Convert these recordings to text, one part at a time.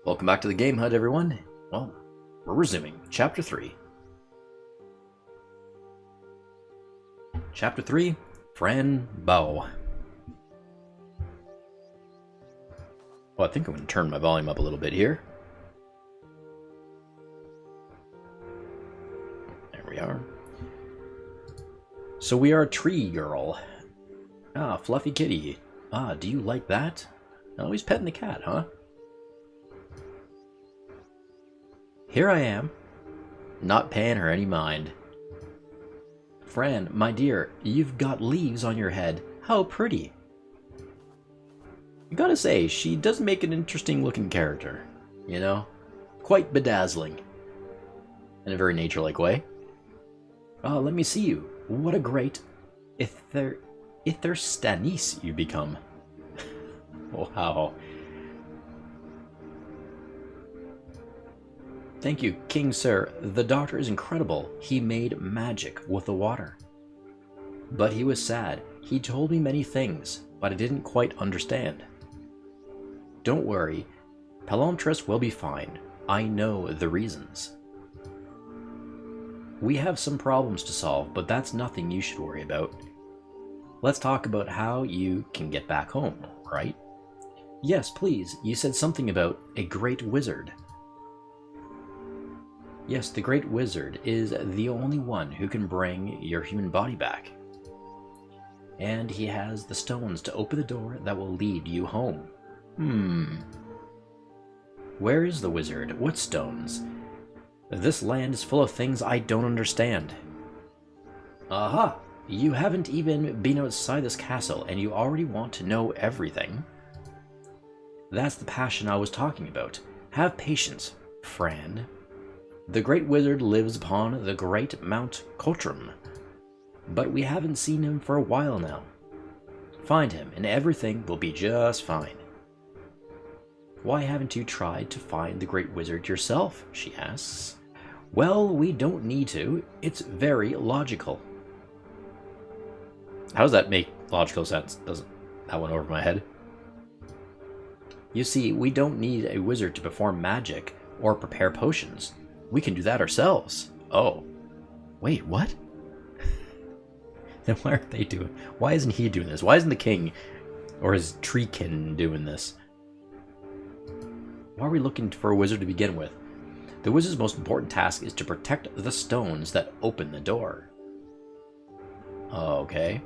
Welcome back to the Game Hut, everyone. Well, we're resuming Chapter 3. Chapter 3, Fran Bow. Well, I think I'm going to turn my volume up a little bit here. There we are. So we are a tree girl. Ah, fluffy kitty. Ah, do you like that? Oh, he's petting the cat, huh? Here I am, not paying her any mind. Fran, my dear, you've got leaves on your head. How pretty. I gotta say, she does make an interesting looking character, you know? Quite bedazzling. In a very nature-like way. Oh, let me see you. What a great... If they're Stannis you become. Wow. Thank you, King Sir. The doctor is incredible. He made magic with the water. But he was sad. He told me many things, but I didn't quite understand. Don't worry. Palantris will be fine. I know the reasons. We have some problems to solve, but that's nothing you should worry about. Let's talk about how you can get back home, right? Yes, please. You said something about a great wizard. Yes, the Great Wizard is the only one who can bring your human body back. And he has the stones to open the door that will lead you home. Where is the wizard? What stones? This land is full of things I don't understand. Aha! You haven't even been outside this castle and you already want to know everything. That's the passion I was talking about. Have patience, Fran. The Great Wizard lives upon the great Mount Cotram, but we haven't seen him for a while now. Find him, and everything will be just fine. Why haven't you tried to find the Great Wizard yourself? She asks. Well, we don't need to. It's very logical. How does that make logical sense? Doesn't that went over my head? You see, we don't need a wizard to perform magic or prepare potions. We can do that ourselves. Oh. Wait, what? Then why aren't they doing... Why isn't he doing this? Why isn't the king or his treekin doing this? Why are we looking for a wizard to begin with? The wizard's most important task is to protect the stones that open the door. Okay.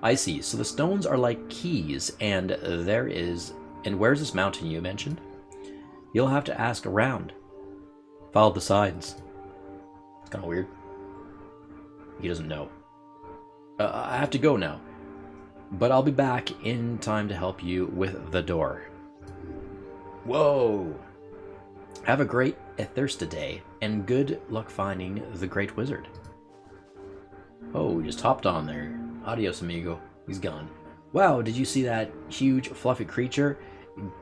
I see. So the stones are like keys, and there is... And where's this mountain you mentioned? You'll have to ask around. Follow the signs. It's kind of weird. He doesn't know. I have to go now. But I'll be back in time to help you with the door. Whoa! Have a great Thursday day, and good luck finding the Great Wizard. Oh, he just hopped on there. Adios, amigo. He's gone. Wow, did you see that huge, fluffy creature?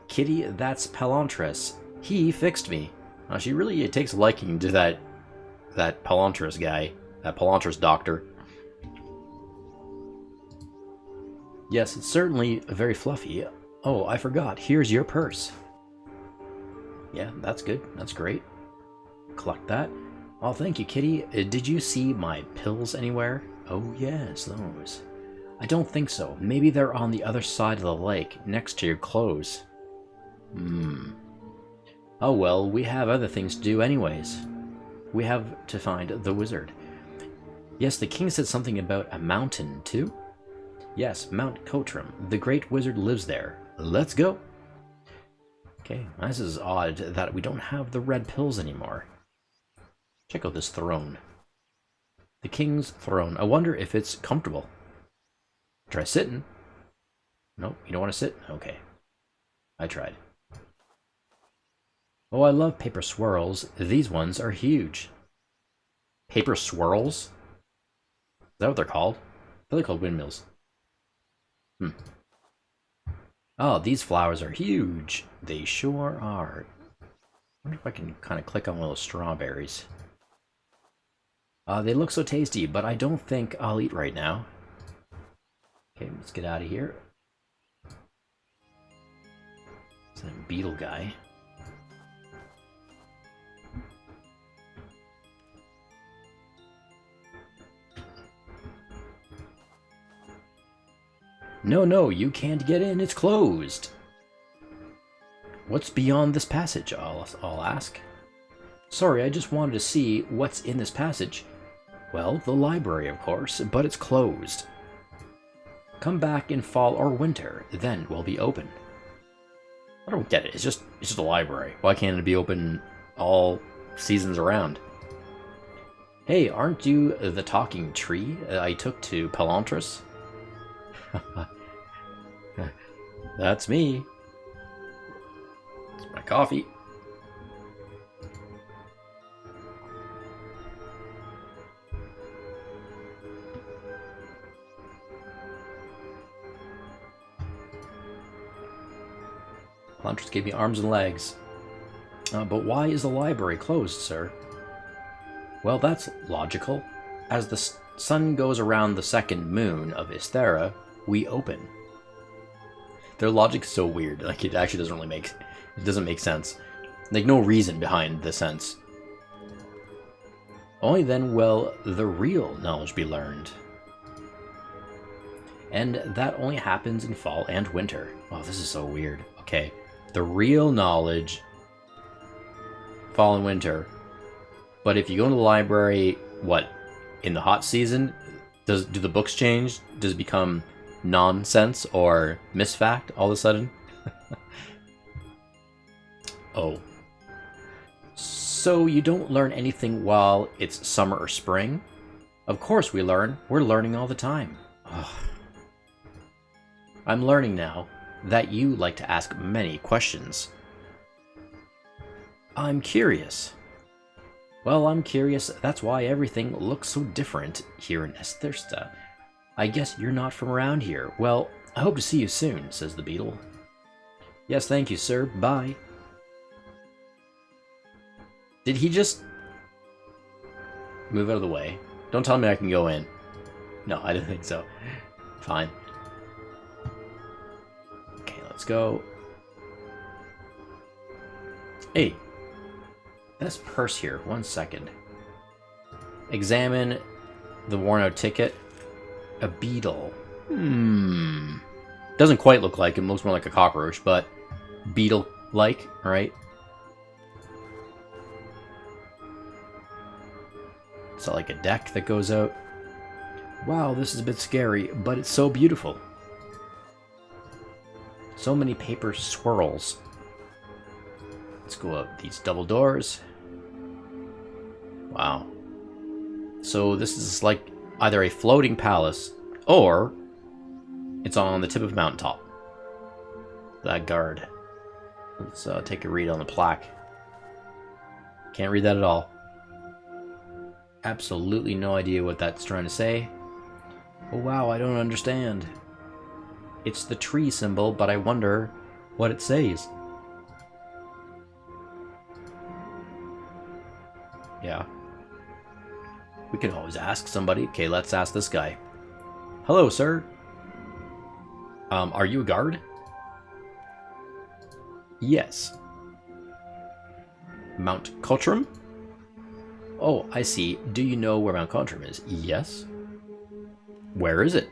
Kitty, that's Palantris. He fixed me. She really takes a liking to that Palantris guy, that Palantris doctor. Yes, it's certainly very fluffy. Oh, I forgot. Here's your purse. Yeah, that's good. That's great. Collect that. Oh, thank you, Kitty. Did you see my pills anywhere? Oh, yes, those. I don't think so. Maybe they're on the other side of the lake, next to your clothes. Oh well, we have other things to do anyways. We have to find the wizard. Yes, the king said something about a mountain, too? Yes, Mount Cotram. The great wizard lives there. Let's go! Okay, this is odd that we don't have the red pills anymore. Check out this throne. The king's throne. I wonder if it's comfortable. Try sitting. Nope, you don't want to sit? Okay. I tried. Oh, I love paper swirls. These ones are huge. Paper swirls? Is that what they're called? I thought they're called windmills. Oh, these flowers are huge. They sure are. I wonder if I can kind of click on one of those strawberries. They look so tasty, but I don't think I'll eat right now. Okay, let's get out of here. It's a beetle guy. No, no, you can't get in. It's closed. What's beyond this passage, I'll ask. Sorry, I just wanted to see what's in this passage. Well, the library, of course, but it's closed. Come back in fall or winter, then we'll be open. I don't get it. It's just a library. Why can't it be open all seasons around? Hey, aren't you the talking tree I took to Pelantris? That's me. It's my coffee. Pelantris gave me arms and legs. But why is the library closed, sir? Well, that's logical. As the sun goes around the second moon of Ystera, we open. Their logic's so weird. Like, it actually doesn't really make sense. Like, no reason behind the sense. Only then will the real knowledge be learned. And that only happens in fall and winter. Wow, this is so weird. Okay. The real knowledge, fall and winter. But if you go to the library, what, in the hot season, do the books change? Does it become nonsense or misfact all of a sudden? Oh. So you don't learn anything while it's summer or spring? Of course we learn. We're learning all the time. Ugh. I'm learning now that you like to ask many questions. I'm curious. Well, I'm curious. That's why everything looks so different here in Ystera. I guess you're not from around here. Well, I hope to see you soon, says the beetle. Yes, thank you, sir. Bye. Did he just move out of the way? Don't tell me I can go in. No, I didn't think so. Fine. Okay, let's go. Hey. This purse here. 1 second. Examine the worn out ticket. A beetle. Doesn't quite look like him. Looks more like a cockroach, but beetle-like, right? It's like a deck that goes out. Wow, this is a bit scary, but it's so beautiful. So many paper swirls. Let's go up these double doors. Wow. So this is like either a floating palace or it's on the tip of a mountaintop. That guard. Let's take a read on the plaque. Can't read that at all. Absolutely no idea what that's trying to say. Oh wow, I don't understand. It's the tree symbol, but I wonder what it says. Yeah. We can always ask somebody. Okay, let's ask this guy. Hello, sir. Are you a guard? Yes. Mount Cottram? Oh, I see. Do you know where Mount Cottram is? Yes. Where is it?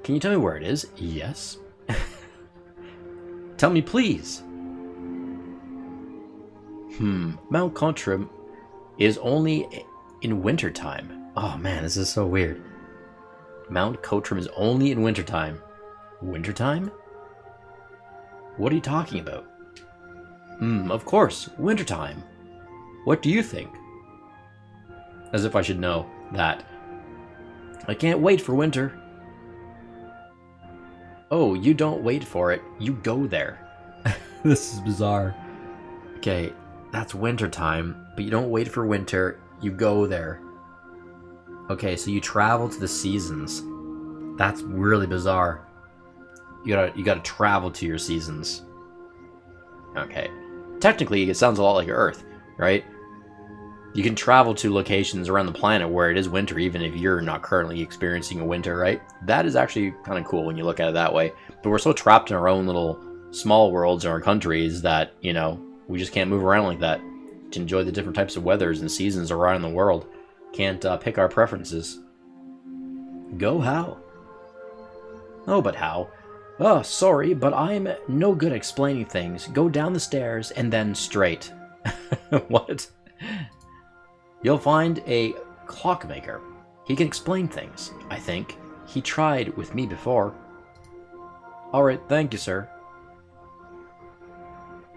Can you tell me where it is? Yes. Tell me, please. Mount Cottram is only in wintertime. Oh man, this is so weird. Mount Cottram is only in wintertime. Wintertime? What are you talking about? Of course, wintertime. What do you think? As if I should know that. I can't wait for winter. Oh, you don't wait for it. You go there. This is bizarre. Okay, that's wintertime, but you don't wait for winter. You go there. Okay, so you travel to the seasons. That's really bizarre. You gotta travel to your seasons. Okay. Technically, it sounds a lot like Earth, right? You can travel to locations around the planet where it is winter, even if you're not currently experiencing a winter, right? That is actually kind of cool when you look at it that way. But we're so trapped in our own little small worlds in our countries that, you know, we just can't move around like that to enjoy the different types of weathers and seasons around the world. Can't pick our preferences. Go how? Oh, but how? Oh, sorry, but I'm no good at explaining things. Go down the stairs and then straight. What? You'll find a clockmaker. He can explain things, I think. He tried with me before. Alright, thank you, sir.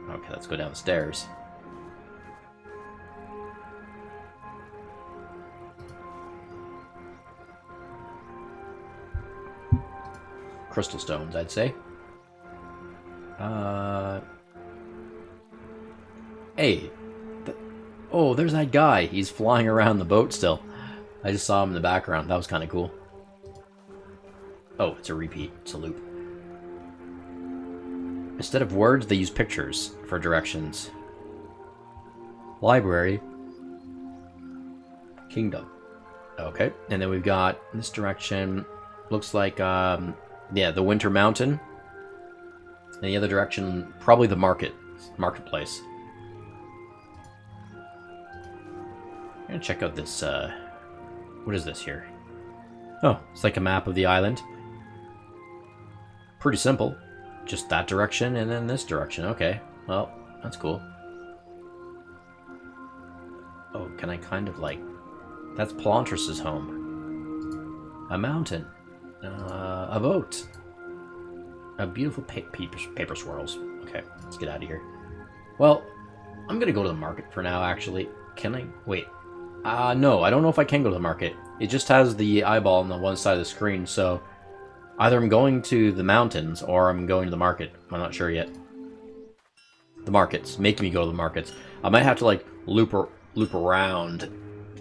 Okay, let's go down the stairs. Crystal stones, I'd say. Hey. Oh, there's that guy. He's flying around the boat still. I just saw him in the background. That was kind of cool. Oh, it's a repeat. It's a loop. Instead of words, they use pictures for directions. Library. Kingdom. Okay, and then we've got this direction. Looks like, yeah, the Winter Mountain. And the other direction, probably the marketplace. I'm gonna check out this, what is this here? Oh, it's like a map of the island. Pretty simple. Just that direction and then this direction. Okay, well, that's cool. Oh, can I kind of like... That's Plantris's home. A mountain. A boat. A beautiful paper swirls. Okay, let's get out of here. Well, I'm gonna go to the market for now, actually. Can I? Wait. No, I don't know if I can go to the market. It just has the eyeball on the one side of the screen, so... Either I'm going to the mountains, or I'm going to the market. I'm not sure yet. The markets. Make me go to the markets. I might have to, like, loop around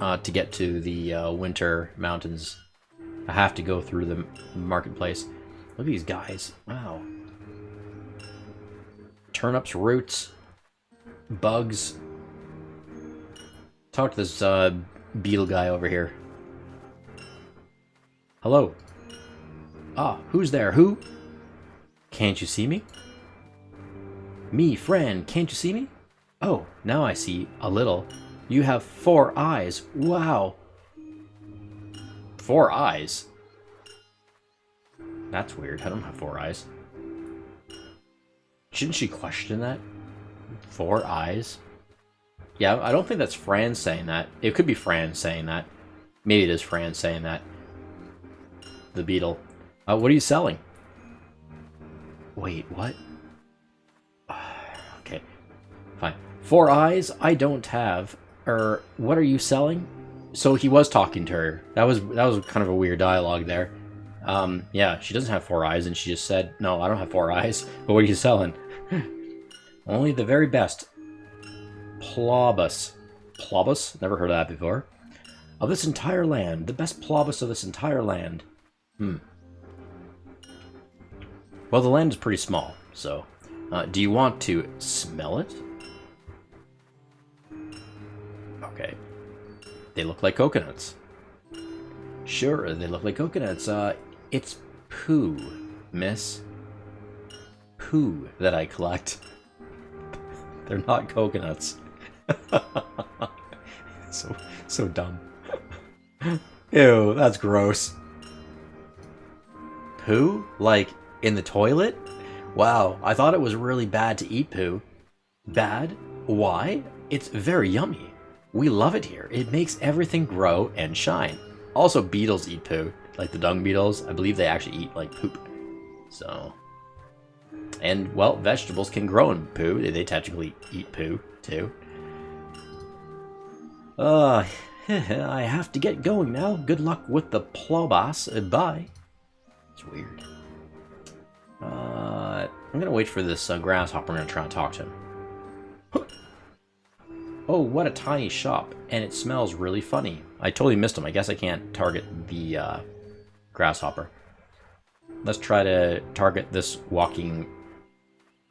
to get to the winter mountains. I have to go through the marketplace. Look at these guys. Wow. Turnips, roots, bugs. Talk to this beetle guy over here. Hello. Ah, who's there? Who? Can't you see me? Me, Fran, can't you see me? Oh, now I see a little. You have 4 eyes. Wow. 4 eyes? That's weird. I don't have 4 eyes. Shouldn't she question that? 4 eyes? Yeah, I don't think that's Fran saying that. It could be Fran saying that. Maybe it is Fran saying that. The beetle. What are you selling? Wait, what? Okay, fine. 4 eyes? I don't have. What are you selling? So he was talking to her. That was kind of a weird dialogue there. Yeah, she doesn't have 4 eyes, and she just said, "No, I don't have 4 eyes." But what are you selling? Only the very best. Plobus. Plobus? Never heard of that before. Of this entire land. The best plobus of this entire land. Well, the land is pretty small, so... do you want to smell it? Okay. They look like coconuts. Sure, they look like coconuts. It's poo, miss. Poo that I collect. They're not coconuts. So dumb. Ew, that's gross. Poo? Like, in the toilet? Wow, I thought it was really bad to eat poo. Bad? Why? It's very yummy. We love it here. It makes everything grow and shine. Also, beetles eat poo. Like the dung beetles, I believe they actually eat, like, poop. So... And, well, vegetables can grow in poo. They technically eat poo, too. I have to get going now. Good luck with the plobas. Bye. It's weird. I'm gonna wait for this grasshopper. I'm gonna try and talk to him. Oh, what a tiny shop. And it smells really funny. I totally missed him. I guess I can't target the grasshopper. Let's try to target this walking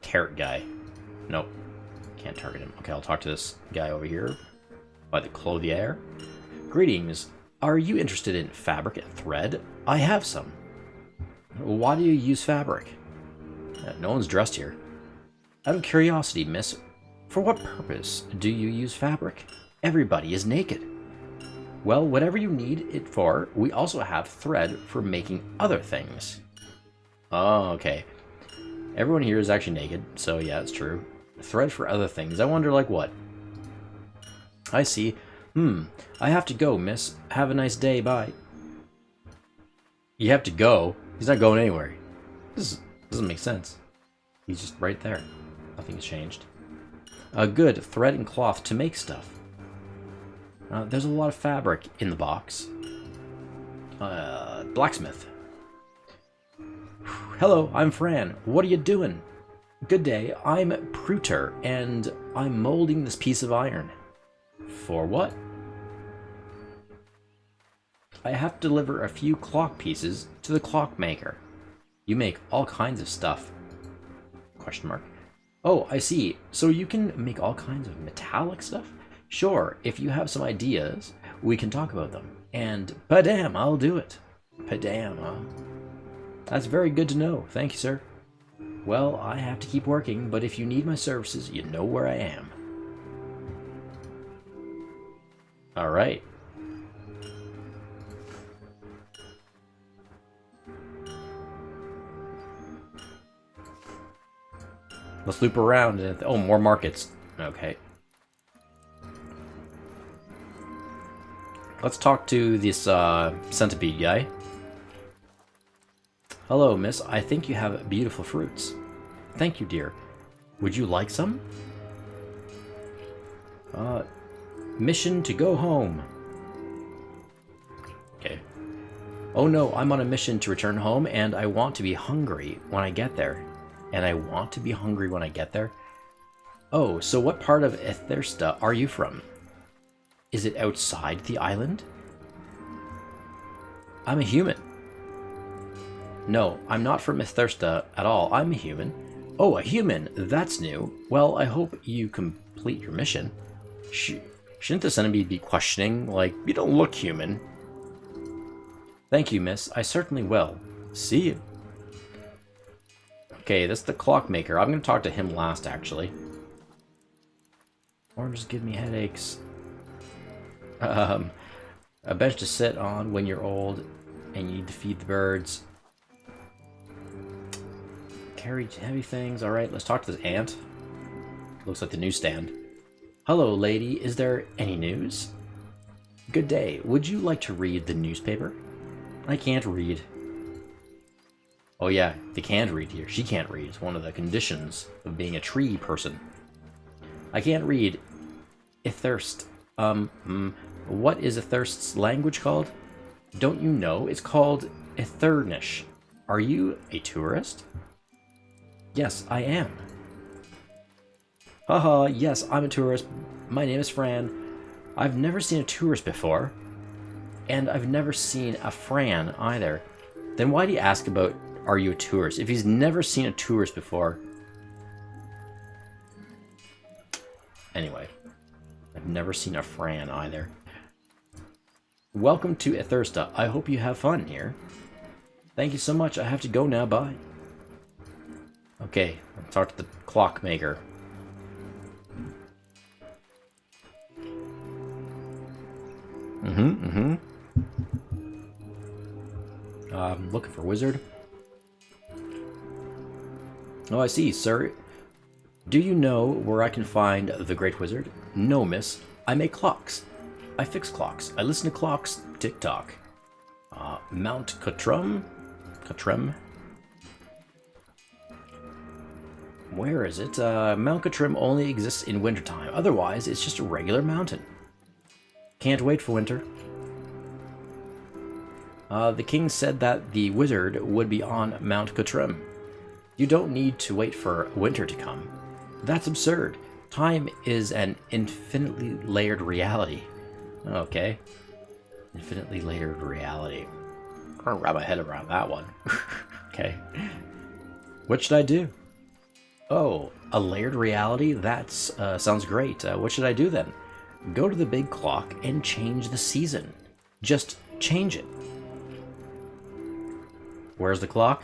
carrot guy. Nope. Can't target him. Okay, I'll talk to this guy over here by the clothier. Greetings. Are you interested in fabric and thread? I have some. Why do you use fabric? No one's dressed here. Out of curiosity, miss, for what purpose do you use fabric? Everybody is naked. Well, whatever you need it for, we also have thread for making other things. Oh, okay. Everyone here is actually naked, so yeah, it's true. Thread for other things. I wonder, like what? I see. I have to go, miss. Have a nice day, bye. You have to go? He's not going anywhere. This doesn't make sense. He's just right there. Nothing's changed. Good. Thread and cloth to make stuff. There's a lot of fabric in the box. Blacksmith. Hello, I'm Fran. What are you doing? Good day, I'm Pruter, and I'm molding this piece of iron. For what? I have to deliver a few clock pieces to the clockmaker. You make all kinds of stuff. Question mark. Oh, I see. So you can make all kinds of metallic stuff? Sure, if you have some ideas, we can talk about them. And padam, I'll do it. Padam, huh? That's very good to know. Thank you, sir. Well, I have to keep working, but if you need my services, you know where I am. Alright. Let's loop around. Oh, more markets. Okay. Let's talk to this centipede guy. Hello, miss. I think you have beautiful fruits. Thank you, dear. Would you like some? Mission to go home. Okay. Oh no, I'm on a mission to return home, and I want to be hungry when I get there. And I want to be hungry when I get there? Oh, so what part of Ethersta are you from? Is it outside the island? I'm a human. No, I'm not from Ethersta at all. I'm a human. Oh, a human. That's new. Well, I hope you complete your mission. Shouldn't the centipede be questioning? Like, you don't look human. Thank you, miss. I certainly will. See you. Okay, this is the clockmaker. I'm going to talk to him last, actually. Oranges give me headaches. A bench to sit on when you're old and you need to feed the birds. Carry heavy things. Alright, let's talk to this ant. Looks like the newsstand. Hello, lady. Is there any news? Good day. Would you like to read the newspaper? I can't read. Oh yeah, they can't read here. She can't read. It's one of the conditions of being a tree person. I can't read. Ithirst. What is Ithirst's language called? Don't you know? It's called Ithirnish. Are you a tourist? Yes, I am. Haha, yes, I'm a tourist. My name is Fran. I've never seen a tourist before. And I've never seen a Fran either. Then why do you ask about, are you a tourist? If he's never seen a tourist before. Anyway, I've never seen a Fran either. Welcome to Ithirsta. I hope you have fun here. Thank you so much. I have to go now. Bye. Okay, I'll talk to the clockmaker. Looking for wizard. Oh, I see, sir. Do you know where I can find the Great Wizard? No, miss. I make clocks. I fix clocks. I listen to clocks tick-tock. Mount Cotrem? Cotrem? Where is it? Mount Cotrem only exists in wintertime. Otherwise, it's just a regular mountain. Can't wait for winter. The king said that the wizard would be on Mount Cotrem. You don't need to wait for winter to come. That's absurd. Time is an infinitely layered reality. Okay. Infinitely layered reality. I'm gonna wrap my head around that one. Okay. What should I do? Oh, a layered reality? That's sounds great. What should I do then? Go to the big clock and change the season. Just change it. Where's the clock?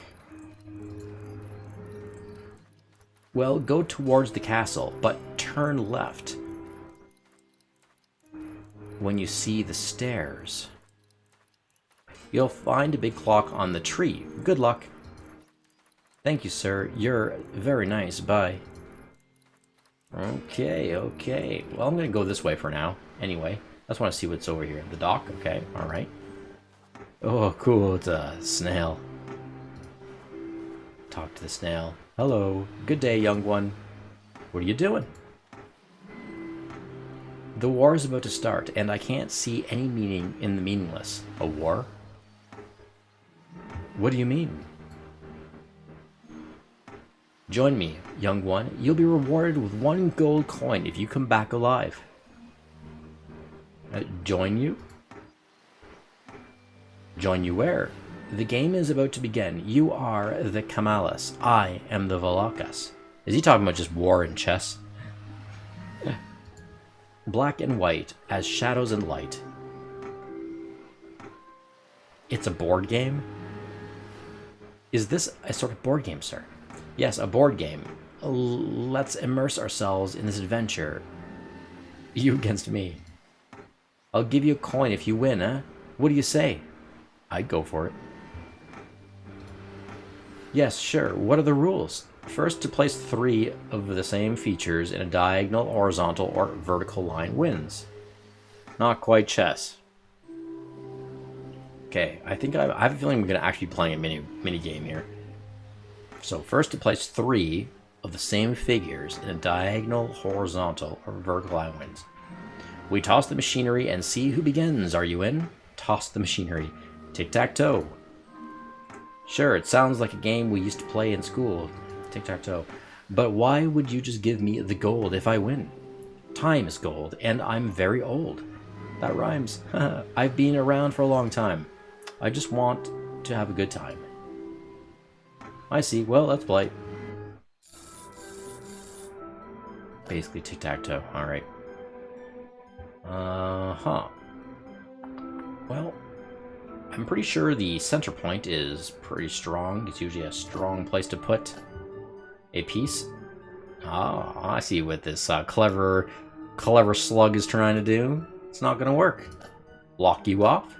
Well, go towards the castle, but turn left. When you see the stairs, you'll find a big clock on the tree. Good luck. Thank you, sir. You're very nice. Bye. Okay, okay. Well, I'm gonna go this way for now. Anyway, I just want to see what's over here. The dock? Okay, alright. Oh, cool. It's a snail. Talk to the snail. Hello. Good day, young one. What are you doing? The war is about to start, and I can't see any meaning in the meaningless. A war? What do you mean? Join me, young one. You'll be rewarded with 1 gold coin if you come back alive. Join you? Join you where? The game is about to begin. You are the Kamalas. I am the Valakas. Is he talking about just war and chess? Black and white, as shadows and light. It's a board game? Is this a sort of board game, sir? Yes, a board game. Let's immerse ourselves in this adventure. You against me. I'll give you a coin if you win, huh? What do you say? I'd go for it. Yes, sure. What are the rules? First to place 3 of the same features in a diagonal, horizontal, or vertical line wins. Not quite chess. Okay, I think I have a feeling we're going to actually be playing a mini game here. So first to place 3 of the same figures in a diagonal, horizontal, or vertical line wins. We toss the machinery and see who begins. Are you in? Toss the machinery. Tic-tac-toe. Sure, it sounds like a game we used to play in school. Tic-tac-toe. But why would you just give me the gold if I win? Time is gold, and I'm very old. That rhymes. I've been around for a long time. I just want to have a good time. I see. Well, let's play. Basically tic-tac-toe. Alright. Uh-huh. Well, I'm pretty sure the center point is pretty strong. It's usually a strong place to put a piece. Ah, I see what this clever slug is trying to do. It's not going to work. Block you off?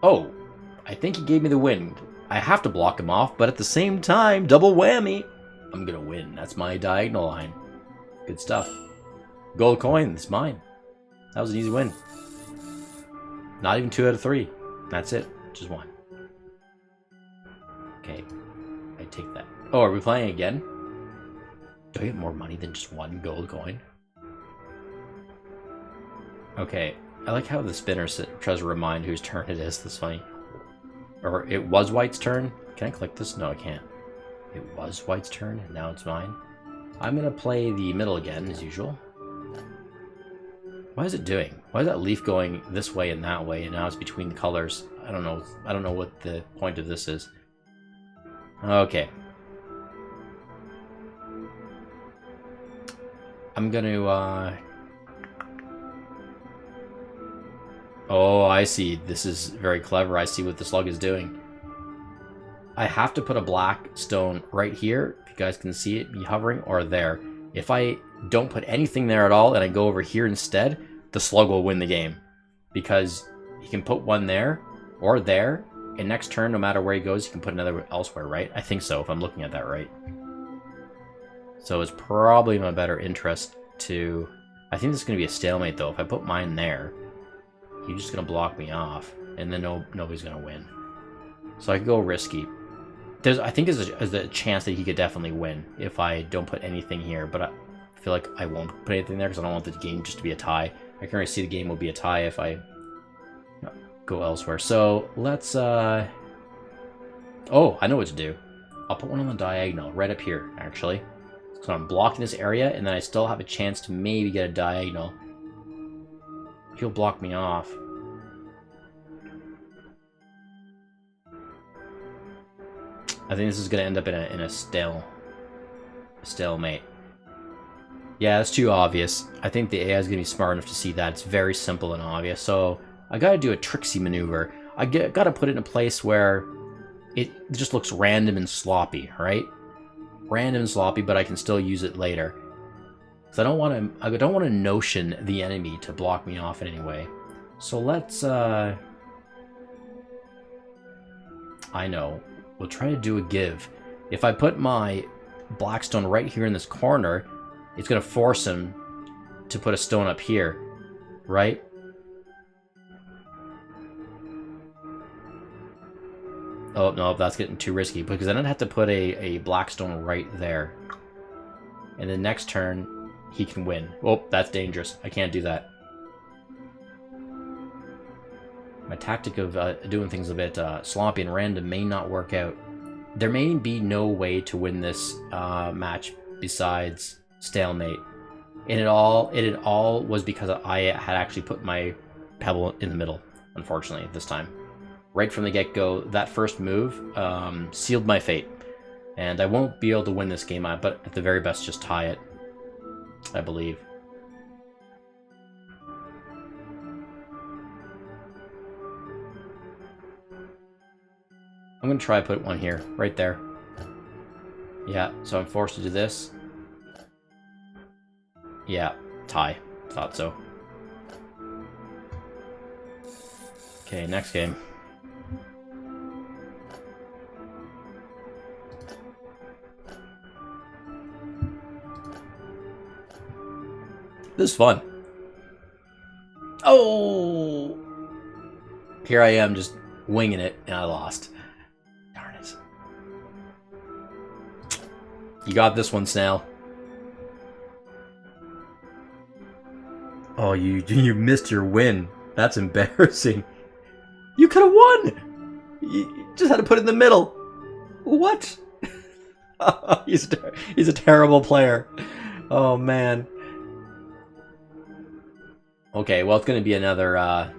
Oh, I think he gave me the win. I have to block him off, but at the same time, double whammy. I'm going to win. That's my diagonal line. Good stuff. Gold coin, it's mine. That was an easy win. Not even 2 out of 3. That's it. Just 1. Okay. I take that. Oh, are we playing again? Do I get more money than just 1 gold coin? Okay. I like how the spinner tries to remind whose turn it is. That's funny. Or it was White's turn. Can I click this? No, I can't. It was White's turn, and now it's mine. I'm going to play the middle again, as usual. Why is it doing? Why is that leaf going this way and that way, and now it's between the colors? I don't know. I don't know what the point of this is. Okay. I'm gonna, Oh, I see. This is very clever. I see what the slug is doing. I have to put a black stone right here. If you guys can see it, me hovering, or there. If I don't put anything there at all and I go over here instead, the slug will win the game. Because he can put one there or there, and next turn, no matter where he goes, he can put another elsewhere, right? I think so, if I'm looking at that right. So it's probably in my better interest to... I think this is going to be a stalemate, though. If I put mine there, he's just going to block me off, and then nobody's going to win. So I could go risky. I think there's a chance that he could definitely win if I don't put anything here, but I feel like I won't put anything there because I don't want the game just to be a tie. I can already see the game will be a tie if I go elsewhere. So let's... Oh, I know what to do. I'll put one on the diagonal, right up here, actually. So I'm blocking this area, and then I still have a chance to maybe get a diagonal. He'll block me off. I think this is going to end up in a stalemate. Yeah, that's too obvious. I think the AI is going to be smart enough to see that. It's very simple and obvious. So I got to do a tricksy maneuver. I got to put it in a place where it just looks random and sloppy, right? Random and sloppy, but I can still use it later. So I don't want to notion the enemy to block me off in any way. So let's I know. We'll try to do a give. If I put my blackstone right here in this corner, it's going to force him to put a stone up here, right? Oh, no, that's getting too risky, because then I'd have to put a blackstone right there. And the next turn, he can win. Oh, that's dangerous. I can't do that. My tactic of doing things a bit sloppy and random may not work out. There may be no way to win this match besides stalemate. And it all was because I had actually put my pebble in the middle, unfortunately, this time. Right from the get-go, that first move sealed my fate. And I won't be able to win this game, but at the very best, just tie it, I believe. I'm going to try to put one here, right there. Yeah, so I'm forced to do this. Yeah, tie. Thought so. Okay, next game. This is fun. Oh! Here I am just winging it, and I lost. Darn it. You got this one, Snail. Oh, you missed your win. That's embarrassing. You could have won! You just had to put it in the middle. What? He's a terrible player. Oh, man. Okay, well, it's going to be another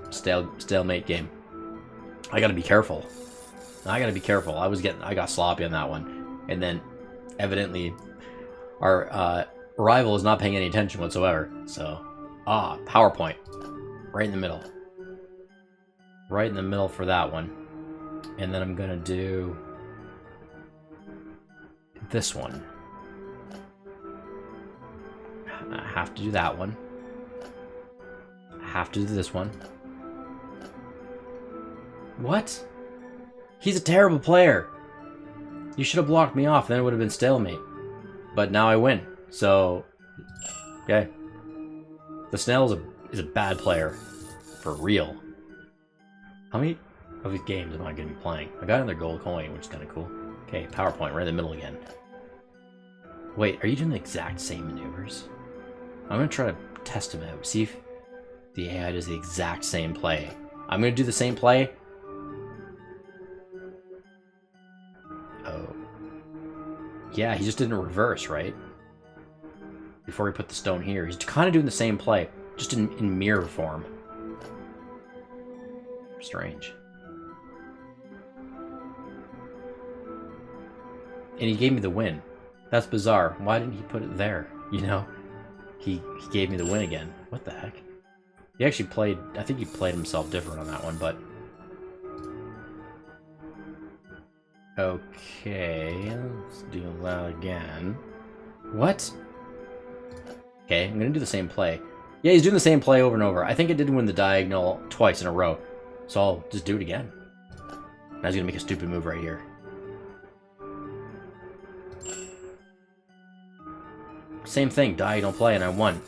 stalemate game. I got to be careful. I got sloppy on that one. And then, evidently, our rival is not paying any attention whatsoever. So, PowerPoint. Right in the middle. Right in the middle for that one. And then I'm going to do this one. I have to do that one. Have to do this one. What? He's a terrible player. You should have blocked me off, then it would have been stalemate. But now I win. So, okay. The Snail is a bad player. For real. How many of these games am I going to be playing? I got another gold coin, which is kind of cool. Okay, PowerPoint right in the middle again. Wait, are you doing the exact same maneuvers? I'm going to try to test him out. See if the AI does the exact same play. I'm going to do the same play. Oh. Yeah, he just didn't reverse, right? Before he put the stone here. He's kind of doing the same play, just in mirror form. Strange. And he gave me the win. That's bizarre. Why didn't he put it there? You know? He gave me the win again. What the heck? He actually played... I think he played himself different on that one, but... Okay, let's do that again. What? Okay, I'm gonna do the same play. Yeah, he's doing the same play over and over. I think it did win the diagonal twice in a row. So I'll just do it again. Now he's gonna make a stupid move right here. Same thing, diagonal play, and I won.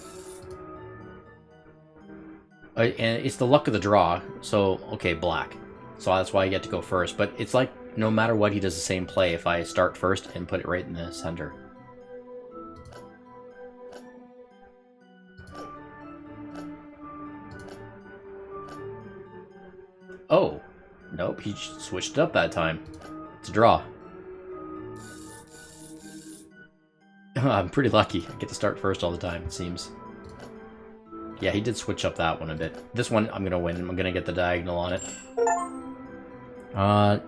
And it's the luck of the draw, so, okay, black. So that's why I get to go first. But it's like, no matter what, he does the same play if I start first and put it right in the center. Oh, nope, he switched it up that time. It's a draw. I'm pretty lucky. I get to start first all the time, it seems. Yeah, he did switch up that one a bit. This one, I'm going to win. I'm going to get the diagonal on it.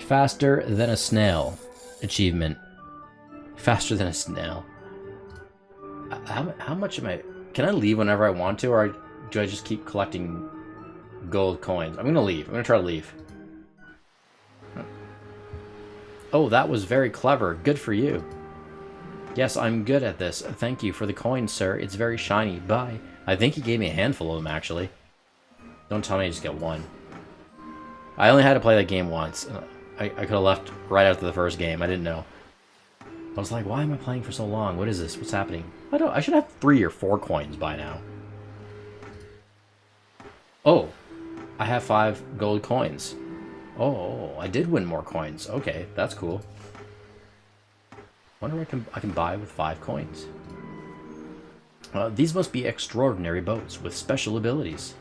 Faster than a snail. Achievement. Faster than a snail. How much am I... Can I leave whenever I want to, or do I just keep collecting gold coins? I'm going to leave. I'm going to try to leave. Oh, that was very clever. Good for you. Yes, I'm good at this. Thank you for the coins, sir. It's very shiny. Bye. I think he gave me a handful of them, actually. Don't tell me I just get one. I only had to play that game once. I could have left right after the first game. I didn't know. I was like, why am I playing for so long? What is this? What's happening? I should have 3 or 4 coins by now. Oh, I have 5 gold coins. Oh, I did win more coins. Okay, that's cool. Wonder what I can buy with 5 coins. These must be extraordinary boats with special abilities.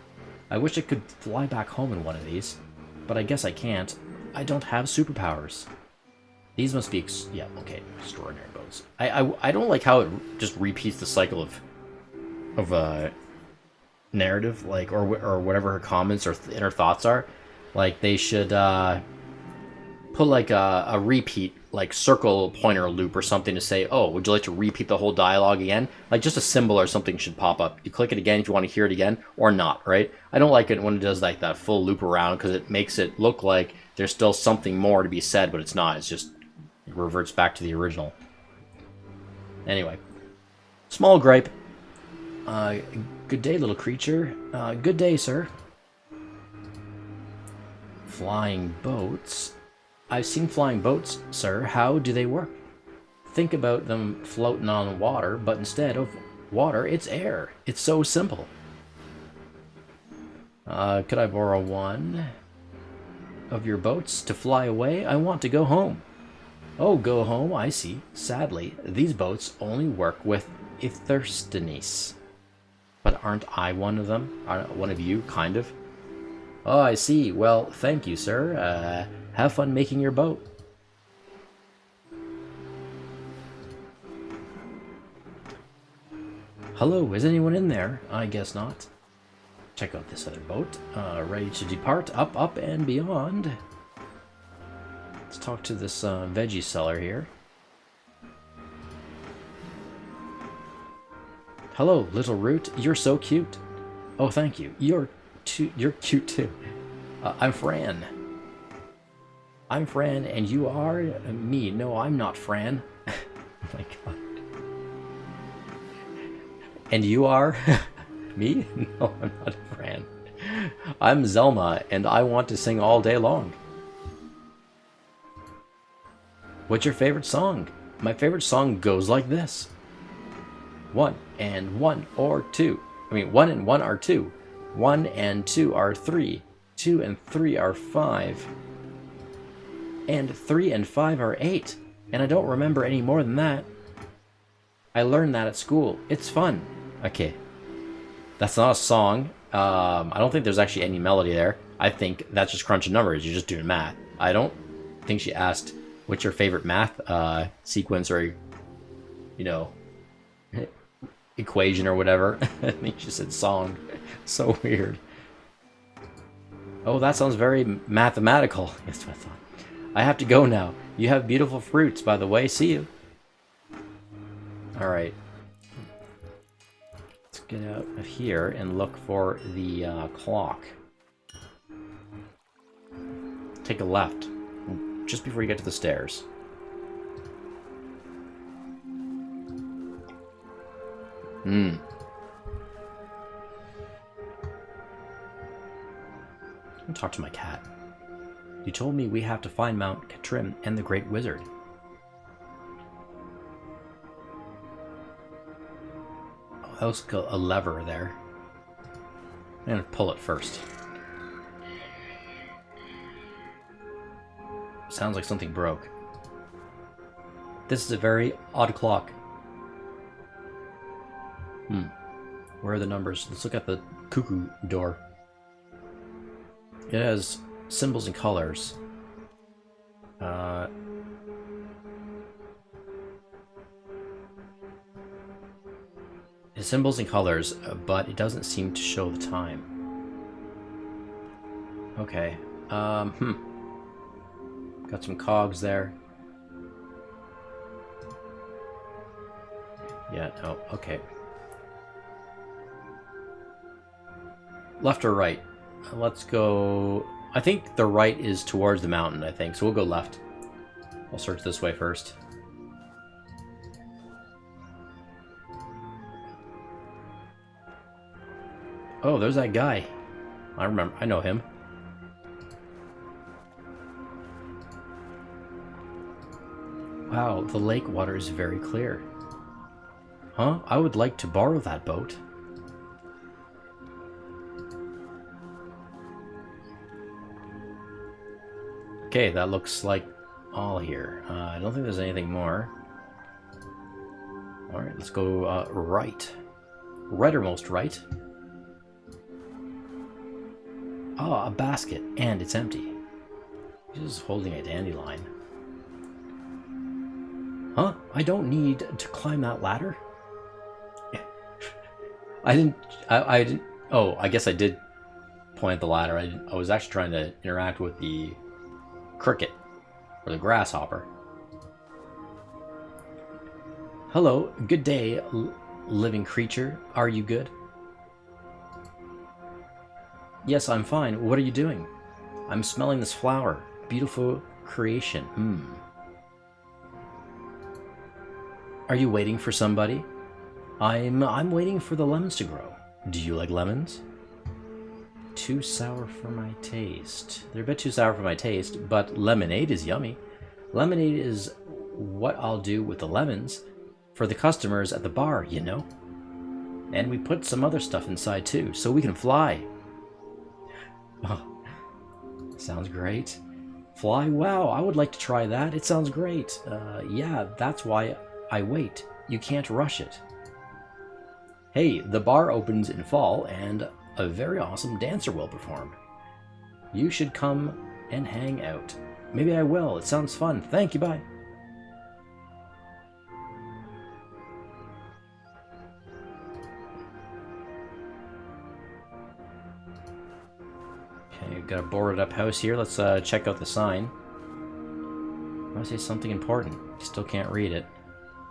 I wish I could fly back home in one of these, but I guess I can't. I don't have superpowers. These must be yeah, okay, extraordinary boats. I don't like how it just repeats the cycle of narrative, like, or whatever her comments or inner thoughts are. Like, they should put like a repeat, like, circle pointer loop or something to say, oh, would you like to repeat the whole dialogue again? Like, just a symbol or something should pop up. You click it again if you want to hear it again, or not, right? I don't like it when it does like that full loop around, because it makes it look like there's still something more to be said, but it's not. It's just, it reverts back to the original. Anyway, small gripe. Good day, little creature. Good day, sir. Flying boats. I've seen flying boats, sir. How do they work? Think about them floating on water, but instead of water, it's air. It's so simple. Could I borrow one of your boats to fly away? I want to go home. Oh, go home, I see. Sadly, these boats only work with Ethersthenes. But aren't I one of them? One of you, kind of? Oh, I see. Well, thank you, sir. Have fun making your boat. Hello, is anyone in there? I guess not. Check out this other boat. Ready to depart, up, and beyond. Let's talk to this veggie seller here. Hello, little root. You're so cute. Oh, thank you. You're cute too. I'm Fran. I'm Fran, and you are me. No, I'm not Fran. Oh my god. And you are me? No, I'm not Fran. I'm Zelma, and I want to sing all day long. What's your favorite song? My favorite song goes like this. 1 and 1 or 2. I mean, 1 and 1 are 2. 1 and 2 are 3. 2 and 3 are 5. And 3 and 5 are 8. And I don't remember any more than that. I learned that at school. It's fun. Okay. That's not a song. I don't think there's actually any melody there. I think that's just crunching numbers. You're just doing math. I don't think she asked what's your favorite math sequence or, you know, equation or whatever. I think she said song. So weird. Oh, that sounds very mathematical. That's what I thought. I have to go now. You have beautiful fruits, by the way. See you. Alright. Let's get out of here and look for the clock. Take a left. Just before you get to the stairs. I'll talk to my cat. You told me we have to find Mount Katrim and the Great Wizard. Oh, that was a lever there. I'm gonna pull it first. Sounds like something broke. This is a very odd clock. Where are the numbers? Let's look at the cuckoo door. It has symbols and colors. It has symbols and colors, but it doesn't seem to show the time. Okay. Got some cogs there. Yeah, no, okay. Left or right? Let's go... I think the right is towards the mountain, I think, so we'll go left. I'll search this way first. Oh, there's that guy. I know him. Wow, the lake water is very clear. Huh? I would like to borrow that boat. Okay, that looks like all here. I don't think there's anything more. Alright, let's go right. Rightermost right. Oh, a basket, and it's empty. He's just holding a dandelion. Huh? I don't need to climb that ladder? I didn't... Oh, I guess I did point at the ladder. I was actually trying to interact with the cricket, or the grasshopper. Hello, good day, living creature. Are you good? Yes, I'm fine. What are you doing? I'm smelling this flower. Beautiful creation. Are you waiting for somebody? I'm waiting for the lemons to grow. Do you like lemons? Too sour for my taste. They're a bit too sour for my taste, but lemonade is yummy. Lemonade is what I'll do with the lemons for the customers at the bar, you know? And we put some other stuff inside too, so we can fly. Oh, sounds great. Fly? Wow, I would like to try that. It sounds great. Yeah, that's why I wait. You can't rush it. Hey, the bar opens in fall, and a very awesome dancer will perform. You should come and hang out. Maybe I will. It sounds fun. Thank you, bye. Okay, got a boarded up house here. Let's check out the sign. I want to say something important. Still can't read it.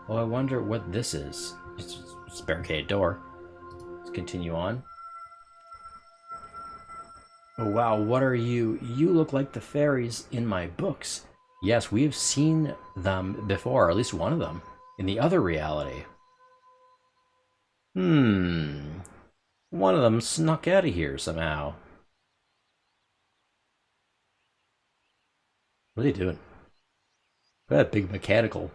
Oh, I wonder what this is. It's a barricaded door. Let's continue on. Oh wow, what are you? You look like the fairies in my books. Yes, we have seen them before, or at least one of them, in the other reality. One of them snuck out of here somehow. What are they doing? That big mechanical.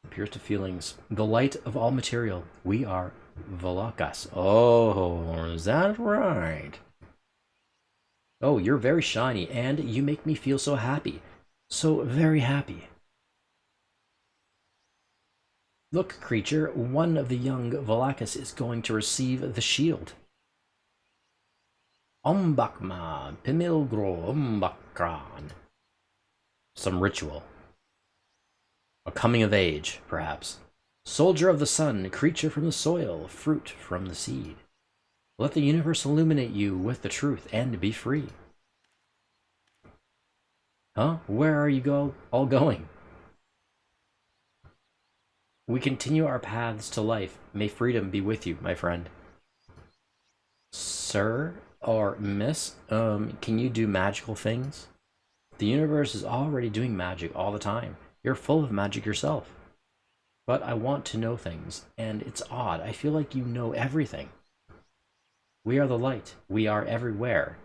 Appears to feelings. The light of all material. We are Valakas. Oh, is that right? Oh, you're very shiny, and you make me feel so happy. So very happy. Look, creature, one of the young Valakas is going to receive the shield. Ombakma, Pimilgro, Ombakran. Some ritual. A coming of age, perhaps. Soldier of the sun, creature from the soil, fruit from the seed. Let the universe illuminate you with the truth and be free. Huh? Where are you all going? We continue our paths to life. May freedom be with you, my friend. Sir or miss, can you do magical things? The universe is already doing magic all the time. You're full of magic yourself. But I want to know things, and it's odd. I feel like you know everything. We are the light. We are everywhere.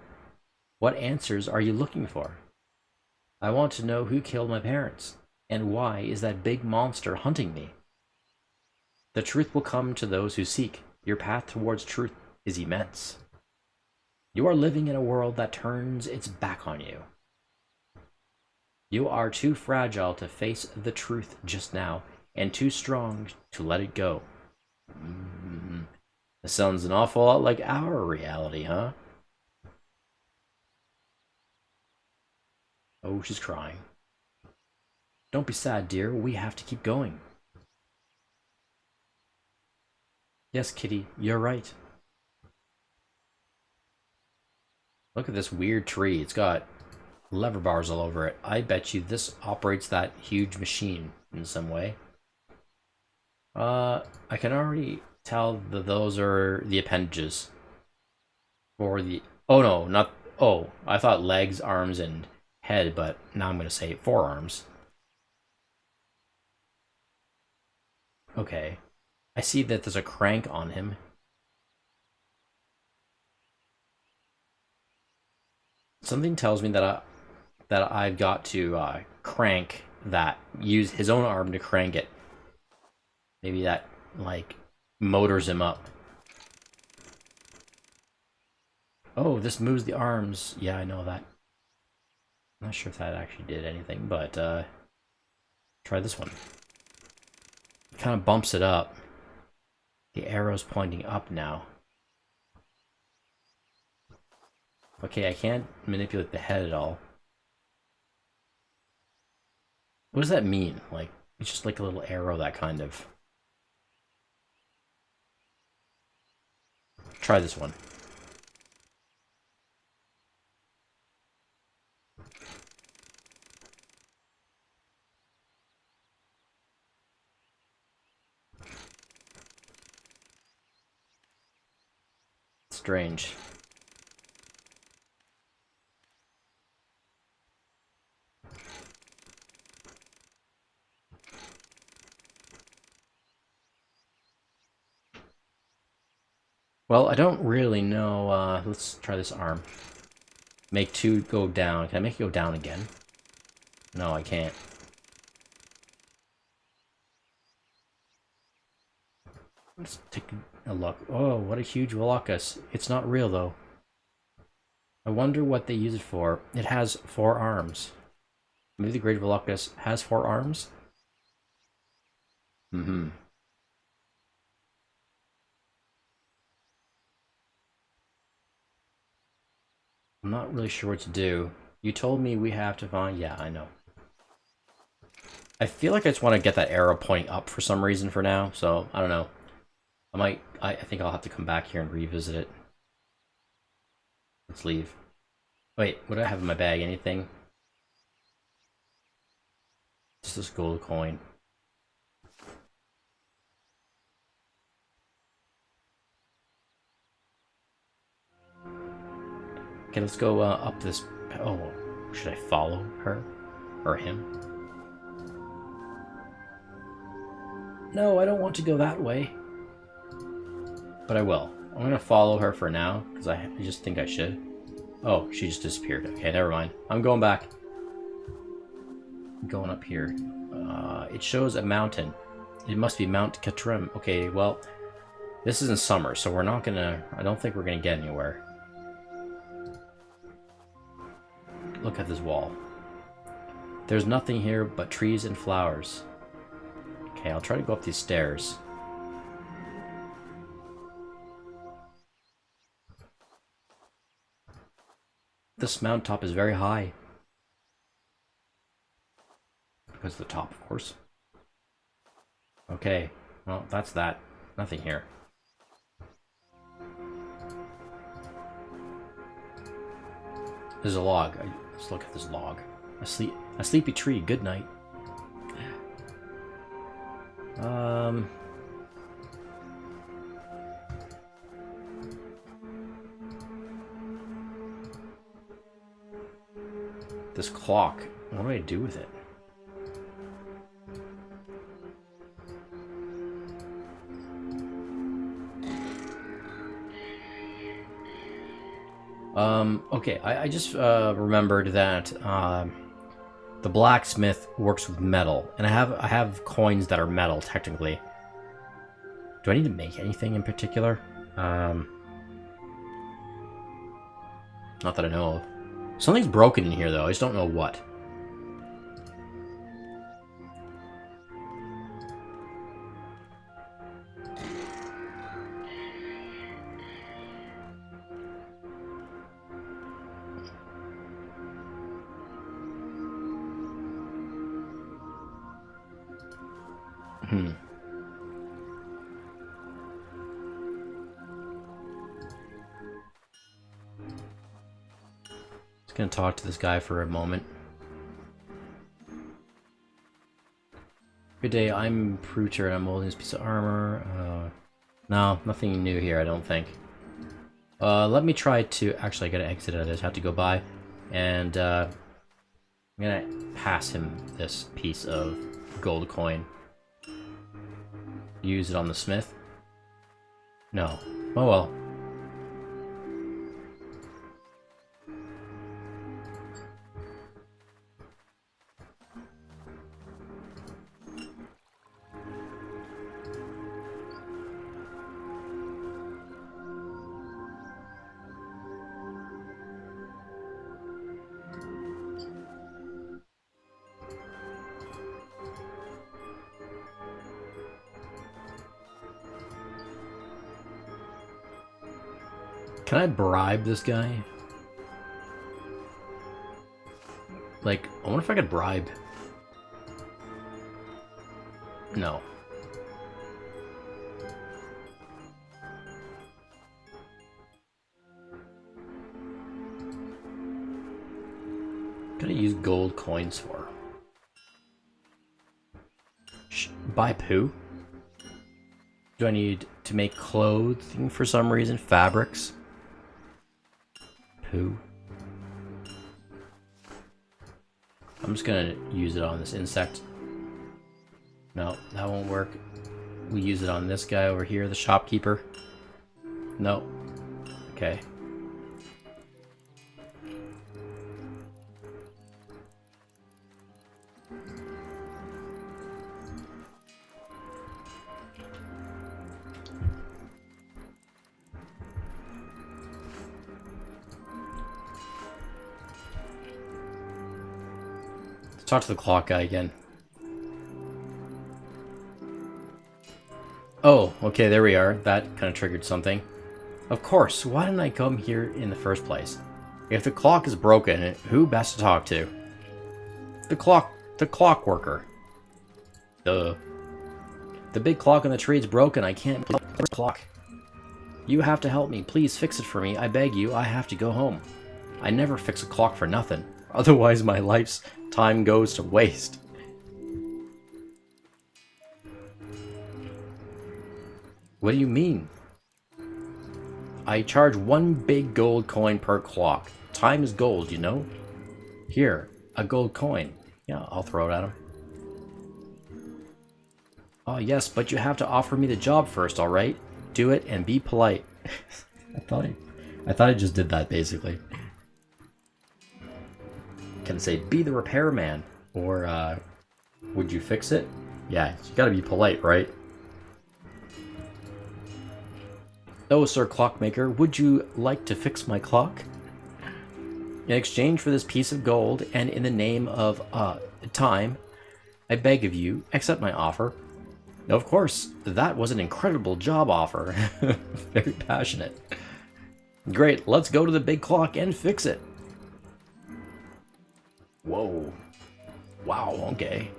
What answers are you looking for? I want to know who killed my parents, and why is that big monster hunting me? The truth will come to those who seek. Your path towards truth is immense. You are living in a world that turns its back on you. You are too fragile to face the truth just now, and too strong to let it go. This sounds an awful lot like our reality, huh? Oh, she's crying. Don't be sad, dear. We have to keep going. Yes, Kitty, you're right. Look at this weird tree. It's got lever bars all over it. I bet you this operates that huge machine in some way. I can already tell that those are the appendages. For the... Oh, no, not... Oh, I thought legs, arms, and head, but now I'm going to say forearms. Okay. I see that there's a crank on him. Something tells me that that I've got to crank that, use his own arm to crank it. Maybe that, like, motors him up. Oh, this moves the arms. Yeah, I know that. I'm not sure if that actually did anything, but try this one. It kind of bumps it up. The arrow's pointing up now. Okay, I can't manipulate the head at all. What does that mean? Like, it's just like a little arrow that kind of... Try this one. Strange. Well, I don't really know. Let's try this arm. Make two go down. Can I make it go down again? No, I can't. Let's take a look. Oh, what a huge Volocus. It's not real, though. I wonder what they use it for. It has 4 arms. Maybe the Great Volocus has 4 arms? Mm-hmm. I'm not really sure what to do. You told me we have to find... Yeah, I know. I feel like I just want to get that arrow pointing up for some reason for now, so I don't know. I think I'll have to come back here and revisit it. Let's leave. Wait, what do I have in my bag? Anything? Just this gold coin. Okay, let's go up this... Oh, should I follow her? Or him? No, I don't want to go that way. But I will. I'm gonna follow her for now, because I just think I should. Oh, she just disappeared. Okay, never mind. I'm going back. I'm going up here. It shows a mountain. It must be Mount Katrim. Okay, well, this is in summer, so we're not gonna... I don't think we're gonna get anywhere. Look at this wall. There's nothing here but trees and flowers. Okay, I'll try to go up these stairs. This mountaintop is very high. Because of the top, of course. Okay, well, that's that. Nothing here. There's a log. Let's look at this log. A sleepy tree. Good night. This clock. What do I do with it? Okay, I just remembered that the blacksmith works with metal, and I have coins that are metal technically. Do I need to make anything in particular? Not that I know of. Something's broken in here though, I just don't know what. Just gonna talk to this guy for a moment. Good day, I'm Pruter and I'm holding this piece of armor. No, nothing new here, I don't think. Let me try to... Actually, I gotta exit it, I just have to go by. And, I'm gonna pass him this piece of gold coin. Use it on the smith? No. Oh well. Can I bribe this guy? Like, I wonder if I could bribe. No. What can I use gold coins for? Buy poo? Do I need to make clothing for some reason? Fabrics? Poo? I'm just gonna use it on this insect. No, that won't work. We use it on this guy over here, the shopkeeper. No. Okay. Talk to the clock guy again. Oh, okay, there we are. That kind of triggered something. Of course, why didn't I come here in the first place? If the clock is broken, who best to talk to? The clock worker. The big clock on the tree is broken. I can't play the clock. You have to help me. Please fix it for me. I beg you. I have to go home. I never fix a clock for nothing. Otherwise, my life's time goes to waste. What do you mean? I charge 1 big gold coin per clock. Time is gold, you know? Here, a gold coin. Yeah, I'll throw it at him. Oh, yes, but you have to offer me the job first, alright? Do it and be polite. I thought I just did that, basically. Can say, be the repairman, or would you fix it? Yeah, you gotta be polite, right? Oh, Sir Clockmaker, would you like to fix my clock? In exchange for this piece of gold, and in the name of time, I beg of you, accept my offer. Of course, that was an incredible job offer. Very passionate. Great, let's go to the big clock and fix it. Whoa. Wow, okay.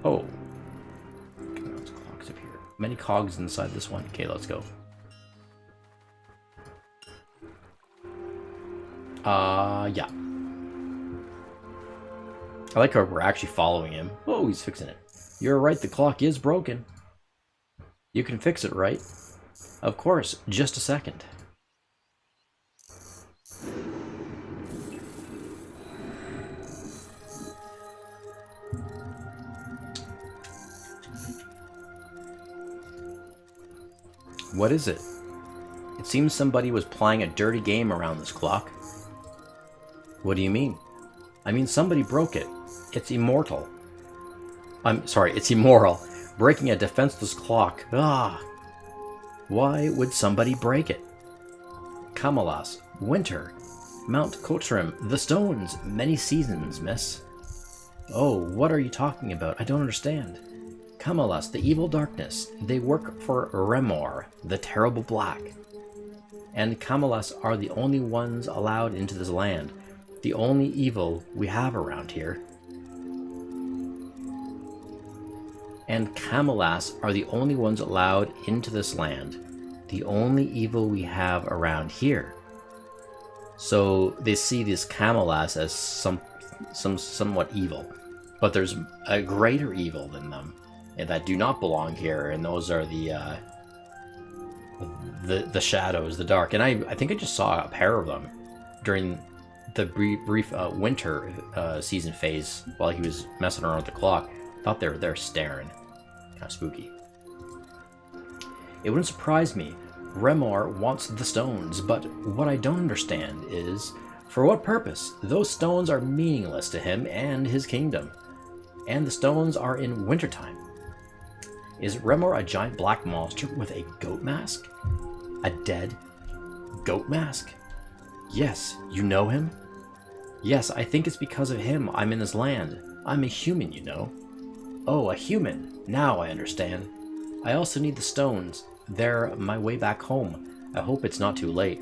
Oh. Those clocks up here. Many cogs inside this one. Okay, let's go. Yeah. I like how we're actually following him. Oh, he's fixing it. You're right, the clock is broken. You can fix it, right? Of course, just a second. What is it? It seems somebody was playing a dirty game around this clock. What do you mean? I mean, somebody broke it. It's immortal. It's immoral. Breaking a defenseless clock. Ah! Why would somebody break it? Kamalas, winter, Mount Kotrim, the stones, many seasons, miss. Oh, what are you talking about? I don't understand. Kamalas, the evil darkness, they work for Remor, the terrible black. And Kamalas are the only ones allowed into this land, the only evil we have around here. And Kamalas are the only ones allowed into this land, the only evil we have around here. So they see these Kamalas as somewhat evil, but there's a greater evil than them that do not belong here, and those are the shadows, the dark. And I think I just saw a pair of them during the brief winter season phase while he was messing around with the clock. Thought they were there staring. Kind of spooky. It wouldn't surprise me. Remor wants the stones, but what I don't understand is, for what purpose? Those stones are meaningless to him and his kingdom. And the stones are in wintertime. Is Remor a giant black monster with a goat mask? A dead goat mask? Yes, you know him? Yes, I think it's because of him I'm in this land. I'm a human, you know. Oh, a human. Now I understand. I also need the stones. there my way back home. I hope it's not too late.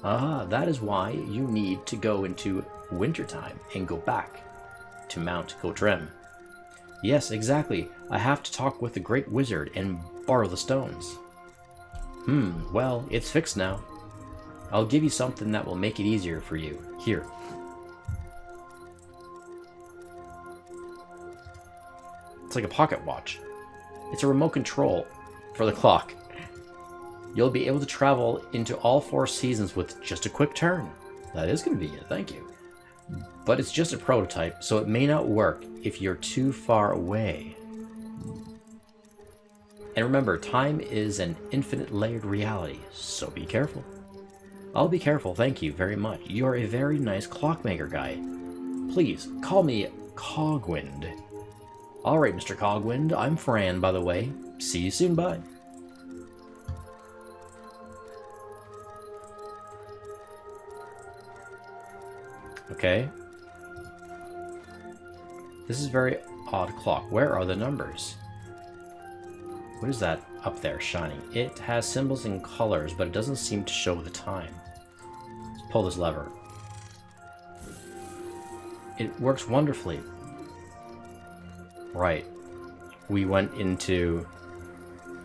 Ah, that is why you need to go into wintertime and go back to Mount Gotrem. Yes, exactly. I have to talk with the Great Wizard and borrow the stones. Well, it's fixed now. I'll give you something that will make it easier for you. Here. It's like a pocket watch. It's a remote control for the clock. You'll be able to travel into all 4 seasons with just a quick turn. That is convenient, thank you. But it's just a prototype, so it may not work if you're too far away. And remember, time is an infinite layered reality, so be careful. I'll be careful, thank you very much. You're a very nice clockmaker guy. Please, call me Cogwind. Alright, Mr. Cogwind, I'm Fran, by the way. See you soon, bye. Okay. This is a very odd clock. Where are the numbers? What is that up there shining? It has symbols and colors, but it doesn't seem to show the time. Let's pull this lever. It works wonderfully. Right. We went into...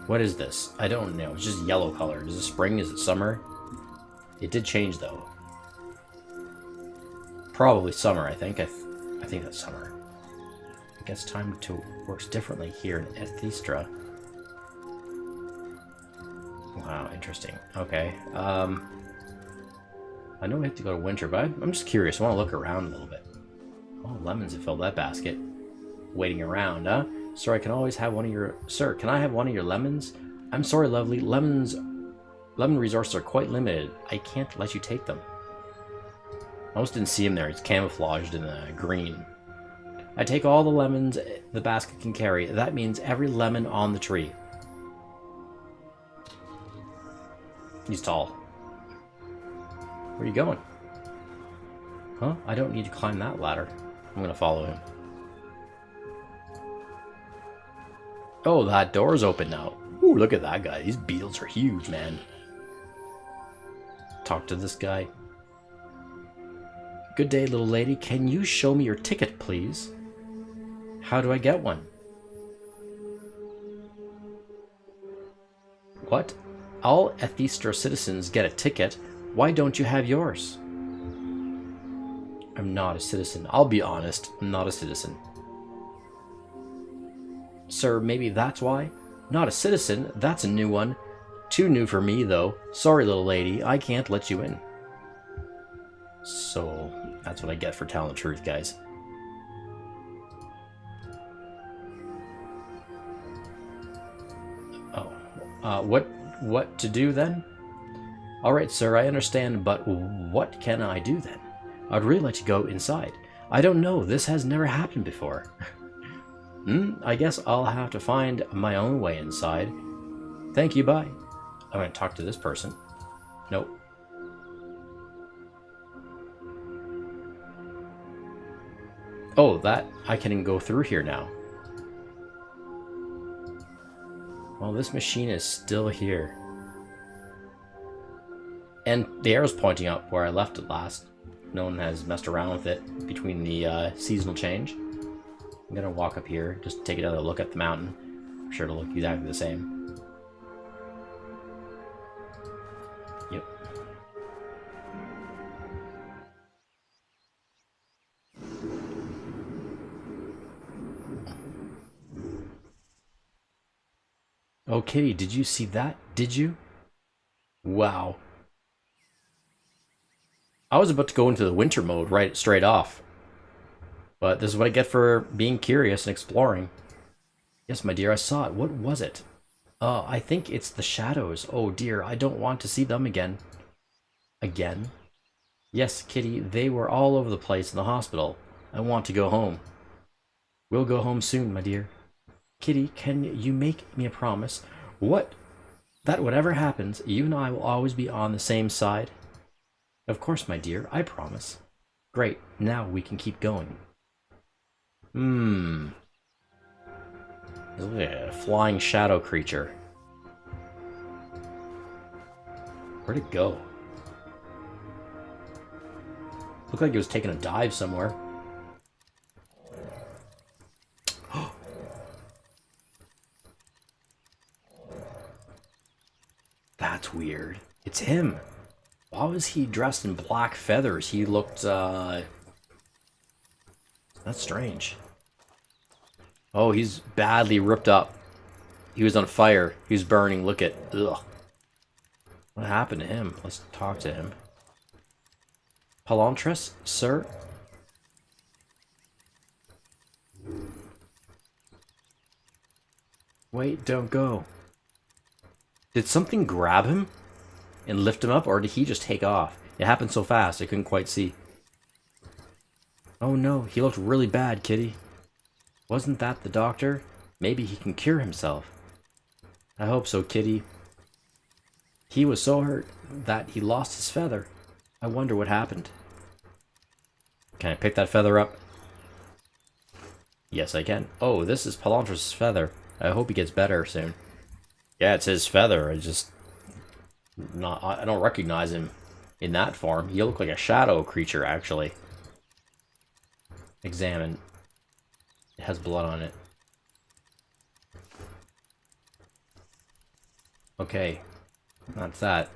What is this? I don't know. It's just yellow color. Is it spring? Is it summer? It did change, though. Probably summer, I think. I think that's summer. I guess time works differently here in Ethestra. Wow, interesting. Okay. I know we have to go to winter, but I'm just curious. I want to look around a little bit. Oh, lemons have filled that basket. Waiting around, huh? Sir, can I have one of your lemons? I'm sorry, lovely. Lemon resources are quite limited. I can't let you take them. I almost didn't see him there. He's camouflaged in green. I take all the lemons the basket can carry. That means every lemon on the tree. He's tall. Where are you going? Huh? I don't need to climb that ladder. I'm gonna follow him. Oh, that door's open now. Ooh, look at that guy. These beetles are huge, man. Talk to this guy. Good day, little lady. Can you show me your ticket, please? How do I get one? What? All Ethestra citizens get a ticket. Why don't you have yours? I'm not a citizen. I'll be honest. I'm not a citizen. Sir, maybe that's why? Not a citizen? That's a new one. Too new for me, though. Sorry, little lady. I can't let you in. So, that's what I get for telling the truth, guys. Oh. What to do then? Alright, sir, I understand, but what can I do then? I'd really like to go inside. I don't know. This has never happened before. I guess I'll have to find my own way inside. Thank you, bye. I'm going to talk to this person. Nope. Oh, I can go through here now. Well, this machine is still here. And the arrow's pointing up where I left it last. No one has messed around with it between the seasonal change. I'm gonna walk up here, just take another look at the mountain. I'm sure it'll look exactly the same. Yep. Oh, Kitty, did you see that? Did you? Wow. I was about to go into the winter mode right straight off. But this is what I get for being curious and exploring. Yes, my dear, I saw it. What was it? I think it's the shadows. Oh dear, I don't want to see them again. Again? Yes, Kitty, they were all over the place in the hospital. I want to go home. We'll go home soon, my dear. Kitty, can you make me a promise? That whatever happens, you and I will always be on the same side? Of course, my dear, I promise. Great, now we can keep going. This is a flying shadow creature. Where'd it go? Looked like it was taking a dive somewhere. That's weird. It's him. Why was he dressed in black feathers? He looked, That's strange. Oh, he's badly ripped up. He was on fire. He was burning. Look at... Ugh. What happened to him? Let's talk to him. Palantris, sir? Wait, don't go. Did something grab him and lift him up, or did he just take off? It happened so fast, I couldn't quite see. Oh no, he looked really bad, kitty. Wasn't that the doctor? Maybe he can cure himself. I hope so, kitty. He was so hurt that he lost his feather. I wonder what happened. Can I pick that feather up? Yes, I can. Oh, this is Palantris' feather. I hope he gets better soon. Yeah, it's his feather. I don't recognize him in that form. He looked like a shadow creature, actually. Examine. It has blood on it. Okay. That's that.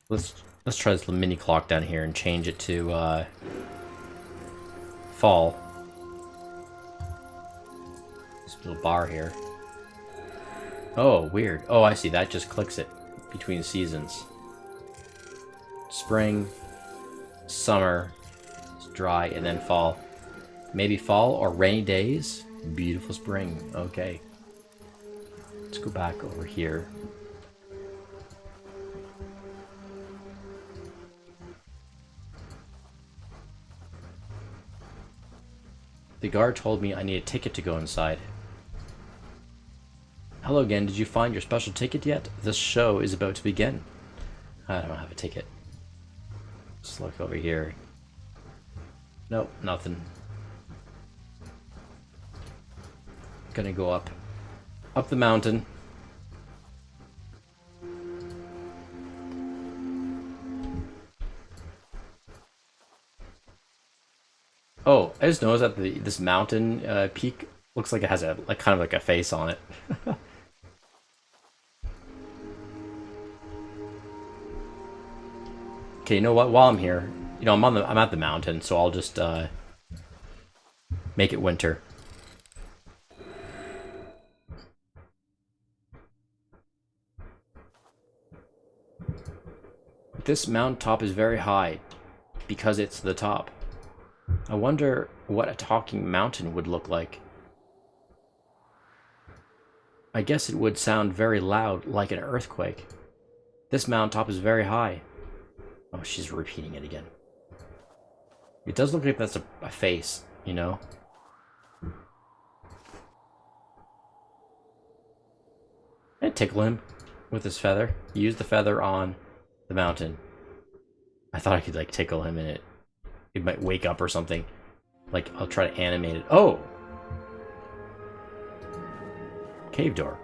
Let's try this little mini clock down here and change it to fall. This little bar here. Oh, weird. Oh, I see. That just clicks it between seasons. Spring, summer, it's dry, and then fall. Maybe fall or rainy days. Beautiful spring. Okay. Let's go back over here. The guard told me I need a ticket to go inside. Hello again, did you find your special ticket yet? This show is about to begin. I don't have a ticket. Let's look over here. Nope, nothing. Gonna go up the mountain. Oh, I just noticed that this mountain peak looks like it has a kind of like a face on it. Okay, you know what? While I'm here, you know, I'm at the mountain, so I'll just make it winter. This mountaintop is very high because it's the top. I wonder what a talking mountain would look like. I guess it would sound very loud, like an earthquake. This mountaintop is very high. Oh, she's repeating it again. It does look like that's a face, you know? I'd tickle him with his feather. Use the feather on the mountain. I thought I could, like, tickle him and it might wake up or something. Like, I'll try to animate it. Oh! Cave door.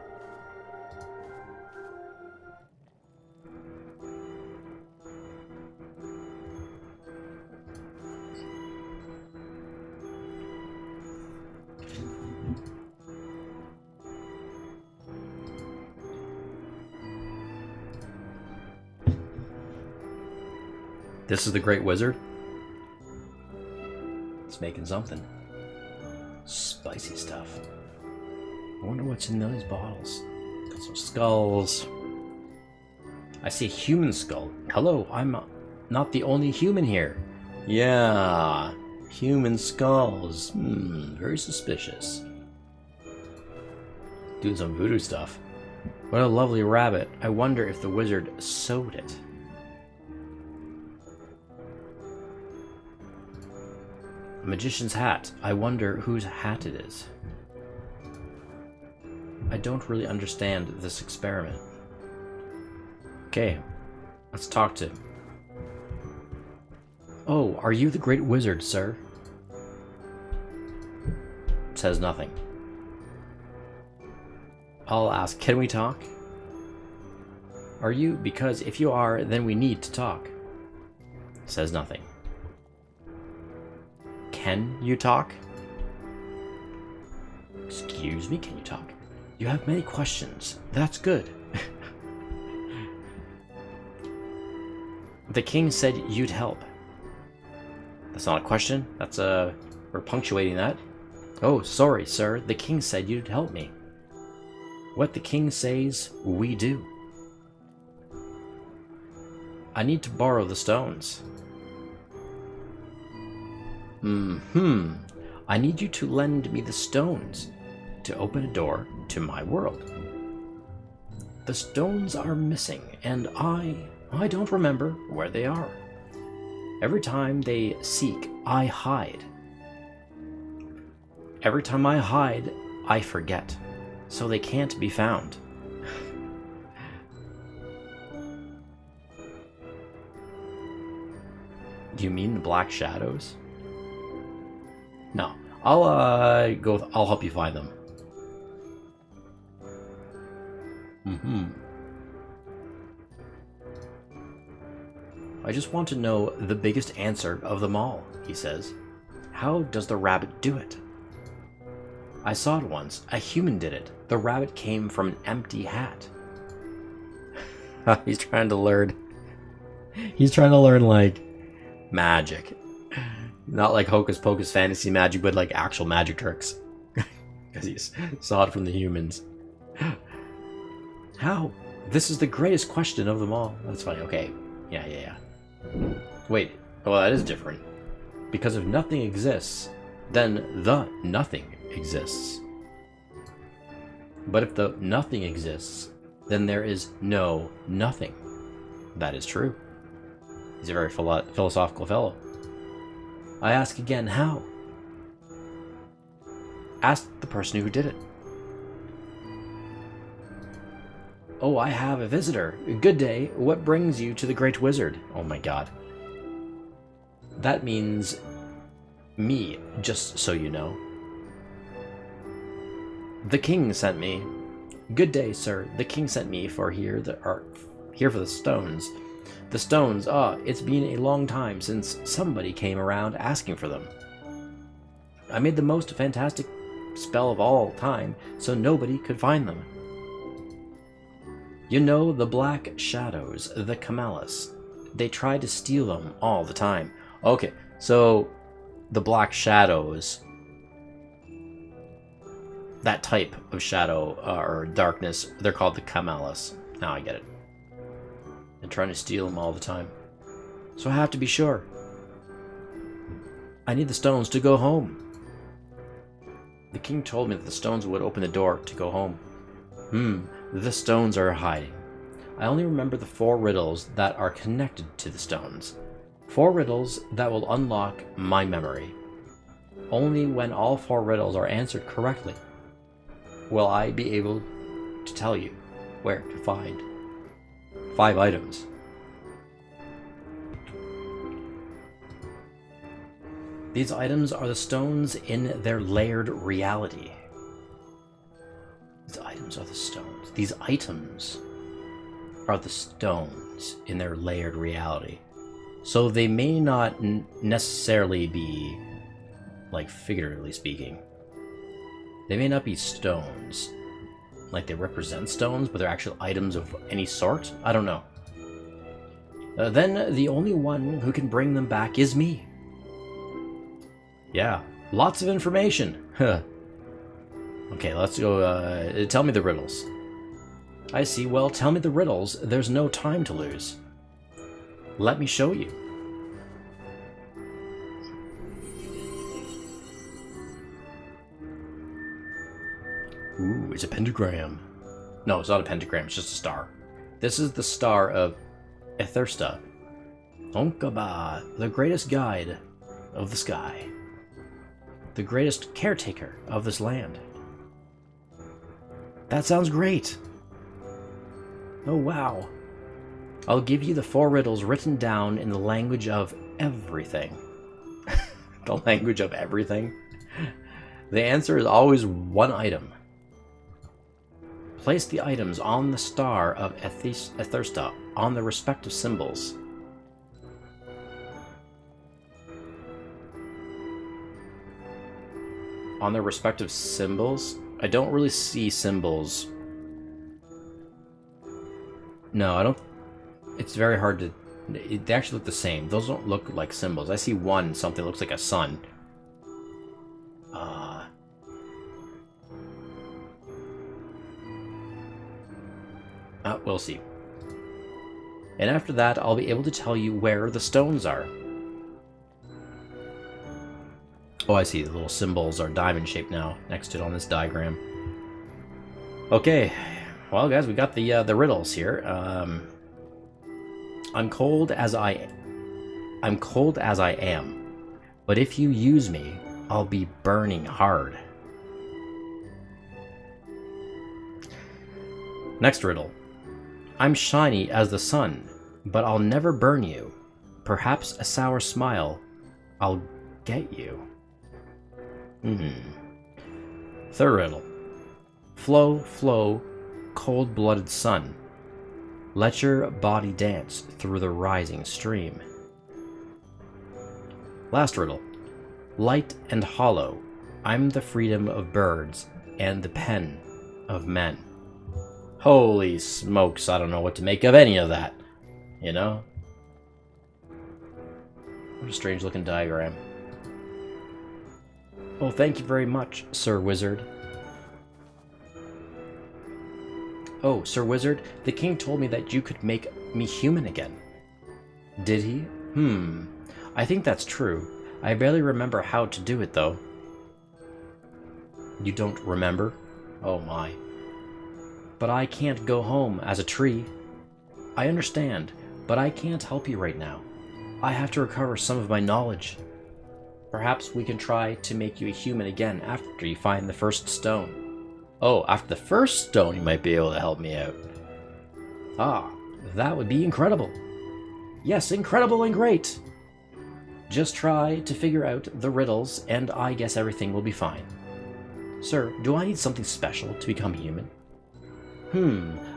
This is the Great Wizard. It's making something. Spicy stuff. I wonder what's in those bottles. Got some skulls. I see a human skull. Hello, I'm not the only human here. Yeah, human skulls. Very suspicious. Doing some voodoo stuff. What a lovely rabbit. I wonder if the wizard sewed it. A magician's hat. I wonder whose hat it is. I don't really understand this experiment. Okay, let's talk to him. Oh, are you the Great Wizard, sir? Says nothing. I'll ask, can we talk? Are you? Because if you are, then we need to talk. Says nothing. Can you talk? Excuse me, can you talk? You have many questions. That's good. The king said you'd help. That's not a question. That's we're punctuating that. Oh, sorry, sir. The king said you'd help me. What the king says, we do. I need to borrow the stones. I need you to lend me the stones to open a door to my world. The stones are missing, and I don't remember where they are. Every time they seek, I hide. Every time I hide, I forget, so they can't be found. Do you mean the black shadows? No, I'll I'll help you find them. I just want to know the biggest answer of them all, he says. How does the rabbit do it? I saw it once. A human did it. The rabbit came from an empty hat. He's trying to learn. He's trying to learn, like, magic. Not like hocus pocus fantasy magic, but like actual magic tricks. Because he saw it from the humans. How? This is the greatest question of them all. That's funny. Okay. Yeah. Wait. Well, that is different. Because if nothing exists, then the nothing exists. But if the nothing exists, then there is no nothing. That is true. He's a very philosophical fellow. I ask again, how? Ask the person who did it. Oh, I have a visitor. Good day. What brings you to the Great Wizard? Oh my god. That means me, just so you know. The king sent me. Good day, sir. The king sent me for here for the stones. The stones, it's been a long time since somebody came around asking for them. I made the most fantastic spell of all time, so nobody could find them. You know, the black shadows, the Camelus. They try to steal them all the time. Okay, so the black shadows, that type of shadow or darkness, they're called the Camelus. Now I get it. They're trying to steal them all the time. So I have to be sure. I need the stones to go home. The king told me that the stones would open the door to go home. The stones are hiding. I only remember the 4 riddles that are connected to the stones. 4 riddles that will unlock my memory. Only when all 4 riddles are answered correctly will I be able to tell you where to find 5 items. These items are the stones in their layered reality. These items are the stones. These items are the stones in their layered reality. So they may not necessarily be, like, figuratively speaking. They may not be stones. Like they represent stones, but they're actual items of any sort? I don't know. Then the only one who can bring them back is me. Yeah, lots of information. Okay, let's go, tell me the riddles. I see, well, tell me the riddles. There's no time to lose. Let me show you. Ooh, it's a pentagram. No, it's not a pentagram, it's just a star. This is the star of Ethersta. Onkaba, the greatest guide of the sky. The greatest caretaker of this land. That sounds great. Oh, wow. I'll give you the 4 riddles written down in the language of everything. The language of everything? The answer is always one item. Place the items on the star of Ethersta on their respective symbols. On their respective symbols? I don't really see symbols. No, I don't. It's very hard to. They actually look the same. Those don't look like symbols. I see one, something looks like a sun. We'll see. And after that, I'll be able to tell you where the stones are. Oh, I see. The little symbols are diamond-shaped now, next to it on this diagram. Okay. Well, guys, we got the riddles here. I'm cold as I am, but if you use me, I'll be burning hard. Next riddle. I'm shiny as the sun, but I'll never burn you. Perhaps a sour smile, I'll get you. Third riddle. Flow, flow, cold-blooded sun. Let your body dance through the rising stream. Last riddle. Light and hollow. I'm the freedom of birds and the pen of men. Holy smokes, I don't know what to make of any of that. You know? What a strange looking diagram. Well, thank you very much, Sir Wizard. Oh, Sir Wizard, the king told me that you could make me human again. Did he? I think that's true. I barely remember how to do it, though. You don't remember? Oh my. But I can't go home as a tree. I understand, but I can't help you right now. I have to recover some of my knowledge. Perhaps we can try to make you a human again after you find the first stone. Oh, after the first stone you might be able to help me out. Ah, that would be incredible. Yes, incredible and great. Just try to figure out the riddles and I guess everything will be fine. Sir, do I need something special to become human?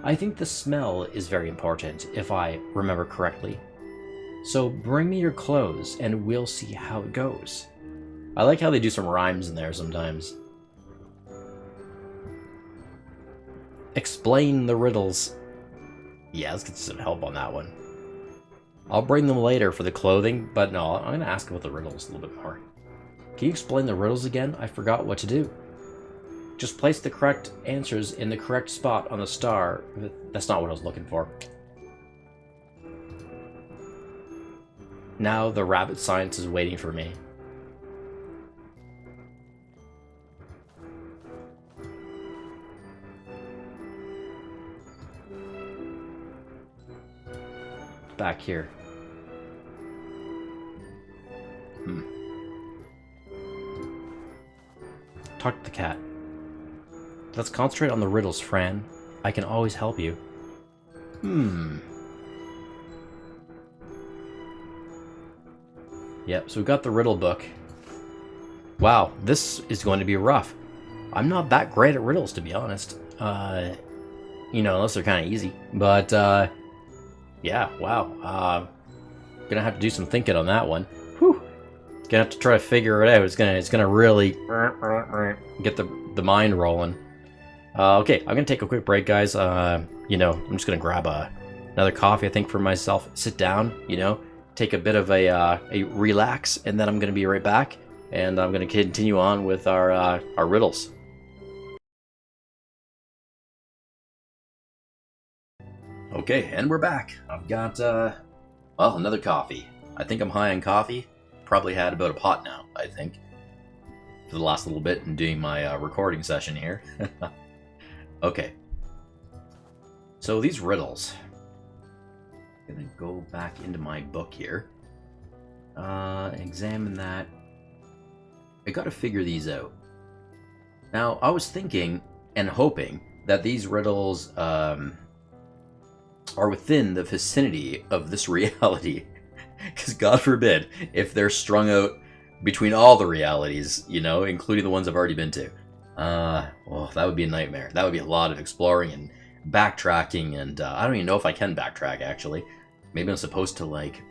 I think the smell is very important, if I remember correctly. So bring me your clothes, and we'll see how it goes. I like how they do some rhymes in there sometimes. Explain the riddles. Yeah, let's get some help on that one. I'll bring them later for the clothing, but no, I'm going to ask about the riddles a little bit more. Can you explain the riddles again? I forgot what to do. Just place the correct answers in the correct spot on the star. That's not what I was looking for. Now the rabbit science is waiting for me. Back here. Talk to the cat. Let's concentrate on the riddles, Fran. I can always help you. Yep, so we've got the riddle book. Wow, this is going to be rough. I'm not that great at riddles, to be honest. You know, unless they're kind of easy. But, yeah, wow. Gonna have to do some thinking on that one. Whew. Gonna have to try to figure it out. It's gonna really get the mind rolling. Okay, I'm gonna take a quick break, guys. You know, I'm just gonna grab another coffee, I think, for myself. Sit down, you know, take a bit of a relax, and then I'm gonna be right back, and I'm gonna continue on with our riddles. Okay, and we're back. I've got well, another coffee. I think I'm high on coffee. Probably had about a pot now, I think, for the last little bit in doing my recording session here. Okay. So these riddles. I'm gonna go back into my book here. Examine that. I gotta figure these out. Now, I was thinking and hoping that these riddles are within the vicinity of this reality. Because God forbid, if they're strung out between all the realities, you know, including the ones I've already been to. Well, that would be a nightmare. That would be a lot of exploring and backtracking, and I don't even know if I can backtrack, actually. Maybe I'm supposed to, like,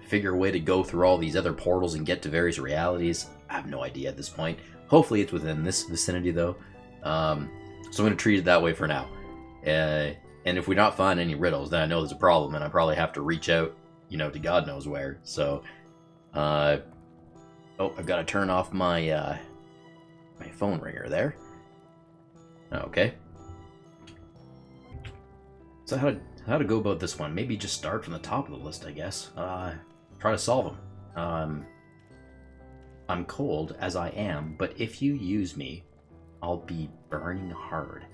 figure a way to go through all these other portals and get to various realities. I have no idea at this point. Hopefully it's within this vicinity, though. So I'm going to treat it that way for now. And if we not find any riddles, then I know there's a problem, and I probably have to reach out, to God knows where. So, oh, I've got to turn off my, my phone ringer there. Okay. So how to go about this one? Maybe just start from the top of the list, I guess. Try to solve them. I'm cold as I am, but if you use me, I'll be burning hard.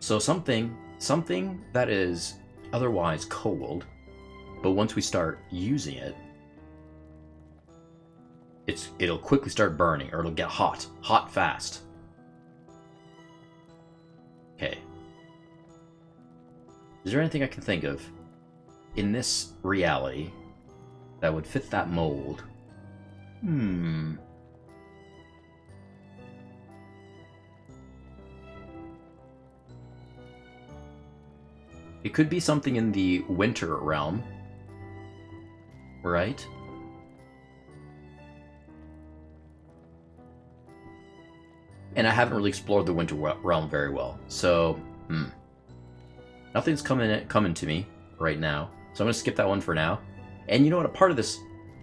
So something that is otherwise cold, but once we start using it, it'll quickly start burning, or it'll get hot fast. Okay. Is there anything I can think of in this reality that would fit that mold? It could be something in the winter realm, right? And I haven't really explored the winter realm very well, so nothing's coming to me right now. So I'm gonna skip that one for now. And you know what? A part of this,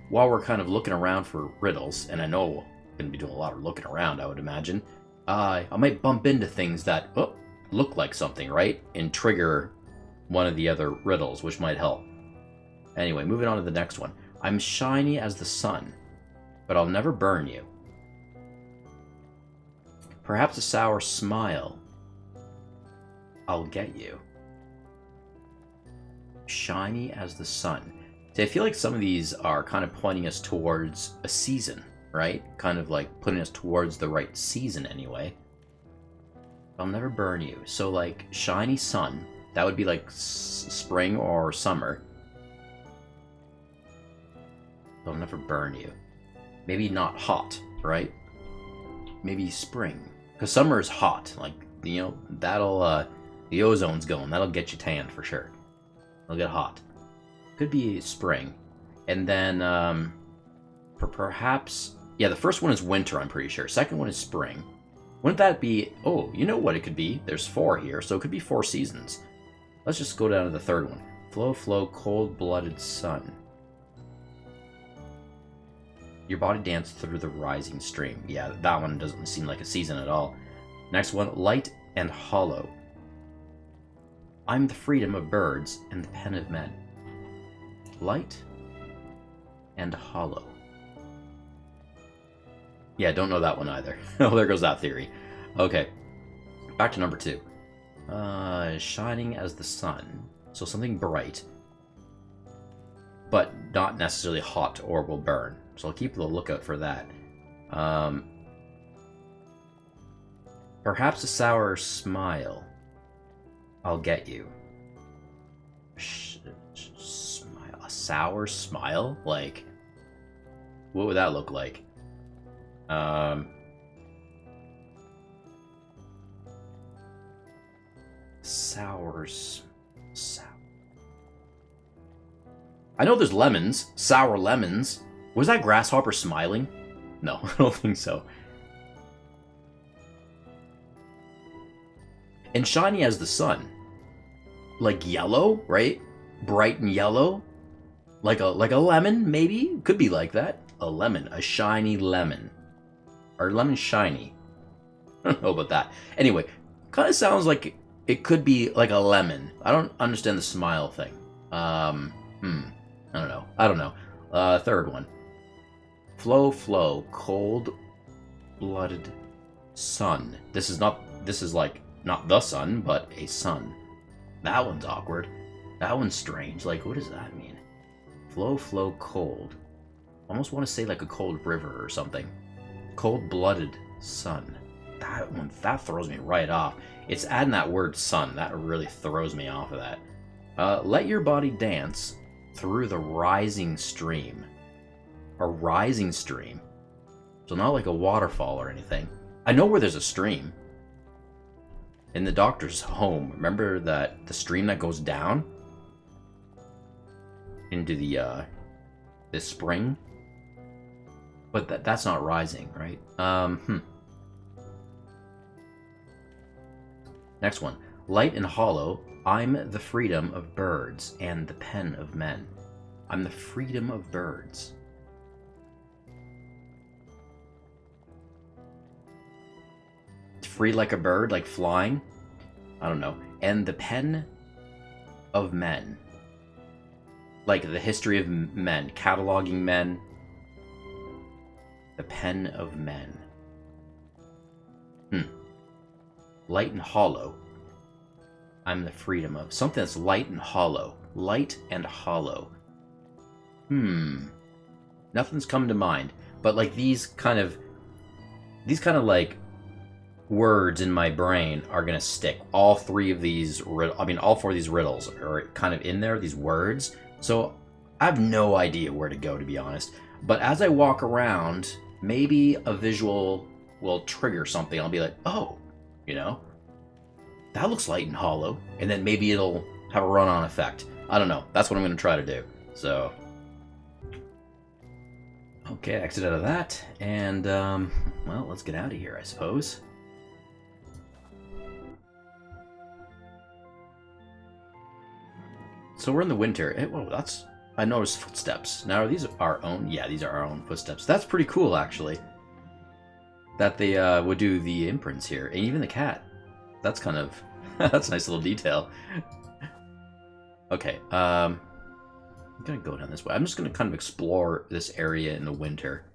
while we're kind of looking around for riddles, and I know I'm gonna be doing a lot of looking around, I would imagine, I might bump into things that look like something, right? And trigger one of the other riddles, which might help. Anyway, moving on to the next one. I'm shiny as the sun, but I'll never burn you. Perhaps a sour smile. I'll get you. Shiny as the sun. See, I feel like some of these are kind of pointing us towards a season, right? Kind of like putting us towards the right season anyway. I'll never burn you. So like shiny sun, that would be like spring or summer. I'll never burn you. Maybe not hot, right? Maybe spring. Because summer is hot. Like, that'll, the ozone's going. That'll get you tanned for sure. It'll get hot. Could be spring. And then, perhaps, yeah, the first one is winter, I'm pretty sure. Second one is spring. Wouldn't that be, oh, you know what it could be? There's 4 here, so it could be 4 seasons. Let's just go down to the third one. Flow, flow, cold-blooded sun. Your body danced through the rising stream. Yeah, that one doesn't seem like a season at all. Next one, light and hollow. I'm the freedom of birds and the pen of men. Light and hollow. Yeah, don't know that one either. Oh, there goes that theory. Okay, back to number 2. Shining as the sun. So something bright, but not necessarily hot or will burn. So I'll keep the lookout for that. Perhaps a sour smile. I'll get you. Smile. A sour smile? Like, what would that look like? Sour. I know there's lemons. Sour lemons. Was that grasshopper smiling? No, I don't think so. And shiny as the sun. Like yellow, right? Bright and yellow. Like a lemon, maybe? Could be like that. A lemon. A shiny lemon. Or lemon shiny. I don't know about that. Anyway, kind of sounds like it could be like a lemon. I don't understand the smile thing. I don't know. Third one. Flow, flow, cold-blooded sun. This is like, not the sun, but a sun. That one's awkward. That one's strange. Like, what does that mean? Flow, flow, cold. Almost want to say like a cold river or something. Cold-blooded sun. That one, that throws me right off. It's adding that word sun. That really throws me off of that. Let your body dance through the rising stream. A rising stream. So not like a waterfall or anything. I know where there's a stream. In the doctor's home. Remember that the stream that goes down? Into the spring? But that's not rising, right? Next one. Light and hollow, I'm the freedom of birds and the pen of men. I'm the freedom of birds. Free like a bird, like flying? I don't know. And the pen of men. Like the history of men, cataloging men. The pen of men. Light and hollow. I'm the freedom of... Something that's light and hollow. Light and hollow. Nothing's come to mind. But like these kind of like words in my brain are gonna stick. All three of these, all four of these riddles are kind of in there, these words. So I have no idea where to go, to be honest. But as I walk around, maybe a visual will trigger something. I'll be like, oh, you know, that looks light and hollow. And then maybe it'll have a run-on effect. I don't know. That's what I'm going to try to do. So, okay, exit out of that. And, well, let's get out of here, I suppose. So we're in the winter. Whoa, that's... I noticed footsteps. Now, are these our own? Yeah, these are our own footsteps. That's pretty cool, actually. That they would do the imprints here. And even the cat. That's kind of... that's a nice little detail. Okay, I'm gonna go down this way. I'm just gonna kind of explore this area in the winter.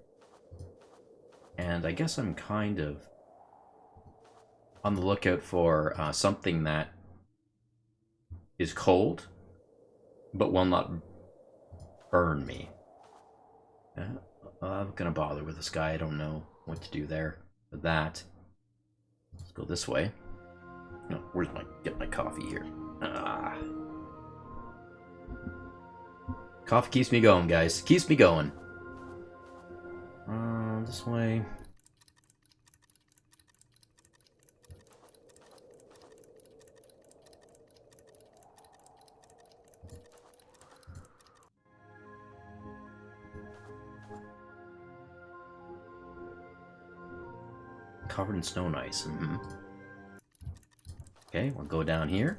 And I guess I'm kind of on the lookout for something that is cold, but will not burn me. I'm gonna bother with this guy. I don't know what to do there with that. Let's go this way. No, where's get my coffee here? Coffee keeps me going, guys. Keeps me going. This way. Covered in snow and ice. Okay, we'll go down here.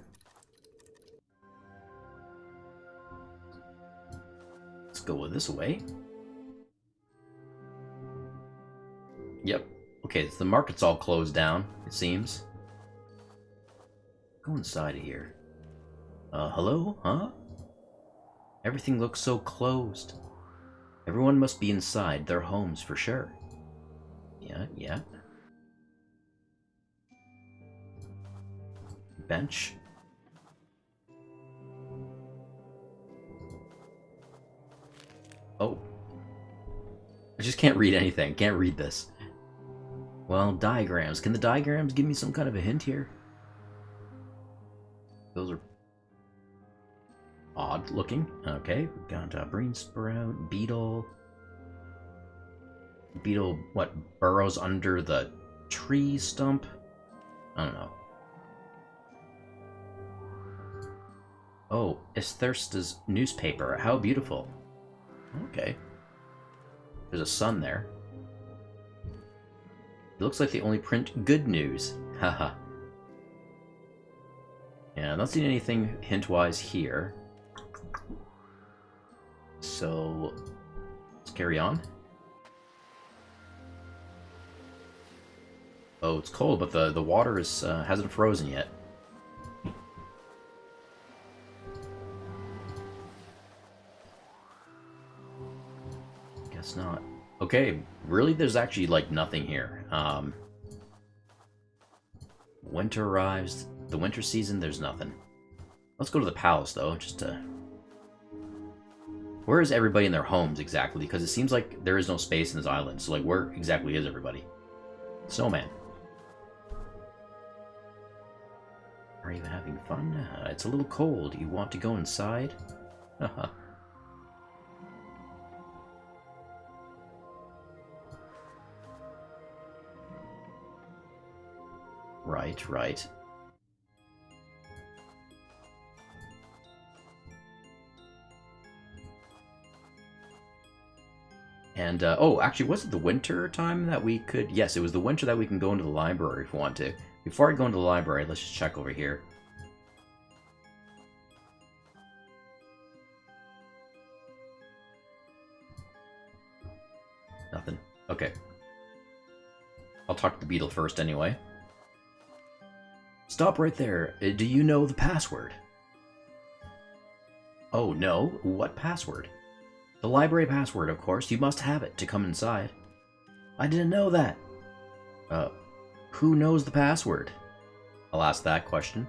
Let's go this way. Yep. Okay, so the market's all closed down, it seems. Go inside of here. Hello? Huh? Everything looks so closed. Everyone must be inside their homes for sure. Yeah. Bench. Oh. I just can't read anything. Can't read this. Well, diagrams. Can the diagrams give me some kind of a hint here? Those are odd looking. Okay, we've got green sprout, beetle. Beetle, what, burrows under the tree stump? I don't know. Oh, Esthersta's newspaper. How beautiful. Okay. There's a sun there. It looks like they only print good news. Haha. Yeah, I'm not seeing anything hint-wise here. So, let's carry on. Oh, it's cold, but the water is hasn't frozen yet. Guess not. Okay, really, there's actually like nothing here. Winter arrives. The winter season, there's nothing. Let's go to the palace, though, just to... Where is everybody in their homes, exactly? Because it seems like there is no space in this island. So, like, where exactly is everybody? Snowman. Are you having fun? It's a little cold. You want to go inside? Haha. Right, right. And, oh, actually, was it the winter time that we could... Yes, it was the winter that we can go into the library if we want to. Before I go into the library, let's just check over here. Nothing. Okay. I'll talk to the beetle first anyway. Stop right there. Do you know the password? Oh, no? What password? The library password, of course. You must have it to come inside. I didn't know that. Who knows the password? I'll ask that question.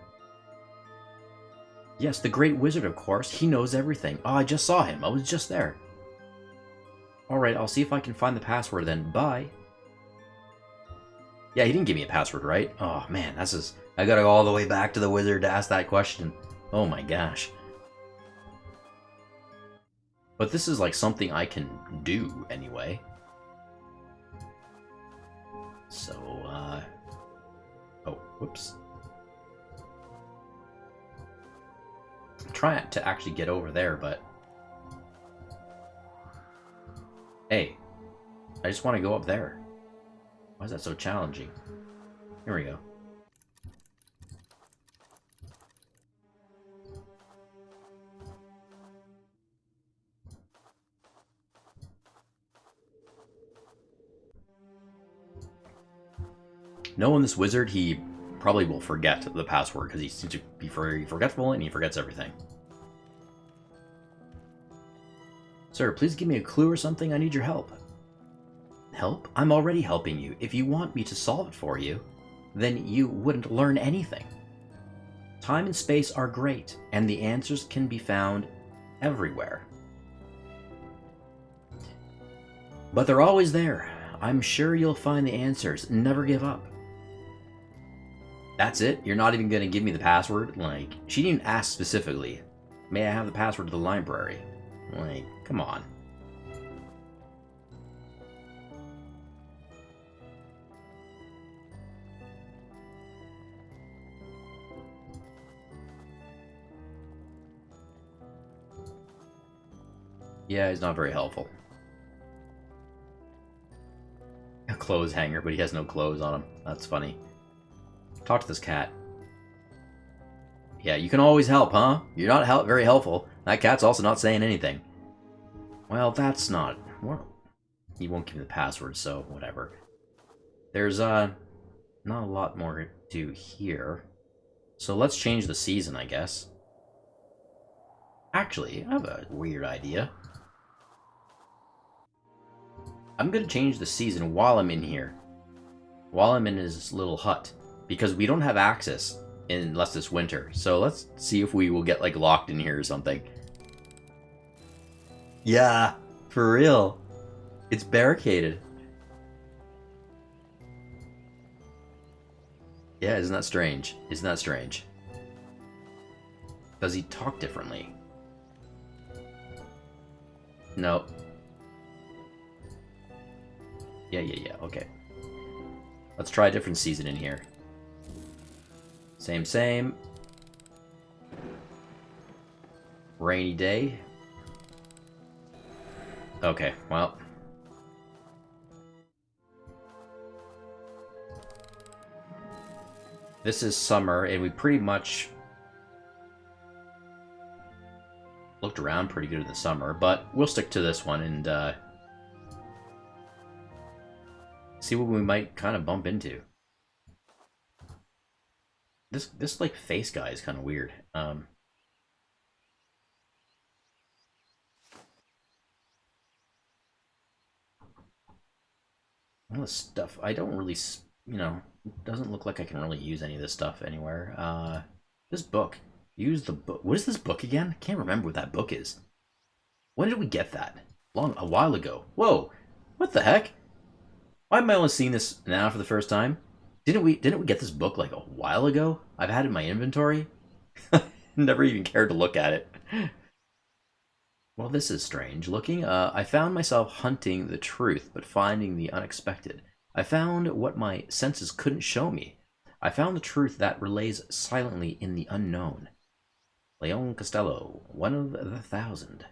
Yes, the Great Wizard, of course. He knows everything. Oh, I just saw him. I was just there. Alright, I'll see if I can find the password then. Bye. Yeah, he didn't give me a password, right? Oh, man, that's just... I gotta go all the way back to the wizard to ask that question. Oh my gosh. But this is like something I can do anyway. So, oh, whoops. I'm trying to actually get over there, but... Hey, I just want to go up there. Why is that so challenging? Here we go. Knowing this wizard, he probably will forget the password because he seems to be very forgetful and he forgets everything. Sir, please give me a clue or something. I need your help. Help? I'm already helping you. If you want me to solve it for you, then you wouldn't learn anything. Time and space are great, and the answers can be found everywhere. But they're always there. I'm sure you'll find the answers. Never give up. That's it? You're not even going to give me the password? Like, she didn't ask specifically. May I have the password to the library? Like, come on. Yeah, he's not very helpful. A clothes hanger, but he has no clothes on him. That's funny. Talk to this cat. Yeah, you can always help, huh? You're not very helpful. That cat's also not saying anything. Well, that's not... Well, he won't give me the password, so whatever. There's, not a lot more to do here. So let's change the season, I guess. Actually, I have a weird idea. I'm gonna change the season while I'm in here. While I'm in his little hut. Because we don't have access unless it's winter. So let's see if we will get, like, locked in here or something. Yeah, for real. It's barricaded. Yeah, isn't that strange? Isn't that strange? Does he talk differently? No. Yeah, okay. Let's try a different season in here. Same. Rainy day. Okay, well. This is summer, and we pretty much looked around pretty good in the summer, but we'll stick to this one and see what we might kind of bump into. This like face guy is kind of weird. All this stuff I don't really, you know, it doesn't look like I can really use any of this stuff anywhere. This book. Use the book. What is this book again? I can't remember what that book is. When did we get that? A while ago. Whoa! What the heck? Why am I only seeing this now for the first time? Didn't we get this book like a while ago? I've had it in my inventory. Never even cared to look at it. Well, this is strange looking. I found myself hunting the truth, but finding the unexpected. I found what my senses couldn't show me. I found the truth that relays silently in the unknown. Leon Costello, one of the thousand.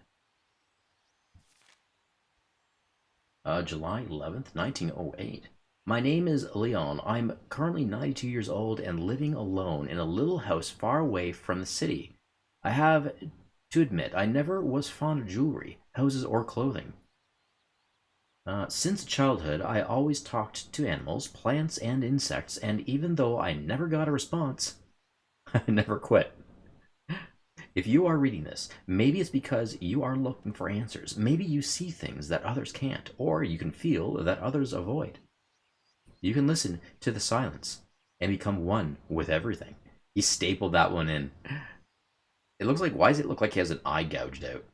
July 11th, 1908. My name is Leon. I'm currently 92 years old and living alone in a little house far away from the city. I have to admit, I never was fond of jewelry, houses, or clothing. Since childhood, I always talked to animals, plants, and insects, and even though I never got a response, I never quit. If you are reading this, maybe it's because you are looking for answers. Maybe you see things that others can't, or you can feel that others avoid. You can listen to the silence and become one with everything. He stapled that one in. It looks like, why does it look like he has an eye gouged out?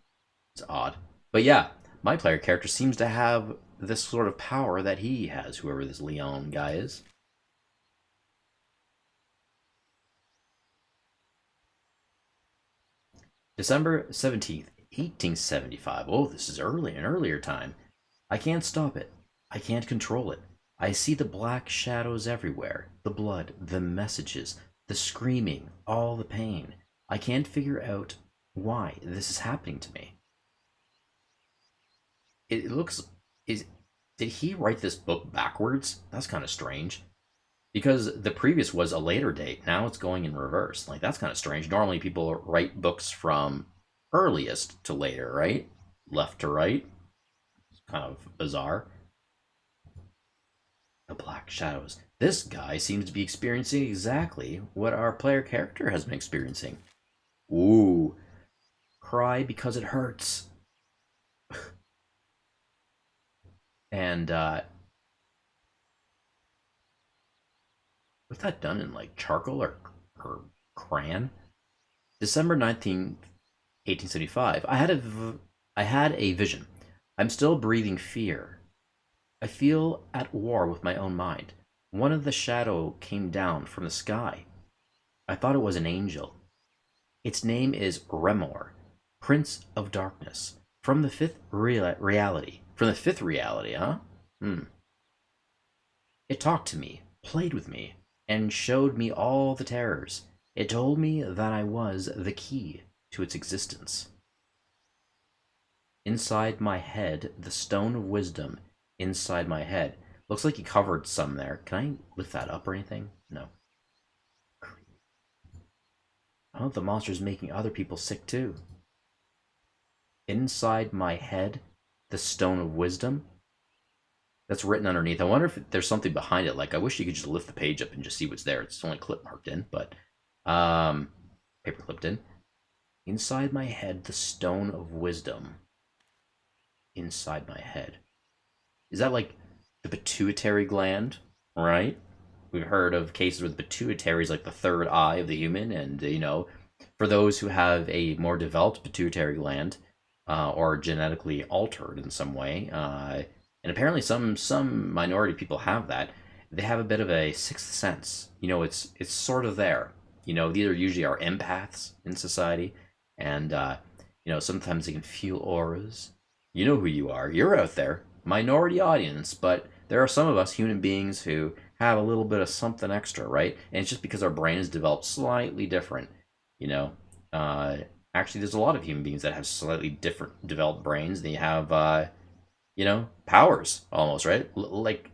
It's odd. But yeah, my player character seems to have this sort of power that he has, whoever this Leon guy is. December 17th, 1875. Oh, this is early, an earlier time. I can't stop it. I can't control it. I see the black shadows everywhere, the blood, the messages, the screaming, all the pain. I can't figure out why this is happening to me. It looks is did he write this book backwards? That's kind of strange. Because the previous was a later date. Now it's going in reverse. Like that's kind of strange. Normally people write books from earliest to later, right? Left to right. It's kind of bizarre. The Black Shadows. This guy seems to be experiencing exactly what our player character has been experiencing. Ooh. Cry because it hurts. And was that done in like charcoal or crayon? December 19th, 1875. I had a vision. I'm still breathing fear. I feel at war with my own mind. One of the shadow came down from the sky. I thought it was an angel. Its name is Remor, Prince of Darkness. From the reality. From the fifth reality, huh? Hmm. It talked to me, played with me, and showed me all the terrors. It told me that I was the key to its existence. Inside my head, the stone of wisdom inside my head. Looks like you covered some there. Can I lift that up or anything? No. Oh, the monster's making other people sick too. Inside my head, the stone of wisdom. That's written underneath. I wonder if there's something behind it. Like, I wish you could just lift the page up and just see what's there. It's only clip marked in, but paper clipped in. Inside my head, the stone of wisdom. Inside my head. Is that like the pituitary gland? Right? We've heard of cases where the pituitary is like the third eye of the human, and for those who have a more developed pituitary gland or genetically altered in some way, and apparently some minority people have that. They have a bit of a sixth sense. It's sort of there. These are usually our empaths in society, and sometimes they can feel auras. You know who you are. You're out there, minority audience, but there are some of us human beings who have a little bit of something extra, right? And it's just because our brain is developed slightly different. You know, uh, Actually, there's a lot of human beings that have slightly different developed brains. They have powers almost, right? Like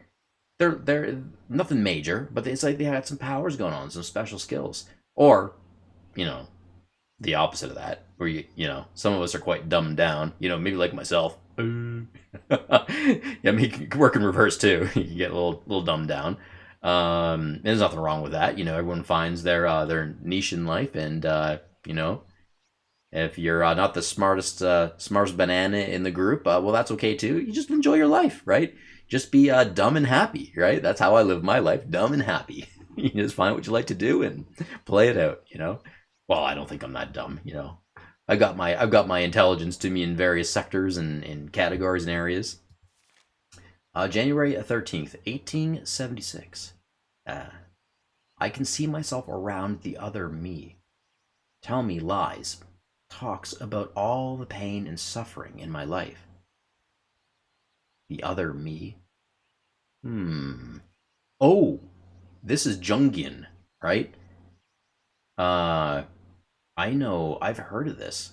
they're nothing major, but it's like they had some powers going on, some special skills, or you know the opposite of that, where some of us are quite dumbed down. Maybe like myself. Yeah, I mean, you can work in reverse too. You can get a little dumbed down. And there's nothing wrong with that. Everyone finds their niche in life, and if you're not the smartest banana in the group, well, that's okay too. You just enjoy your life, right? Just be dumb and happy, right? That's how I live my life, dumb and happy. You just find what you like to do and play it out. Well, I don't think I'm that dumb. I've got my intelligence to me in various sectors and in categories and areas. January 13th, 1876. I can see myself around the other me. Tell me lies, talks about all the pain and suffering in my life. The other me? Oh, this is Jungian. right? Uh, I know, I've heard of this.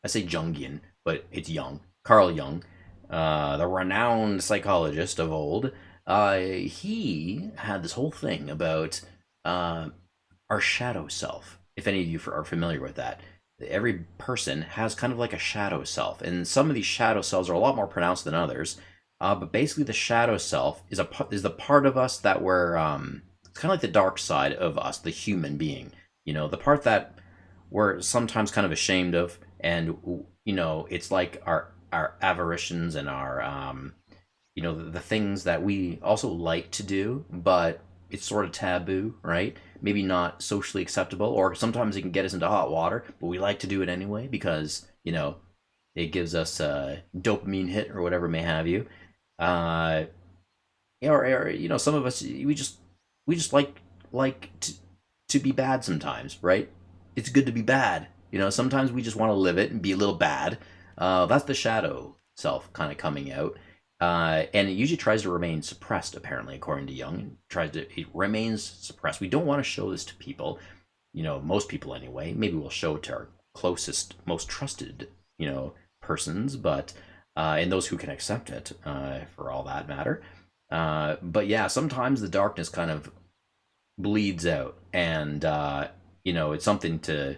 I say Jungian, but it's Jung. Carl Jung, the renowned psychologist of old. He had this whole thing about uh, our shadow self. If any of you are familiar with that, every person has kind of like a shadow self, and some of these shadow selves are a lot more pronounced than others. But basically, the shadow self is the part of us that we're it's kind of like the dark side of us, the human being. You know, the part that we're sometimes kind of ashamed of, and it's like our aberrations and our the things that we also like to do, but it's sort of taboo, right? Maybe not socially acceptable, or sometimes it can get us into hot water, but we like to do it anyway because it gives us a dopamine hit or whatever may have you. Uh, or some of us we just like to be bad sometimes, right? It's good to be bad. Sometimes we just want to live it and be a little bad. That's the shadow self kind of coming out. And it usually tries to remain suppressed, apparently, according to Jung. It remains suppressed. We don't want to show this to people, most people anyway. Maybe we'll show it to our closest, most trusted, persons, but and those who can accept it, for all that matter. But yeah, sometimes the darkness kind of bleeds out, and it's something to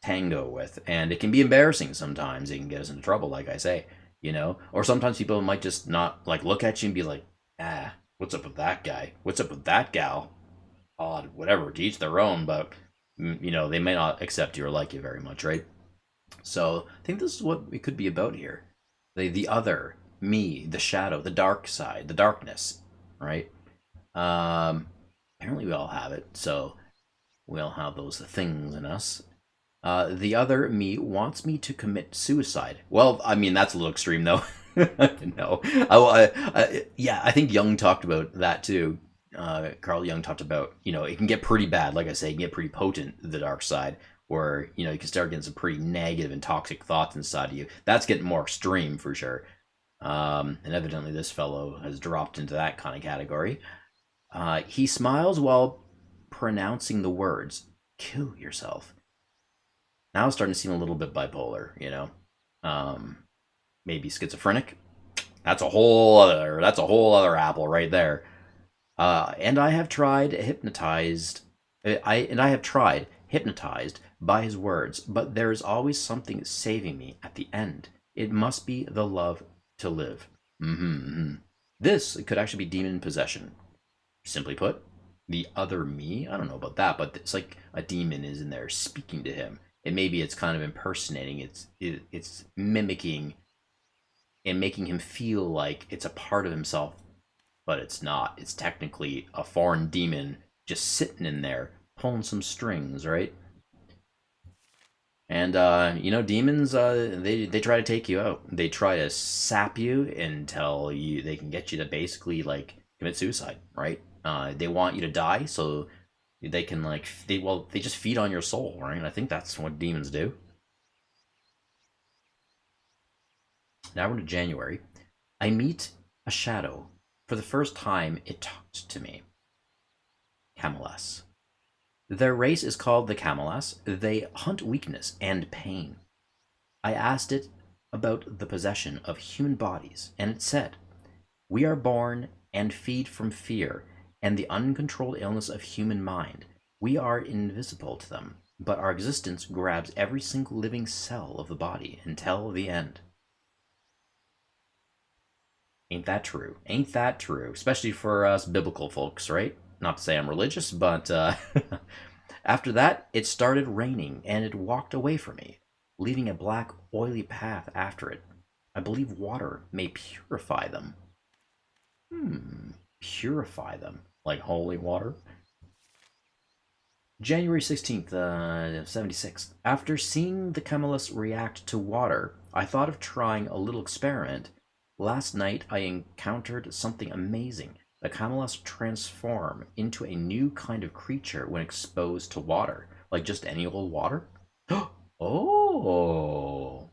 tango with, and it can be embarrassing sometimes. It can get us into trouble, like I say, or sometimes people might just not like look at you and be like, what's up with that guy? What's up with that gal? Odd, whatever, to each their own, but they may not accept you or like you very much, right? So I think this is what it could be about here. The other, me, the shadow, the dark side, the darkness, right? Um, Apparently we all have it, so we all have those things in us. The other me wants me to commit suicide. Well, I mean that's a little extreme, though. No, yeah, I think Jung talked about that too. Carl Jung talked about it can get pretty bad. Like I say, it can get pretty potent, the dark side, where you can start getting some pretty negative and toxic thoughts inside of you. That's getting more extreme for sure. And evidently, this fellow has dropped into that kind of category. He smiles while pronouncing the words "kill yourself." Now it's starting to seem a little bit bipolar. Um, Maybe schizophrenic. That's a whole other apple right there. And I have tried hypnotized. I have tried hypnotized by his words, but there is always something saving me at the end. It must be the love to live. Mm-hmm. This could actually be demon possession. Simply put, the other me. I don't know about that, but it's like a demon is in there speaking to him, and maybe it's kind of impersonating. It's mimicking and making him feel like it's a part of himself, but it's not. It's technically a foreign demon just sitting in there pulling some strings, right? And demons, they try to take you out. They try to sap you until they can get you to basically like commit suicide, right? They want you to die so they can they just feed on your soul, right? I think that's what demons do. Now we're to January. I meet a shadow. For the first time, it talks to me. Camelas. Their race is called the Camelas. They hunt weakness and pain. I asked it about the possession of human bodies, and it said, "We are born and feed from fear and the uncontrolled illness of human mind. We are invisible to them, but our existence grabs every single living cell of the body until the end." Ain't that true? Ain't that true? Especially for us biblical folks, right? Not to say I'm religious, but after that, it started raining and it walked away from me, leaving a black, oily path after it. I believe water may purify them. Purify them. Like holy water? January 16th, 76. After seeing the Camelus react to water, I thought of trying a little experiment. Last night I encountered something amazing. The Camelus transform into a new kind of creature when exposed to water. Like just any old water? Oh!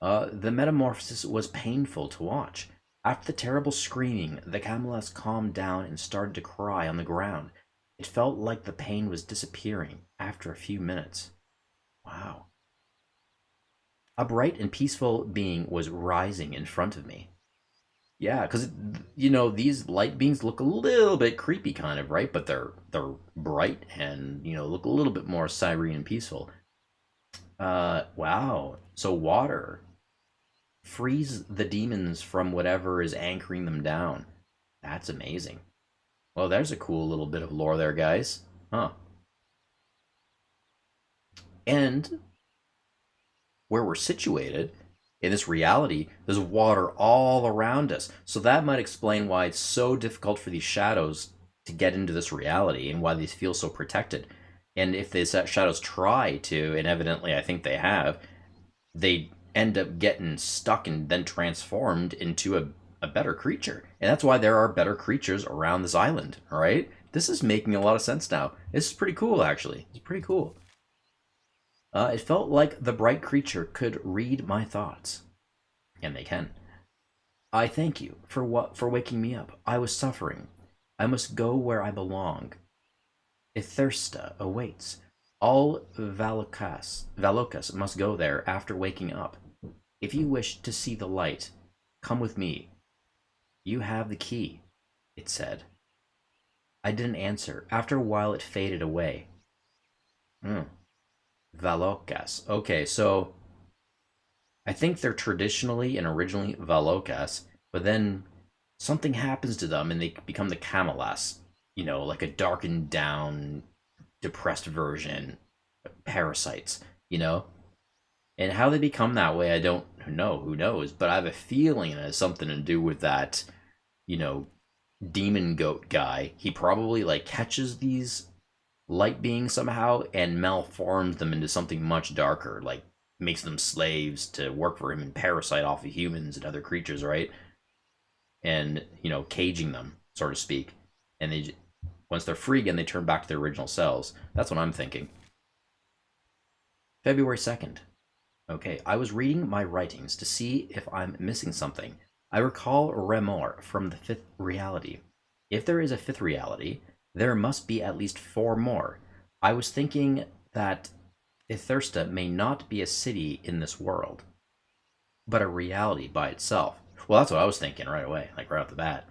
The metamorphosis was painful to watch. After the terrible screaming, the Camelus calmed down and started to cry on the ground. It felt like the pain was disappearing after a few minutes. Wow. A bright and peaceful being was rising in front of me. Yeah, because these light beings look a little bit creepy, kind of, right? But they're bright and look a little bit more serene and peaceful. Wow. So water frees the demons from whatever is anchoring them down. That's amazing. Well, there's a cool little bit of lore there, guys. Huh. And where we're situated in this reality, there's water all around us. So that might explain why it's so difficult for these shadows to get into this reality and why they feel so protected. And if these shadows try to, and evidently I think they have, they end up getting stuck and then transformed into a better creature. And that's why there are better creatures around this island, all right? This is making a lot of sense now. This is pretty cool, actually. It's pretty cool. It felt like the bright creature could read my thoughts. And they can. I thank you for waking me up. I was suffering. I must go where I belong. Ithursta awaits. All Valokas must go there after waking up. If you wish to see the light, come with me. You have the key, it said. I didn't answer. After a while, it faded away. Valokas. Okay, so I think they're traditionally and originally Valokas, but then something happens to them and they become the Kamalas. Like a darkened down, depressed version, parasites, And how they become that way, I don't know. Who knows? But I have a feeling it has something to do with that, demon goat guy. He probably like catches these light beings somehow and malforms them into something much darker, like makes them slaves to work for him and parasite off of humans and other creatures, right? And caging them, so to speak. And they, once they're free again, they turn back to their original selves. That's what I'm thinking. February 2nd. Okay, I was reading my writings to see if I'm missing something. I recall Remor from the fifth reality. If there is a fifth reality, there must be at least four more. I was thinking that Ithursta may not be a city in this world, but a reality by itself. Well, that's what I was thinking right away, like right off the bat.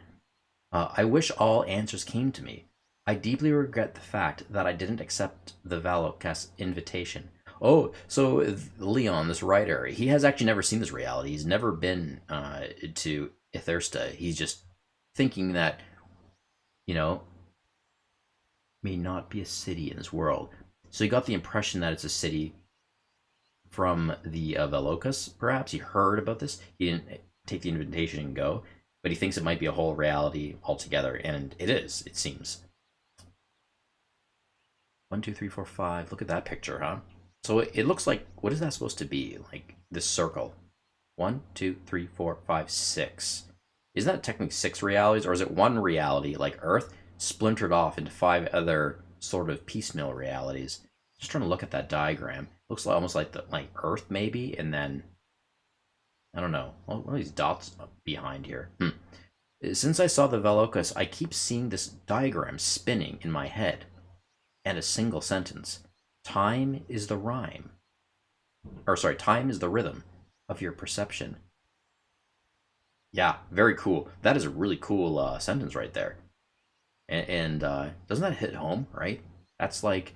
I wish all answers came to me. I deeply regret the fact that I didn't accept the Valok's invitation. Oh, so Leon, this writer, he has actually never seen this reality. He's never been to Ithursta. He's just thinking that, you know, may not be a city in this world. So he got the impression that it's a city from the Velokas, perhaps. He heard about this. He didn't take the invitation and go, but he thinks it might be a whole reality altogether, and it is, it seems. 1, 2, 3, 4, 5. Look at that picture, huh? So it looks like, what is that supposed to be? Like this circle. 1, 2, 3, 4, 5, 6. Is that technically 6 realities, or is it one reality like Earth splintered off into 5 other sort of piecemeal realities? Just trying to look at that diagram. Looks like, almost like Earth maybe, and then I don't know. What are these dots behind here? Since I saw the Velokas, I keep seeing this diagram spinning in my head, and a single sentence. Time is the rhyme. Or sorry, time is the rhythm of your perception. Yeah, very cool. That is a really cool sentence right there. And doesn't that hit home, right? That's like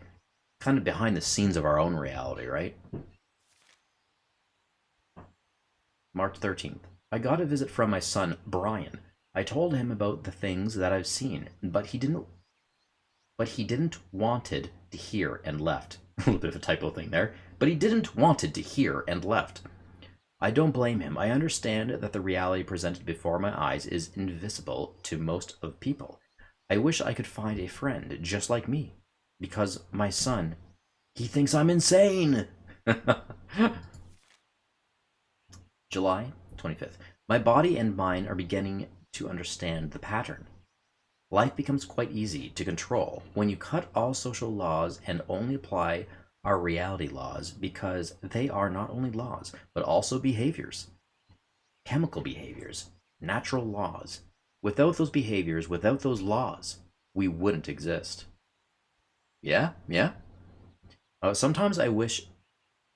kind of behind the scenes of our own reality, right? March 13th. I got a visit from my son, Brian. I told him about the things that I've seen, but he didn't wanted to hear and left. A little bit of a typo thing there. But he didn't wanted to hear and left. I don't blame him. I understand that the reality presented before my eyes is invisible to most of people. I wish I could find a friend just like me. Because my son, he thinks I'm insane! July 25th. My body and mind are beginning to understand the pattern. Life becomes quite easy to control when you cut all social laws and only apply our reality laws, because they are not only laws, but also behaviors. Chemical behaviors, natural laws. Without those behaviors, without those laws, we wouldn't exist. Yeah, yeah. Sometimes I wish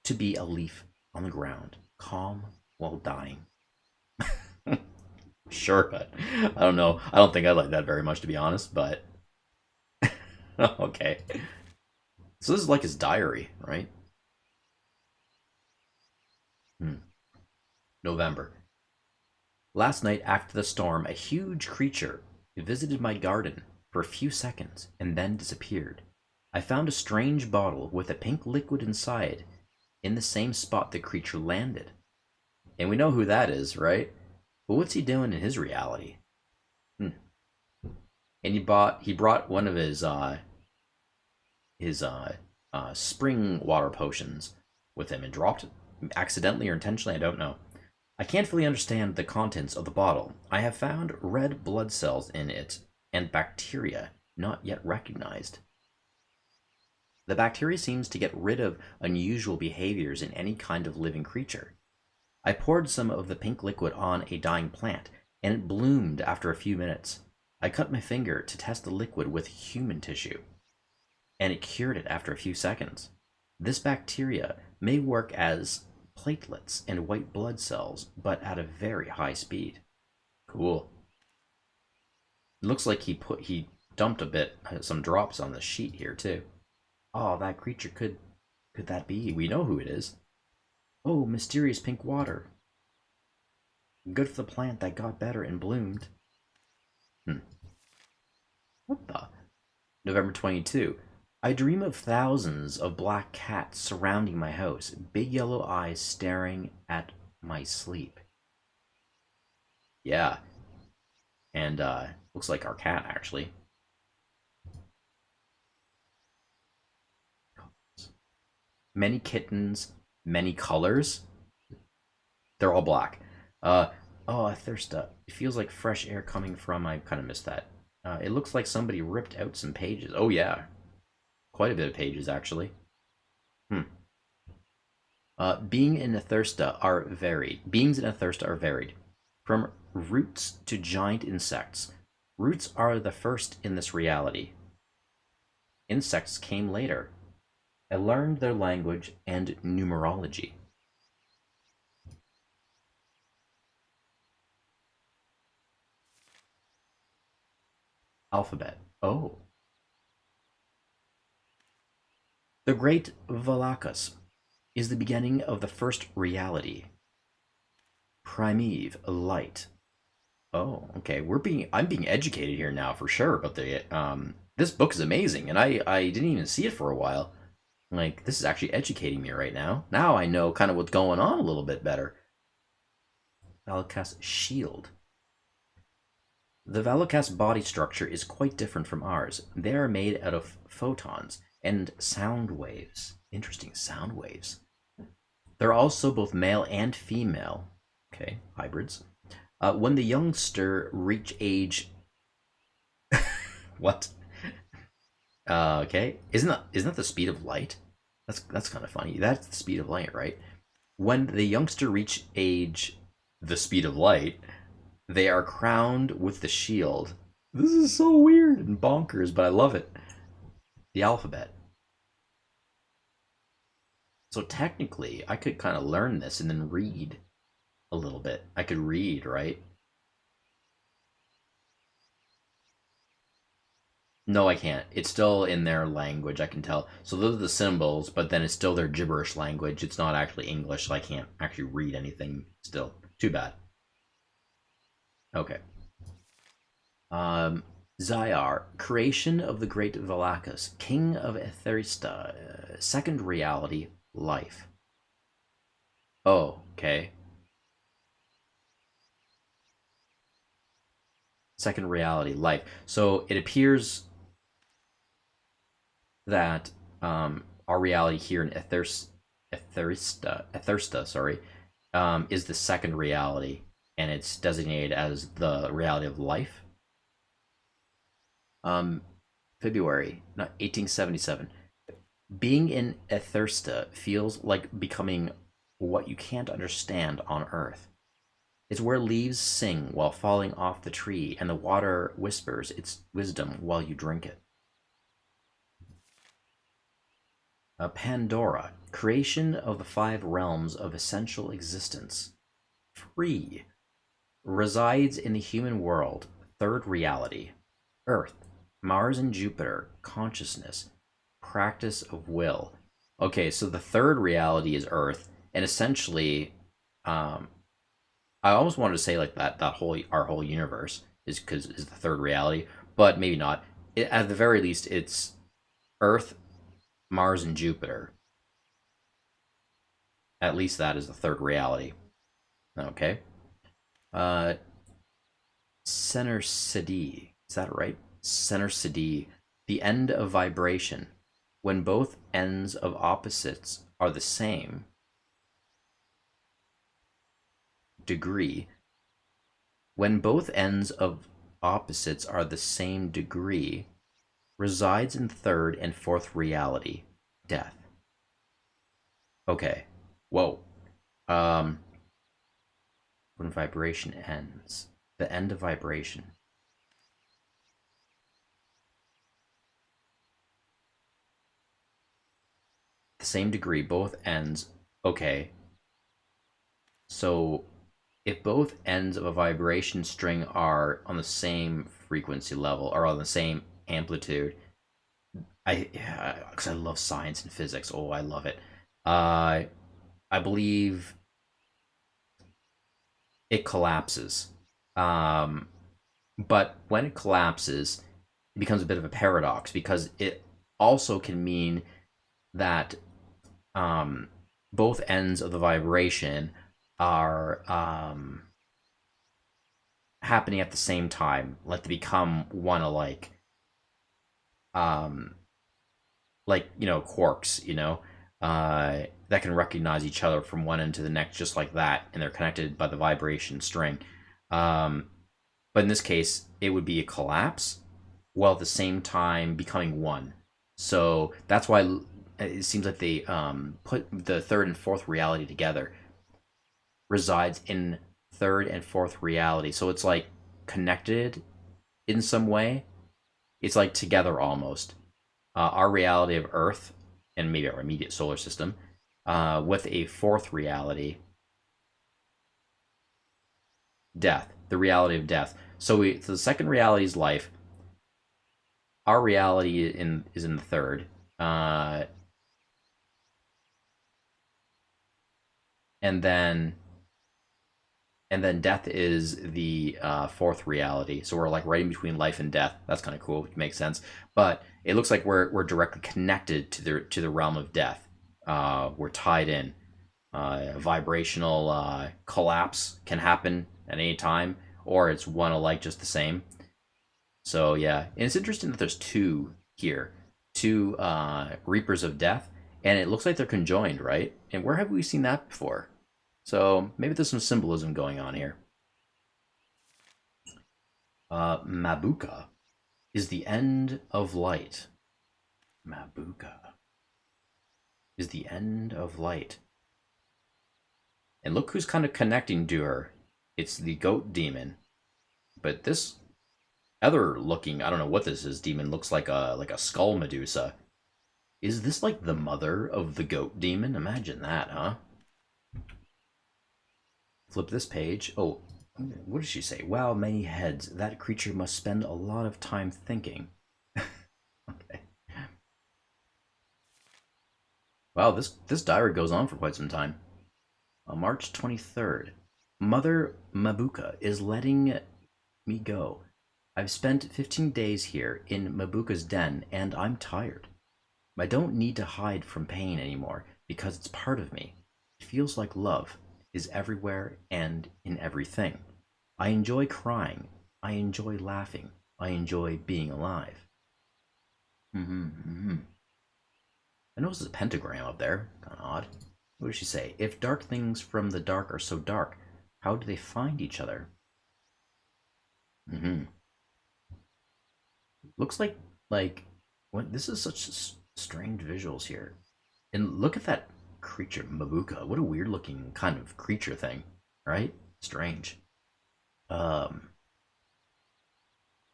to be a leaf on the ground, calm while dying. Sure, but I don't know. I don't think I like that very much, to be honest. But okay. So this is like his diary, right? Hmm. November. Last night after the storm, a huge creature visited my garden for a few seconds and then disappeared. I found a strange bottle with a pink liquid inside in the same spot the creature landed. And we know who that is, right? But what's he doing in his reality? Hmm. And he brought one of his spring water potions with him and dropped it accidentally or intentionally. I don't know. I can't fully understand the contents of the bottle. I have found red blood cells in it and bacteria not yet recognized. The bacteria seems to get rid of unusual behaviors in any kind of living creature. I poured some of the pink liquid on a dying plant, and it bloomed after a few minutes. I cut my finger to test the liquid with human tissue, and it cured it after a few seconds. This bacteria may work as platelets and white blood cells, but at a very high speed. Cool. It looks like he dumped a bit some drops on the sheet here too. Oh, that creature could that be? We know who it is. Oh, mysterious pink water. Good for the plant that got better and bloomed. Hmm. What the? November 22. I dream of thousands of black cats surrounding my house, big yellow eyes staring at my sleep. Yeah, and looks like our cat actually. Many kittens, many colors. They're all black. Uh oh, I thirst up. It feels like fresh air coming from. I kind of missed that. It looks like somebody ripped out some pages. Oh yeah, quite a bit of pages actually. Hmm. Being in a thirsta are varied. Beings in a thirsta are varied, from roots to giant insects. Roots are the first in this reality. Insects came later. I learned their language and numerology. Alphabet. Oh. The Great Valakas is the beginning of the first reality. Primeve light. Oh, okay. I'm being educated here now for sure, but the this book is amazing and I didn't even see it for a while. Like this is actually educating me right now. Now I know kind of what's going on a little bit better. Valakast shield. The Valakast body structure is quite different from ours. They are made out of photons and sound waves. Interesting sound waves. They're also both male and female. Okay, hybrids. When the youngster reach age, what? Okay, isn't that the speed of light? That's kind of funny. That's the speed of light, right? When the youngster reach age, the speed of light, they are crowned with the shield. This is so weird and bonkers, but I love it. The alphabet. So technically, I could kind of learn this and then read a little bit. I could read, right? No, I can't. It's still in their language, I can tell. So those are the symbols, but then it's still their gibberish language. It's not actually English, so I can't actually read anything still. Too bad. Okay. Um, Zyar, creation of the great Valakas, king of Etherista, second reality, life. Oh, okay. Second reality, life. So it appears that our reality here in Etherista, sorry, is the second reality, and it's designated as the reality of life. Um, February, not 1877. Being in Ethersta feels like becoming what you can't understand on Earth. It's where leaves sing while falling off the tree, and the water whispers its wisdom while you drink it. Pandora, creation of the five realms of essential existence. Free, resides in the human world, third reality. Earth, Mars and Jupiter, consciousness, practice of will. Okay, so the third reality is Earth, and essentially, um, I almost wanted to say like that whole our whole universe is the third reality, but maybe not. At the very least, it's Earth, Mars, and Jupiter. At least that is the third reality. Okay. Uh, Center City. Is that right? Center City. The end of vibration. When both ends of opposites are the same degree. When both ends of opposites are the same degree, resides in third and fourth reality, death. Okay. Whoa. Um, when vibration ends. The end of vibration. The same degree, both ends. Okay. So if both ends of a vibration string are on the same frequency level or on the same amplitude, because I love science and physics. Oh, I love it. Uh, I believe it collapses. Um, but when it collapses, it becomes a bit of a paradox because it also can mean that um, both ends of the vibration are happening at the same time, like they become one alike. Um, like quarks, that can recognize each other from one end to the next, just like that, and they're connected by the vibration string. Um, but in this case, it would be a collapse, while at the same time becoming one. So that's why it seems like they put the third and fourth reality together. Resides in third and fourth reality, so it's like connected in some way. It's like together almost. Our reality of Earth and maybe our immediate solar system, with a fourth reality, death, the reality of death. So the second reality is life. Our reality is in the third, uh, and then death is the fourth reality. So we're like right in between life and death. That's kind of cool. It makes sense. But it looks like we're directly connected to the realm of death. We're tied in. Vibrational collapse can happen at any time, or it's one alike, just the same. So yeah, and it's interesting that there's two here, two Reapers of Death, and it looks like they're conjoined, right? And where have we seen that before? So maybe there's some symbolism going on here. Mabuka is the end of light. Mabuka is the end of light. And look who's kind of connecting to her. It's the goat demon. But this other looking, I don't know what this is, demon looks like a skull Medusa. Is this like the mother of the goat demon? Imagine that, huh? Flip this page. Oh, what does she say? Wow, many heads. That creature must spend a lot of time thinking. Okay. Wow, this diary goes on for quite some time. March 23rd. Mother Mabuka is letting me go. I've spent 15 days here in Mabuka's den and I'm tired. I don't need to hide from pain anymore because it's part of me. It feels like love is everywhere and in everything. I enjoy crying. I enjoy laughing. I enjoy being alive. Mm-hmm, mm-hmm. I notice there's a pentagram up there. Kind of odd. What does she say? If dark things from the dark are so dark, how do they find each other? Mm-hmm. Looks like what? This is such strange visuals here. And look at that creature, Mabuka. What a weird looking kind of creature thing, right? Strange. Um,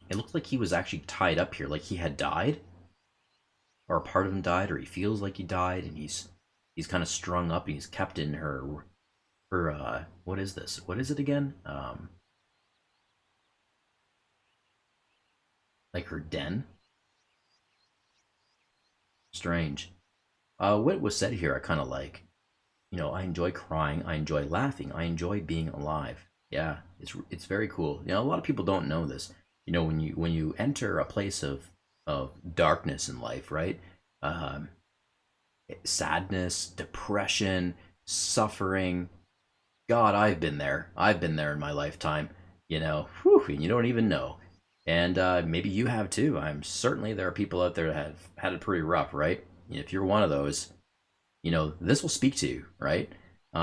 it looked like he was actually tied up here, like he had died. or a part of him died, or he feels like he died, and he's kind of strung up, and he's kept in her what is this? What is it again? Like her den. Strange. What was said here, I kind of like. I enjoy crying. I enjoy laughing. I enjoy being alive. Yeah, it's very cool. A lot of people don't know this. When you enter a place of darkness in life, right? Um, Sadness, depression, suffering. God, I've been there. I've been there in my lifetime. Whew, and you don't even know. And maybe you have too. I'm certainly there are people out there that have had it pretty rough, right? If you're one of those, this will speak to you, right?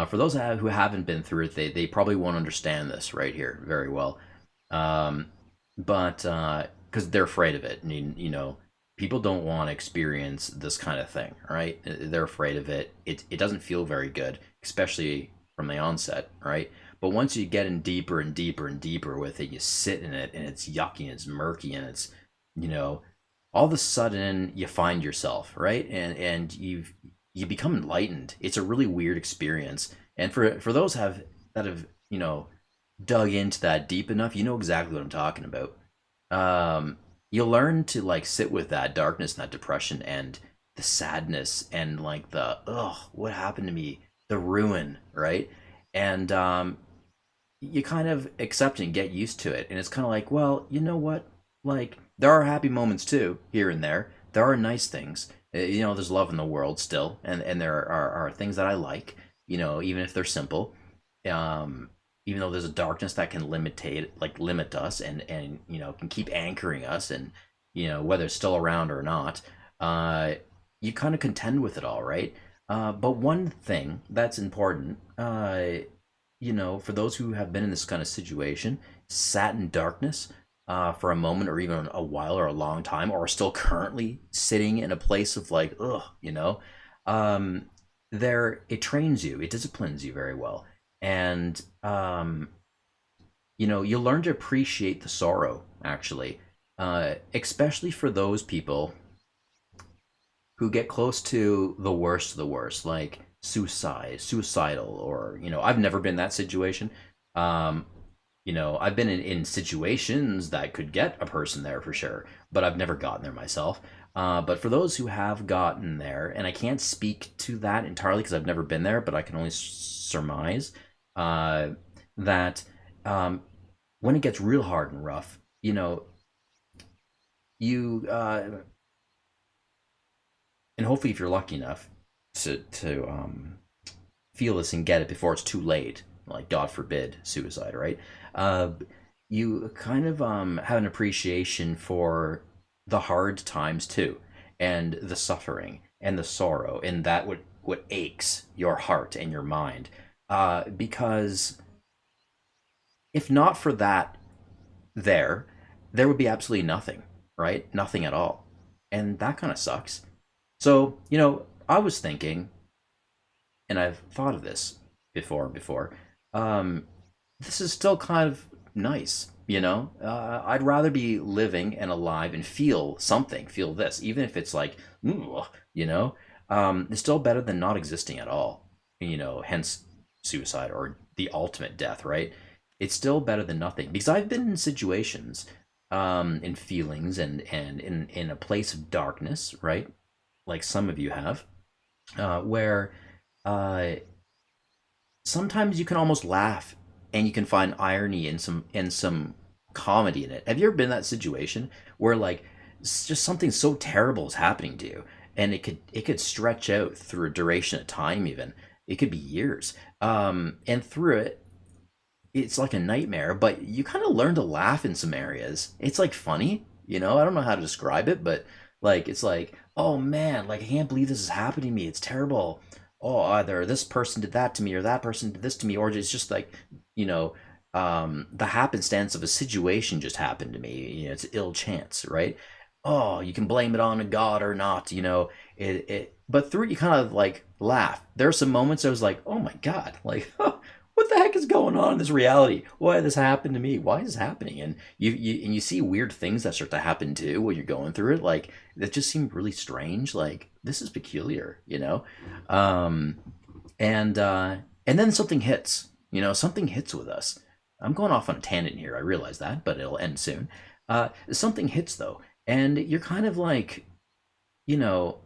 For those who haven't been through it, they probably won't understand this right here very well. Um, but because they're afraid of it. I mean, people don't want to experience this kind of thing, right? They're afraid of it. It doesn't feel very good, especially from the onset, right? But once you get in deeper and deeper and deeper with it, you sit in it, and it's yucky and it's murky, and it's, you know, all of a sudden you find yourself, right? And you become enlightened. It's a really weird experience. And for those that have dug into that deep enough, you know exactly what I'm talking about. You learn to like sit with that darkness and that depression and the sadness and like the what happened to me, the ruin, right? And you kind of accept and get used to it, and it's kind of like, well, you know what? Like there are happy moments too here and there. There are nice things. There's love in the world still, and there are things that I like. Even if they're simple. Um, Even though there's a darkness that can limit us and can keep anchoring us, and whether it's still around or not, uh you kind of contend with it all, right? But one thing that's important, for those who have been in this kind of situation, sat in darkness for a moment or even a while or a long time, or are still currently sitting in a place of like, um there, it trains you, it disciplines you very well. And you learn to appreciate the sorrow, actually, especially for those people who get close to the worst of the worst, like suicidal, or I've never been in that situation. um I've been in situations that could get a person there for sure, but I've never gotten there myself. But for those who have gotten there, and I can't speak to that entirely because I've never been there, but I can only surmise uh, that when it gets real hard and rough, you and hopefully if you're lucky enough to feel this and get it before it's too late, like God forbid suicide, right? uh, you kind of have an appreciation for the hard times too, and the suffering and the sorrow, and that what aches your heart and your mind, because if not for that, there there would be absolutely nothing, right? Nothing at all. And that kind of sucks. So I was thinking, and I've thought of this before. Um, this is still kind of nice, I'd rather be living and alive and feel something, feel this, even if it's like, "Ooh," it's still better than not existing at all. Hence suicide or the ultimate death, right? It's still better than nothing, because I've been in situations, in feelings, and in a place of darkness, right? Like some of you have, where uh, sometimes you can almost laugh, and you can find irony in some comedy in it. Have you ever been in that situation where like it's just something so terrible is happening to you, and it could stretch out through a duration of time, even it could be years, and through it, it's like a nightmare, but you kind of learn to laugh in some areas. It's like funny, I don't know how to describe it, but like it's like, oh man, like I can't believe this is happening to me. It's terrible. Oh, either this person did that to me, or that person did this to me, or it's just like, you know, the happenstance of a situation just happened to me. It's ill chance, right? Oh, you can blame it on a god or not, But through it, you kind of like laugh. There are some moments I was like, oh my god, like, what the heck is going on in this reality? Why did this happen to me? Why is this happening? And you see weird things that start to happen too when you're going through it. Like that just seemed really strange. Like this is peculiar, you know. Um, and then something hits. You know, something hits with us. I'm going off on a tangent here. I realize that, but it'll end soon. Something hits though, and you're kind of like, you know,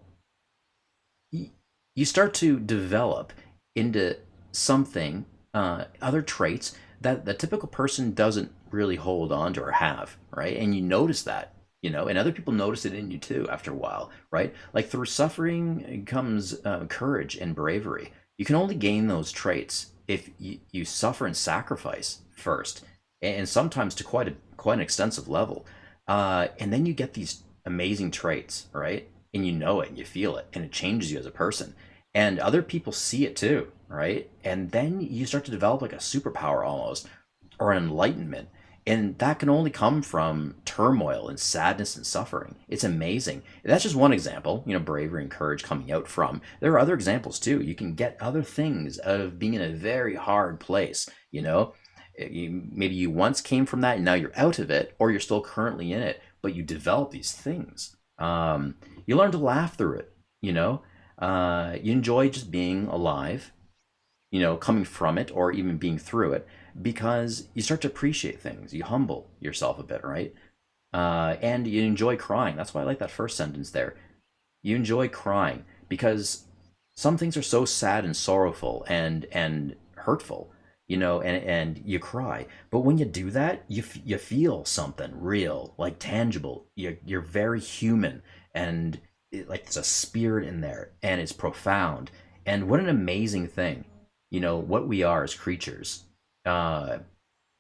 you start to develop into something, other traits that the typical person doesn't really hold on to or have, right? And you notice that, you know, and other people notice it in you too after a while, right? Like through suffering comes courage and bravery. You can only gain those traits if you suffer and sacrifice first, and sometimes to quite an extensive level, and then you get these amazing traits, right? And you know it and you feel it and it changes you as a person, and other people see it too, right? And then you start to develop like a superpower almost, or an enlightenment, and that can only come from turmoil and sadness and suffering. It's amazing. That's just one example, you know, bravery and courage coming out from. There are other examples too. You can get other things out of being in a very hard place, you know. Maybe you once came from that and now you're out of it, or you're still currently in it, but you develop these things. You learn to laugh through it, you know. You enjoy just being alive, you know, coming from it or even being through it, because you start to appreciate things. You humble yourself a bit, right? And you enjoy crying. That's why I like that first sentence there. You enjoy crying because some things are so sad and sorrowful and hurtful, you know, and you cry. But when you do that, you feel something real, like tangible. You're very human, and like there's a spirit in there, and it's profound. And what an amazing thing, you know, what we are as creatures. Uh,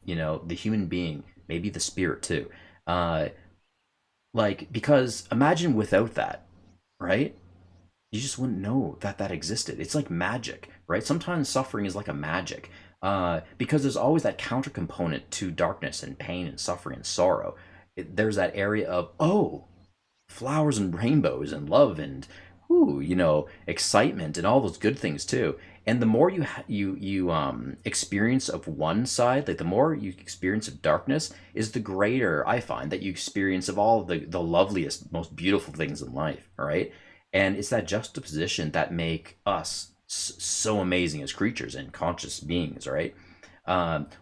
you know, the human being, maybe the spirit too. Uh, like because imagine without that, right? You just wouldn't know that that existed. It's like magic, right? Sometimes suffering is like a magic, because there's always that counter component to darkness and pain and suffering and sorrow. There's that area of, oh, flowers and rainbows and love and, ooh, you know, excitement and all those good things too. And the more you experience of one side, like the more you experience of darkness, is the greater I find that you experience of all the loveliest, most beautiful things in life. All right, and it's that juxtaposition that make us so amazing as creatures and conscious beings. Right.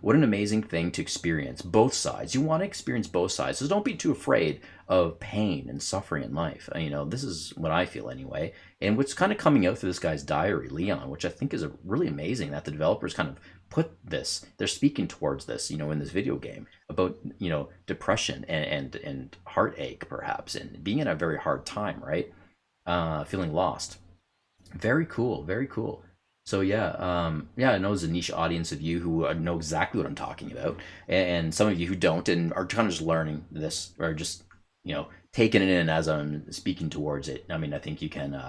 What an amazing thing to experience both sides. You want to experience both sides, so don't be too afraid of pain and suffering in life. You know, this is what I feel anyway, and what's kind of coming out through this guy's diary, Leon, which I think is a really amazing that the developers kind of put this. They're speaking towards this, you know, in this video game about, you know, depression and heartache perhaps, and being in a very hard time, right? Feeling lost. Very cool. Very cool. So yeah, yeah, I know there's a niche audience of you who know exactly what I'm talking about, and some of you who don't and are kind of just learning this or just, you know, taking it in as I'm speaking towards it. I mean, I think you can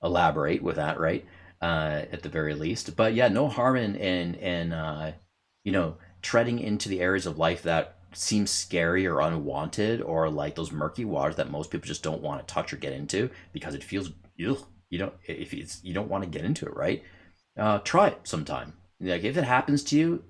elaborate with that, right? At the very least, but yeah, no harm in you know, treading into the areas of life that seem scary or unwanted, or like those murky waters that most people just don't want to touch or get into because it feels ugh, you don't, if it's, you don't want to get into it, right? Try it sometime. Like if it happens to you,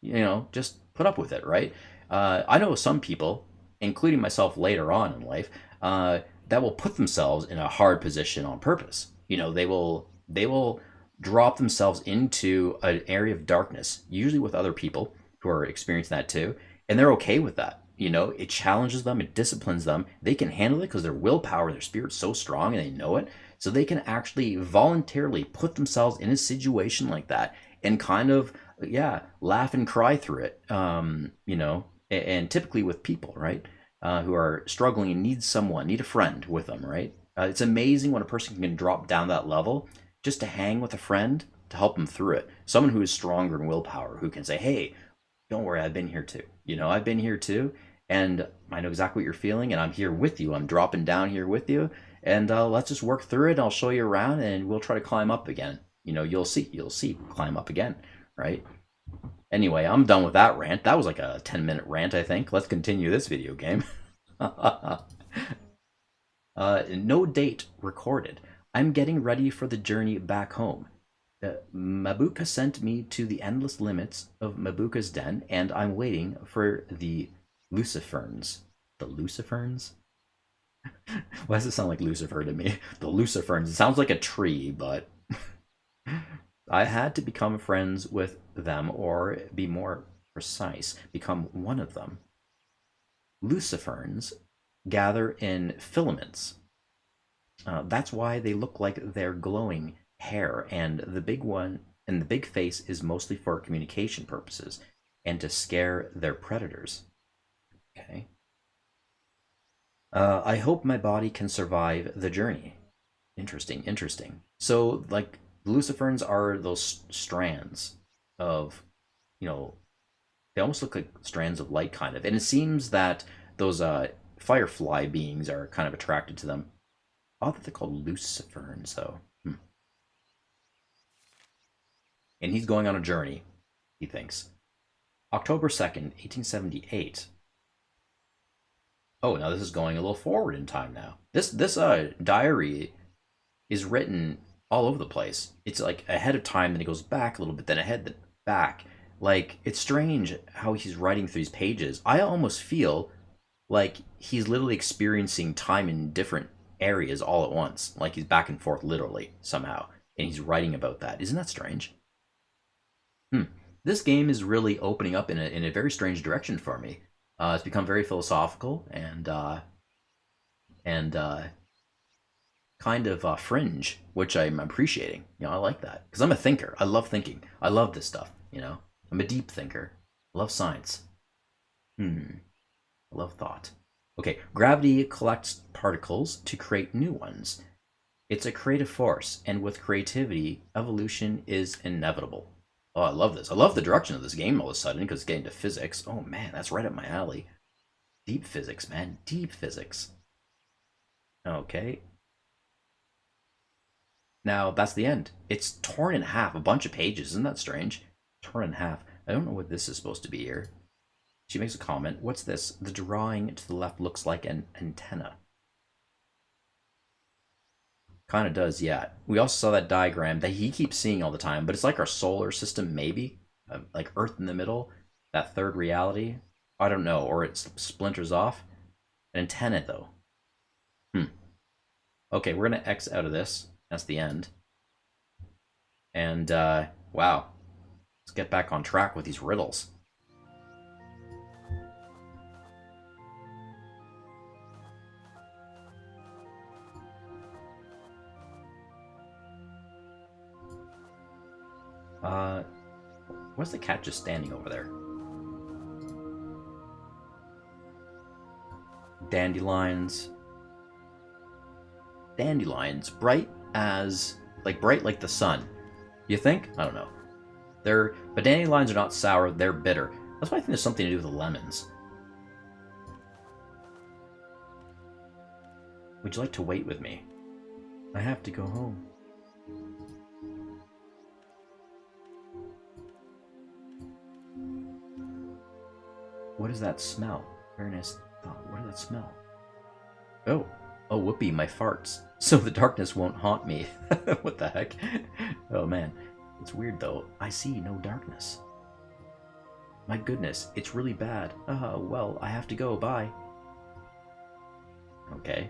you know, just put up with it, right? I know some people, including myself later on in life, that will put themselves in a hard position on purpose. You know, they will drop themselves into an area of darkness, usually with other people who are experiencing that too, and they're okay with that. You know, it challenges them, it disciplines them. They can handle it because their willpower, their spirit's so strong, and they know it. So they can actually voluntarily put themselves in a situation like that and kind of, yeah, laugh and cry through it. You know, and typically with people, right, who are struggling and need someone, need a friend with them, right? It's amazing when a person can drop down that level just to hang with a friend to help them through it. Someone who is stronger in willpower, who can say, "Hey, don't worry, I've been here too. You know, I've been here too, and I know exactly what you're feeling, and I'm here with you. I'm dropping down here with you, and let's just work through it. I'll show you around, and we'll try to climb up again. You know, you'll see, climb up again, right?" Anyway, I'm done with that rant. That was like a 10-minute rant, I think. Let's continue this video game. No date recorded. I'm getting ready for the journey back home. Mabuka sent me to the endless limits of Mabuka's den, and I'm waiting for the Luciferns. The Luciferns? Why does it sound like Lucifer to me? The Luciferns. It sounds like a tree, but I had to become friends with them, or be more precise, become one of them. Luciferns gather in filaments. That's why they look like they're glowing hair, and the big face is mostly for communication purposes and to scare their predators. Okay. I hope my body can survive the journey. Interesting, interesting. So, like, Luciferns are those strands of, you know, they almost look like strands of light, kind of. And it seems that those firefly beings are kind of attracted to them. Oh, that they're called Luciferns, though. And he's going on a journey, he thinks. October 2nd, 1878. Oh, now this is going a little forward in time now. This diary is written all over the place. It's like ahead of time, then it goes back a little bit, then ahead, then back. Like, it's strange how he's writing through these pages. I almost feel like he's literally experiencing time in different areas all at once. Like he's back and forth literally somehow. And he's writing about that. Isn't that strange? Hmm. This game is really opening up in a very strange direction for me. It's become very philosophical and kind of fringe, which I'm appreciating. I like that because I'm a thinker. I love thinking. I love this stuff. I'm a deep thinker. I love science. I love thought. Okay, gravity collects particles to create new ones. It's a creative force, and with creativity, evolution is inevitable. Oh, I love this. I love the direction of this game all of a sudden because it's getting to physics. Oh man, that's right up my alley. Deep physics, man. Deep physics. Okay. Now, that's the end. It's torn in half. A bunch of pages. Isn't that strange? Torn in half. I don't know what this is supposed to be here. She makes a comment. What's this? The drawing to the left looks like an antenna. Kind of does, yeah. We also saw that diagram that he keeps seeing all the time, but it's like our solar system, maybe? Like Earth in the middle? That third reality? I don't know. Or it splinters off. An antenna, though. Okay, we're going to X out of this. That's the end. And, wow. Let's get back on track with these riddles. What's the cat just standing over there? Dandelions. Dandelions, bright like the sun. You think? I don't know. But dandelions are not sour, they're bitter. That's why I think there's something to do with the lemons. Would you like to wait with me? I have to go home. What is that smell? Very nice thought. What did that smell? Oh, whoopee, my farts. So the darkness won't haunt me. What the heck? Oh man, it's weird though. I see no darkness. My goodness, it's really bad. Well, I have to go. Bye. Okay.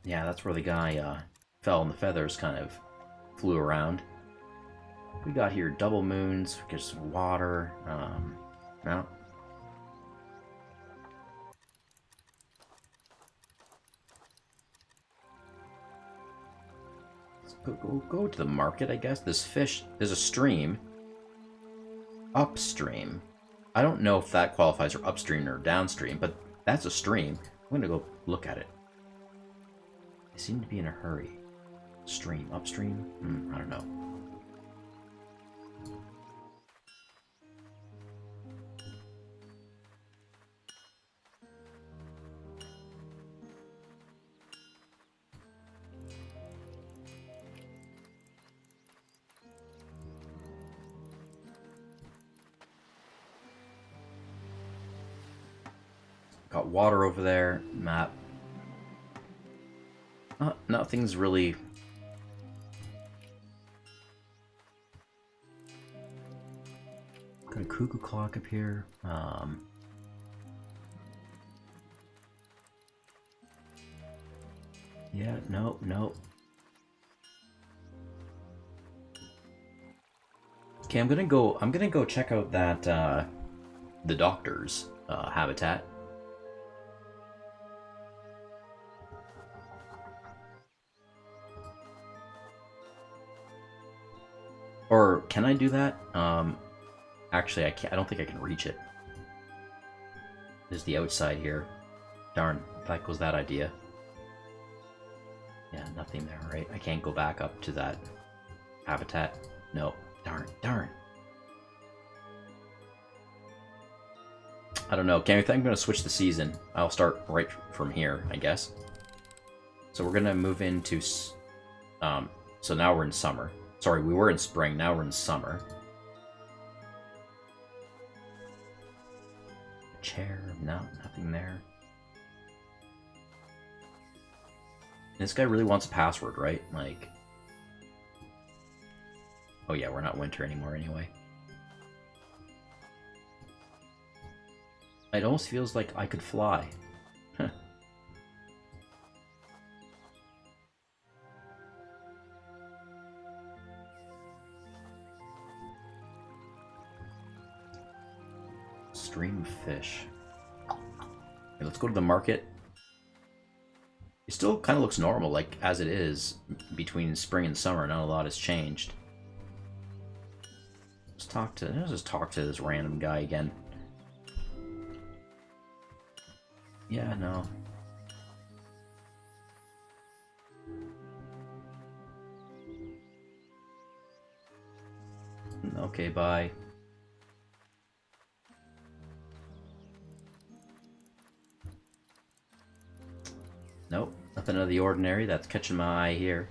Yeah, that's where the guy fell and the feathers kind of flew around. We got here double moons, just water. No. Let's go to the market, I guess. This fish, there's a stream. Upstream. I don't know if that qualifies for upstream or downstream, but that's a stream. I'm gonna go look at it. They seem to be in a hurry. Stream, upstream? I don't know. Got water over there. Map. Nothing's really... Got a cuckoo clock up here. Yeah, no. Okay, I'm gonna go check out that the doctor's habitat. Or can I do that? Actually, I can't. I don't think I can reach it. There's the outside here. Darn, that goes that idea. Yeah, nothing there, right? I can't go back up to that habitat. No. Darn. I don't know. Okay, I think I'm going to switch the season. I'll start right from here, I guess. So we're going to move into... so now we're in summer. Sorry, we were in spring. Now we're in summer. A chair. No, nothing there. This guy really wants a password, right? Like... Oh yeah, we're not winter anymore anyway. It almost feels like I could fly. Huh. Stream of fish. Okay, let's go to the market. It still kind of looks normal, like as it is between spring and summer. Not a lot has changed. Let's just talk to this random guy again. Yeah, no. Okay, bye. Nope, nothing out of the ordinary. That's catching my eye here.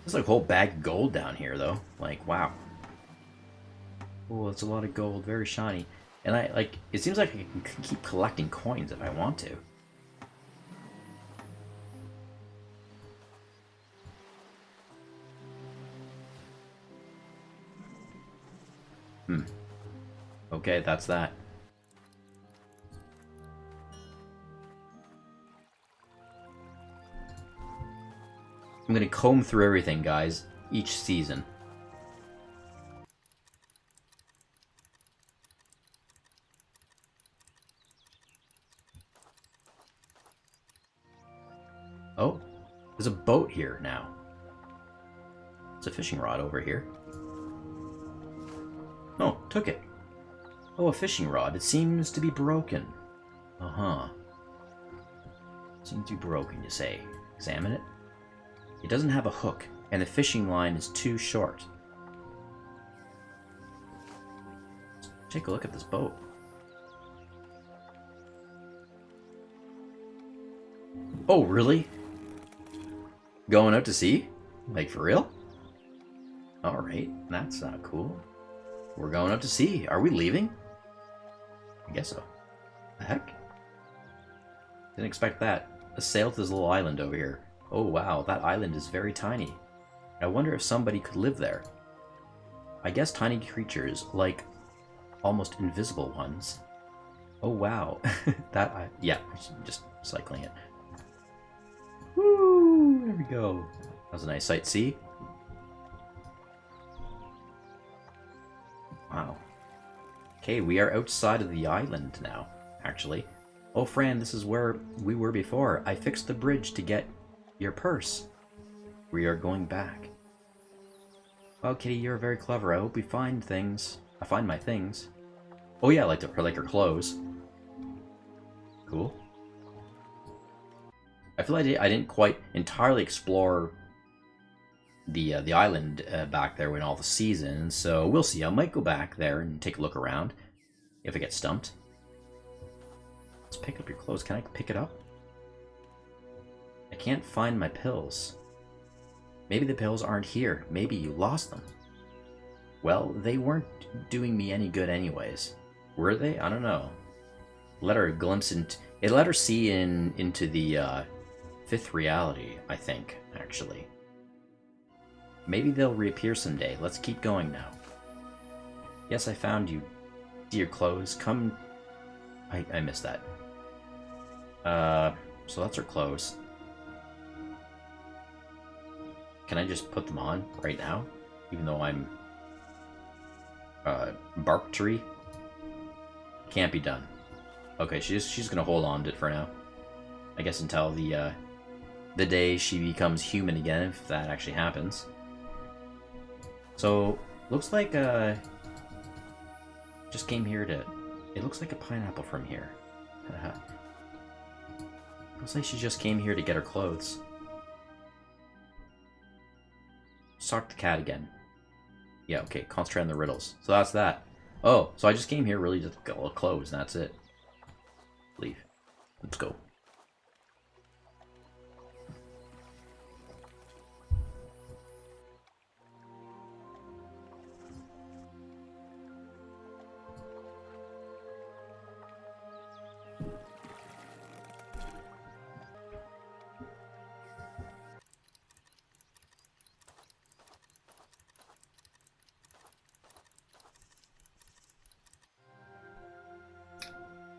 There's like a whole bag of gold down here, though. Like, wow. Oh, it's a lot of gold, very shiny. And it seems like I can keep collecting coins if I want to. Okay, that's that. I'm gonna comb through everything, guys, each season. Oh, there's a boat here now. It's a fishing rod over here. Oh, took it. Oh, a fishing rod. It seems to be broken. Uh-huh. Seems to be broken, you say. Examine it. It doesn't have a hook, and the fishing line is too short. Let's take a look at this boat. Oh, really? Going out to sea? Like, for real? Alright, that's not cool. We're going out to sea. Are we leaving? I guess so. The heck? Didn't expect that. Let's sail to this little island over here. Oh wow, that island is very tiny. I wonder if somebody could live there. I guess tiny creatures, like almost invisible ones. Oh wow. Yeah, just cycling it. Woo! There we go. That was a nice sight, see? Wow. Okay, we are outside of the island now, actually. Oh, Fran, this is where we were before. I fixed the bridge to get your purse. We are going back. Oh, Kitty, you're very clever. I hope we find things. I find my things. Oh yeah, like her clothes. Cool. I feel like I didn't quite entirely explore the island back there in all the seasons, so we'll see. I might go back there and take a look around if I get stumped. Let's pick up your clothes. Can I pick it up? I can't find my pills. Maybe the pills aren't here. Maybe you lost them. Well, they weren't doing me any good anyways. Were they? I don't know. Let her glimpse into... It let her see into the fifth reality, I think, actually. Maybe they'll reappear someday. Let's keep going now. Yes, I found you, dear clothes. Come... I missed that. So that's her clothes. Can I just put them on right now? Even though I'm... bark tree? Can't be done. Okay, she's gonna hold on to it for now. I guess until the day she becomes human again, if that actually happens. So, looks like, just came here to... It looks like a pineapple from here. Looks like she just came here to get her clothes. Talk to the cat again. Yeah, okay, concentrate on the riddles. So that's that. Oh, so I just came here really to get clothes, and that's it. Leave. Let's go.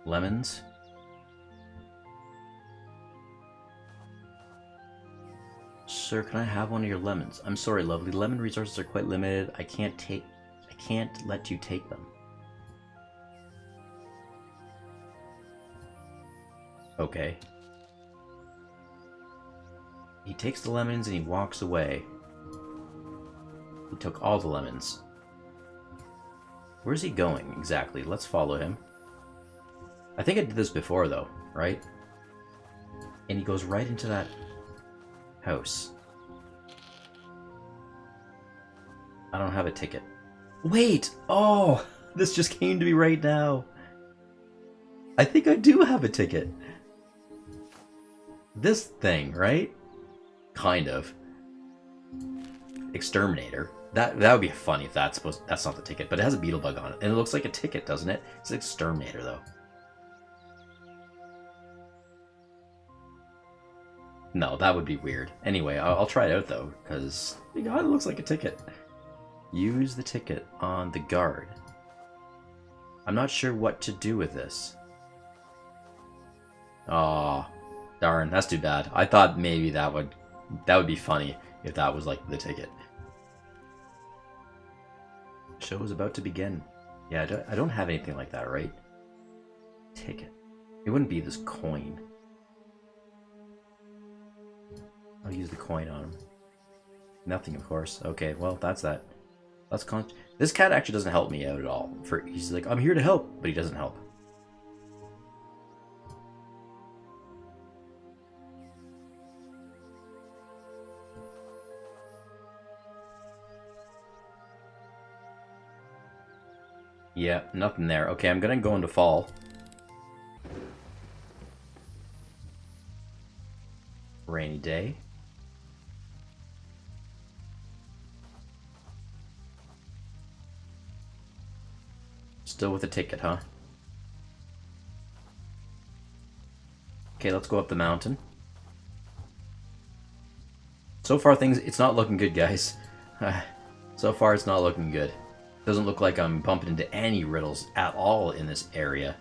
Lemons. Sir, can I have one of your lemons? I'm sorry, lovely. Lemon resources are quite limited. I can't let you take them. Okay. He takes the lemons and he walks away. He took all the lemons. Where's he going exactly? Let's follow him. I think I did this before, though, right? And he goes right into that house. I don't have a ticket. Wait! Oh! This just came to me right now. I think I do have a ticket. This thing, right? Kind of. Exterminator. That would be funny if that's not the ticket, but it has a beetle bug on it. And it looks like a ticket, doesn't it? It's an exterminator, though. No, that would be weird. Anyway, I'll try it out, though, because it looks like a ticket. Use the ticket on the guard. I'm not sure what to do with this. Aw, darn, that's too bad. I thought maybe that would be funny if that was like the ticket. Show is about to begin. Yeah, I don't have anything like that, right? Ticket. It wouldn't be this coin. I'll use the coin on him. Nothing, of course. Okay, well, that's that. This cat actually doesn't help me out at all. He's like, I'm here to help, but he doesn't help. Yeah, nothing there. Okay, I'm gonna go into fall. Rainy day. Still with a ticket, huh? Okay, let's go up the mountain. So far, it's not looking good, guys. So far, it's not looking good. Doesn't look like I'm bumping into any riddles at all in this area.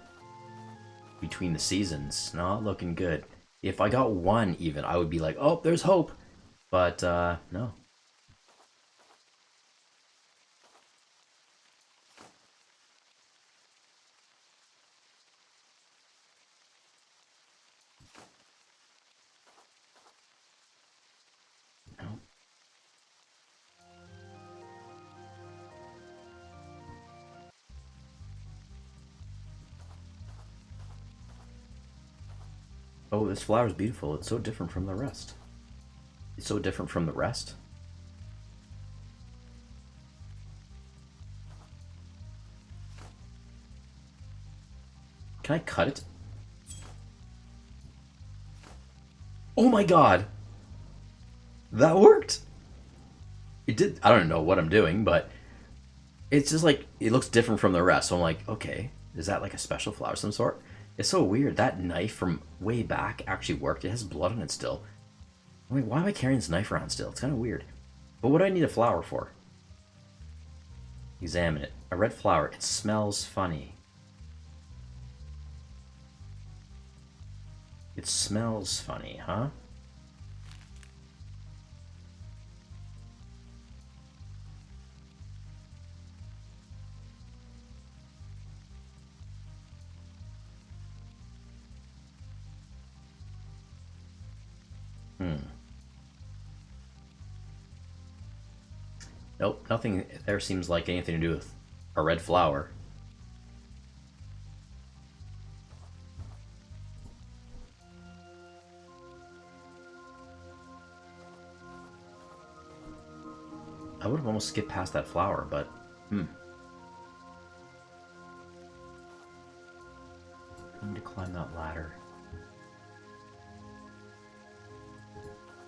Between the seasons, not looking good. If I got one even, I would be like, oh, there's hope. But, no. Oh, this flower's beautiful. It's so different from the rest. It's so different from the rest. Can I cut it? Oh my god! That worked! It did. I don't know what I'm doing, but it's just like, it looks different from the rest. So I'm like, okay, is that like a special flower of some sort? It's so weird. That knife from way back actually worked. It has blood on it still. Wait, why am I carrying this knife around still? It's kind of weird. But what do I need a flower for? Examine it. A red flower. It smells funny. It smells funny, huh? Nope, nothing there seems like anything to do with a red flower. I would have almost skipped past that flower, but I need to climb that ladder.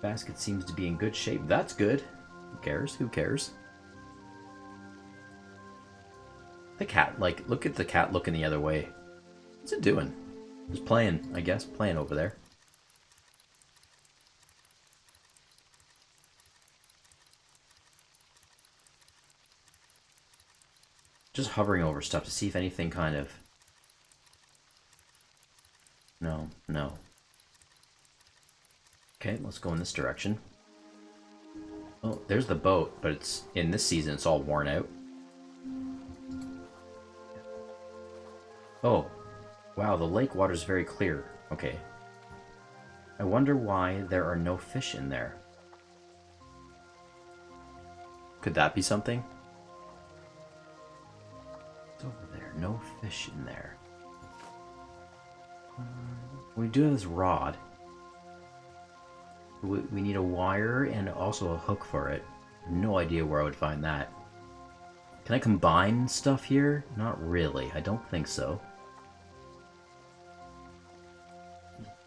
Basket seems to be in good shape. That's good. Who cares? Who cares? The cat, like, look at the cat looking the other way. What's it doing? Just playing, I guess. Playing over there. Just hovering over stuff to see if anything kind of... No, no. Okay, let's go in this direction. Oh, there's the boat, but it's in this season it's all worn out. Oh, wow, the lake water's very clear. Okay. I wonder why there are no fish in there. Could that be something? It's over there. No fish in there. We do have this rod. We need a wire and also a hook for it. No idea where I would find that. Can I combine stuff here? Not really. I don't think so.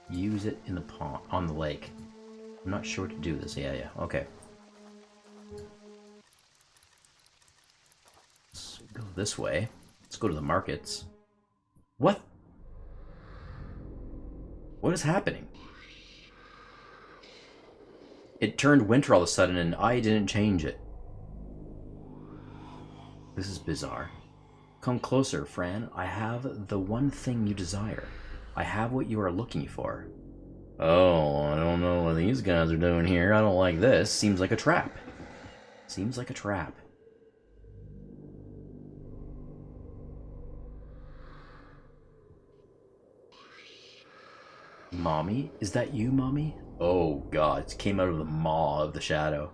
Use it in the pond, on the lake. I'm not sure what to do this. Yeah, okay. Let's go this way. Let's go to the markets. What? What is happening? It turned winter all of a sudden and I didn't change it. This is bizarre. Come closer, Fran. I have the one thing you desire. I have what you are looking for. Oh, I don't know what these guys are doing here. I don't like this. Seems like a trap. Seems like a trap. Mommy? Is that you, Mommy? Oh, God. It came out of the maw of the shadow.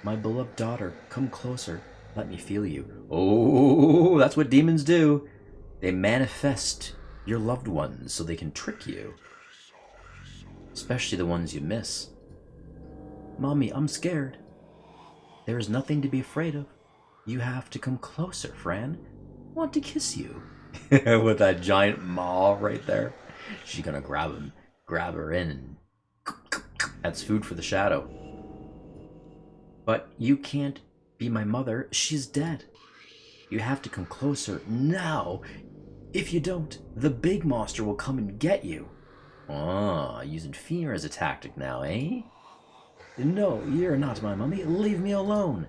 My beloved daughter, come closer. Let me feel you. Oh, that's what demons do. They manifest your loved ones so they can trick you. Especially the ones you miss. Mommy, I'm scared. There is nothing to be afraid of. You have to come closer, Fran. I want to kiss you. With that giant maw right there. She's gonna grab her in, and that's food for the shadow. But you can't be my mother. She's dead. You have to come closer now. If you don't, the big monster will come and get you. Ah, using fear as a tactic now, eh? No, you're not my mummy. Leave me alone.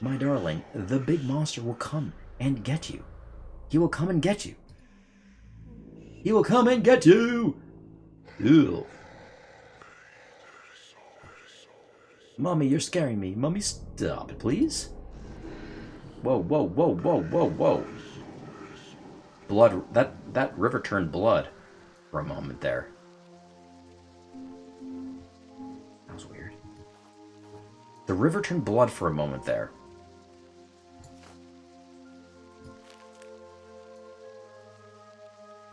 My darling, the big monster will come and get you. He will come and get you. He will come and get you! Ew. Mommy, you're scaring me. Mommy, stop it, please. Whoa, whoa, whoa, whoa, whoa, whoa. Blood, that river turned blood for a moment there. That was weird. The river turned blood for a moment there.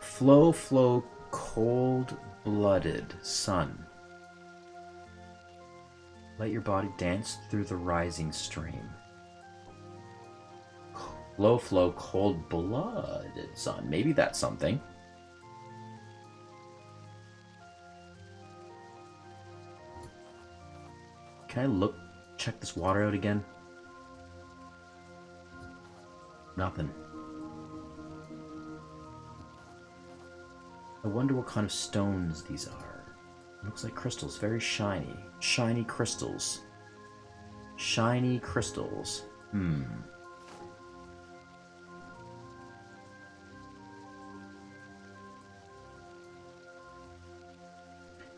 Flow, flow, cold-blooded sun. Let your body dance through the rising stream. Flow, flow, cold-blooded sun. Maybe that's something. Can I check this water out again? Nothing. I wonder what kind of stones these are. Looks like crystals, very shiny. Shiny crystals. Shiny crystals.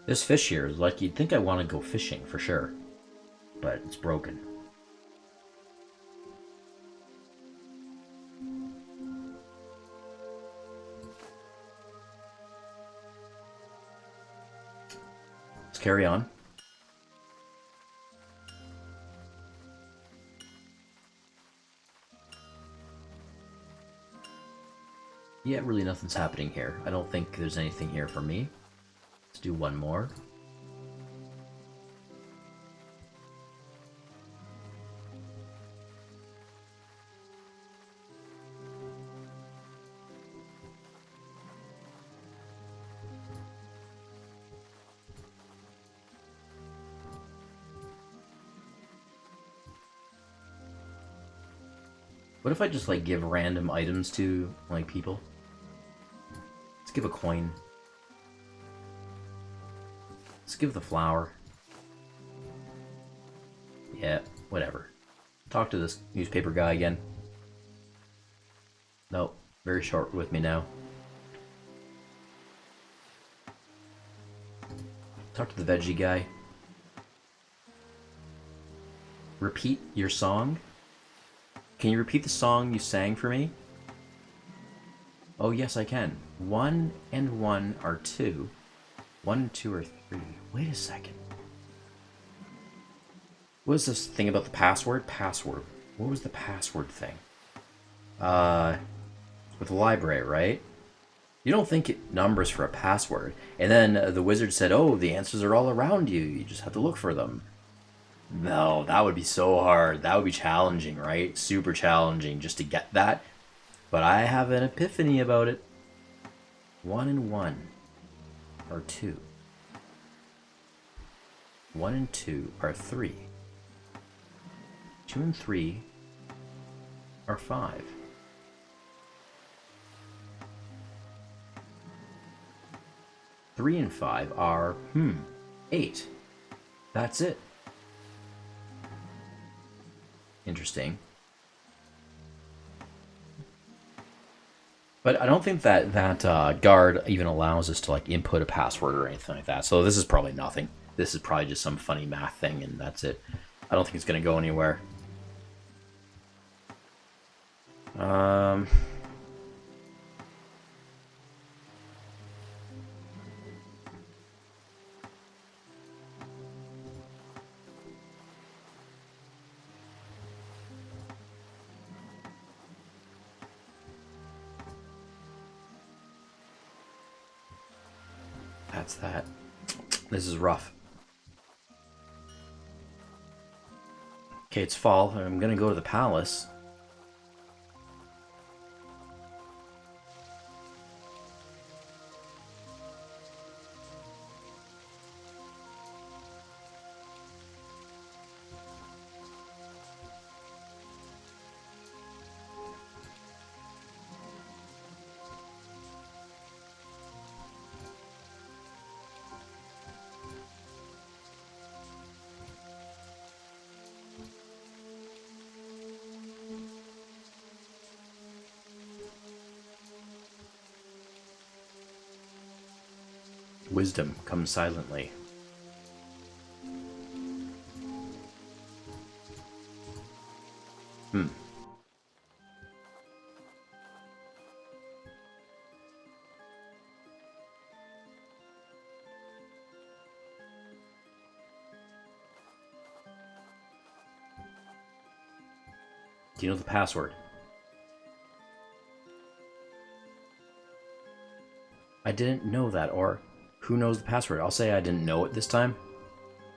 This fish here is like, you'd think I want to go fishing for sure. But it's broken. Let's carry on. Yeah, really nothing's happening here. I don't think there's anything here for me. Let's do one more. What if I just like give random items to like people? Let's give a coin. Let's give the flower. Yeah, whatever. Talk to this newspaper guy again. Nope, very short with me now. Talk to the veggie guy. Repeat your song? Can you repeat the song you sang for me? Oh, yes, I can. 1 and 1 are 2. 1 and 2 are 3. Wait a second. What was this thing about the password? Password. What was the password thing? With the library, right? You don't think it numbers for a password. And then the wizard said, oh, the answers are all around you. You just have to look for them. No, that would be so hard. That would be challenging, right? Super challenging just to get that. But I have an epiphany about it. 1 and 1 are 2. 1 and 2 are 3. 2 and 3 are 5. 3 and 5 are, 8. That's it. Interesting. But I don't think that guard even allows us to like input a password or anything like that. So this is probably nothing. This is probably just some funny math thing and that's it. I don't think it's going to go anywhere. That's that. This is rough. Okay, it's fall. I'm gonna go to the palace. Wisdom comes silently. Do you know the password? I didn't know that, or who knows the password? I'll say I didn't know it this time.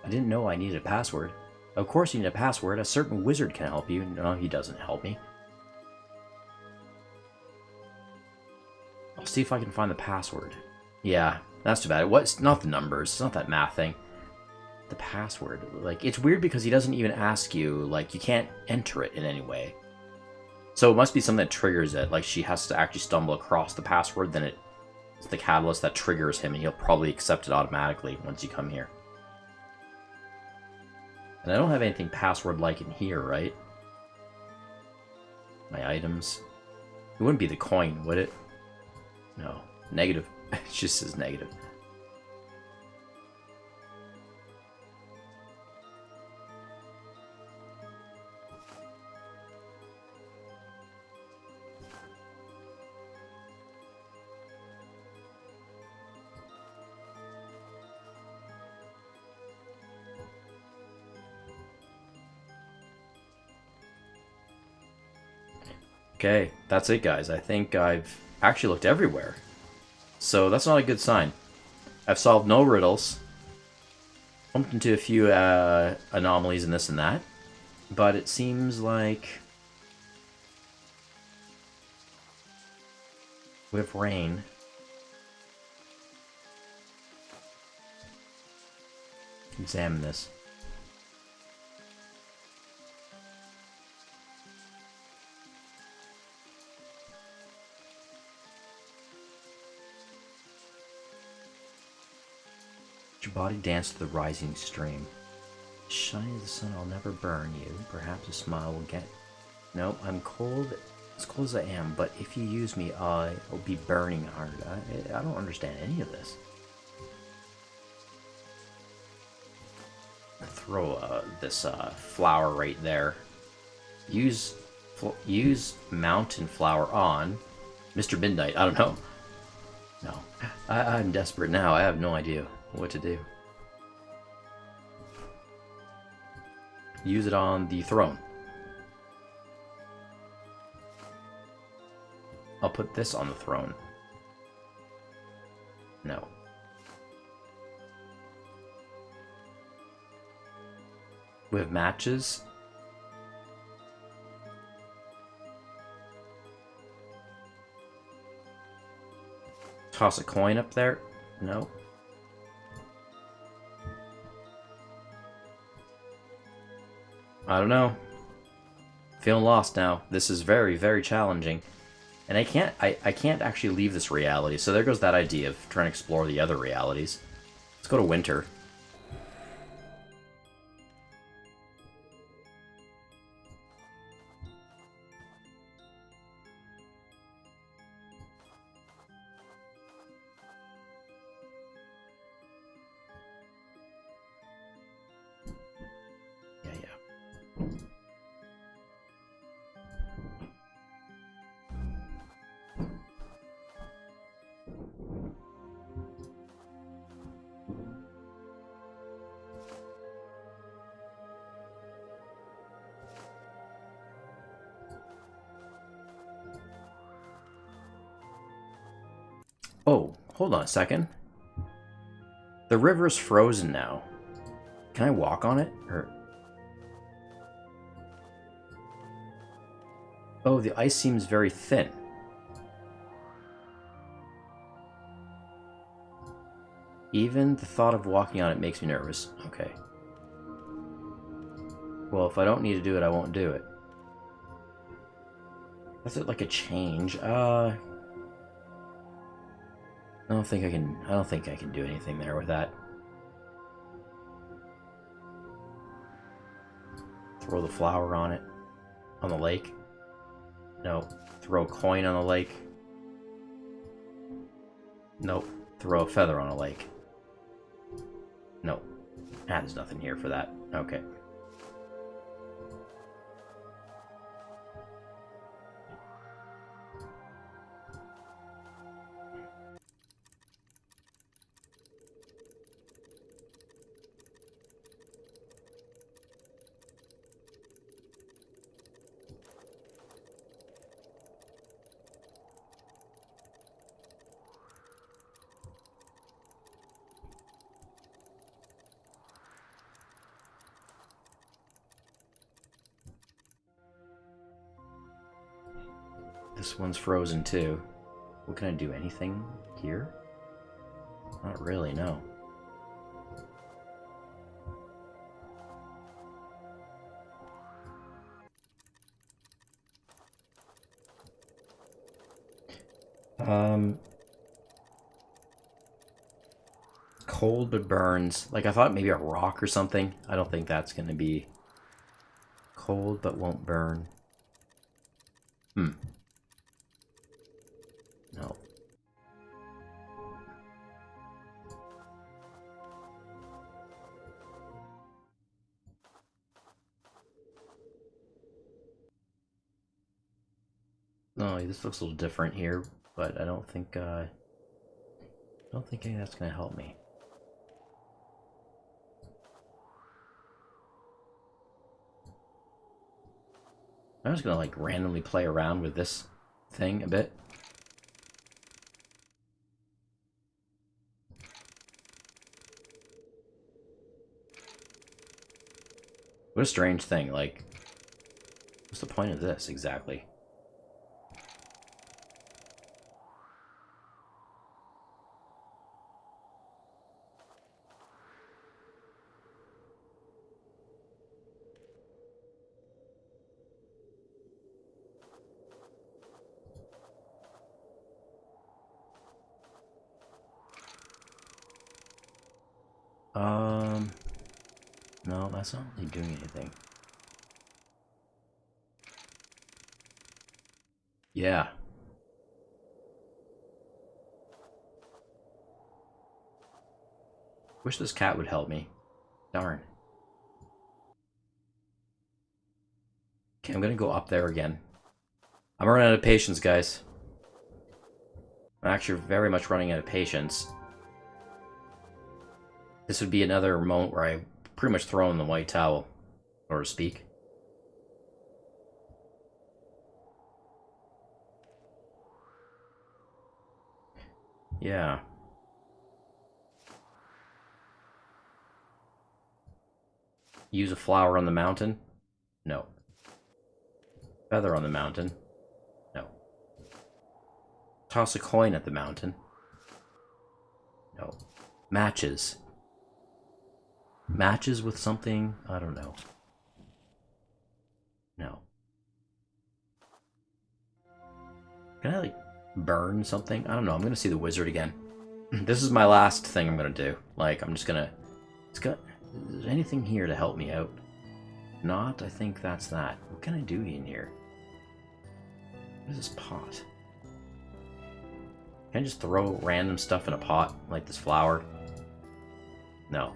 I didn't know I needed a password. Of course you need a password. A certain wizard can help you. No, he doesn't help me. I'll see if I can find the password. Yeah, that's too bad. It's not the numbers. It's not that math thing. The password. Like, it's weird because he doesn't even ask you. Like, you can't enter it in any way. So it must be something that triggers it. Like, she has to actually stumble across the password, then it It's the catalyst that triggers him, and he'll probably accept it automatically once you come here. And I don't have anything password-like in here, right? My items. It wouldn't be the coin, would it? No. Negative. It just says negative. Okay, that's it, guys. I think I've actually looked everywhere. So that's not a good sign. I've solved no riddles. Bumped into a few anomalies and this and that. But it seems like... with rain... examine this. Your body dance to the rising stream. Shine as the sun, I'll never burn you. Perhaps a smile will get... No, I'm cold, as cold as I am, but if you use me, I'll be burning hard. I don't understand any of this. Throw this flower right there. Use mountain flower on Mr. Midnight. I don't know. No, I'm desperate now. I have no idea what to do. Use it on the throne. I'll put this on the throne. No. We have matches. Toss a coin up there. No. I don't know. Feeling lost now. This is very, very challenging. And I can't actually leave this reality, so there goes that idea of trying to explore the other realities. Let's go to winter. Oh, hold on a second. The river's frozen now. Can I walk on it? Or... oh, the ice seems very thin. Even the thought of walking on it makes me nervous. Okay. Well, if I don't need to do it, I won't do it. That's like a change. I don't think I can do anything there with that. Throw the flower on it. On the lake. No. Throw a coin on the lake. Nope. Throw a feather on a lake. Nope. Ah, there's nothing here for that. Okay. This one's frozen too. What can I do? Anything here? Not really, no. cold but burns. Like, I thought maybe a rock or something. I don't think that's going to be cold but won't burn. No. No, this looks a little different here, but I don't think any of that's gonna help me. I'm just gonna like randomly play around with this thing a bit. What a strange thing, like, what's the point of this exactly? No, that's not really doing anything. Yeah. Wish this cat would help me. Darn. Okay, I'm gonna go up there again. I'm running out of patience, guys. I'm actually very much running out of patience. This would be another moment where I pretty much throw in the white towel, so to speak. Yeah. Use a flower on the mountain? No. Feather on the mountain? No. Toss a coin at the mountain? No. Matches. Matches with something? I don't know. No. Can I, like, burn something? I don't know. I'm gonna see the wizard again. This is my last thing I'm gonna do. Like, I'm just gonna... Is there anything here to help me out? Not? I think that's that. What can I do in here? What is this pot? Can I just throw random stuff in a pot? Like this flower? No.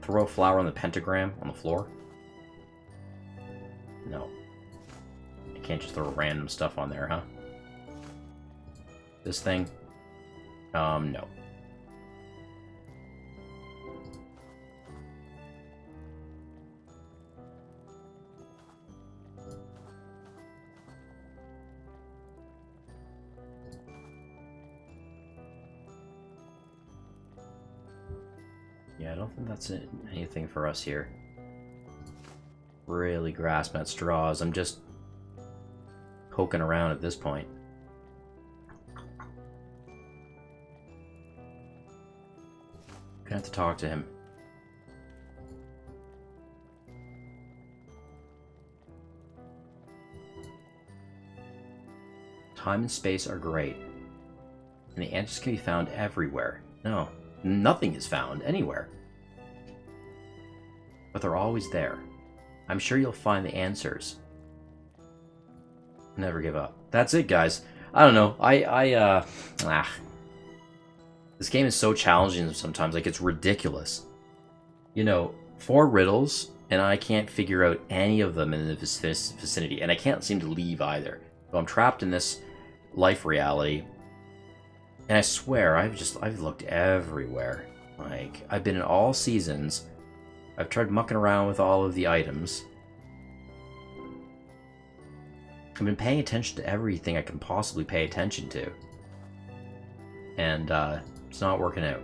Throw a flower on the pentagram on the floor? No. I can't just throw random stuff on there, huh? This thing? No. Yeah, I don't think that's anything for us here. Really grasping at straws. I'm just poking around at this point. Gonna have to talk to him. Time and space are great, and the answers can be found everywhere. No, nothing is found anywhere. But they're always there. I'm sure you'll find the answers. Never give up. That's it, guys. I don't know. This game is so challenging sometimes, like it's ridiculous. You know, 4 riddles, and I can't figure out any of them in the vicinity, and I can't seem to leave either. So I'm trapped in this life reality, and I swear, I've looked everywhere. Like, I've been in all seasons. I've tried mucking around with all of the items. I've been paying attention to everything I can possibly pay attention to. And, it's not working out.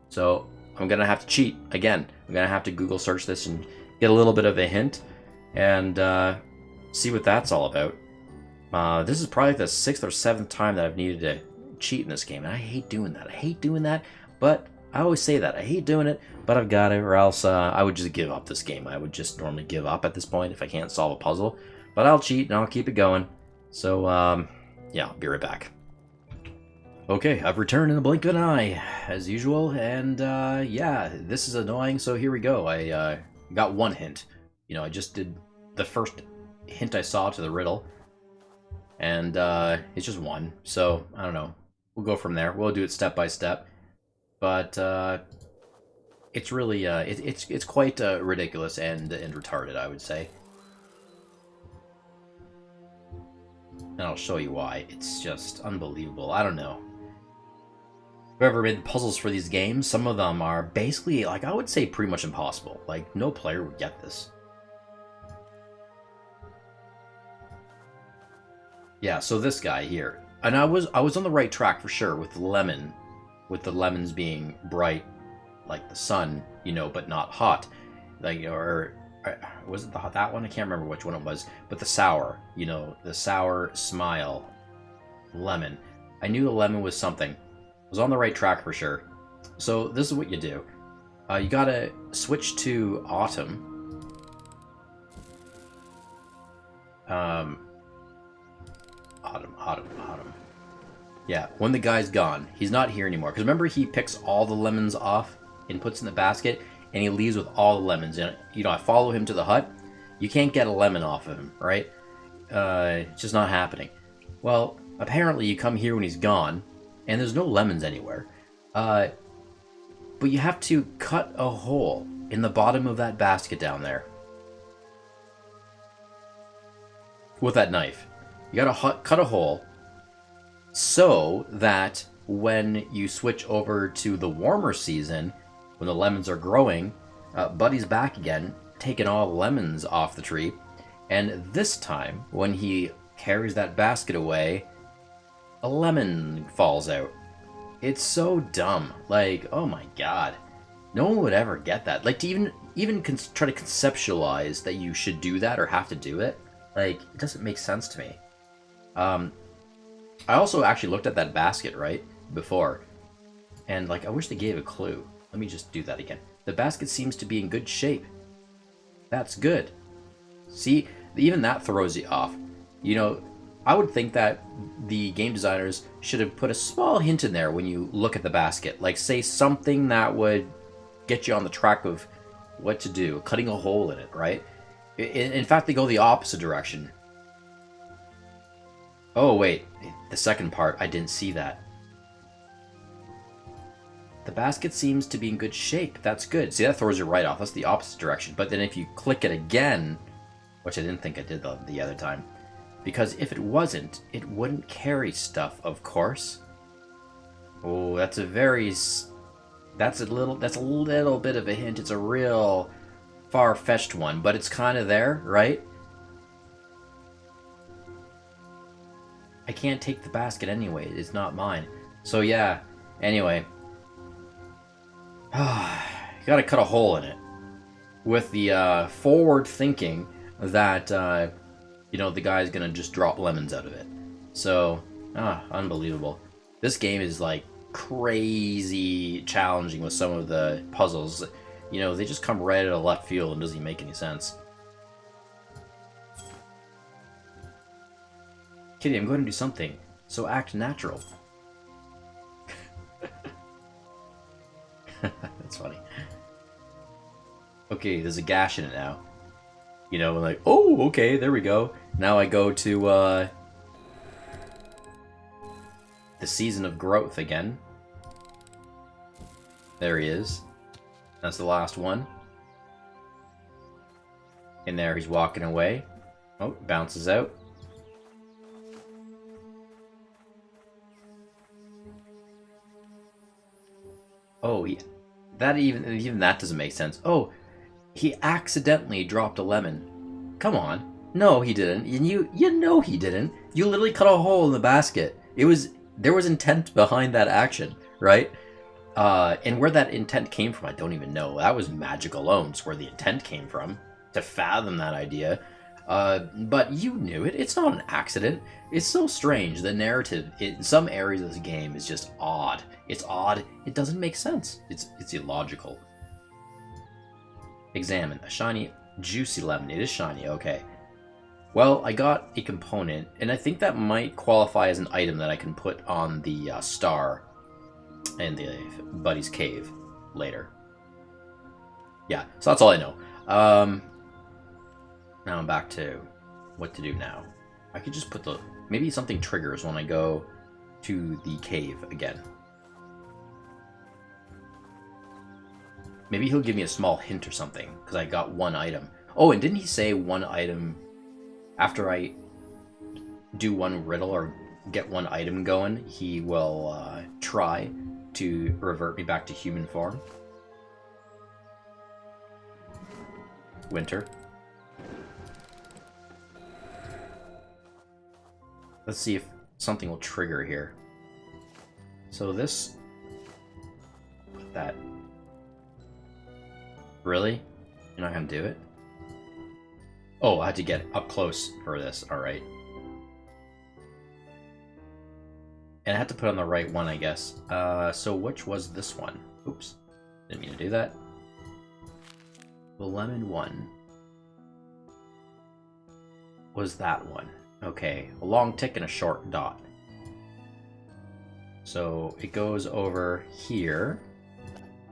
So, I'm gonna have to cheat again. I'm gonna have to Google search this and get a little bit of a hint and see what that's all about. This is probably the 6th or 7th time that I've needed to cheat in this game, and I hate doing that. I hate doing that, but I always say that. I hate doing it, but I've got to, or else I would just give up this game. I would just normally give up at this point if I can't solve a puzzle. But I'll cheat and I'll keep it going. So, yeah, I'll be right back. Okay, I've returned in the blink of an eye, as usual, and yeah, this is annoying, so here we go. I got one hint. You know, I just did the first hint I saw to the riddle, and it's just one, so I don't know. We'll go from there. We'll do it step by step, but it's really, it's quite ridiculous and retarded, I would say. And I'll show you why. It's just unbelievable. I don't know. Whoever made puzzles for these games, some of them are basically, like, I would say pretty much impossible. Like, no player would get this. Yeah, so this guy here. And I was on the right track for sure with the lemon. With the lemons being bright, like the sun, you know, but not hot. Like, or was it that one? I can't remember which one it was. But the sour, you know, the sour smile lemon. I knew the lemon was something. I was on the right track for sure. So this is what you do. You gotta switch to autumn. Autumn. Yeah, when the guy's gone. He's not here anymore. Because remember, he picks all the lemons off and puts in the basket, and he leaves with all the lemons in it. You know, I follow him to the hut. You can't get a lemon off of him, right? It's just not happening. Well, apparently you come here when he's gone, and there's no lemons anywhere. But you have to cut a hole in the bottom of that basket down there. With that knife. You gotta cut a hole so that when you switch over to the warmer season, when the lemons are growing, Buddy's back again, taking all the lemons off the tree. And this time, when he carries that basket away, a lemon falls out. It's so dumb. Like, oh my god. No one would ever get that. Like, to even try to conceptualize that you should do that or have to do it, like, it doesn't make sense to me. I also actually looked at that basket, right, before. And, like, I wish they gave a clue. Let me just do that again. The basket seems to be in good shape. That's good. See, even that throws you off. You know, I would think that the game designers should have put a small hint in there when you look at the basket. Like, say something that would get you on the track of what to do. Cutting a hole in it, right? In fact, they go the opposite direction. Oh, wait. The second part, I didn't see that. The basket seems to be in good shape. That's good. See, that throws you right off. That's the opposite direction. But then if you click it again, which I didn't think I did the other time, because if it wasn't, it wouldn't carry stuff, of course. Oh, that's a little bit of a hint. It's a real far-fetched one, but it's kind of there, right? I can't take the basket anyway. It's not mine. So yeah, anyway. You gotta cut a hole in it. With the forward thinking that, you know, the guy's gonna just drop lemons out of it. So, unbelievable. This game is, like, crazy challenging with some of the puzzles. You know, they just come right out of left field and doesn't make any sense. Kitty, I'm going to do something, so act natural. That's funny. Okay, there's a gash in it now. You know, like, oh, okay, there we go. Now I go to, the season of growth again. There he is. That's the last one. And there he's walking away. Oh, bounces out. Oh, even that doesn't make sense. Oh, he accidentally dropped a lemon. Come on. No, he didn't. And you know he didn't. You literally cut a hole in the basket. There was intent behind that action, right? And where that intent came from, I don't even know. That was magic alone. It's where the intent came from to fathom that idea. But you knew it. It's not an accident. It's so strange. The narrative in some areas of the game is just odd. It's odd. It doesn't make sense. It's illogical. Examine. A shiny, juicy lemon. It is shiny. Okay. Well, I got a component, and I think that might qualify as an item that I can put on the star in the buddy's cave later. Yeah, so that's all I know. Now I'm back to what to do now. I could just put the... Maybe something triggers when I go to the cave again. Maybe he'll give me a small hint or something, because I got one item. Oh, and didn't he say one item after I do one riddle or get one item going, he will try to revert me back to human form? Winter. Let's see if something will trigger here. So this... That... Really? You're not gonna do it? Oh, I had to get up close for this. Alright. And I had to put on the right one, I guess. So which was this one? Oops. Didn't mean to do that. The lemon one was that one. Okay, a long tick and a short dot. So it goes over here.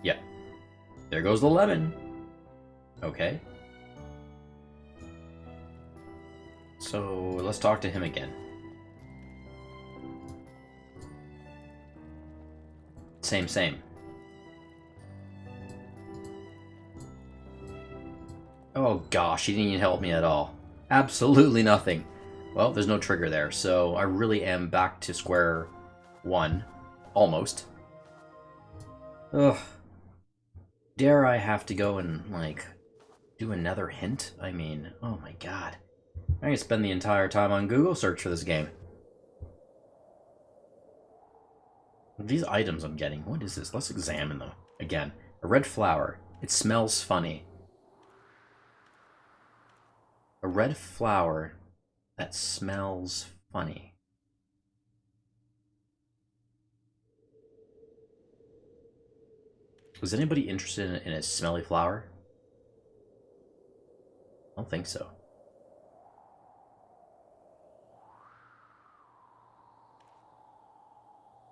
Yep. There goes the lemon. Okay. So let's talk to him again. Same. Oh gosh, he didn't even help me at all. Absolutely nothing. Well, there's no trigger there, so I really am back to square one. Almost. Ugh. Dare I have to go and, like, do another hint? I mean, oh my god. I can spend the entire time on Google search for this game. These items I'm getting, what is this? Let's examine them. Again, a red flower. It smells funny. A red flower that smells funny. Was anybody interested in a smelly flower? I don't think so.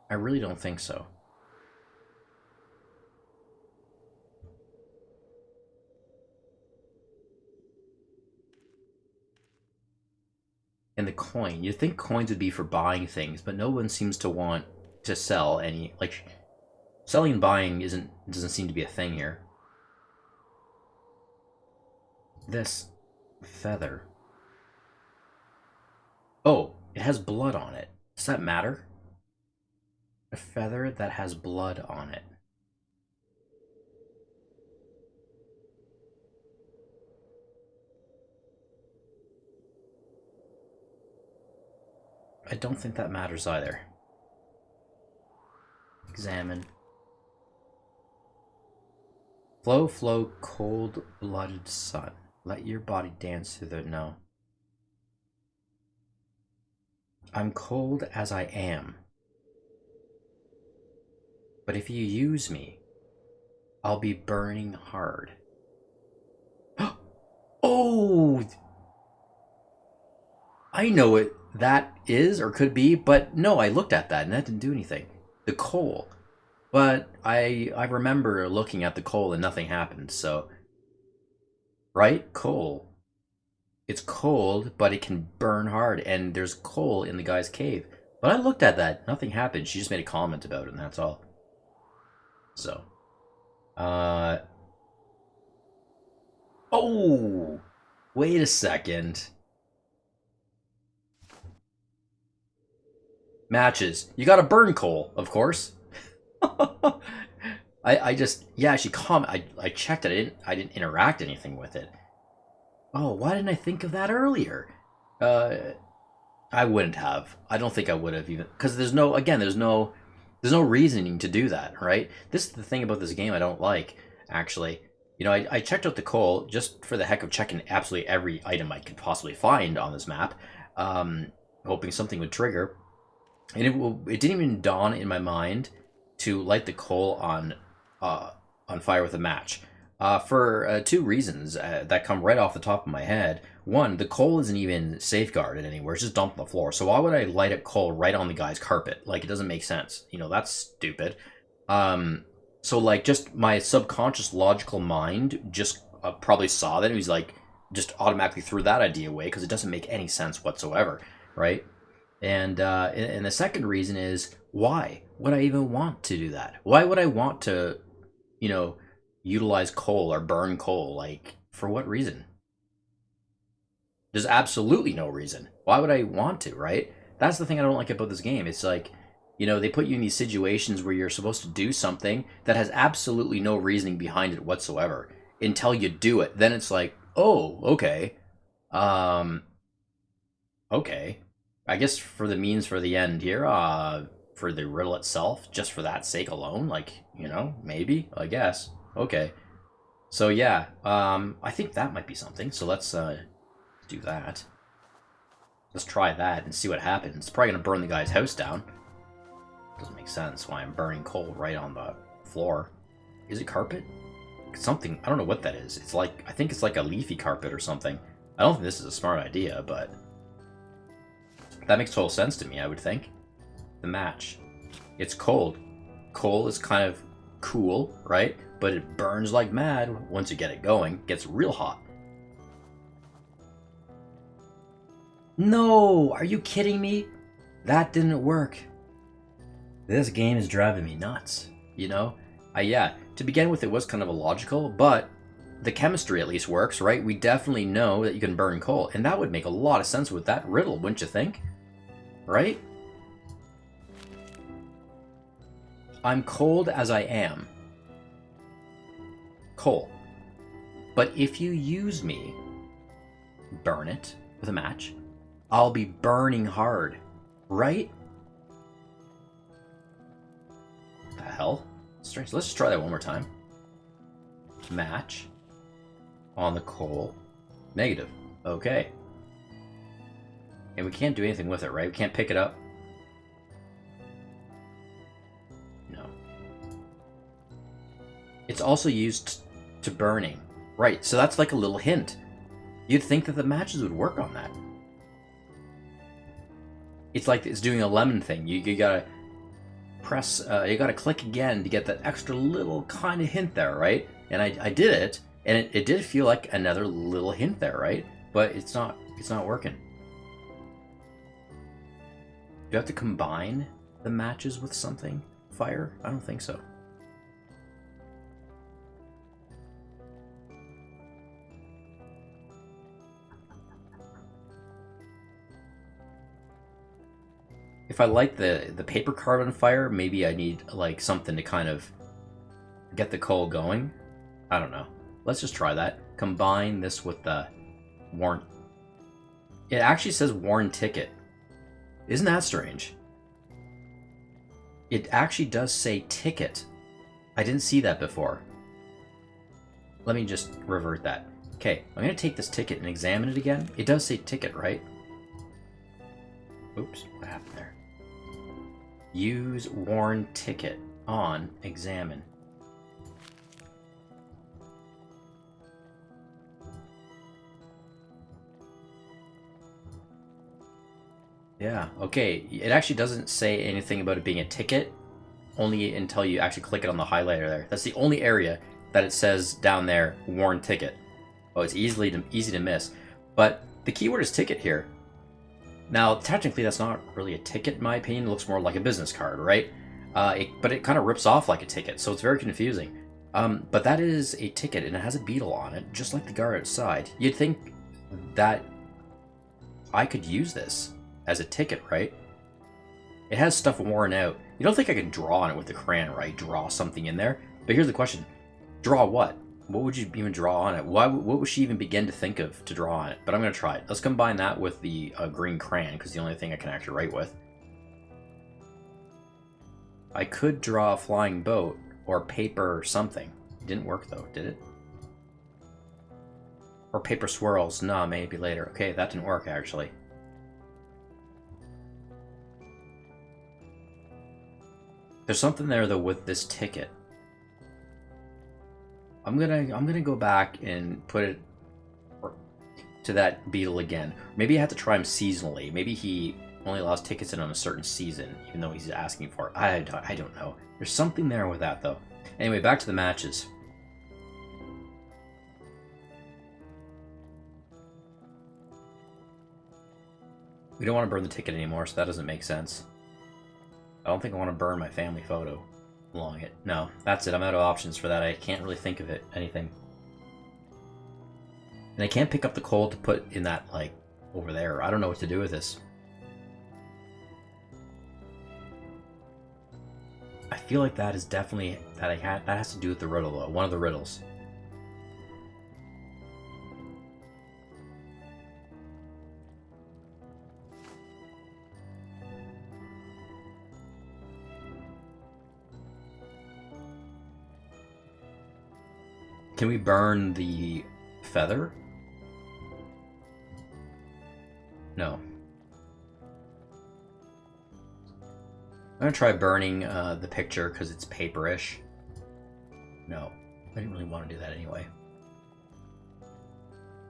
I really don't think so. And the coin. You'd think coins would be for buying things, but no one seems to want to sell any... Like, selling and buying doesn't seem to be a thing here. This feather. Oh, it has blood on it. Does that matter? A feather that has blood on it. I don't think that matters either. Examine. Flow, flow, cold-blooded sun. Let your body dance through the... No. I'm cold as I am. But if you use me, I'll be burning hard. Oh! I know what that is, or could be, but no, I looked at that and that didn't do anything. The coal. But I remember looking at the coal and nothing happened, so... Right? Coal. It's cold, but it can burn hard, and there's coal in the guy's cave. But I looked at that, nothing happened. She just made a comment about it, and that's all. So. Oh! Wait a second. Matches. You gotta burn coal, of course. I just... Yeah, she I checked it. I didn't interact anything with it. Oh, why didn't I think of that earlier? I wouldn't have. I don't think I would have even... Because there's no... Again, there's no reasoning to do that, right? This is the thing about this game I don't like, actually. You know, I checked out the coal just for the heck of checking absolutely every item I could possibly find on this map, hoping something would trigger. And it didn't even dawn in my mind to light the coal on fire with a match. For two reasons that come right off the top of my head. One, the coal isn't even safeguarded anywhere; it's just dumped on the floor. So why would I light up coal right on the guy's carpet? Like, it doesn't make sense. You know, that's stupid. Um, so like, just my subconscious logical mind just probably saw that and was like, just automatically threw that idea away because it doesn't make any sense whatsoever, right? And the second reason is, why would I even want to do that? Why would I want to, you know, utilize coal or burn coal? Like, for what reason? There's absolutely no reason. Why would I want to, right? That's the thing I don't like about this game. It's like, they put you in these situations where you're supposed to do something that has absolutely no reasoning behind it whatsoever until you do it. Then it's like, oh, okay. Um, okay. I guess for the means for the end here, for the riddle itself, just for that sake alone, like, maybe, I guess. Okay. So yeah, I think that might be something. So let's do that. Let's try that and see what happens. It's probably gonna burn the guy's house down. Doesn't make sense why I'm burning coal right on the floor. Is it carpet? Something, I don't know what that is. It's like, I think it's like a leafy carpet or something. I don't think this is a smart idea, but that makes total sense to me, I would think. The match. It's cold. Coal is kind of cool, right? But it burns like mad once you get it going. It gets real hot. No! Are you kidding me? That didn't work. This game is driving me nuts, yeah, to begin with, it was kind of illogical, but the chemistry at least works, right? We definitely know that you can burn coal, and that would make a lot of sense with that riddle, wouldn't you think? Right? I'm cold as I am. Coal. But if you use me, burn it with a match, I'll be burning hard, right? What the hell? Strange. Let's just try that one more time. Match on the coal. Negative. Okay. And we can't do anything with it, right? We can't pick it up. No. It's also used to burning. Right, so that's like a little hint. You'd think that the matches would work on that. It's like it's doing a lemon thing. You gotta press, you gotta click again to get that extra little kind of hint there, right? And I did it, and it did feel like another little hint there, right? But it's not working. Do you have to combine the matches with something? Fire? I don't think so. If I light the paper card on fire, maybe I need like something to kind of get the coal going. I don't know. Let's just try that. Combine this with the worn. It actually says worn ticket. Isn't that strange? It actually does say ticket. I didn't see that before. Let me just revert that. Okay, I'm going to take this ticket and examine it again. It does say ticket, right? Oops, what happened there? Use worn ticket on examine. Yeah, okay. It actually doesn't say anything about it being a ticket, only until you actually click it on the highlighter there. That's the only area that it says down there, worn ticket. Oh, it's easy to miss. But the keyword is ticket here. Now, technically, that's not really a ticket, in my opinion. It looks more like a business card, right? But it kind of rips off like a ticket, so it's very confusing. But that is a ticket, and it has a beetle on it, just like the guard outside. You'd think that I could use this as a ticket, right? It has stuff worn out. You don't think I could draw on it with the crayon, right? Draw something in there? But here's the question. Draw what? What would you even draw on it? What would she even begin to think of to draw on it? But I'm going to try it. Let's combine that with the green crayon, because the only thing I can actually write with. I could draw a flying boat or paper or something. It didn't work, though, did it? Or paper swirls. Nah, maybe later. Okay, that didn't work, actually. There's something there, though, with this ticket. I'm gonna go back and put it to that beetle again. Maybe I have to try him seasonally. Maybe he only allows tickets in on a certain season, even though he's asking for it. I don't know. There's something there with that, though. Anyway, back to the matches. We don't want to burn the ticket anymore, so that doesn't make sense. I don't think I want to burn my family photo along it. No, that's it. I'm out of options for that. I can't really think of anything. And I can't pick up the coal to put in that, like, over there. I don't know what to do with this. I feel like that is definitely... that has to do with the riddle, though. One of the riddles. Can we burn the feather? No. I'm gonna try burning the picture because it's paperish. No, I didn't really want to do that anyway.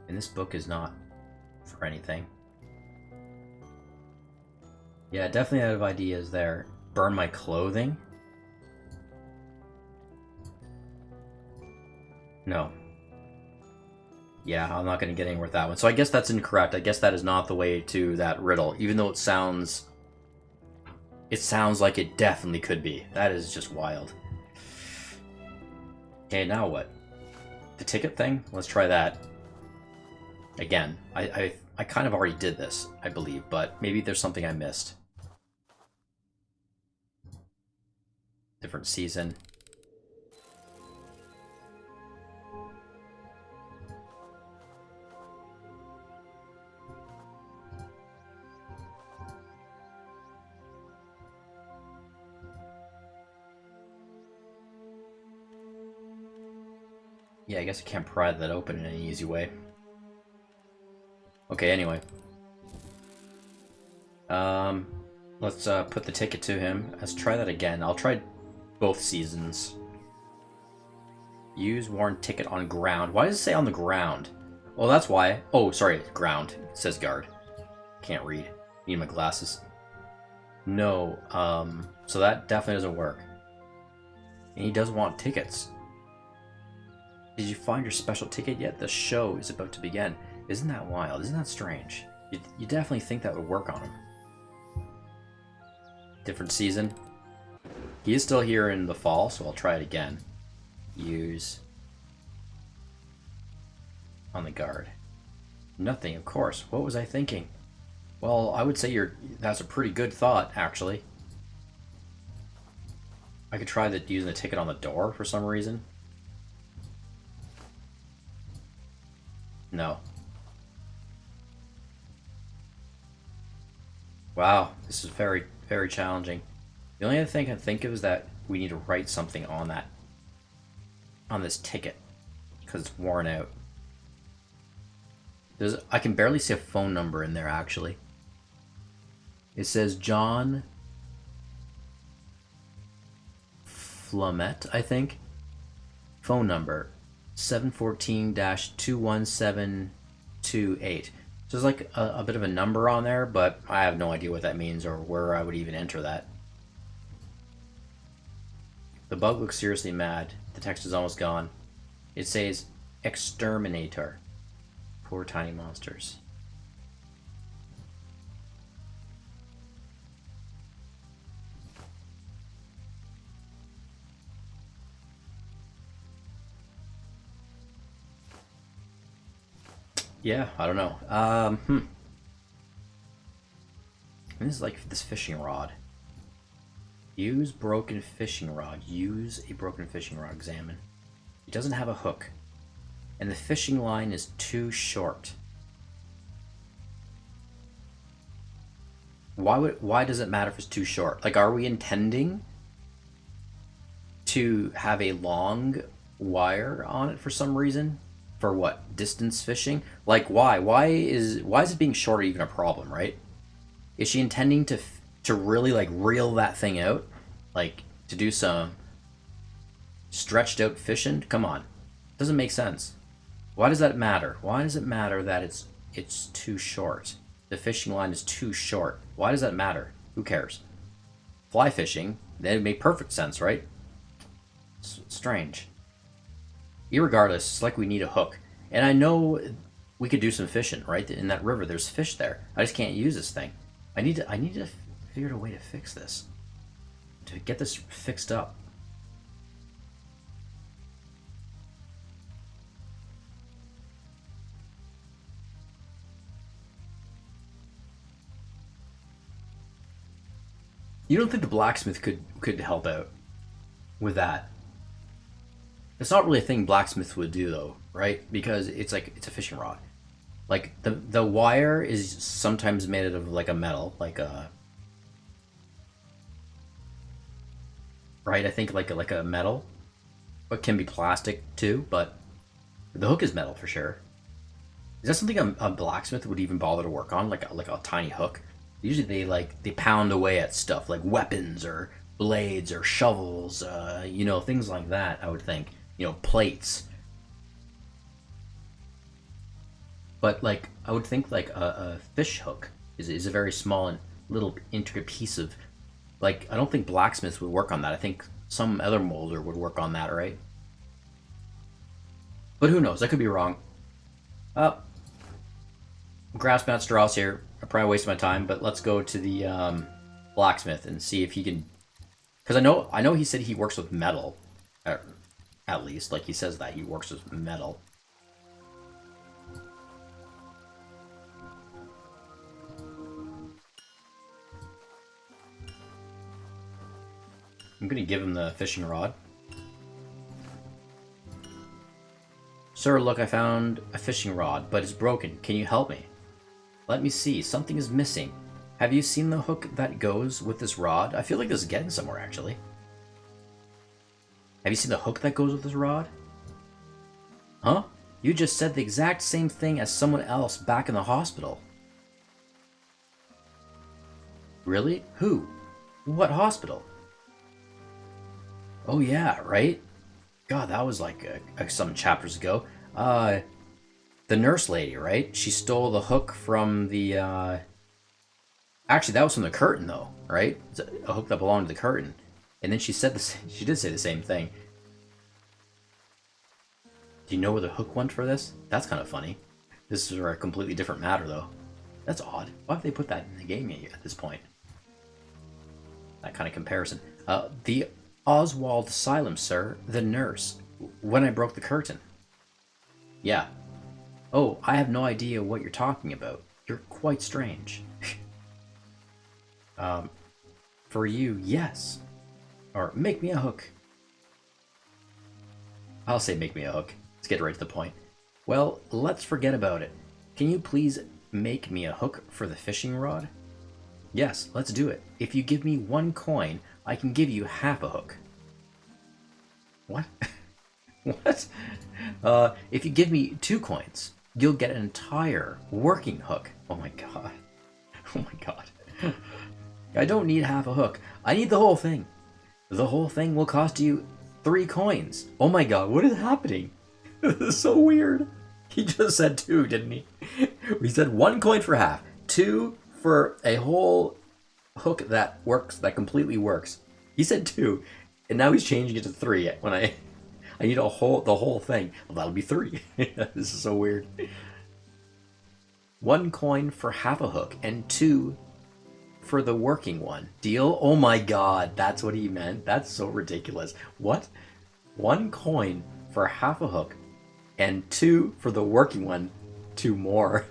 And this book is not for anything. Yeah, definitely out of ideas there. Burn my clothing? No. Yeah, I'm not going to get anywhere with that one. So I guess that's incorrect. I guess that is not the way to that riddle, even though it sounds like it definitely could be. That is just wild. Okay, now what? The ticket thing? Let's try that again. I kind of already did this, I believe, but maybe there's something I missed. Different season. Yeah, I guess I can't pry that open in any easy way. Okay, anyway. Let's put the ticket to him. Let's try that again. I'll try both seasons. Use worn ticket on ground. Why does it say on the ground? Oh, that's why. Oh, sorry, ground. It says guard. Can't read. Need my glasses. No, so that definitely doesn't work. And he does want tickets. Did you find your special ticket yet? The show is about to begin. Isn't that wild? Isn't that strange? You definitely think that would work on him. Different season. He is still here in the fall, so I'll try it again. Use on the guard. Nothing, of course. What was I thinking? Well, I would say that's a pretty good thought, actually. I could try using the ticket on the door for some reason. No. Wow, this is very, very challenging. The only other thing I can think of is that we need to write something on this ticket, because it's worn out. I can barely see a phone number in there, actually. It says John Flamet, I think. Phone number 714-21728. So there's like a bit of a number on there, but I have no idea what that means or where I would even enter that. The bug looks seriously mad. The text is almost gone. It says exterminator. Poor tiny monsters. Yeah, I don't know. And this is like this fishing rod. Use broken fishing rod. Use a broken fishing rod. Examine. It doesn't have a hook. And the fishing line is too short. Why does it matter if it's too short? Like, are we intending to have a long wire on it for some reason? For what? Distance fishing? Like, why? Why is it being shorter even a problem, right? Is she intending to really, like, reel that thing out? Like, to do some stretched out fishing? Come on. Doesn't make sense. Why does that matter? Why does it matter that it's too short? The fishing line is too short. Why does that matter? Who cares? Fly fishing, that would make perfect sense, right? Strange. Irregardless, it's like we need a hook. And I know we could do some fishing, right? In that river, there's fish there. I just can't use this thing. I need to figure out a way to fix this. To get this fixed up. You don't think the blacksmith could help out with that? It's not really a thing blacksmiths would do though, right? Because it's like it's a fishing rod. Like the wire is sometimes made out of like a metal, like a right. I think like a metal, but can be plastic too. But the hook is metal for sure. Is that something a blacksmith would even bother to work on, like a tiny hook? Usually they pound away at stuff like weapons or blades or shovels, things like that. I would think, plates. But like I would think like a fish hook is a very small and little intricate piece of like I don't think blacksmiths would work on that. I think some other molder would work on that, right? But who knows? I could be wrong. Oh, grasping at straws here. I probably wasted my time, but let's go to the blacksmith and see if he can. Because I know he said he works with metal, at least like he says that he works with metal. I'm gonna give him the fishing rod. Sir, look, I found a fishing rod, but it's broken. Can you help me? Let me see. Something is missing. Have you seen the hook that goes with this rod? I feel like this is getting somewhere, actually. Have you seen the hook that goes with this rod? Huh? You just said the exact same thing as someone else back in the hospital. Really? Who? What hospital? Oh yeah, right? God, that was like some chapters ago. The nurse lady, right? She stole the hook from the, Actually, that was from the curtain, though, right? It's a hook that belonged to the curtain. And then she said this. She did say the same thing. Do you know where the hook went for this? That's kind of funny. This is a completely different matter, though. That's odd. Why have they put that in the game at this point? That kind of comparison. The Oswald Asylum, sir. The nurse. When I broke the curtain. Yeah. Oh, I have no idea what you're talking about. You're quite strange. For you, yes. Or make me a hook. I'll say make me a hook. Let's get right to the point. Well, let's forget about it. Can you please make me a hook for the fishing rod? Yes, let's do it. If you give me 1 coin, I can give you half a hook. What? What? If you give me 2 coins, you'll get an entire working hook. Oh my god. Oh my god. I don't need half a hook. I need the whole thing. The whole thing will cost you 3 coins. Oh my god, what is happening? This is so weird. He just said 2, didn't he? He said 1 coin for half, 2 for a whole hook that works, that completely works. He said 2, and now he's changing it to 3 when I need the whole thing. Well, that'll be 3. This is so weird. 1 coin for half a hook and 2 for the working one. Deal? Oh my god, that's what he meant. That's so ridiculous. What? 1 coin for half a hook and 2 for the working one. 2 more.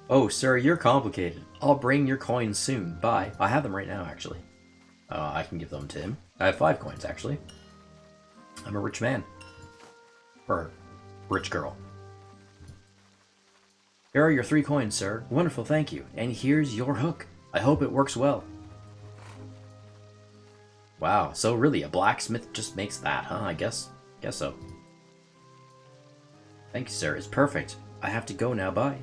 Oh, sir, you're complicated. I'll bring your coins soon. Bye. I have them right now, actually. I can give them to him. I have 5 coins, actually. I'm a rich man. Or rich girl. Here are your 3 coins, sir. Wonderful, thank you. And here's your hook. I hope it works well. Wow, so really, a blacksmith just makes that, huh? I guess so. Thank you, sir. It's perfect. I have to go now. Bye.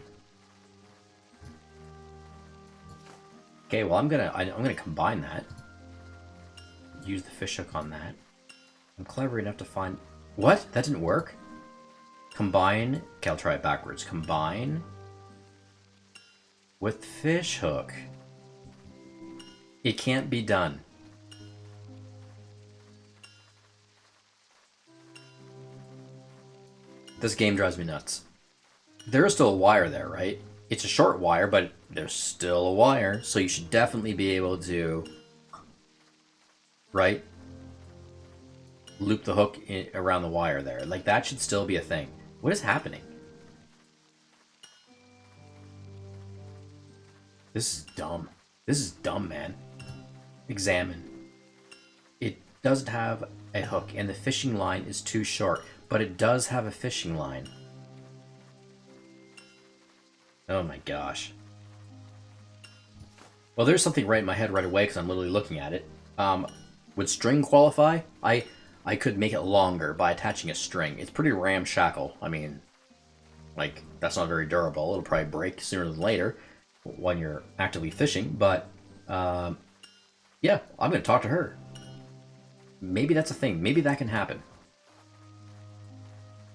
Okay, well, I'm gonna combine that. Use the fish hook on that. I'm clever enough to find... What? That didn't work? Combine... Okay, I'll try it backwards. Combine... with fish hook. It can't be done. This game drives me nuts. There is still a wire there, right? It's a short wire, but there's still a wire, so you should definitely be able to... Right? Loop the hook around the wire there. Like, that should still be a thing. What is happening? This is dumb. This is dumb, man. Examine. It doesn't have a hook, and the fishing line is too short, but it does have a fishing line. Oh my gosh. Well, there's something right in my head right away because I'm literally looking at it. Would string qualify? I could make it longer by attaching a string. It's pretty ramshackle. I mean, like, that's not very durable. It'll probably break sooner than later when you're actively fishing, but yeah, I'm gonna talk to her. Maybe that's a thing. Maybe that can happen.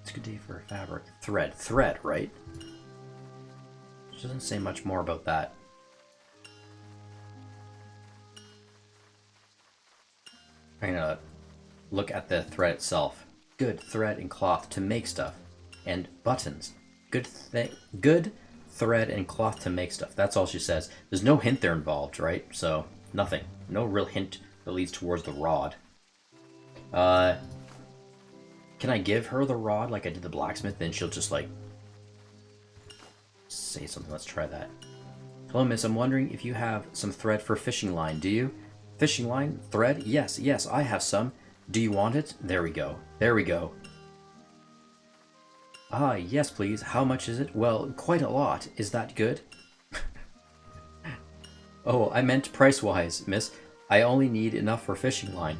It's a good day for a fabric. Thread, right? It doesn't say much more about that. I'm gonna look at the thread itself. Good thread and cloth to make stuff. And buttons. Good thread and cloth to make stuff. That's all she says. There's no hint there involved, right? So, nothing. No real hint that leads towards the rod. Can I give her the rod like I did the blacksmith? Then she'll just, like, say something. Let's try that. Hello, miss. I'm wondering if you have some thread for fishing line. Do you? Fishing line? Thread? Yes, I have some. Do you want it? There we go. There we go. Ah, yes, please. How much is it? Well, quite a lot. Is that good? Oh, I meant price-wise, miss. I only need enough for fishing line.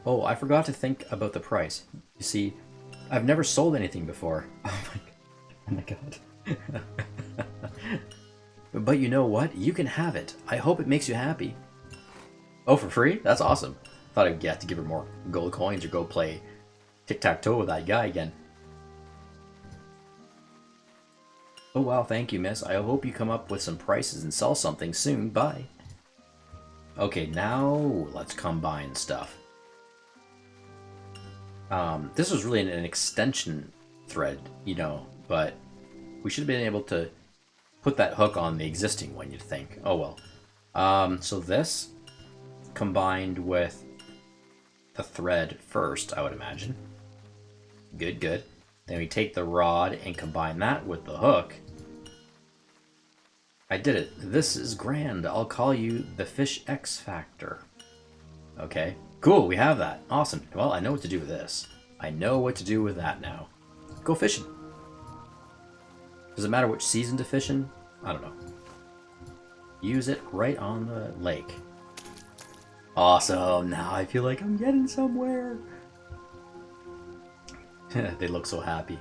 Oh, I forgot to think about the price. You see, I've never sold anything before. Oh my god. But you know what? You can have it. I hope it makes you happy. Oh, for free? That's awesome. Thought I'd have to give her more gold coins or go play tic-tac-toe with that guy again. Oh wow, thank you, miss. I hope you come up with some prices and sell something soon. Bye. Okay, now let's combine stuff. This was really an extension thread, you know, but we should have been able to put that hook on the existing one, you'd think. Oh well. So this combined with the thread first, I would imagine. Good, good. Then we take the rod and combine that with the hook. I did it. This is grand. I'll call you the Fish X Factor. Okay. Cool, we have that. Awesome. Well, I know what to do with this. I know what to do with that now. Go fishing. Does it matter which season to fish in? I don't know. Use it right on the lake. Awesome. Now I feel like I'm getting somewhere. They look so happy.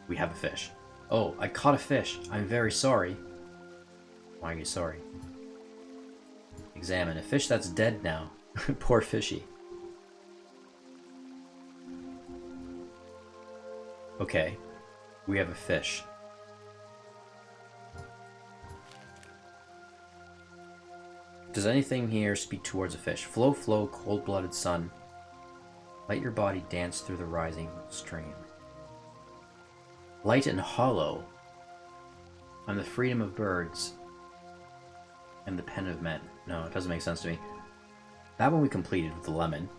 We have a fish. Oh, I caught a fish. I'm very sorry. Why are you sorry? Examine. A fish that's dead now. Poor fishy. Okay. We have a fish. Does anything here speak towards a fish? Flow, flow, cold-blooded sun. Let your body dance through the rising stream. Light and hollow. I'm the freedom of birds. And the pen of men. No, it doesn't make sense to me. That one we completed with the lemon.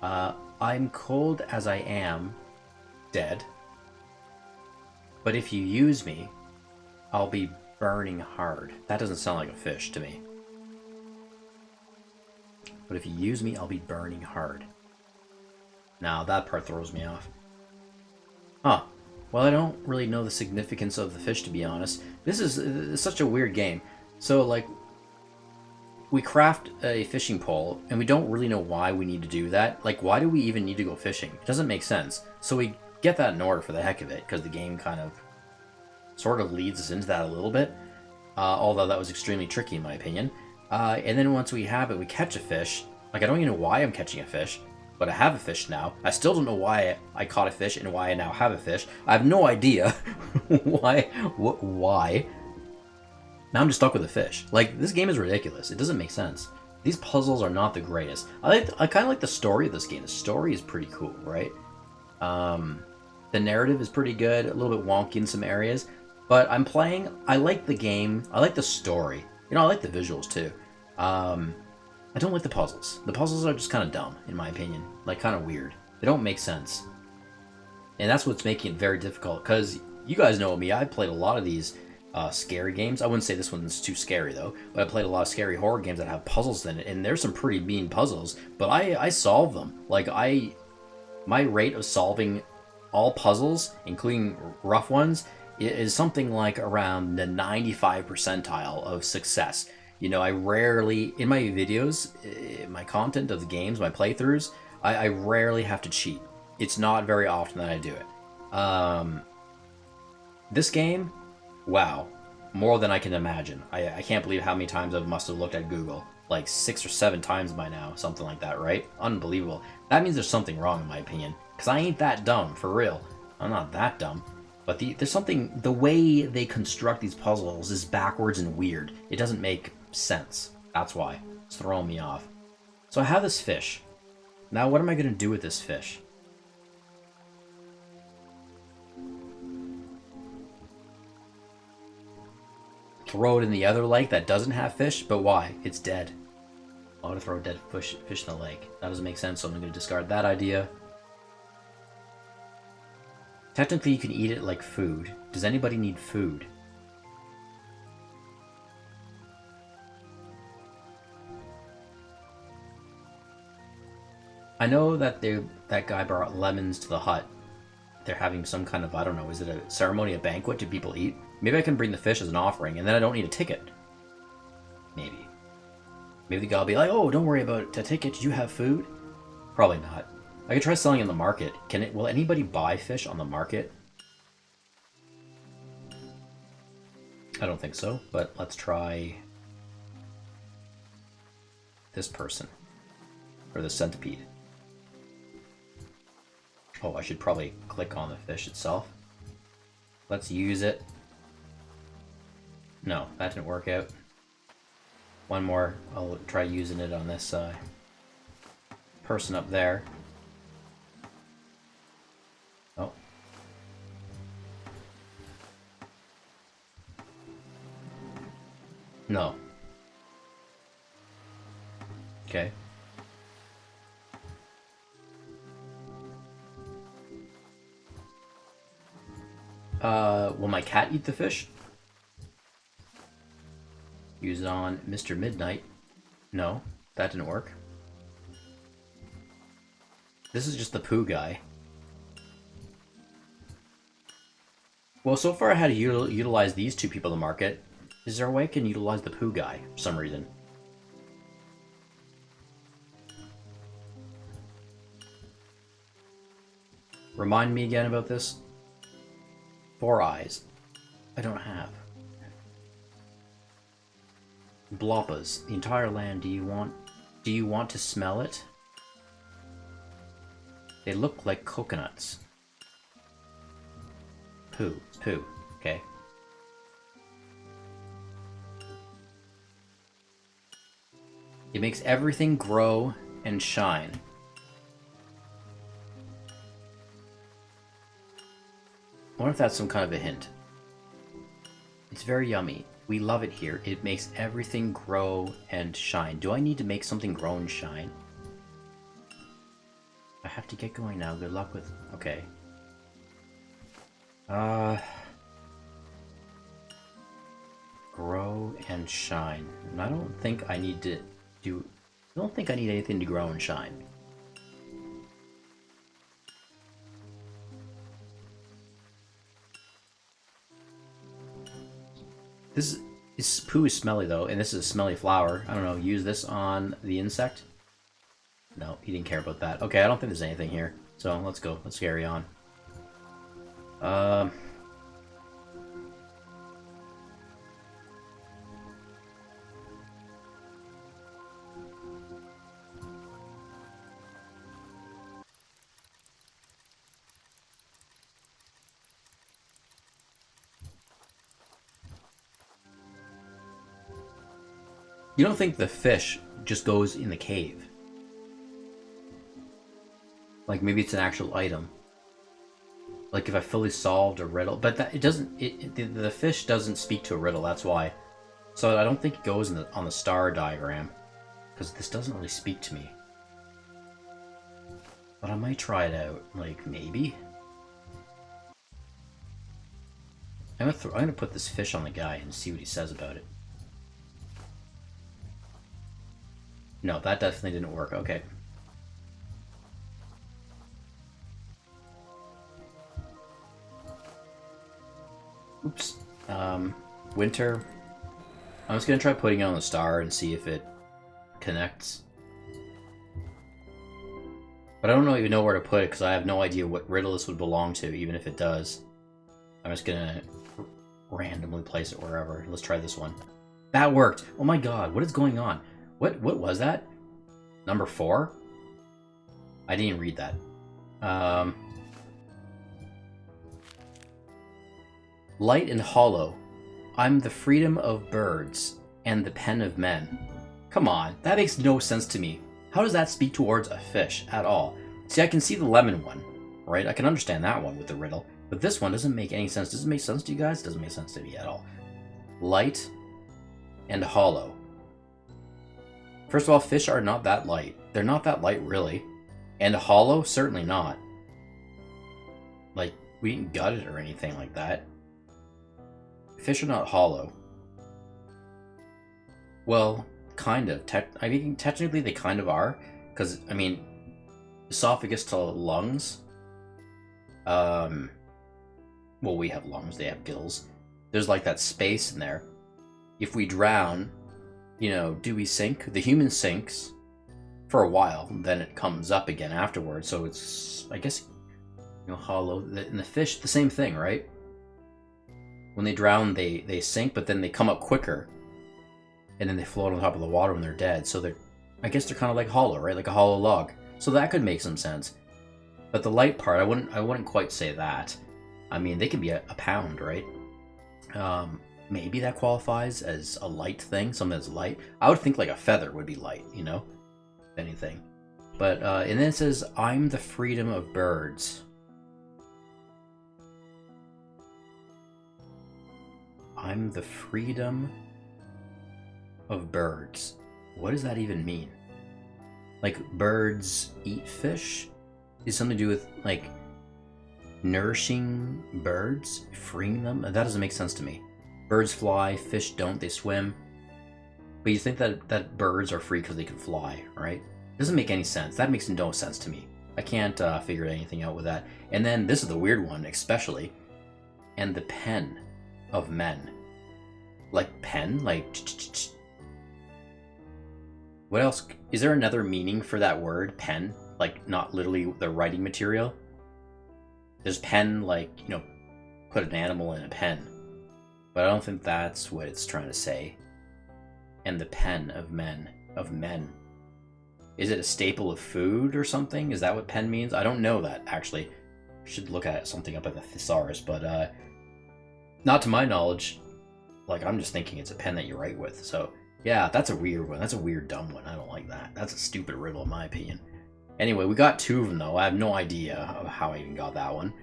I'm cold as I am, dead. But if you use me, I'll be burning hard. That doesn't sound like a fish to me. But if you use me, I'll be burning hard. Now, that part throws me off. Huh. Well, I don't really know the significance of the fish, to be honest. This is such a weird game. So, like, we craft a fishing pole, and we don't really know why we need to do that. Like, why do we even need to go fishing? It doesn't make sense. So we get that in order for the heck of it, because the game kind of sort of leads us into that a little bit. Although that was extremely tricky, in my opinion. And then once we have it, we catch a fish. Like, I don't even know why I'm catching a fish, but I have a fish now. I still don't know why I caught a fish and why I now have a fish. I have no idea why. Why? Now I'm just stuck with a fish. Like, this game is ridiculous. It doesn't make sense. These puzzles are not the greatest. I kind of like the story of this game. The story is pretty cool, right? The narrative is pretty good, a little bit wonky in some areas, but I'm playing. I like the game. I like the story. You know, I like the visuals too. I don't like the puzzles. The puzzles are just kind of dumb, in my opinion. Like, kind of weird. They don't make sense. And that's what's making it very difficult, because you guys know me. I've played a lot of these scary games. I wouldn't say this one's too scary, though, but I played a lot of scary horror games that have puzzles in it, and there's some pretty mean puzzles, but I solve them. Like, my rate of solving all puzzles, including rough ones, is something like around the 95 percentile of success. You know, I rarely, in my videos, my content of the games, my playthroughs, I rarely have to cheat. It's not very often that I do it. This game, wow, more than I can imagine. I can't believe how many times I must have looked at Google. Like 6 or 7 times by now, something like that, right? Unbelievable. That means there's something wrong in my opinion. Because I ain't that dumb, for real. I'm not that dumb. But there's something, the way they construct these puzzles is backwards and weird. It doesn't make sense. That's why. It's throwing me off. So I have this fish. Now what am I going to do with this fish? Throw it in the other lake that doesn't have fish? But why? It's dead. Why would I throw a dead fish in the lake? That doesn't make sense, so I'm going to discard that idea. Technically, you can eat it like food. Does anybody need food? I know that that guy brought lemons to the hut. They're having some kind of, I don't know, is it a ceremony, a banquet? Do people eat? Maybe I can bring the fish as an offering, and then I don't need a ticket. Maybe. Maybe the guy will be like, oh, don't worry about a ticket. Do you have food? Probably not. I could try selling in the market. Will anybody buy fish on the market? I don't think so, but let's try this person. Or the centipede. Oh, I should probably click on the fish itself. Let's use it. No, that didn't work out. One more. I'll try using it on this person up there. Oh. No. Okay. Will my cat eat the fish? Use it on Mr. Midnight. No, that didn't work. This is just the poo guy. Well, so far I had to utilize these two people in the market. Is there a way I can utilize the poo guy for some reason? Remind me again about this. 4 eyes. I don't have. Bloppas. The entire land. Do you want to smell it? They look like coconuts. Poo. Poo. Okay. It makes everything grow and shine. I wonder if that's some kind of a hint. It's very yummy. We love it here. It makes everything grow and shine. Do I need to make something grow and shine? I have to get going now. Good luck with... Okay. Grow and shine. And I don't think I need to do... I don't think I need anything to grow and shine. This poo is smelly though, and this is a smelly flower. I don't know, use this on the insect? No, he didn't care about that. Okay, I don't think there's anything here. So let's go. Let's carry on. You don't think the fish just goes in the cave? Like maybe it's an actual item. Like if I fully solved a riddle, but that it doesn't. The fish doesn't speak to a riddle. That's why. So I don't think it goes on the star diagram, because this doesn't really speak to me. But I might try it out. Like maybe. I'm gonna put this fish on the guy and see what he says about it. No, that definitely didn't work. Okay. Oops. Winter. I'm just gonna try putting it on the star and see if it connects. But I don't even know where to put it because I have no idea what riddle this would belong to, even if it does. I'm just gonna randomly place it wherever. Let's try this one. That worked! Oh my god, what is going on? What was that? Number 4? I didn't read that. Light and hollow. I'm the freedom of birds and the pen of men. Come on, that makes no sense to me. How does that speak towards a fish at all? See, I can see the lemon one, right? I can understand that one with the riddle, but this one doesn't make any sense. Does it make sense to you guys? It doesn't make sense to me at all. Light and hollow. First of all, fish are not that light. They're not that light, really. And hollow? Certainly not. Like, we didn't gut it or anything like that. Fish are not hollow. Well, kind of. I mean, technically they kind of are. Because, I mean, esophagus to lungs. Well, we have lungs. They have gills. There's like that space in there. If we drown, you know, do we sink? The human sinks for a while, then it comes up again afterwards. So it's, I guess, you know, hollow. And the fish, the same thing, right? When they drown, they sink, but then they come up quicker. And then they float on top of the water when they're dead. So I guess they're kind of like hollow, right? Like a hollow log. So that could make some sense. But the light part, I wouldn't quite say that. I mean, they can be a pound, right? Maybe that qualifies as a light thing, something that's light. I would think like a feather would be light, you know? If anything. But, and then it says, I'm the freedom of birds. I'm the freedom of birds. What does that even mean? Like, birds eat fish? Is something to do with, like, nourishing birds? Freeing them? That doesn't make sense to me. Birds fly, fish don't, they swim. But you think that birds are free because they can fly, right? Doesn't make any sense. That makes no sense to me. I can't figure anything out with that. And then, this is the weird one, especially. And the pen of men. Like pen? Like... What else? Is there another meaning for that word, pen? Like, not literally the writing material? There's pen, like, you know, put an animal in a pen. But I don't think that's what it's trying to say. And the pen of men. Of men. Is it a staple of food or something? Is that what pen means? I don't know that, actually. I should look at something up at the thesaurus, but, not to my knowledge. Like, I'm just thinking it's a pen that you write with, so... Yeah, that's a weird one. That's a weird, dumb one. I don't like that. That's a stupid riddle, in my opinion. Anyway, we got 2 of them, though. I have no idea of how I even got that one.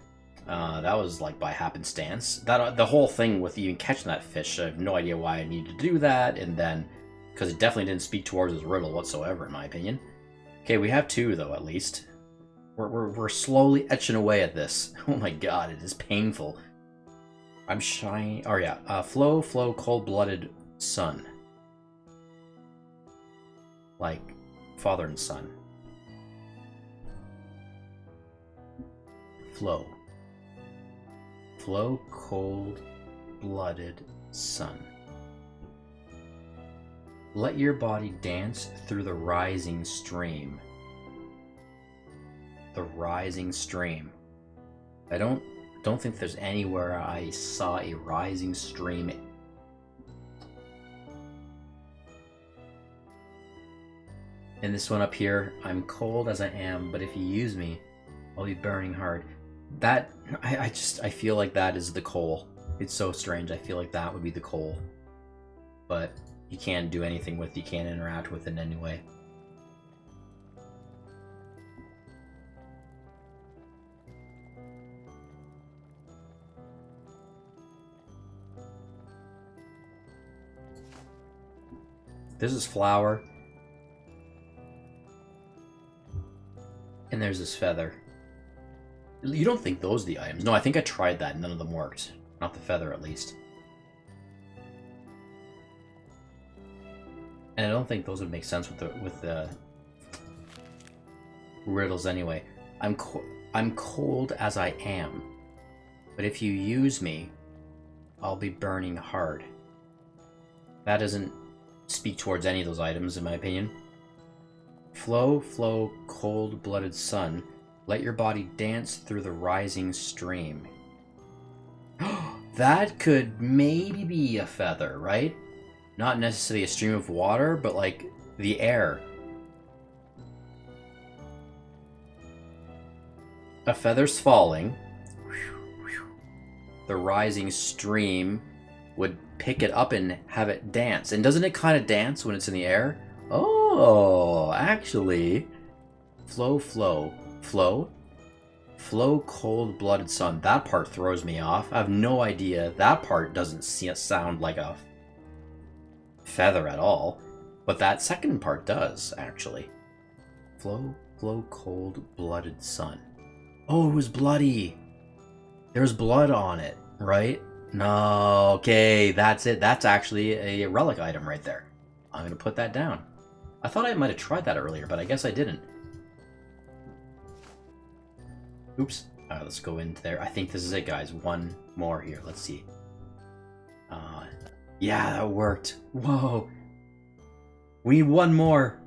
That was, like, by happenstance. The whole thing with even catching that fish, I have no idea why I needed to do that, and then... Because it definitely didn't speak towards this riddle whatsoever, in my opinion. Okay, we have 2, though, at least. We're slowly etching away at this. Oh my god, it is painful. I'm shy... Oh, yeah. Flow, cold-blooded sun. Like, father and son. Flow, cold-blooded sun. Let your body dance through the rising stream. The rising stream. I don't think there's anywhere I saw a rising stream. And this one up here, I'm cold as I am, but if you use me, I'll be burning hard. That, I feel like that is the coal. It's so strange. I feel like that would be the coal. But you can't do anything with, you can't interact with it in any way. This is flower. And there's this feather. You don't think those are the items? No, I think I tried that. None of them worked. Not the feather, at least. And I don't think those would make sense with the riddles anyway. I'm cold as I am, but if you use me, I'll be burning hard. That doesn't speak towards any of those items, in my opinion. Flow, flow, cold-blooded sun. Let your body dance through the rising stream. That could maybe be a feather, right? Not necessarily a stream of water, but like the air. A feather's falling. The rising stream would pick it up and have it dance. And doesn't it kind of dance when it's in the air? Oh, actually. Flow, flow, flow. Flow, cold-blooded sun. That part throws me off. I have no idea. That part doesn't sound like a feather at all. But that second part does, actually. Flow, flow, cold-blooded sun. Oh, it was bloody. There was blood on it, right? No, okay, that's it. That's actually a relic item right there. I'm going to put that down. I thought I might have tried that earlier, but I guess I didn't. Oops. Let's go into there. I think this is it, guys. One more here. Let's see. Yeah, that worked. Whoa. We need one more.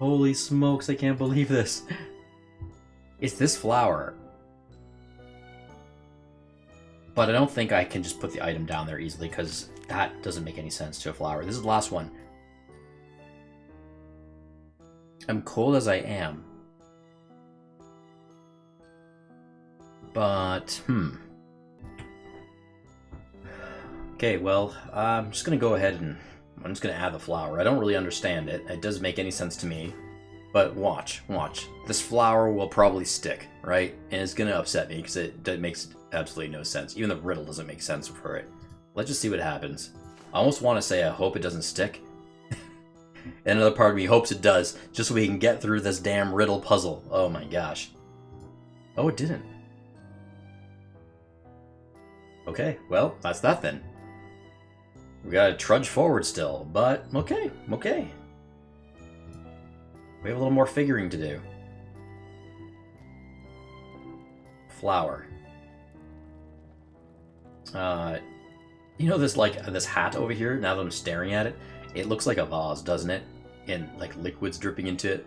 Holy smokes, I can't believe this. It's this flower. But I don't think I can just put the item down there easily, because that doesn't make any sense to a flower. This is the last one. I'm cold as I am. But, okay, well, I'm just going to go ahead and I'm just going to add the flower. I don't really understand it. It doesn't make any sense to me. But watch. This flower will probably stick, right? And it's going to upset me because it makes absolutely no sense. Even the riddle doesn't make sense for it. Let's just see what happens. I almost want to say I hope it doesn't stick. And another part of me hopes it does, just so we can get through this damn riddle puzzle. Oh my gosh. Oh, it didn't. Okay, well, that's that then. We gotta trudge forward still, but okay. We have a little more figuring to do. Flower. You know this hat over here, now that I'm staring at it? It looks like a vase, doesn't it? And like liquids dripping into it.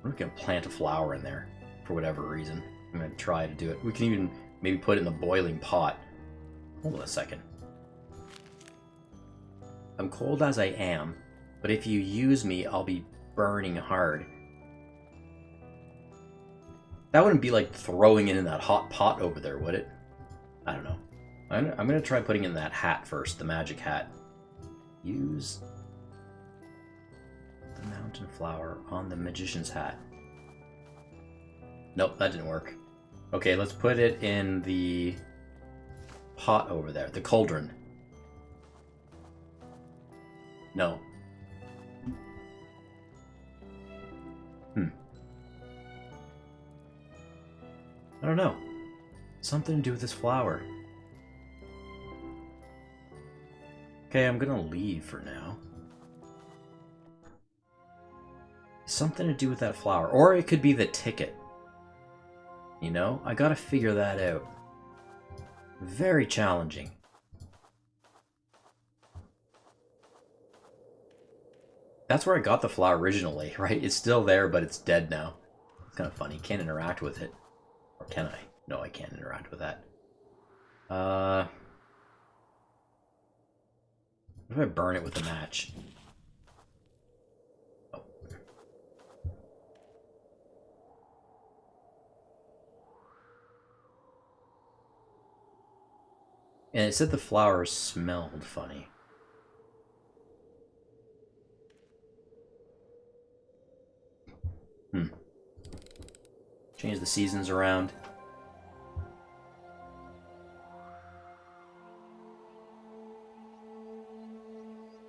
We're gonna plant a flower in there for whatever reason. I'm gonna try to do it. We can even maybe put it in the boiling pot. Hold on a second. I'm cold as I am, but if you use me, I'll be burning hard. That wouldn't be like throwing it in that hot pot over there, would it? I don't know. I'm gonna try putting in that hat first, the magic hat. Use the mountain flower on the magician's hat. Nope, that didn't work. Okay, let's put it in the pot over there, the cauldron. No. I don't know. Something to do with this flower. Okay, I'm gonna leave for now. Something to do with that flower. Or it could be the ticket. You know? I gotta figure that out. Very challenging. That's where I got the flower originally, right? It's still there, but it's dead now. It's kind of funny. Can't interact with it. Or can I? No, I can't interact with that. What if I burn it with a match? Oh. And it said the flower smelled funny. Change the seasons around.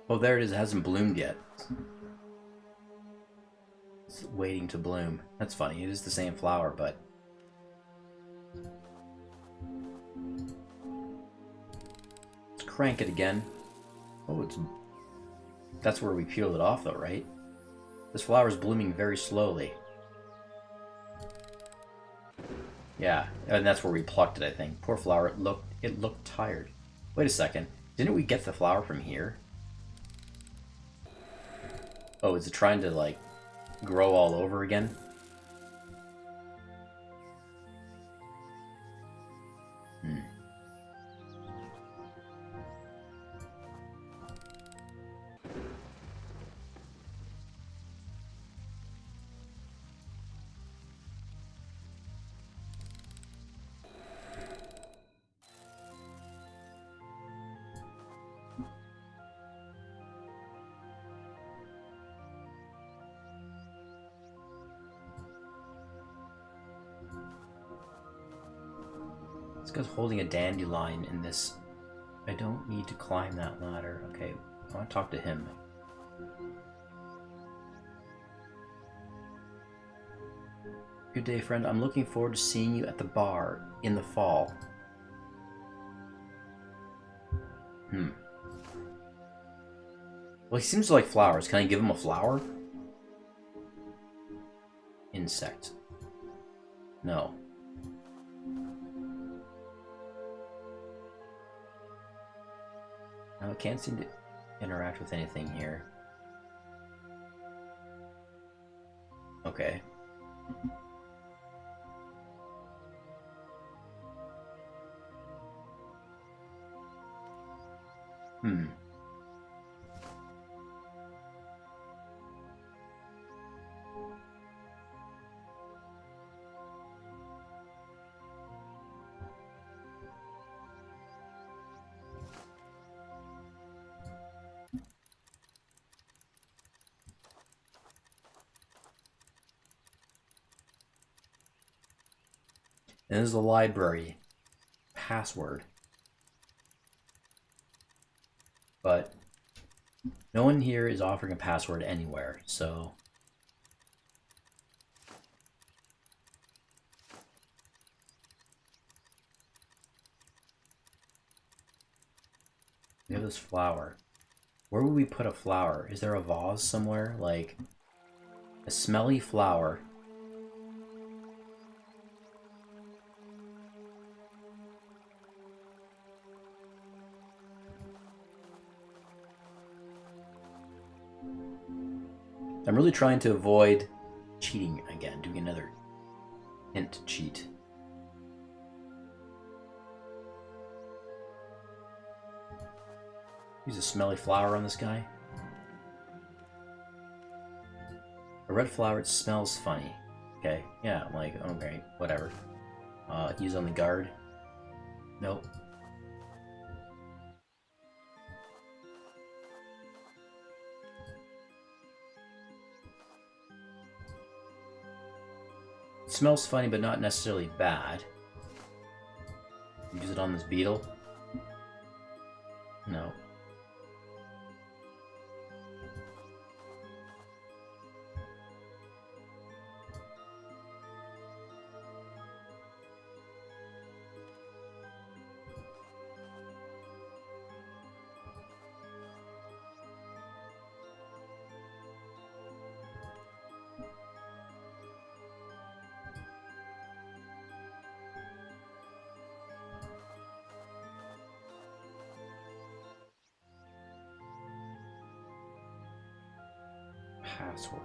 Oh, there it is. It hasn't bloomed yet. It's waiting to bloom. That's funny. It is the same flower, but... Let's crank it again. Oh, it's... That's where we peeled it off, though, right? This flower is blooming very slowly. Yeah, and that's where we plucked it, I think. Poor flower. It looked tired. Wait a second. Didn't we get the flower from here? Oh, is it trying to, like, grow all over again? This guy's holding a dandelion in this. I don't need to climb that ladder. Okay, I want to talk to him. Good day, friend. I'm looking forward to seeing you at the bar in the fall. Well, he seems to like flowers. Can I give him a flower? Insect. No. No, I can't seem to interact with anything here. Okay. And this is the library password. But no one here is offering a password anywhere, so... We have this flower. Where would we put a flower? Is there a vase somewhere? Like, a smelly flower. I'm really trying to avoid cheating again, doing another hint cheat. Use a smelly flower on this guy. A red flower, it smells funny. Okay, yeah, I'm like, okay, whatever. Use on the guard. Nope. It smells funny, but not necessarily bad. Use it on this beetle. No. Password.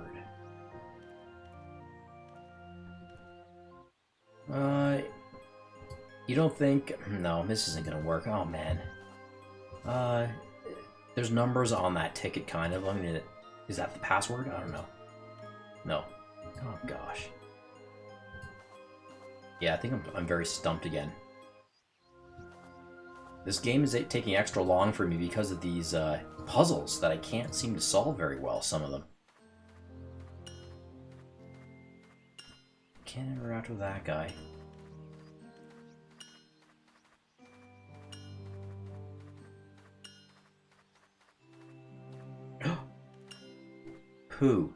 You don't think... No, this isn't gonna work. Oh, man. There's numbers on that ticket, kind of. I mean, is that the password? I don't know. No. Oh, gosh. Yeah, I think I'm very stumped again. This game is taking extra long for me because of these puzzles that I can't seem to solve very well, some of them. can't interact with that guy. Poo.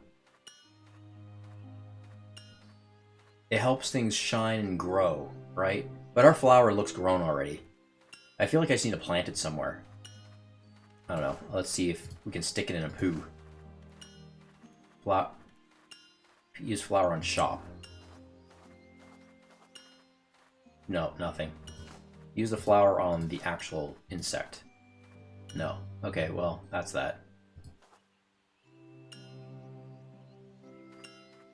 It helps things shine and grow, right? But our flower looks grown already. I feel like I just need to plant it somewhere. I don't know. Let's see if we can stick it in a poo. Use flower on shop. No, nothing. Use the flower on the actual insect. No. Okay, well, that's that.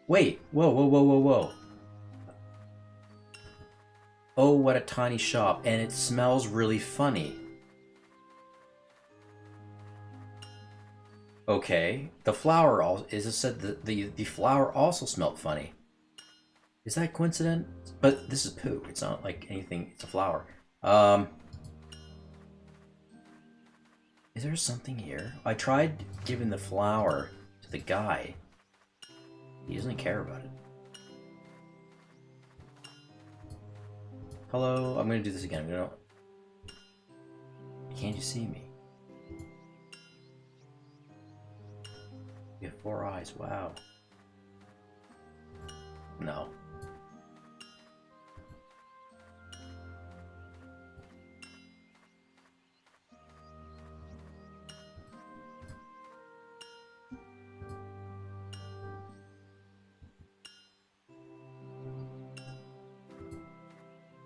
Wait! Whoa, whoa, whoa, whoa, whoa. Oh, what a tiny shop, and it smells really funny. Okay, the flower also is it said that the flower also smelled funny. Is that coincidence? But this is poo. It's not like anything. It's a flower. Is there something here? I tried giving the flower to the guy. He doesn't care about it. Hello, I'm gonna do this again. I'm gonna... Can't you see me? You have 4 eyes, wow. No.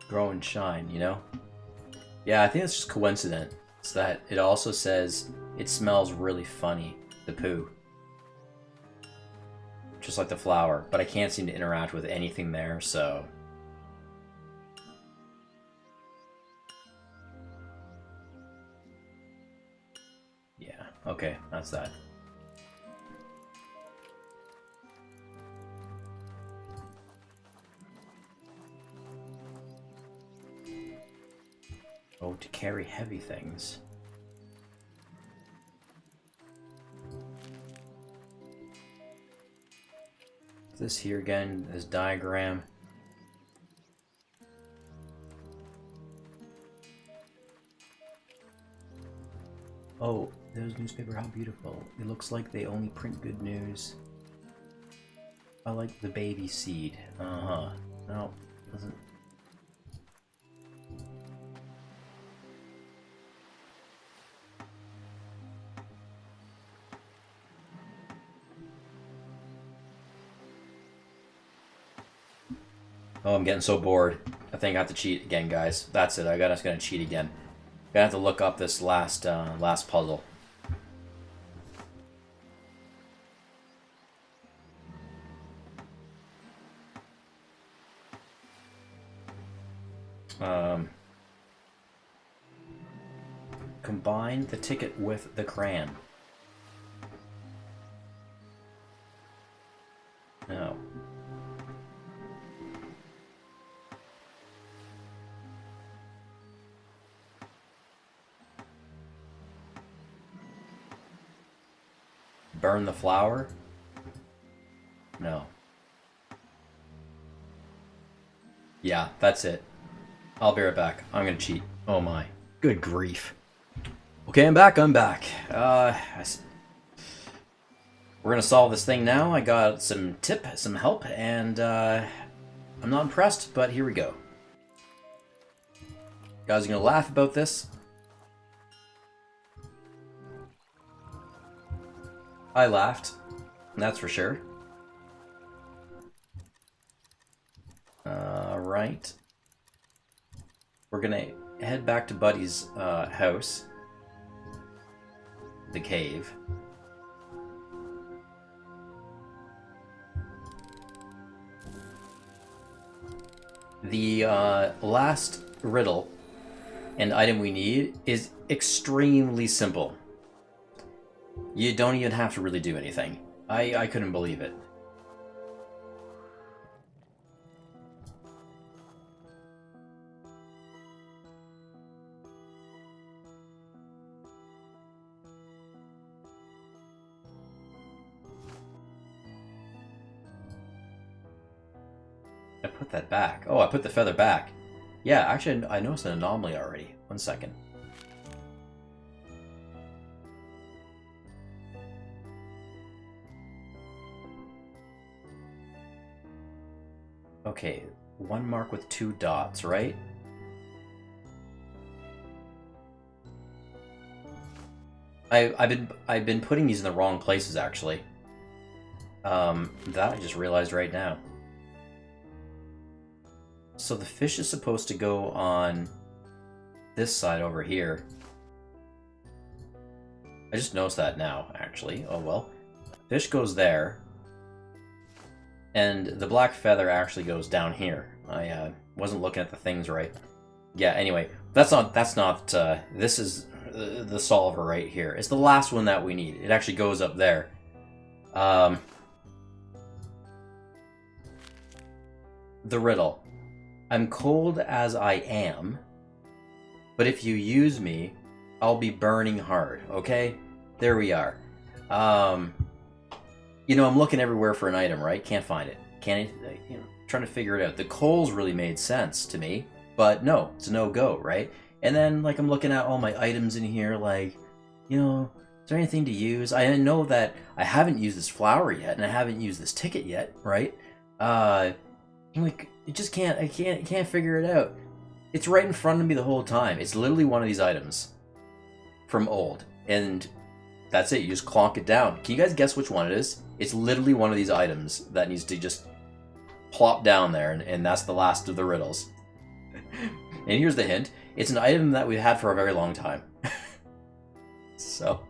Grow and shine, you know? Yeah, I think it's just coincidence that it also says it smells really funny, the poo. Just like the flower, but I can't seem to interact with anything there, so... Yeah, okay, that's that. Oh, to carry heavy things. This here again, this diagram. Oh, those newspaper, how beautiful. It looks like they only print good news. I like the baby seed. Uh-huh. No, doesn't... Oh, I'm getting so bored. I think I have to cheat again, guys. That's it. I'm gonna cheat again. Gonna have to look up this last puzzle. Combine the ticket with the crayon. No. Burn the flower? No. Yeah, that's it. I'll be right back. I'm gonna cheat. Oh my. Good grief. Okay, I'm back. We're gonna solve this thing now. I got some help, and I'm not impressed, but here we go. You guys are gonna laugh about this. I laughed, that's for sure. Right. We're gonna head back to Buddy's house. The cave. The last riddle and item we need is extremely simple. You don't even have to really do anything. I couldn't believe it. I put that back. Oh, I put the feather back. Yeah, actually, I noticed an anomaly already. 1 second. Okay, 1 mark with 2 dots, right? I've been putting these in the wrong places actually. That I just realized right now. So the fish is supposed to go on this side over here. I just noticed that now, actually. Oh well. Fish goes there. And the black feather actually goes down here. I wasn't looking at the things right. Yeah, anyway. This is the solver right here. It's the last one that we need. It actually goes up there. The riddle. I'm cold as I am, but if you use me, I'll be burning hard, okay? There we are. You know, I'm looking everywhere for an item, right? Can't find it. Can't, you know, trying to figure it out. The coals really made sense to me, but no, it's a no-go, right? And then, like, I'm looking at all my items in here, like, you know, is there anything to use? I know that I haven't used this flower yet, and I haven't used this ticket yet, right? I'm like, I can't figure it out. It's right in front of me the whole time. It's literally one of these items from old, and that's it. You just clonk it down. Can you guys guess which one it is? It's literally one of these items that needs to just plop down there, and that's the last of the riddles. And here's the hint. It's an item that we've had for a very long time. So,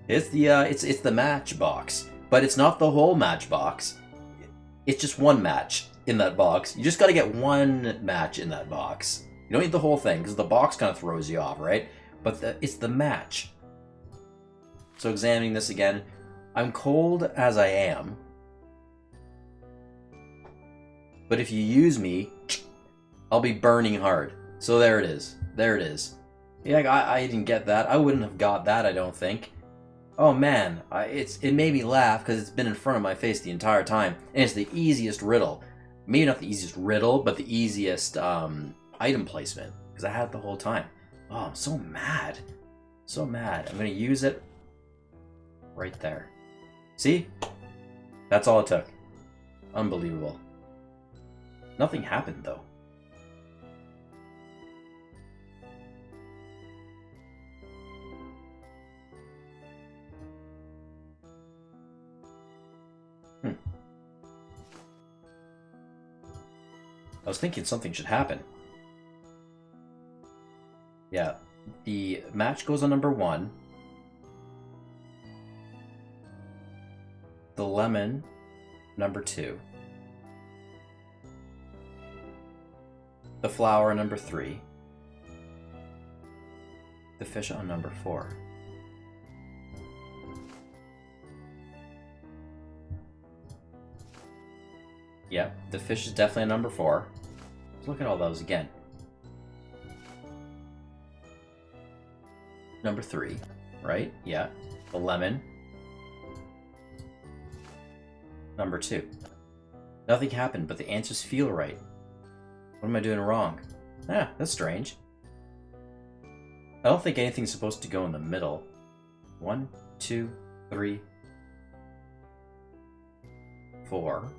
it's the matchbox. But it's not the whole matchbox. It's just one match in that box. You just gotta get one match in that box. You don't need the whole thing, because the box kind of throws you off, right? But it's the match. So examining this again, I'm cold as I am, but if you use me, I'll be burning hard. So there it is. There it is. Yeah, I didn't get that. I wouldn't have got that, I don't think. Oh man, it made me laugh because it's been in front of my face the entire time, and it's the easiest riddle. Maybe not the easiest riddle, but the easiest item placement, because I had it the whole time. Oh, I'm so mad. So mad. I'm going to use it right there. See? That's all it took. Unbelievable. Nothing happened, though. I was thinking something should happen. Yeah. The match goes on number 1. The lemon, number 2. The flower, number 3. The fish on number 4. Yep, the fish is definitely a number 4. Let's look at all those again. Number 3, right? Yeah. The lemon. Number 2. Nothing happened, but the answers feel right. What am I doing wrong? Ah, that's strange. I don't think anything's supposed to go in the middle. 1, 2, 3, 4.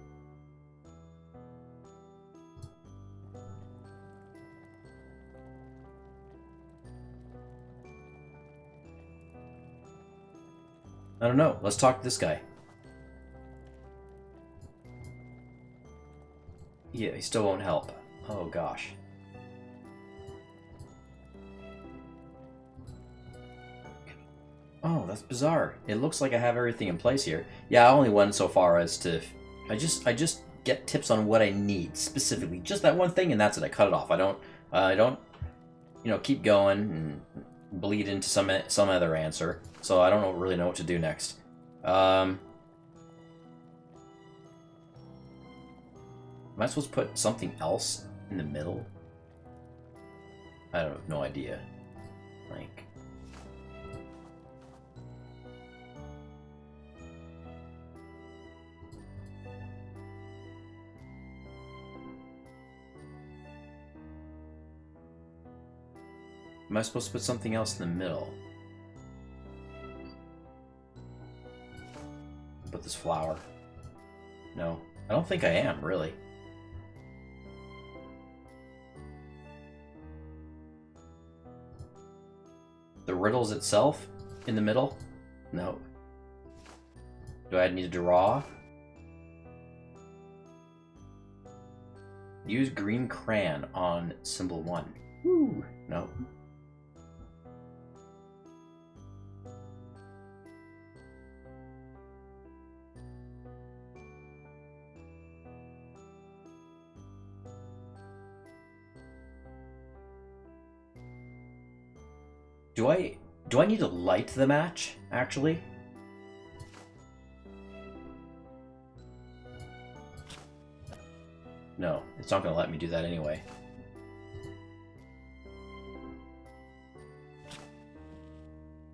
I don't know. Let's talk to this guy. Yeah, he still won't help. Oh gosh. Oh, that's bizarre. It looks like I have everything in place here. Yeah, I only went so far as to... I just get tips on what I need specifically. Just that one thing, and that's it. I cut it off. I don't, you know, keep going and bleed into some other answer. So I don't really know what to do next. Am I supposed to put something else in the middle? I don't have no idea. Like... Am I supposed to put something else in the middle? Put this flower. No, I don't think I am, really. The riddles itself in the middle? No. Do I need to draw? Use green crayon on symbol 1. Woo! No. Do I need to light the match, actually? No, it's not going to let me do that anyway.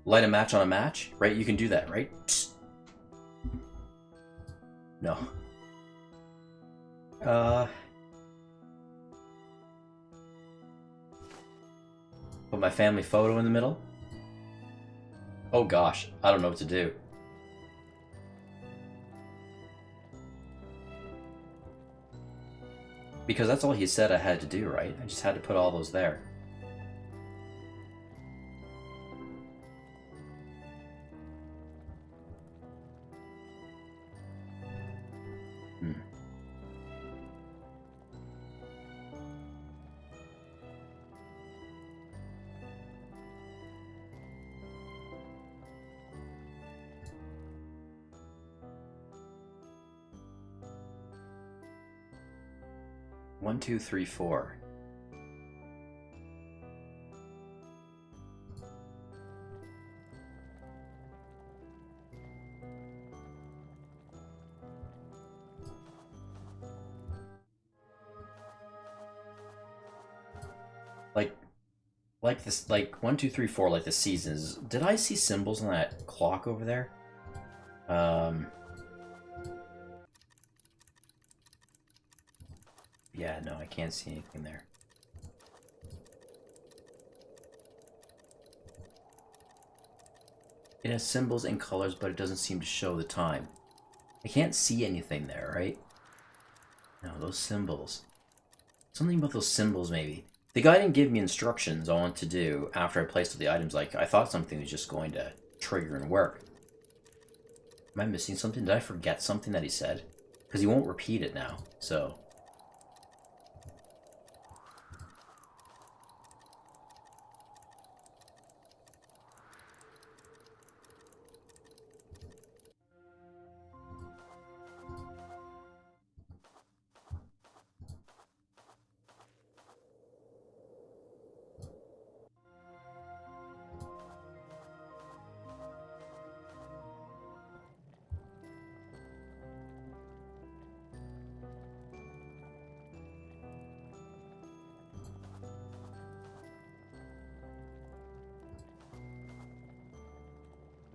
Light a match on a match? Right, you can do that, right? Psst. No. Put my family photo in the middle? Oh gosh, I don't know what to do. Because that's all he said I had to do, right? I just had to put all those there. Hmm. One, two, three, four. Like this, like 1, 2, 3, 4, like the seasons. Did I see symbols on that clock over there? Yeah, no, I can't see anything there. It has symbols and colors, but it doesn't seem to show the time. I can't see anything there, right? No, those symbols. Something about those symbols, maybe. The guy didn't give me instructions on what to do after I placed all the items. Like, I thought something was just going to trigger and work. Am I missing something? Did I forget something that he said? Because he won't repeat it now, so...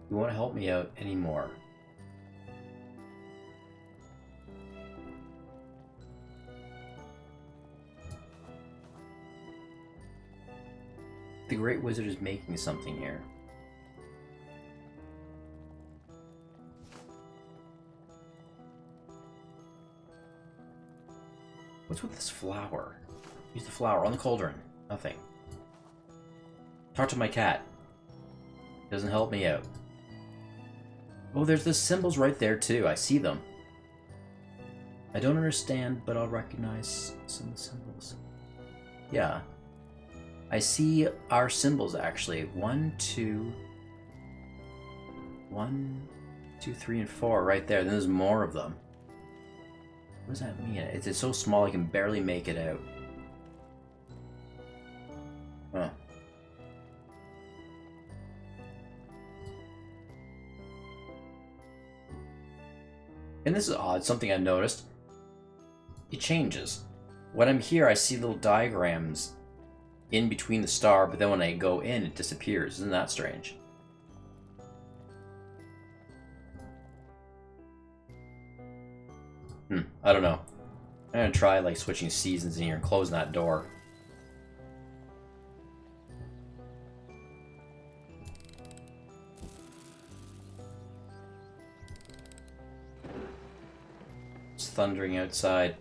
You want to help me out anymore? The Great Wizard is making something here. What's with this flower? Use the flower on the cauldron. Nothing. Talk to my cat. Doesn't help me out. Oh, there's the symbols right there too. I see them. I don't understand, but I'll recognize some symbols. Yeah. I see our symbols actually. 1, 2, 3, and 4 right there. Then there's more of them. What does that mean? It's so small I can barely make it out. Huh. And this is odd, something I noticed. It changes. When I'm here, I see little diagrams in between the star, but then when I go in, it disappears. Isn't that strange? I don't know. I'm gonna try like switching seasons in here and closing that door. thundering outside.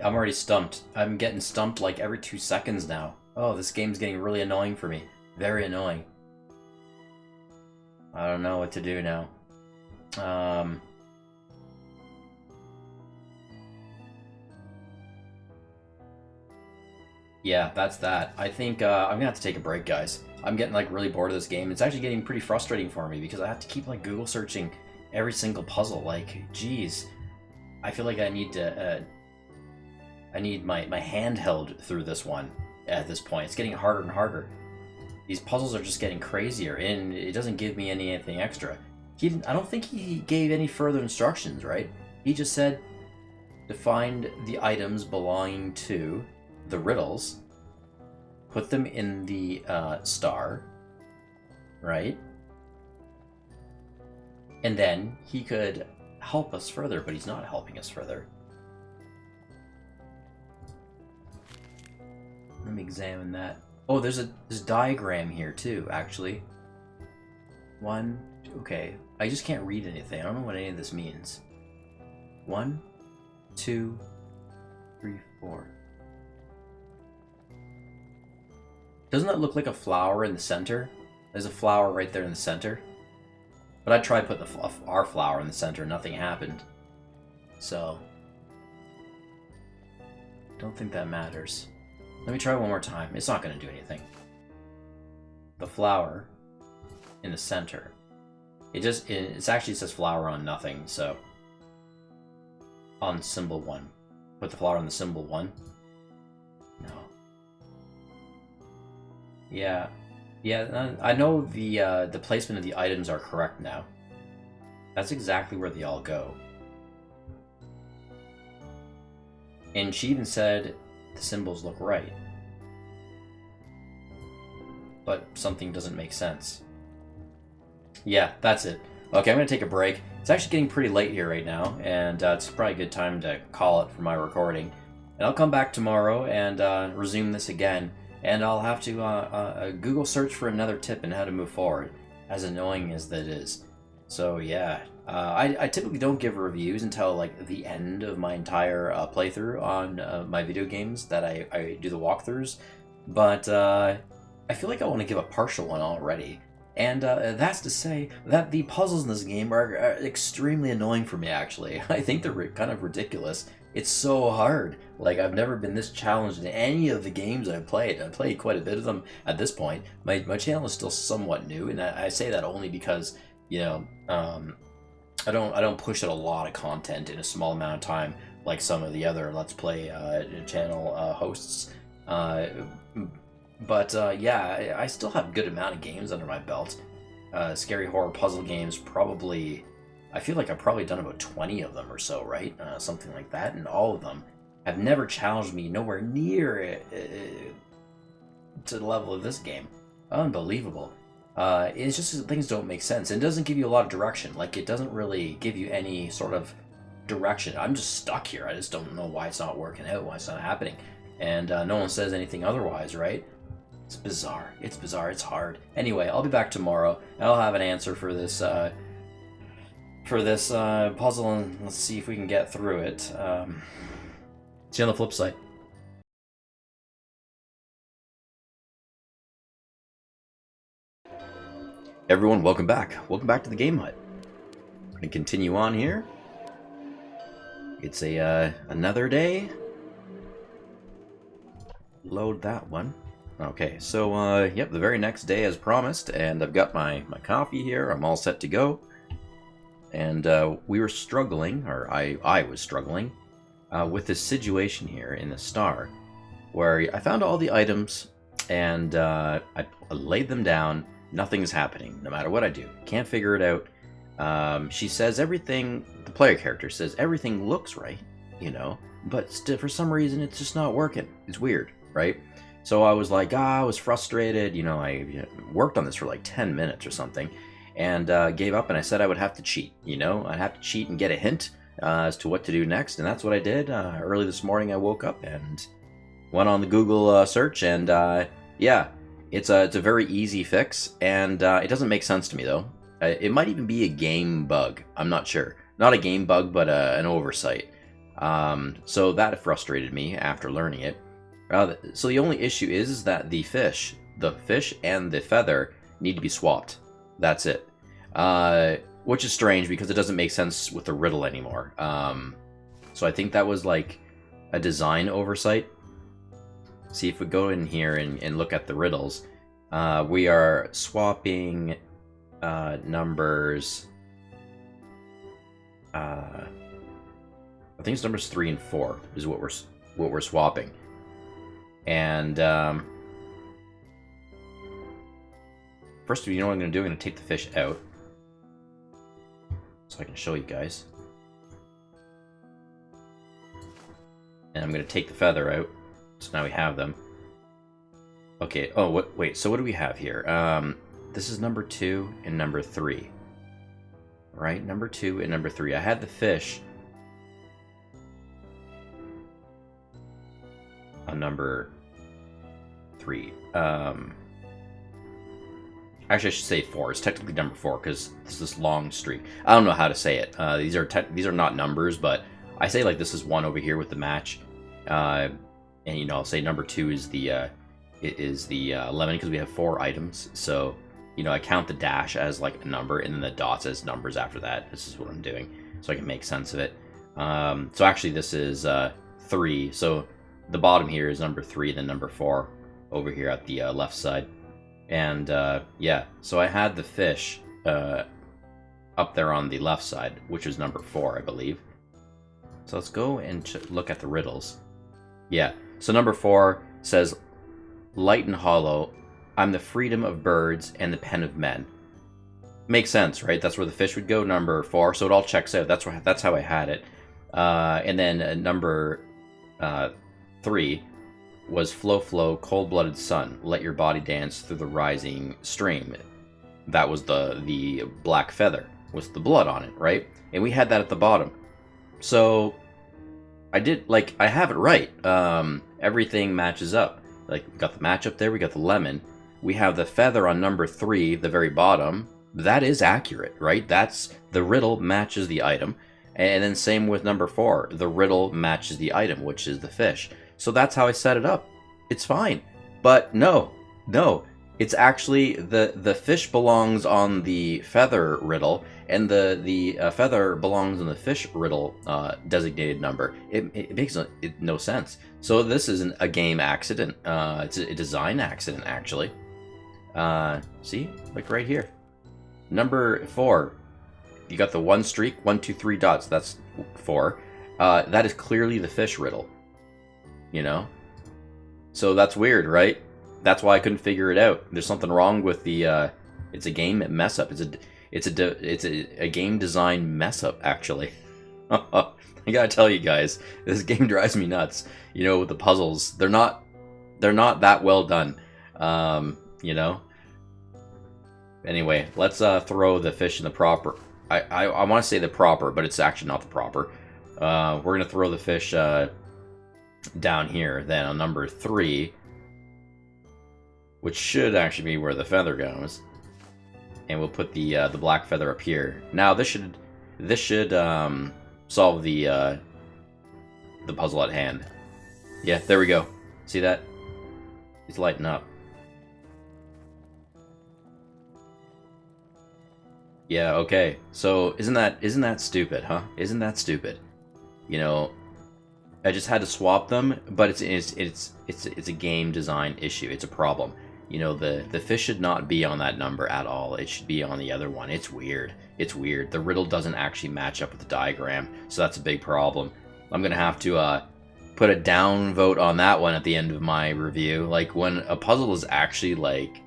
I'm already stumped. I'm getting stumped like every 2 seconds now. Oh, this game's getting really annoying for me. Very annoying. I don't know what to do now. Yeah, that's that. I think I'm gonna have to take a break, guys. I'm getting like really bored of this game. It's actually getting pretty frustrating for me because I have to keep like Google searching every single puzzle. Like, geez, I feel like I need to. I need my hand held through this one at this point. It's getting harder and harder. These puzzles are just getting crazier, and it doesn't give me anything extra. I don't think he gave any further instructions, right? He just said to find the items belonging to the riddles, put them in the star, right? And then he could help us further, but he's not helping us further. Let me examine that. Oh, there's a diagram here too, actually. Okay. I just can't read anything. I don't know what any of this means. 1, 2, 3, 4. Doesn't that look like a flower in the center? There's a flower right there in the center. But I tried putting our flower in the center, nothing happened. So, don't think that matters. Let me try one more time. It's not going to do anything. The flower in the center. It actually says flower on nothing, so on symbol 1. Put the flower on the symbol 1. No. Yeah. Yeah, I know the placement of the items are correct now. That's exactly where they all go. And she even said the symbols look right. But something doesn't make sense. Yeah, that's it. Okay, I'm going to take a break. It's actually getting pretty late here right now, and it's probably a good time to call it for my recording. And I'll come back tomorrow and resume this again, and I'll have to Google search for another tip on how to move forward, as annoying as that is. So yeah, I typically don't give reviews until like the end of my entire playthrough on my video games that I do the walkthroughs, but I feel like I want to give a partial one already. And that's to say that the puzzles in this game are extremely annoying for me, actually. I think they're kind of ridiculous. It's so hard. Like, I've never been this challenged in any of the games I've played. I've played quite a bit of them at this point. My channel is still somewhat new, and I say that only because, you know, I don't push out a lot of content in a small amount of time like some of the other Let's Play channel hosts. But yeah, I still have a good amount of games under my belt. Scary horror puzzle games, probably, I feel like I've probably done about 20 of them or so, right? Something like that, and all of them have never challenged me nowhere near to the level of this game. Unbelievable. It's just that things don't make sense. It doesn't give you a lot of direction. Like, it doesn't really give you any sort of direction. I'm just stuck here. I just don't know why it's not working out, why it's not happening. And no one says anything otherwise, right? It's bizarre. It's bizarre. It's hard. Anyway, I'll be back tomorrow, and I'll have an answer for this puzzle, and let's see if we can get through it. See you on the flip side. Everyone, welcome back. Welcome back to the Game Hut. We're gonna continue on here. It's another day. Load that one. Okay, so yep, the very next day as promised, and I've got my coffee here. I'm all set to go. And we were struggling, or I was struggling, with this situation here in the star, where I found all the items, and I laid them down. Nothing's happening, no matter what I do. Can't figure it out. She says everything, the player character says everything looks right, you know, but for some reason it's just not working. It's weird, right? So I was like, I was frustrated, you know, I worked on this for like 10 minutes or something, and gave up, and I said I would have to cheat, you know? I'd have to cheat and get a hint as to what to do next, and that's what I did. Early this morning, I woke up and went on the Google search, and yeah, it's a very easy fix, and it doesn't make sense to me though. It might even be a game bug. I'm not sure. Not a game bug, but an oversight. So that frustrated me after learning it. So the only issue is that the fish and the feather need to be swapped. That's it. Which is strange because it doesn't make sense with the riddle anymore. So I think that was like a design oversight. See, if we go in here and look at the riddles, we are swapping numbers. I think it's numbers 3 and 4 is what we're swapping. And first, you know what I'm going to do? I'm going to take the fish out so I can show you guys. And I'm going to take the feather out. So now we have them. Okay. Oh, wait. So what do we have here? This is number 2 and number 3. Right? Number 2 and number 3. I had the fish on number 3. Actually, I should say 4. It's technically number 4 because it's this long streak. I don't know how to say it. These are not numbers, but I say like this is 1 over here with the match. And you know, I'll say number 2 is the 11 because we have 4 items. So you know, I count the dash as like a number and then the dots as numbers after that. This is what I'm doing so I can make sense of it. So actually, this is 3. So the bottom here is number 3, then number 4 over here at the left side. And yeah, so I had the fish up there on the left side, which was number 4, I believe. So let's go and look at the riddles. Yeah, so number 4 says, light and hollow, I'm the freedom of birds and the pen of men. Makes sense, right? That's where the fish would go, number 4, so it all checks out. That's how I had it. And then number 3 was flow, flow, cold-blooded sun. Let your body dance through the rising stream. That was the black feather with the blood on it, right? And we had that at the bottom. So I have it right. Everything matches up. Like, we got the match up there, we got the lemon. We have the feather on number 3, the very bottom. That is accurate, right? That's the riddle matches the item. And then same with number 4. The riddle matches the item, which is the fish. So that's how I set it up. It's fine. But no. It's actually the fish belongs on the feather riddle, and the feather belongs on the fish riddle designated number. It makes no sense. So this isn't a game accident. It's a design accident, actually. See? Like right here. Number 4. You got the 1 streak, 1, 2, 3 dots. That's 4. That is clearly the fish riddle. You know? So that's weird, right? That's why I couldn't figure it out. There's something wrong with the it's a game mess up. It's a game design mess up, actually. I gotta tell you guys, this game drives me nuts. You know, with the puzzles, they're not that well done. You know. Anyway, let's throw the fish in the proper. I want to say the proper, but it's actually not the proper. We're gonna throw the fish down here then on number 3, which should actually be where the feather goes, and we'll put the black feather up here. Now this should solve the puzzle at hand. Yeah, there we go. See that? It's lighting up. Yeah, okay. So isn't that stupid, huh? Isn't that stupid? You know, I just had to swap them, but it's a game design issue. It's a problem. You know, the fish should not be on that number at all. It should be on the other one. It's weird. It's weird. The riddle doesn't actually match up with the diagram, so that's a big problem. I'm gonna have to put a down vote on that one at the end of my review. Like, when a puzzle is actually like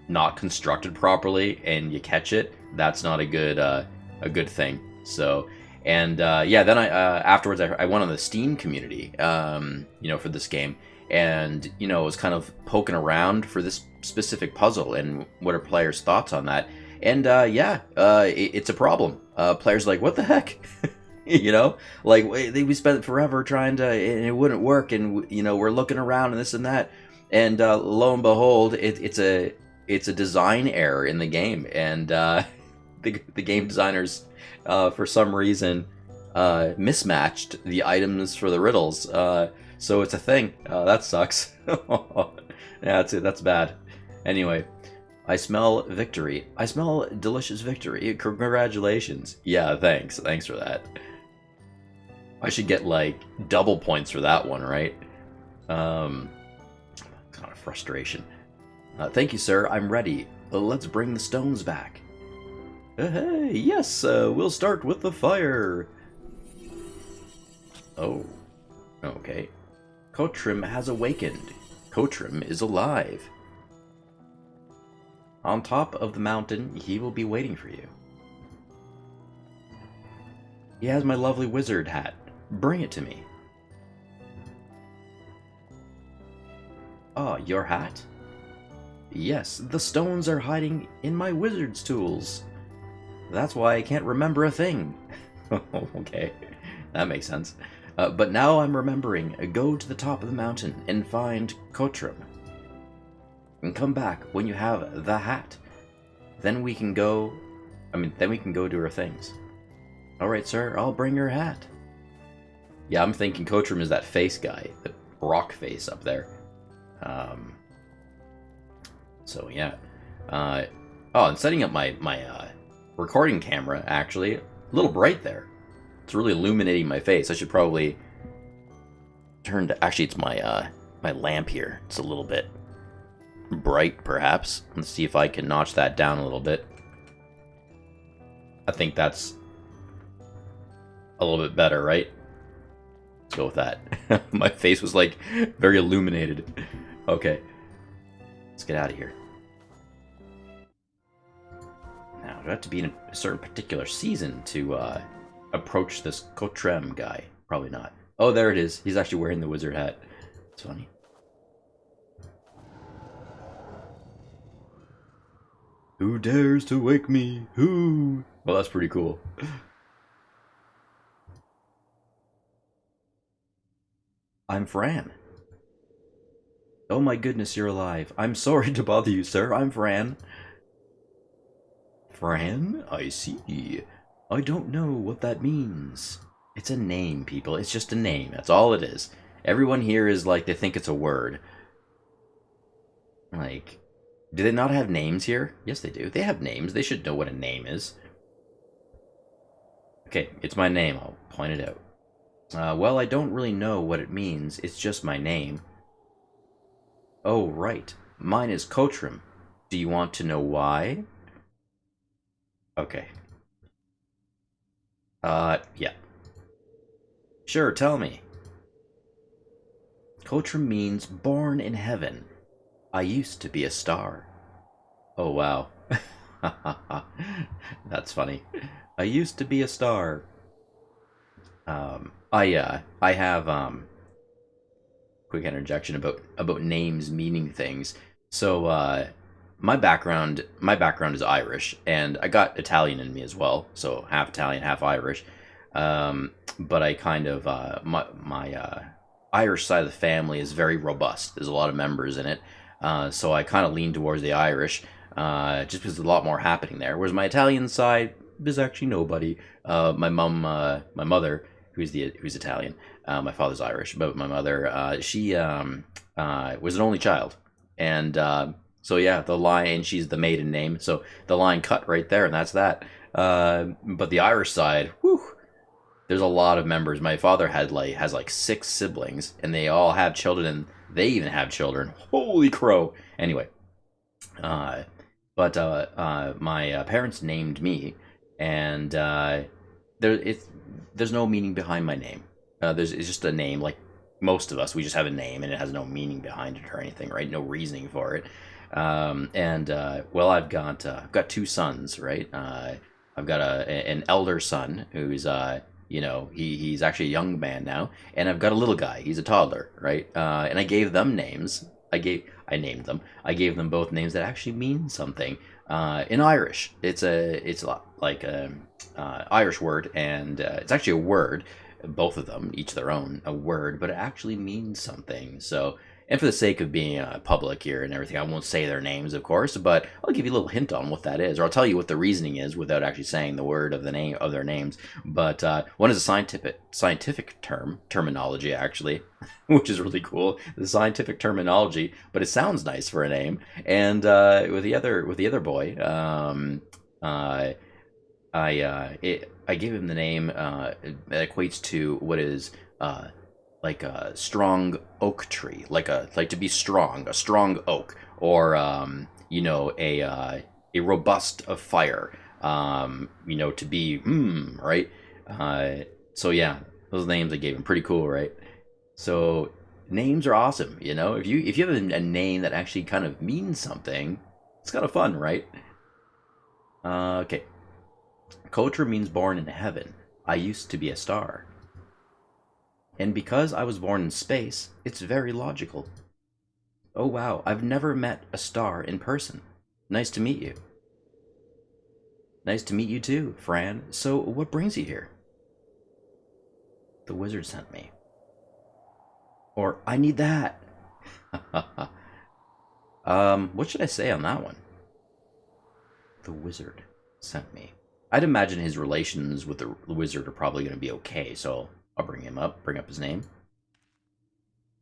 not constructed properly and you catch it, that's not a good thing. So, and yeah, then I afterwards I went on the Steam community, you know, for this game, and you know, was kind of poking around for this specific puzzle and what are players' thoughts on that. And yeah, it's a problem. Players are like, what the heck? You know, like we spent forever trying to, and it wouldn't work, and we're looking around and this and that, and lo and behold, it's a design error in the game, and the game designers, for some reason, mismatched the items for the riddles. So it's a thing. That sucks. Yeah, that's bad. Anyway, I smell victory. I smell delicious victory. Congratulations. Yeah, thanks. Thanks for that. I should get like double points for that one, right? Kind of frustration. Thank you, sir. I'm ready. Let's bring the stones back. Hey, yes, we'll start with the fire. Oh, okay. Kotrim has awakened. Kotrim is alive. On top of the mountain, he will be waiting for you. He has my lovely wizard hat. Bring it to me. Ah, your hat? Yes, the stones are hiding in my wizard's tools. That's why I can't remember a thing. Okay, that makes sense. But now I'm remembering. Go to the top of the mountain and find Kotrim. And come back when you have the hat. Then we can go... then we can go do our things. Alright, sir, I'll bring your hat. Yeah, I'm thinking Kotrim is that face guy. The rock face up there. So, yeah. And setting up my recording camera, actually. A little bright there. It's really illuminating my face. I should probably turn to... Actually, it's my lamp here. It's a little bit bright, perhaps. Let's see if I can notch that down a little bit. I think that's a little bit better, right? Let's go with that. My face was like very illuminated. Okay. Let's get out of here. Now, do I have to be in a certain particular season to approach this Kotrim guy? Probably not. Oh, there it is. He's actually wearing the wizard hat. It's funny. Who dares to wake me? Who? Well, that's pretty cool. I'm Fran. Oh my goodness, you're alive. I'm sorry to bother you, sir. I'm Fran. Fran? I see. I don't know what that means. It's a name, people. It's just a name. That's all it is. Everyone here is like, they think it's a word. Like... Do they not have names here? Yes, they do. They have names. They should know what a name is. Okay, it's my name. I'll point it out. Well, I don't really know what it means. It's just my name. Oh, right. Mine is Kotrim. Do you want to know why? Okay. Yeah. Sure, tell me. Kotrim means born in heaven. I used to be a star. Oh, wow. That's funny. I used to be a star. I have, quick interjection about names meaning things. So, my background is Irish, and I got Italian in me as well, so half Italian, half Irish. But I kind of, my Irish side of the family is very robust. There's a lot of members in it. So I kind of lean towards the Irish, just because there's a lot more happening there. Whereas my Italian side, there's actually nobody. My mother, who's Italian, my father's Irish, but my mother, she was an only child, and so yeah, the line, she's the maiden name, so the line cut right there, and that's that. But the Irish side, whew, there's a lot of members. My father has like 6 siblings, and they all have children, and they even have children. Holy crow! Anyway, but my parents named me, and there's no meaning behind my name. It's just a name, like most of us. We just have a name, and it has no meaning behind it or anything, right? No reasoning for it. Well, I've got 2 sons, right? I've got an elder son who's he's actually a young man now, and I've got a little guy. He's a toddler, right? And I gave them names. I named them. I gave them both names that actually mean something. In Irish, it's a lot like a Irish word, and it's actually a word. Both of them, each their own, a word, but it actually means something. So, and for the sake of being public here and everything, I won't say their names, of course, but I'll give you a little hint on what that is, or I'll tell you what the reasoning is without actually saying the word of the name of their names. But one is a scientific terminology actually, which is really cool. The scientific terminology, but it sounds nice for a name. And with the other boy, uh, I gave him the name that equates to what is like a strong oak tree, like to be strong, a strong oak, or a robust of fire, to be right. So yeah, those names I gave him, pretty cool, right? So names are awesome, if you have a name that actually kind of means something, it's kind of fun, right? Okay. Kotra means born in heaven. I used to be a star. And because I was born in space, it's very logical. Oh wow, I've never met a star in person. Nice to meet you. Nice to meet you too, Fran. So, what brings you here? The wizard sent me. Or, I need that. What should I say on that one? The wizard sent me. I'd imagine his relations with the wizard are probably going to be okay, so I'll bring up his name.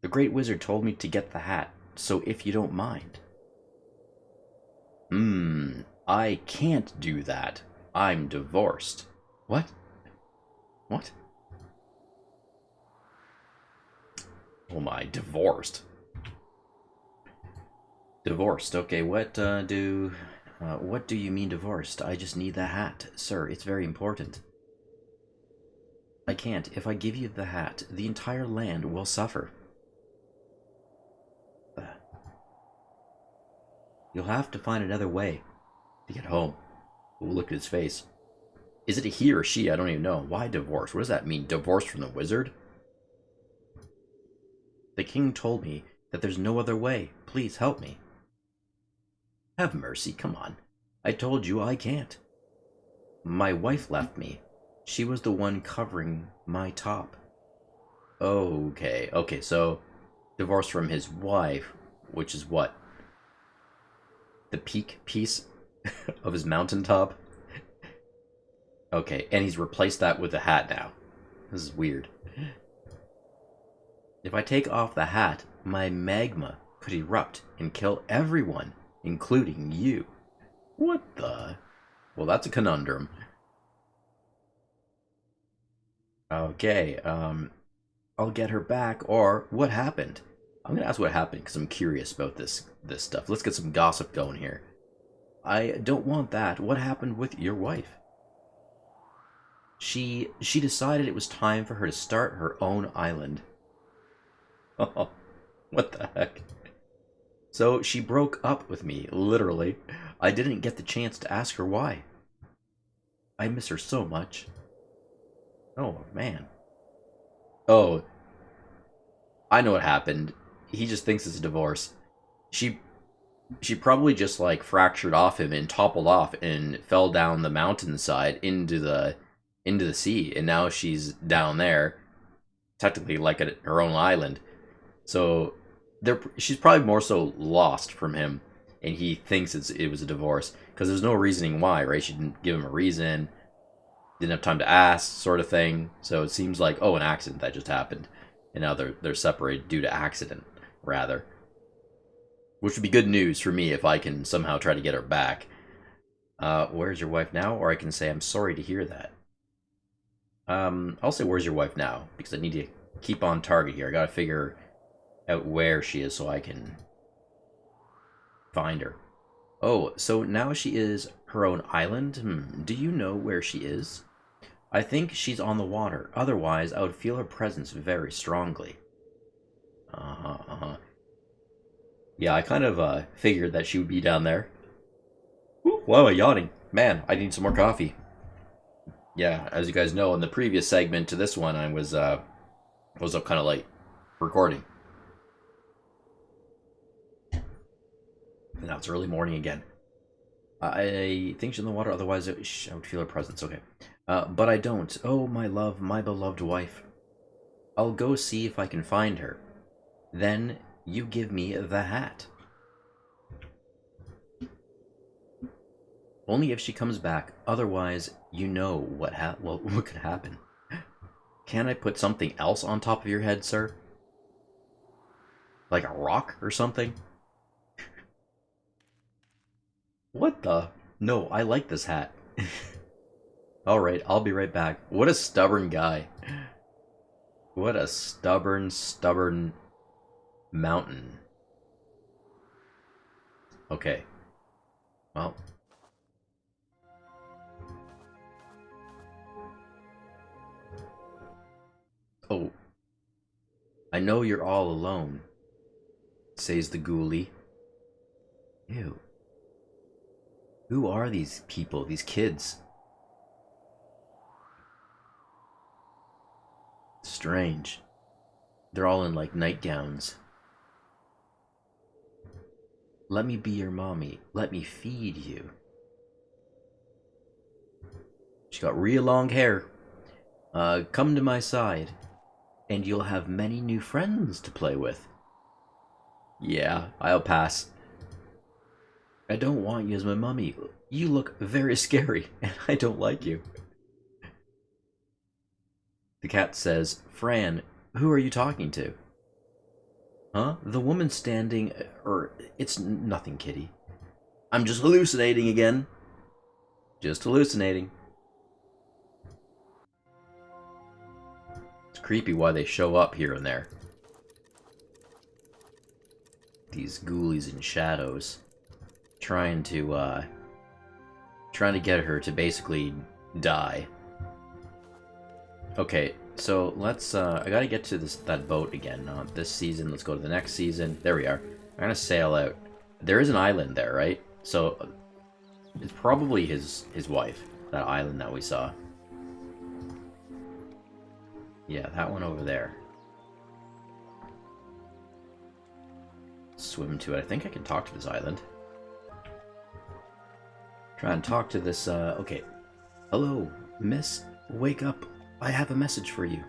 The great wizard told me to get the hat, so if you don't mind. I can't do that. I'm divorced. What? What? Oh my, divorced. Divorced. Okay, what do you mean divorced? I just need the hat, sir. It's very important. I can't. If I give you the hat, the entire land will suffer. You'll have to find another way to get home. Ooh, look at his face. Is it a he or she? I don't even know. Why divorce? What does that mean? Divorce from the wizard? The king told me that there's no other way. Please help me. Have mercy, come on. I told you I can't. My wife left me. She was the one covering my top. Okay, so divorce from his wife, which is what? The peak piece of his mountaintop? Okay, and he's replaced that with a hat now. This is weird. If I take off the hat, my magma could erupt and kill everyone, including you. What the? Well, that's a conundrum. Okay, I'll get her back, or what happened? I'm gonna ask what happened because I'm curious about this stuff. Let's get some gossip going here. I don't want that. What happened with your wife? She decided it was time for her to start her own island. Oh, what the heck? So she broke up with me, literally. I didn't get the chance to ask her why. I miss her so much. Oh, man. Oh, I know what happened. He just thinks it's a divorce. She she probably just like fractured off him and toppled off and fell down the mountainside into the sea, and now she's down there, technically like at her own island. So she's probably more so lost from him, and he thinks it was a divorce because there's no reasoning why, right? She didn't give him a reason, didn't have time to ask, sort of thing. So it seems like, oh, an accident that just happened, and now they're separated due to accident, rather. Which would be good news for me if I can somehow try to get her back. Where's your wife now? Or I can say, I'm sorry to hear that. I'll say, where's your wife now? Because I need to keep on target here. I gotta figure out where she is so I can find her. Oh, so now she is her own island? Do you know where she is? I think she's on the water. Otherwise, I would feel her presence very strongly. Uh-huh. Yeah, I kind of figured that she would be down there. Ooh, why am I yawning? Man, I need some more coffee. Yeah, as you guys know, in the previous segment to this one, I was up kind of late recording. Now it's early morning again. I think she's in the water, otherwise I would feel her presence. Okay. But I don't. Oh, my love, my beloved wife. I'll go see if I can find her. Then you give me the hat. Only if she comes back, otherwise you know what what could happen. Can I put something else on top of your head, sir? Like a rock or something? What the? No, I like this hat. Alright, I'll be right back. What a stubborn guy. What a stubborn mountain. Okay. Well. Oh. I know you're all alone, says the ghoulie. Ew. Who are these people, these kids? Strange. They're all in, like, nightgowns. Let me be your mommy. Let me feed you. She got real long hair. Come to my side, and you'll have many new friends to play with. Yeah, I'll pass. I don't want you as my mummy. You look very scary, and I don't like you. The cat says, Fran, who are you talking to? Huh? The woman standing... it's nothing, kitty. I'm just hallucinating again. Just hallucinating. It's creepy why they show up here and there. These ghoulies in shadows. Trying to get her to basically die. Okay, so let's I gotta get to that boat again. Not this season, let's go to the next season. There we are. I'm gonna sail out. There is an island there, right? So it's probably his wife, that island that we saw. Yeah, that one over there. Swim to it. I think I can talk to this island. Try and talk to this, okay. Hello, miss. Wake up. I have a message for you.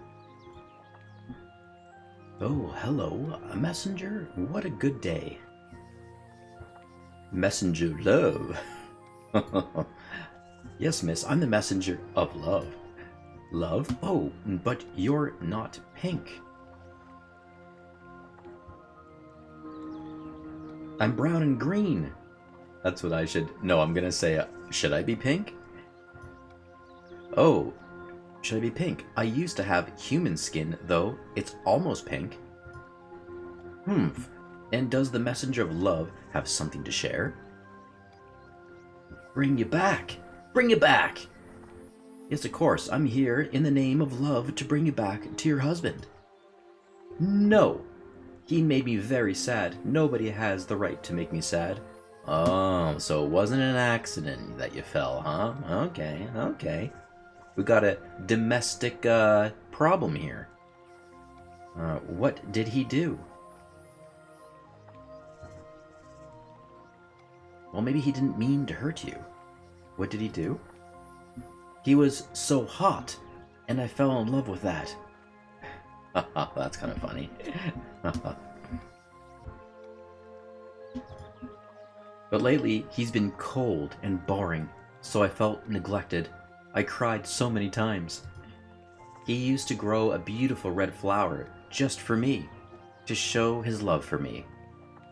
Oh, hello. A messenger? What a good day. Messenger love. Yes, miss. I'm the messenger of love. Love? Oh, but you're not pink. I'm brown and green. That's what I should... No, I'm gonna say, should I be pink? Oh, should I be pink? I used to have human skin, though. It's almost pink. And does the messenger of love have something to share? Bring you back! Bring you back! Yes, of course. I'm here in the name of love to bring you back to your husband. No! He made me very sad. Nobody has the right to make me sad. Oh, so it wasn't an accident that you fell, huh? Okay, okay. We got a domestic problem here. What did he do? Well, maybe he didn't mean to hurt you. What did he do? He was so hot, and I fell in love with that. That's kind of funny. But lately, he's been cold and boring, so I felt neglected. I cried so many times. He used to grow a beautiful red flower just for me, to show his love for me.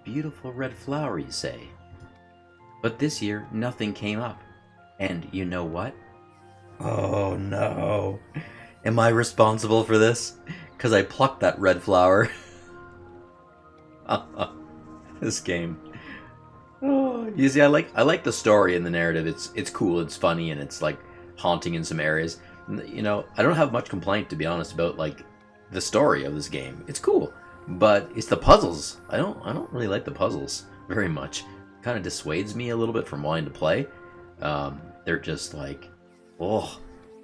Beautiful red flower, you say? But this year, nothing came up. And you know what? Oh no. Am I responsible for this? Because I plucked that red flower. This game. Oh, you see, I like the story and the narrative. It's cool, it's funny, and it's like haunting in some areas. You know, I don't have much complaint, to be honest, about like the story of this game. It's cool, but it's the puzzles. I don't really like the puzzles very much. It kind of dissuades me a little bit from wanting to play. They're just like,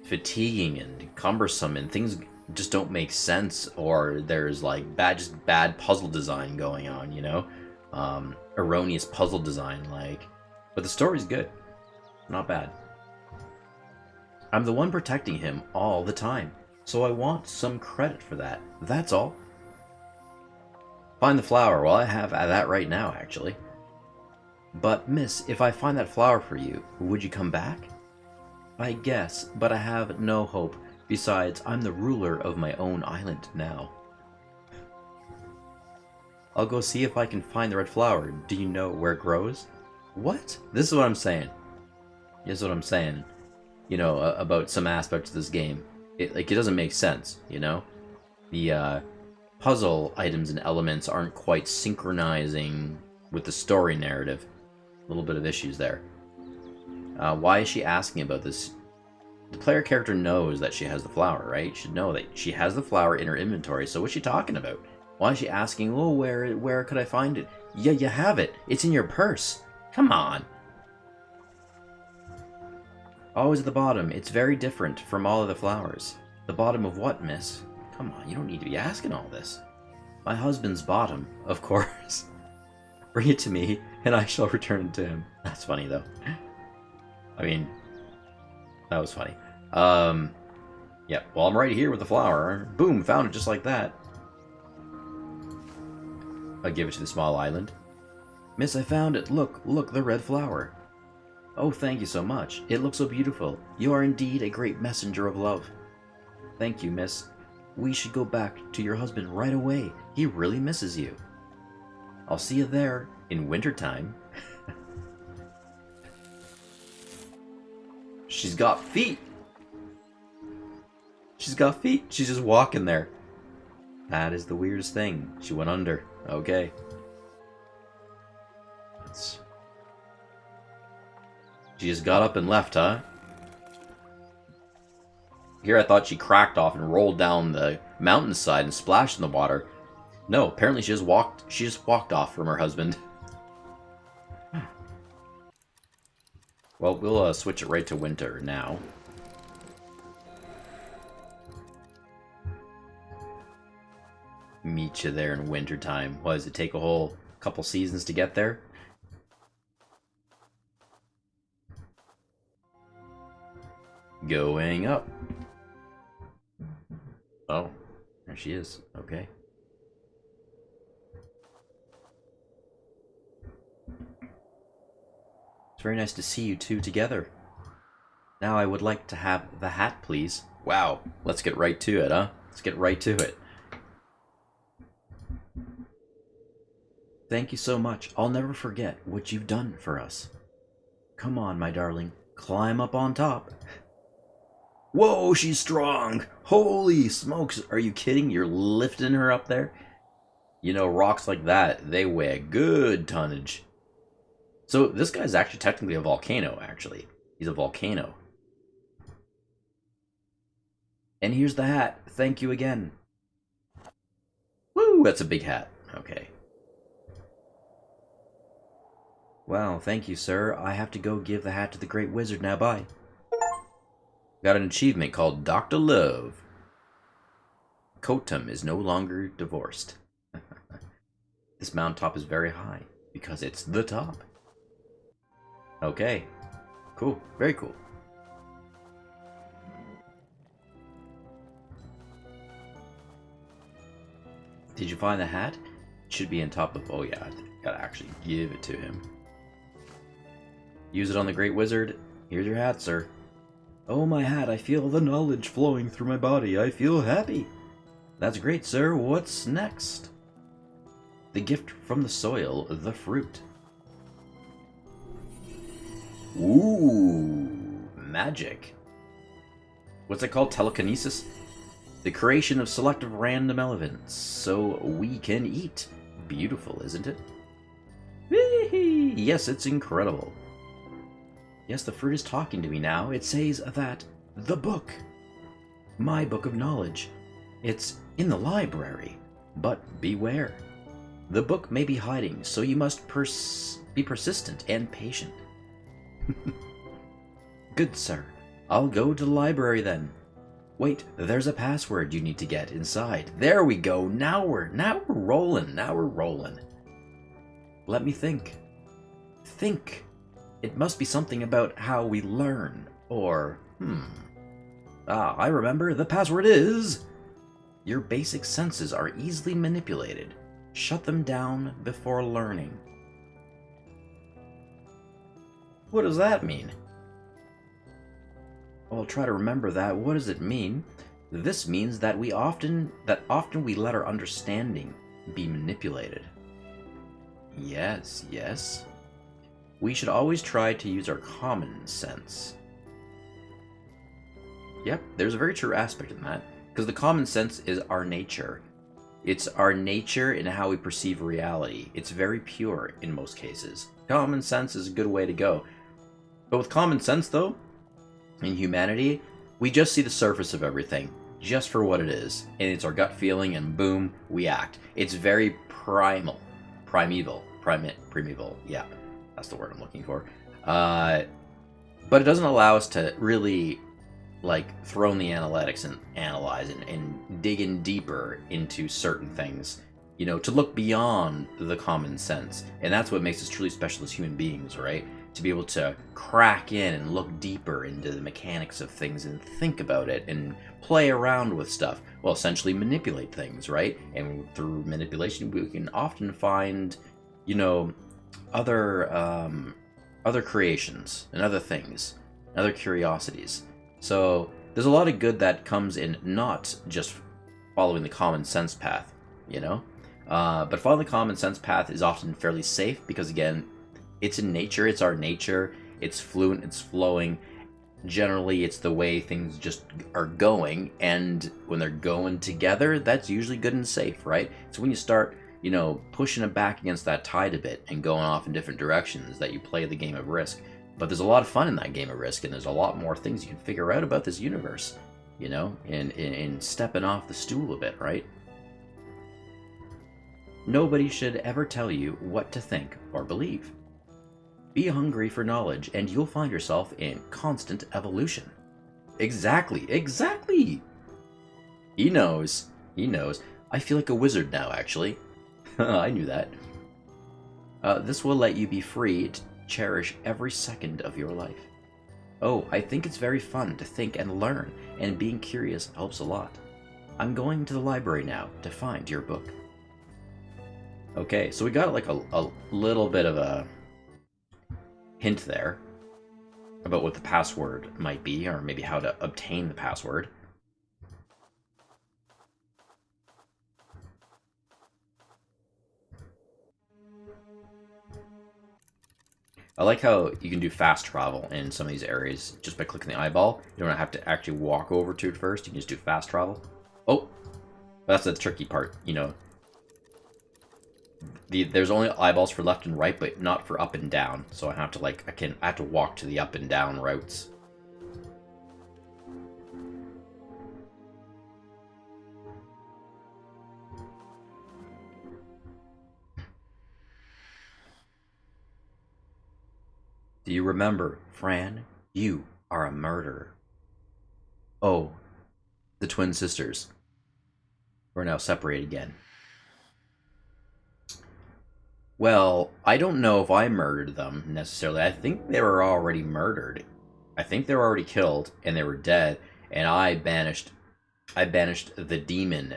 fatiguing and cumbersome, and things just don't make sense, or there's like bad puzzle design going on, you know. erroneous puzzle design, like. But the story's good. Not bad. I'm the one protecting him all the time, so I want some credit for that. That's all. Find the flower. Well, I have that right now, actually. But, miss, if I find that flower for you, would you come back? I guess, but I have no hope. Besides, I'm the ruler of my own island now. I'll go see if I can find the red flower. Do you know where it grows? What? This is what I'm saying. This is what I'm saying. You know, about some aspects of this game. It doesn't make sense, you know? The puzzle items and elements aren't quite synchronizing with the story narrative. A little bit of issues there. Why is she asking about this? The player character knows that she has the flower, right? She should know that she has the flower in her inventory, so what's she talking about? Why is she asking, oh, where could I find it? Yeah, you have it. It's in your purse. Come on. Always at the bottom. It's very different from all of the flowers. The bottom of what, miss? Come on, you don't need to be asking all this. My husband's bottom, of course. Bring it to me, and I shall return it to him. That's funny, though. I mean, that was funny. Yeah, well, I'm right here with the flower. Boom, found it just like that. I give it to the small island. Miss, I found it. Look, the red flower. Oh, thank you so much. It looks so beautiful. You are indeed a great messenger of love. Thank you, miss. We should go back to your husband right away. He really misses you. I'll see you there in wintertime. She's got feet. She's got feet. She's just walking there. That is the weirdest thing. She went under. Okay. She just got up and left, huh? Here I thought she cracked off and rolled down the mountainside and splashed in the water. No, apparently she just walked off from her husband. Well, we'll switch it right to winter now. Meet you there in wintertime. What, does it take a whole couple seasons to get there? Going up. Oh, there she is. Okay. It's very nice to see you two together. Now I would like to have the hat, please. Wow, let's get right to it, huh? Let's get right to it. Thank you so much. I'll never forget what you've done for us. Come on, my darling. Climb up on top. Whoa, she's strong! Holy smokes, are you kidding? You're lifting her up there? You know, rocks like that, they weigh a good tonnage. So this guy's actually technically a volcano, actually. He's a volcano. And here's the hat. Thank you again. Woo, that's a big hat. Okay. Well, thank you, sir. I have to go give the hat to the Great Wizard now. Bye. Got an achievement called Dr. Love. Kotum is no longer divorced. This mountaintop is very high because it's the top. Okay. Cool. Very cool. Did you find the hat? It should be on top of... Oh yeah, I gotta actually give it to him. Use it on the Great Wizard. Here's your hat, sir. Oh, my hat, I feel the knowledge flowing through my body. I feel happy. That's great, sir. What's next? The gift from the soil, the fruit. Ooh, magic. What's it called? Telekinesis? The creation of selective random elements so we can eat. Beautiful, isn't it? Whee! Yes, it's incredible. Yes, the fruit is talking to me now. It says that the book, my book of knowledge, it's in the library. But beware. The book may be hiding, so you must be persistent and patient. Good, sir. I'll go to the library then. Wait, there's a password you need to get inside. There we go. Now we're rolling. Now we're rolling. Let me think. Think. It must be something about how we learn, or, I remember. The password is... Your basic senses are easily manipulated. Shut them down before learning. What does that mean? Well, try to remember that. What does it mean? This means that often we let our understanding be manipulated. Yes, yes. We should always try to use our common sense. Yep, there's a very true aspect in that, because the common sense is our nature. It's our nature in how we perceive reality. It's very pure in most cases. Common sense is a good way to go. But with common sense, though, in humanity, we just see the surface of everything, just for what it is. And it's our gut feeling, and boom, we act. It's very primeval, yeah, that's the word I'm looking for. But it doesn't allow us to really, like, throw in the analytics and analyze and dig in deeper into certain things, you know, to look beyond the common sense. And that's what makes us truly special as human beings, right? To be able to crack in and look deeper into the mechanics of things and think about it and play around with stuff. Well, essentially manipulate things, right? And through manipulation, we can often find, you know, other creations and other things, other curiosities. So there's a lot of good that comes in not just following the common sense path, you know? But following the common sense path is often fairly safe because, again, it's in nature, it's our nature, it's fluent, it's flowing. Generally, it's the way things just are going, and when they're going together, that's usually good and safe, right? So when you start, you know, pushing it back against that tide a bit and going off in different directions, that you play the game of Risk. But there's a lot of fun in that game of Risk, and there's a lot more things you can figure out about this universe, you know, in stepping off the stool a bit, right? Nobody should ever tell you what to think or believe. Be hungry for knowledge, and you'll find yourself in constant evolution. Exactly, exactly! He knows. He knows. I feel like a wizard now, actually. I knew that. This will let you be free to cherish every second of your life. Oh, I think it's very fun to think and learn, and being curious helps a lot. I'm going to the library now to find your book. Okay, so we got like a little bit of a hint there about what the password might be, or maybe how to obtain the password. I like how you can do fast travel in some of these areas just by clicking the eyeball. You don't have to actually walk over to it first. You can just do fast travel. Oh, that's the tricky part, you know. There's only eyeballs for left and right, but not for up and down. So I have to I have to walk to the up and down routes. Do you remember, Fran? You are a murderer. Oh, the twin sisters. We're now separated again. Well, I don't know if I murdered them necessarily. I think they were already murdered. I think they were already killed and they were dead, and I banished the demon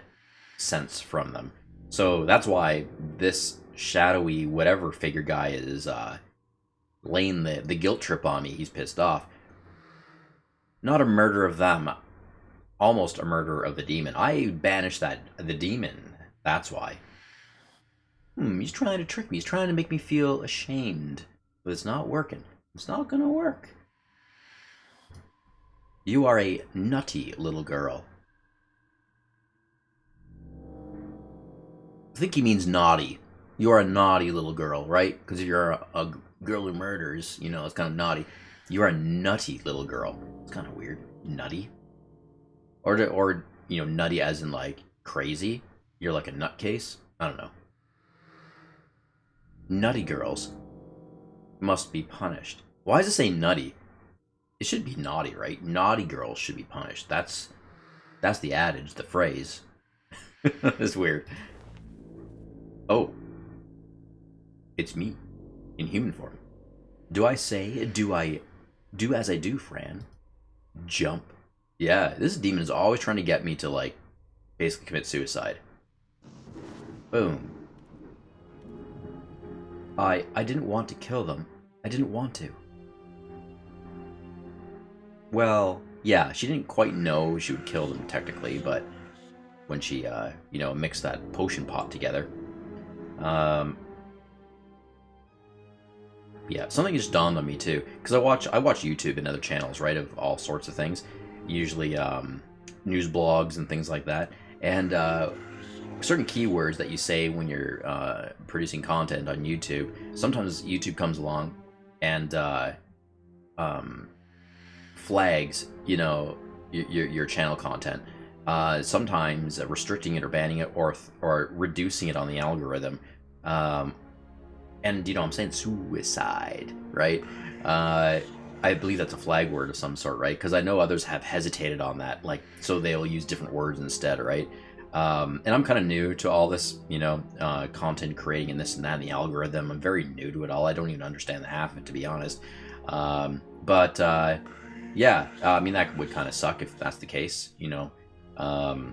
sense from them. So that's why this shadowy whatever figure guy is laying the guilt trip on me. He's pissed off. Not a murder of them, almost a murder of the demon. I banished the demon. That's why. He's trying to trick me. He's trying to make me feel ashamed. But it's not working. It's not gonna work. You are a nutty little girl. I think he means naughty. You're a naughty little girl, right? Because if you're a girl who murders, you know, it's kind of naughty. You're a nutty little girl. It's kind of weird. Nutty? Or you know, nutty as in, like, crazy? You're like a nutcase? I don't know. Nutty girls must be punished. Why does it say nutty? It should be naughty, right? Naughty girls should be punished. That's the adage, the phrase. It's weird. Oh. It's me, in human form. Do I do as I do, Fran? Jump. Yeah, this demon is always trying to get me to, like, basically commit suicide. Boom. I didn't want to kill them. I didn't want to. Well, yeah, she didn't quite know she would kill them technically, but when she, mixed that potion pot together. Yeah, something just dawned on me too, because I watch YouTube and other channels, right, of all sorts of things, usually news blogs and things like that, and certain keywords that you say when you're producing content on YouTube. Sometimes YouTube comes along and flags, your channel content. Sometimes restricting it or banning it or reducing it on the algorithm. And I'm saying suicide, right? I believe that's a flag word of some sort, right? Because I know others have hesitated on that, like, so they'll use different words instead, right? And I'm kind of new to all this, content creating and this and that and the algorithm. I'm very new to it all. I don't even understand the half of it, to be honest. Yeah, I mean, that would kind of suck if that's the case, Not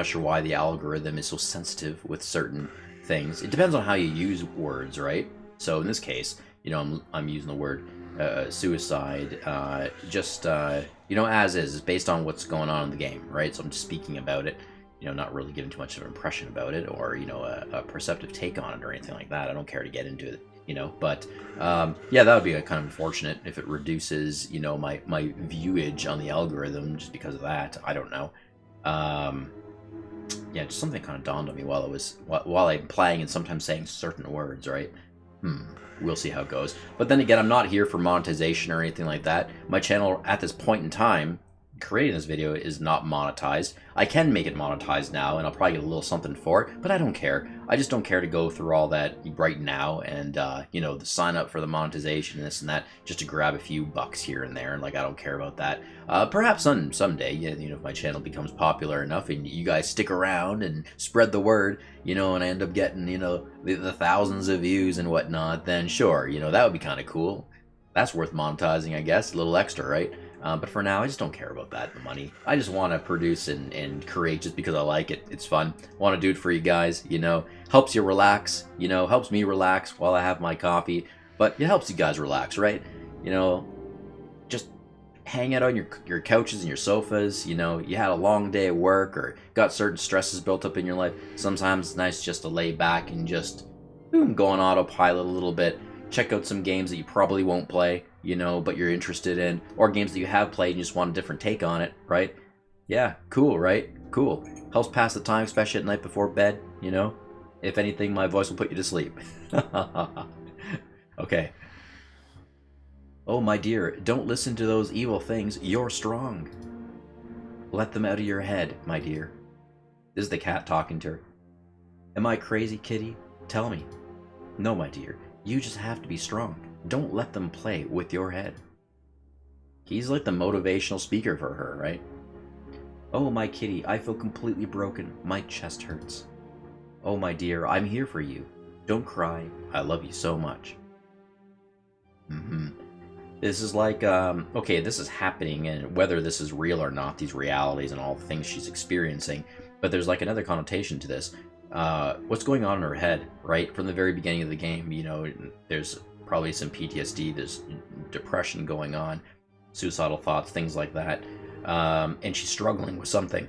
sure why the algorithm is so sensitive with certain things. It depends on how you use words, right? So in this case, I'm using the word suicide, as is, based on what's going on in the game, right? So I'm just speaking about it, not really giving too much of an impression about it or, a perceptive take on it or anything like that. I don't care to get into it, but yeah, that would be kind of unfortunate if it reduces, my viewage on the algorithm just because of that. I don't know. Yeah, just something kind of dawned on me while I'm playing and sometimes saying certain words, right? We'll see how it goes. But then again, I'm not here for monetization or anything like that. My channel at this point in time, creating this video, is not monetized. I can make it monetized now, and I'll probably get a little something for it, but I don't care. I just don't care to go through all that right now and, the sign up for the monetization and this and that, just to grab a few bucks here and there. Like, I don't care about that. Perhaps someday, if my channel becomes popular enough and you guys stick around and spread the word, and I end up getting, the thousands of views and whatnot, then sure, that would be kind of cool. That's worth monetizing, I guess. A little extra, right? But for now, I just don't care about that, the money. I just want to produce and create just because I like it. It's fun. Want to do it for you guys, Helps you relax, helps me relax while I have my coffee. But it helps you guys relax, right? Just hang out on your couches and your sofas. You had a long day at work or got certain stresses built up in your life. Sometimes it's nice just to lay back and just go on autopilot a little bit. Check out some games that you probably won't play, but you're interested in, or games that you have played and you just want a different take on it, right? Yeah, cool, right? Cool. Helps pass the time, especially at night before bed, If anything, my voice will put you to sleep. Okay. Oh, my dear, don't listen to those evil things. You're strong. Let them out of your head, my dear. This is the cat talking to her. Am I crazy, kitty? Tell me. No, my dear. You just have to be strong. Don't let them play with your head. He's like the motivational speaker for her, right? Oh, my kitty, I feel completely broken. My chest hurts. Oh, my dear, I'm here for you. Don't cry. I love you so much. This is like, okay, this is happening, and whether this is real or not, these realities and all the things she's experiencing, but there's like another connotation to this. What's going on in her head, right? From the very beginning of the game, there's probably some PTSD, there's depression going on, suicidal thoughts, things like that. And she's struggling with something.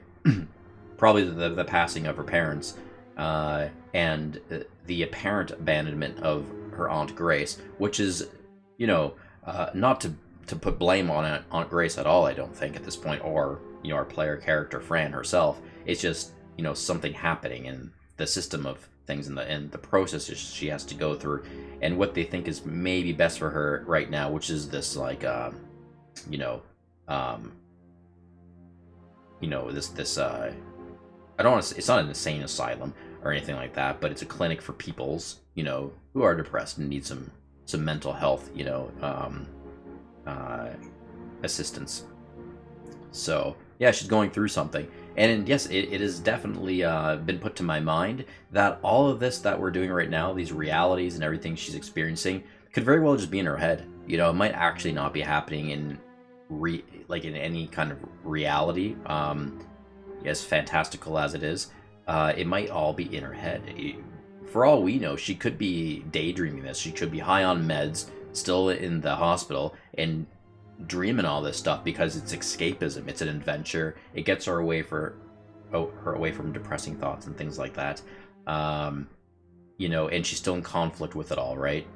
Probably the passing of her parents, and the apparent abandonment of her Aunt Grace, which is, not to put blame on Aunt Grace at all, I don't think, at this point, or, our player character, Fran herself. It's just, something happening in the system of things and the processes she has to go through, and what they think is maybe best for her right now, which is this, like, this I don't want to say, it's not an insane asylum or anything like that, but it's a clinic for peoples, who are depressed and need some mental health, assistance. So yeah, she's going through something, And yes, it has definitely been put to my mind that all of this that we're doing right now, these realities and everything she's experiencing, could very well just be in her head. You know, it might actually not be happening in like in any kind of reality. As fantastical as it is, it might all be in her head. For all we know, she could be daydreaming this. She could be high on meds, still in the hospital, and dreaming all this stuff because it's escapism. It's an adventure. It gets her away from depressing thoughts and things like that. You know, and she's still in conflict with it all, right?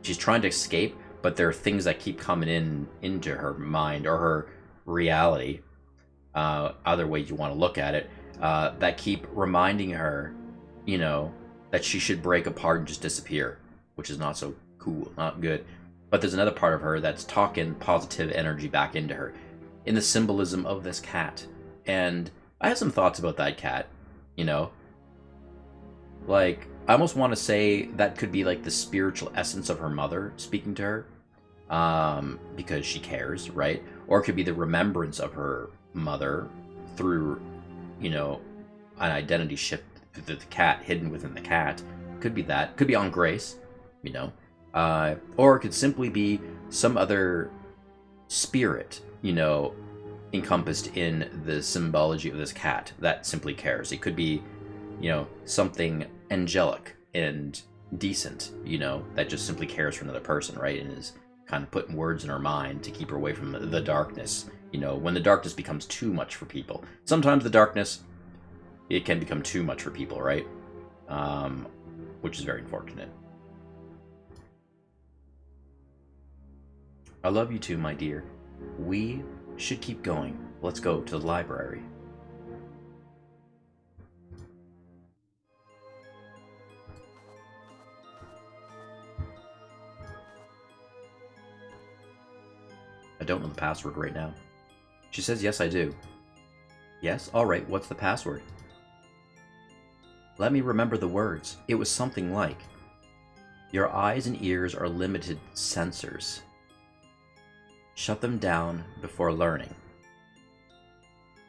She's trying to escape, but there are things that keep coming into her mind or her reality, other ways you want to look at it, that keep reminding her, you know, that she should break apart and just disappear, which is not so cool, not good. But there's another part of her that's talking positive energy back into her in the symbolism of this cat. And I have some thoughts about that cat, you know? Like, I almost want to say that could be like the spiritual essence of her mother speaking to her, because she cares, right? Or it could be the remembrance of her mother through, you know, an identity shift through the cat, hidden within the cat. Could be that. Could be on Grace, you know? Or it could simply be some other spirit, you know, encompassed in the symbology of this cat that simply cares. It could be, you know, something angelic and decent, you know, that just simply cares for another person, right? And is kind of putting words in her mind to keep her away from the darkness, you know, when the darkness becomes too much for people. Sometimes the darkness, it can become too much for people, right? Which is very unfortunate. I love you too, my dear. We should keep going. Let's go to the library. I don't know the password right now. She says, yes, I do. Yes? Alright, what's the password? Let me remember the words. It was something like, your eyes and ears are limited sensors. Shut them down before learning.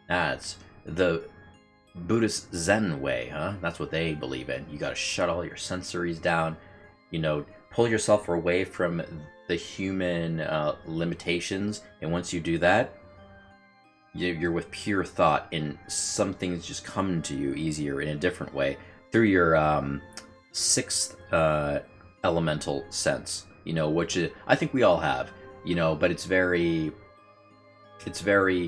That's the Buddhist Zen way, huh? That's what they believe in. You gotta shut all your sensories down, you know, pull yourself away from the human limitations, and once you do that, you're with pure thought, and some things just come to you easier in a different way through your sixth elemental sense, you know, which I think we all have, you know, but it's very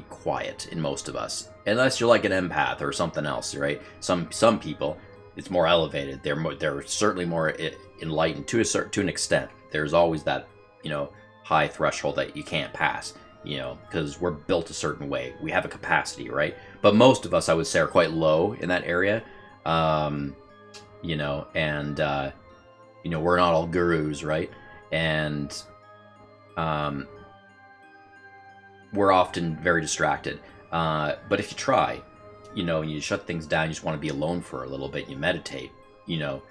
quiet in most of us, unless you're like an empath or something else, right? Some people, it's more elevated. They're certainly more enlightened to an extent. There's always that, you know, high threshold that you can't pass, you know, because we're built a certain way. We have a capacity, right? But most of us, I would say, are quite low in that area, you know, and you know, we're not all gurus, right? And we're often very distracted. But if you try, you know, and you shut things down, you just want to be alone for a little bit, you meditate, you know,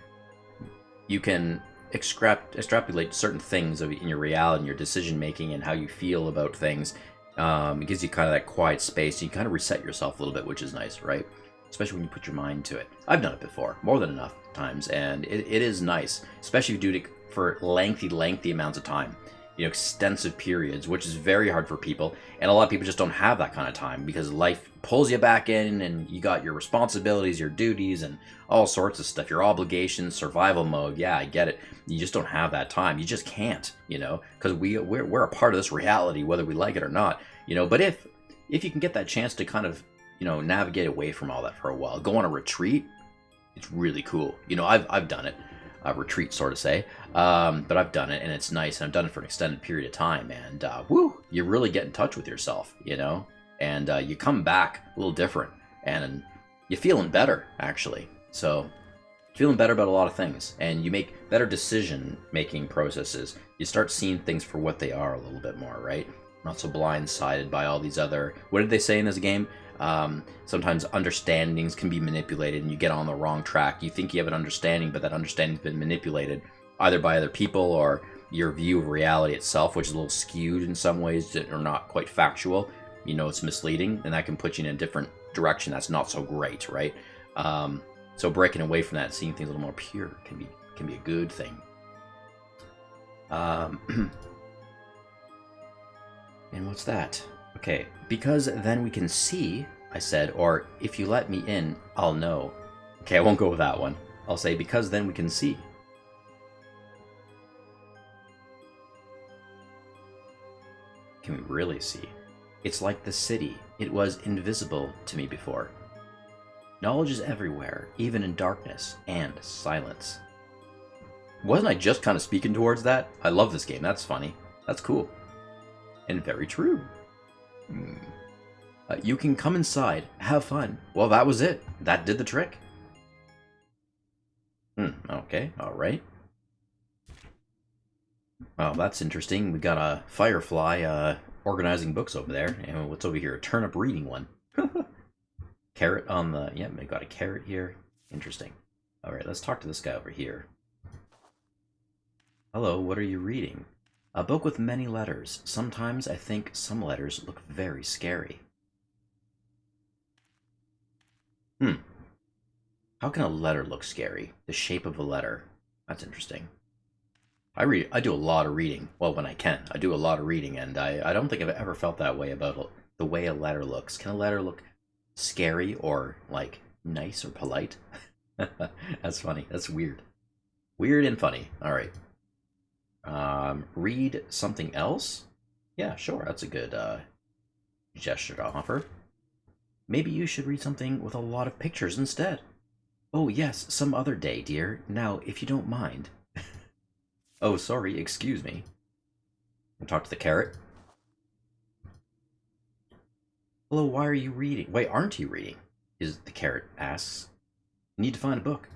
you can extrapolate certain things in your reality and your decision making and how you feel about things. It gives you kind of that quiet space. You kind of reset yourself a little bit, which is nice, right? Especially when you put your mind to it. I've done it before, more than enough times, and it is nice, especially if you do it for lengthy amounts of time. You know, extensive periods, which is very hard for people, and a lot of people just don't have that kind of time because life pulls you back in, and you got your responsibilities, your duties, and all sorts of stuff, your obligations, survival mode. Yeah, I get it. You just don't have that time. You just can't, you know, because we're a part of this reality, whether we like it or not, you know. But if you can get that chance to kind of, you know, navigate away from all that for a while, go on a retreat, it's really cool. You know, I've done it. A retreat, sort of say, but I've done it, and it's nice, and I've done it for an extended period of time, and woo, you really get in touch with yourself, you know, and you come back a little different, and you're feeling better, actually. So feeling better about a lot of things, and you make better decision-making processes. You start seeing things for what they are a little bit more, right? Not so blindsided by all these other, what did they say in this game? Sometimes understandings can be manipulated and you get on the wrong track. You think you have an understanding, but that understanding's been manipulated either by other people or your view of reality itself, which is a little skewed in some ways that are not quite factual. You know, it's misleading, and that can put you in a different direction that's not so great, right? So breaking away from that, seeing things a little more pure can be a good thing. And what's that? Okay, because then we can see, I said, or if you let me in, I'll know. Okay, I won't go with that one. I'll say, because then we can see. Can we really see? It's like the city. It was invisible to me before. Knowledge is everywhere, even in darkness and silence. Wasn't I just kind of speaking towards that? I love this game. That's funny. That's cool. And very true. You can come inside. Have fun. Well, that was it. That did the trick. Okay. All right. Oh, that's interesting. We got a firefly organizing books over there. And what's over here? A turnip reading one. Carrot on the... Yeah, we got a carrot here. Interesting. All right, let's talk to this guy over here. Hello, what are you reading? A book with many letters. Sometimes I think some letters look very scary. How can a letter look scary? The shape of a letter. That's interesting. I do a lot of reading. Well, when I can. I do a lot of reading, and I don't think I've ever felt that way about the way a letter looks. Can a letter look scary or, like, nice or polite? That's funny. That's weird. Weird and funny. All right. Read something else? Yeah, sure. That's a good gesture to offer. Maybe you should read something with a lot of pictures instead. Oh, yes, some other day, dear. Now, if you don't mind. Oh, sorry, excuse me. I'll talk to the carrot. Hello, why are you reading? Wait, aren't you reading? The carrot asks. Need to find a book.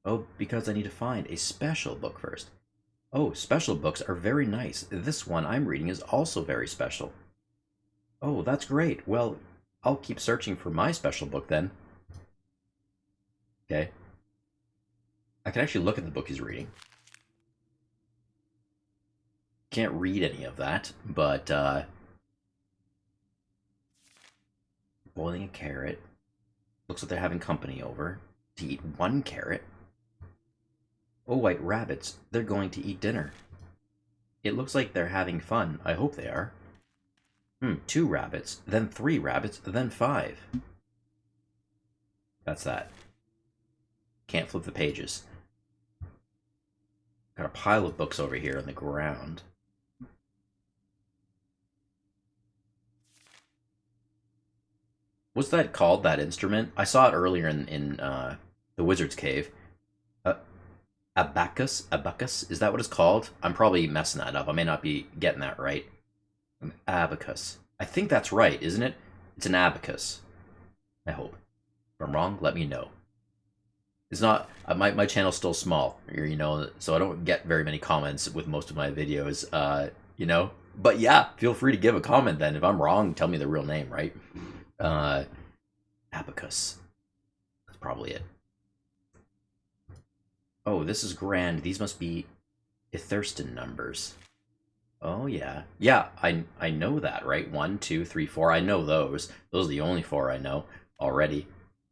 Oh, because I need to find a special book first. Oh, special books are very nice. This one I'm reading is also very special. Oh, that's great. Well, I'll keep searching for my special book then. Okay. I can actually look at the book he's reading. Can't read any of that, but boiling a carrot. Looks like they're having company over to eat one carrot. Oh, white rabbits, they're going to eat dinner. It looks like they're having fun. I hope they are. 2 rabbits, then 3 rabbits, then 5. That's that. Can't flip the pages. Got a pile of books over here on the ground. What's that called, that instrument? I saw it earlier in the Wizard's Cave. Abacus? Abacus? Is that what it's called? I'm probably messing that up. I may not be getting that right. An abacus. I think that's right, isn't it? It's an abacus. I hope. If I'm wrong, let me know. It's not... my channel's still small, you know, so I don't get very many comments with most of my videos, you know? But yeah, feel free to give a comment then. If I'm wrong, tell me the real name, right? Abacus. That's probably it. Oh, this is grand. These must be Thurston numbers. Oh, yeah. Yeah, I know that, right? 1, 2, 3, 4. I know those. Those are the only 4 I know already.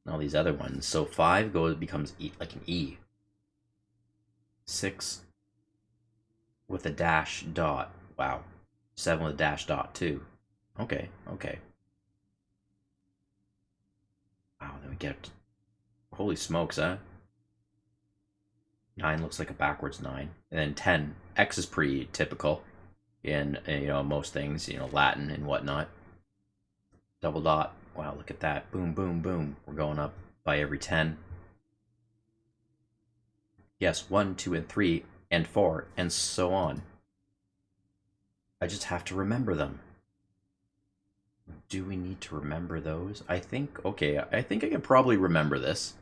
And all these other ones. So 5 becomes E, like an E. 6 with a dash dot. Wow. 7 with a dash dot, too. Okay, okay. Wow, then we get... Holy smokes, huh? 9 looks like a backwards 9. And then 10. X is pretty typical in, you know, most things, you know, Latin and whatnot. Double dot. Wow, look at that. Boom, boom, boom. We're going up by every 10. Yes, 1, 2, and 3, and 4, and so on. I just have to remember them. Do we need to remember those? I think, okay, I think I can probably remember this.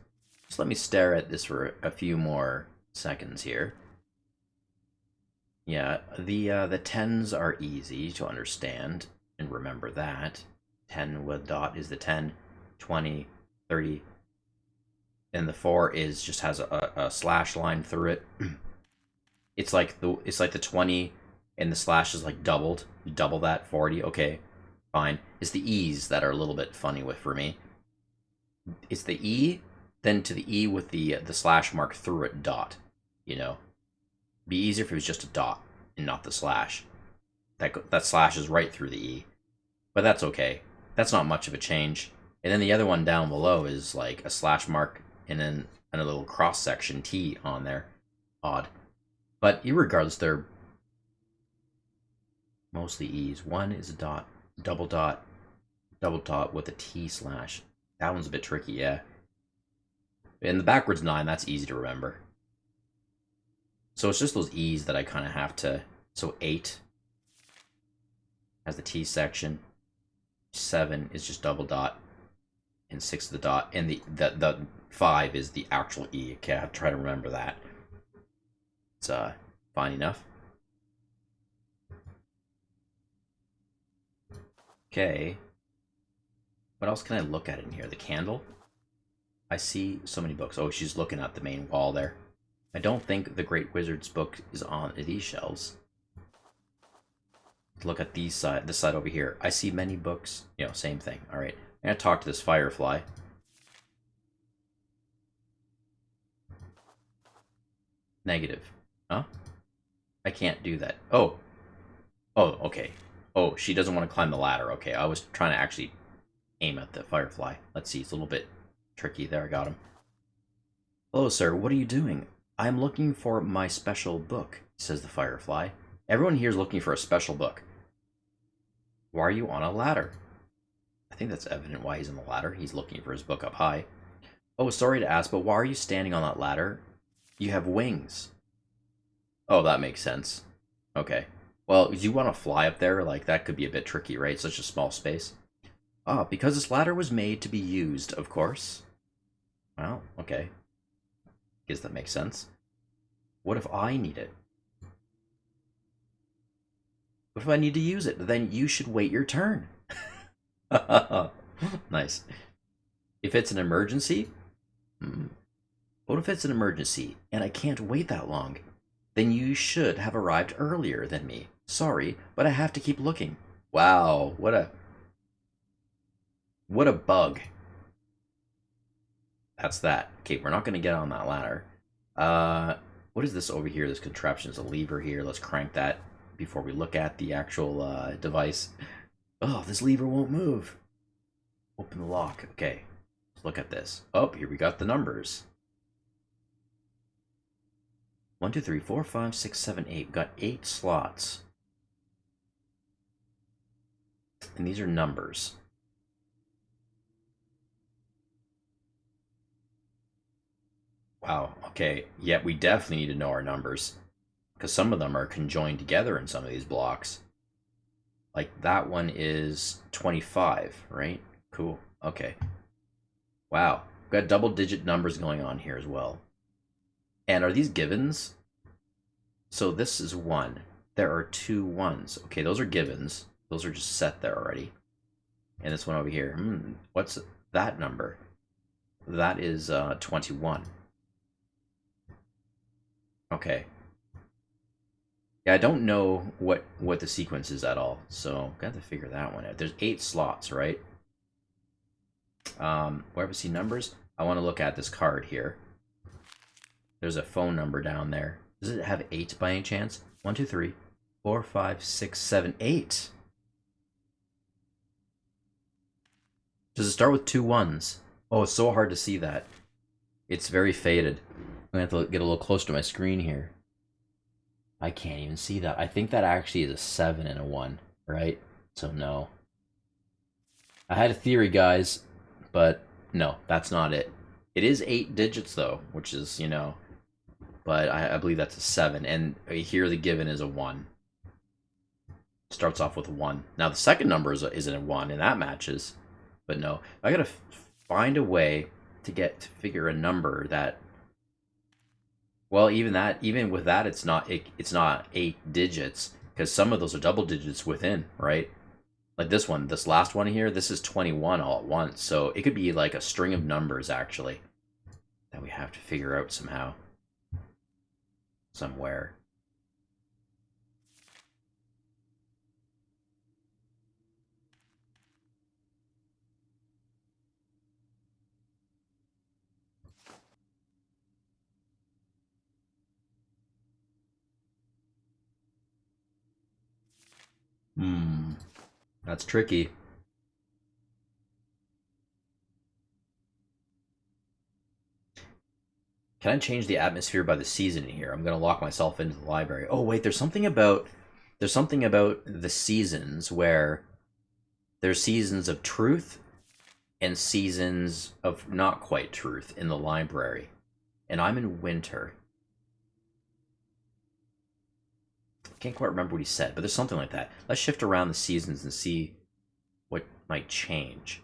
Just let me stare at this for a few more seconds here. Yeah, the 10s are easy to understand and remember that. 10 with dot is the 10, 20, 30, and the 4 is just has a slash line through it. It's like the 20 and the slash is like doubled. You double that, 40, okay. fine. It's the E's that are a little bit funny for me. It's the E, then to the E with the slash mark through it, dot. You know, be easier if it was just a dot and not the slash. That slashes right through the E, but that's okay. That's not much of a change. And then the other one down below is like a slash mark and then a little cross section T on there. Odd, but irregardless, they're mostly E's. One is a dot, double dot with a T slash. That one's a bit tricky, yeah. And the backwards 9, that's easy to remember. So it's just those E's that I kind of have to... So 8 has the T section. 7 is just double dot. And 6 is the dot. And the 5 is the actual E. Okay, I have to try to remember that. It's fine enough. Okay. What else can I look at in here? The candle? I see so many books. Oh, she's looking at the main wall there. I don't think the Great Wizard's book is on these shelves. Look at this side over here. I see many books. You know, same thing. All right. I'm going to talk to this firefly. Negative. Huh? I can't do that. Oh. Oh, okay. Oh, she doesn't want to climb the ladder. Okay, I was trying to actually aim at the firefly. Let's see, it's a little bit tricky. There, I got him. Hello, sir. What are you doing? I'm looking for my special book, says the firefly. Everyone here is looking for a special book. Why are you on a ladder? I think that's evident why he's on the ladder. He's looking for his book up high. Oh, sorry to ask, but why are you standing on that ladder? You have wings. Oh, that makes sense. Okay. Well, do you want to fly up there? Like, that could be a bit tricky, right? Such a small space. Ah, because this ladder was made to be used, of course. Well, okay. Guess that makes sense. What if I need it? What if I need to use it? Then you should wait your turn. Nice. If it's an emergency? What if it's an emergency and I can't wait that long? Then you should have arrived earlier than me. Sorry, but I have to keep looking. Wow, what a bug. That's that. Okay, we're not going to get on that ladder. What is this over here? This contraption is a lever here. Let's crank that before we look at the actual device. Oh, this lever won't move. Open the lock. Okay, let's look at this. Oh, here we got the numbers. 1, 2, 3, 4, 5, 6, 7, 8. We've got 8 slots. And these are numbers. Wow, okay. Yeah, we definitely need to know our numbers. Because some of them are conjoined together in some of these blocks. Like that one is 25, right? Cool. Okay. Wow. We've got double-digit numbers going on here as well. And are these givens? So this is 1. There are 2 ones. Okay, those are givens. Those are just set there already. And this one over here. What's that number? That is 21. Okay. Yeah, I don't know what the sequence is at all, so got to figure that one out. There's 8 slots, right? Wherever I see numbers, I want to look at this card here. There's a phone number down there. Does it have 8 by any chance? 1, 2, 3, 4, 5, 6, 7, 8. Does it start with 2 ones? Oh, it's so hard to see that. It's very faded. I'm going to have to get a little closer to my screen here. I can't even see that. I think that actually is a 7 and a 1, right? So no. I had a theory, guys, but no, that's not it. It is 8 digits, though, which is, you know, but I believe that's a 7. And here the given is a 1. Starts off with a 1. Now, the second number is a 1, and that matches. But no, I gotta find a way to figure a number that... Well, even with that, it's not 8 digits, because some of those are double digits within, right? Like this one, this last one here, this is 21 all at once. So it could be like a string of numbers, actually, that we have to figure out somehow. Somewhere. Hmm. That's tricky. Can I change the atmosphere by the season in here? I'm gonna lock myself into the library. Oh wait, there's something about the seasons where there's seasons of truth and seasons of not quite truth in the library. And I'm in winter. Can't quite remember what he said, but there's something like that. Let's shift around the seasons and see what might change.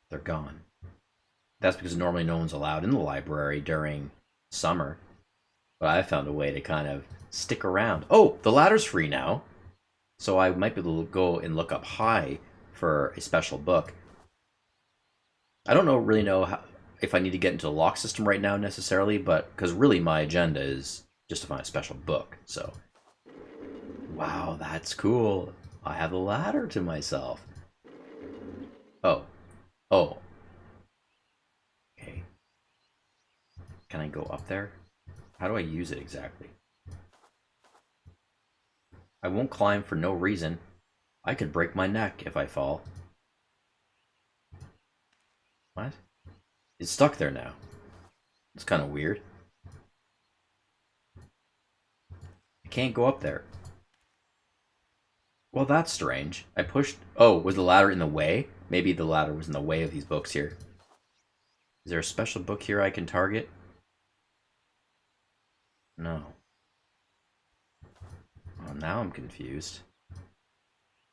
They're gone. That's because normally no one's allowed in the library during summer. But I found a way to kind of stick around. Oh, the ladder's free now. So I might be able to go and look up high for a special book. I don't really know how, if I need to get into the lock system right now necessarily, but because really my agenda is just to find a special book. So, wow, that's cool. I have the ladder to myself. Oh, oh, okay. Can I go up there? How do I use it exactly? I won't climb for no reason. I could break my neck if I fall. What? It's stuck there now. It's kind of weird. I can't go up there. Well, that's strange. I pushed... Oh, was the ladder in the way? Maybe the ladder was in the way of these books here. Is there a special book here I can target? No. Oh, now I'm confused.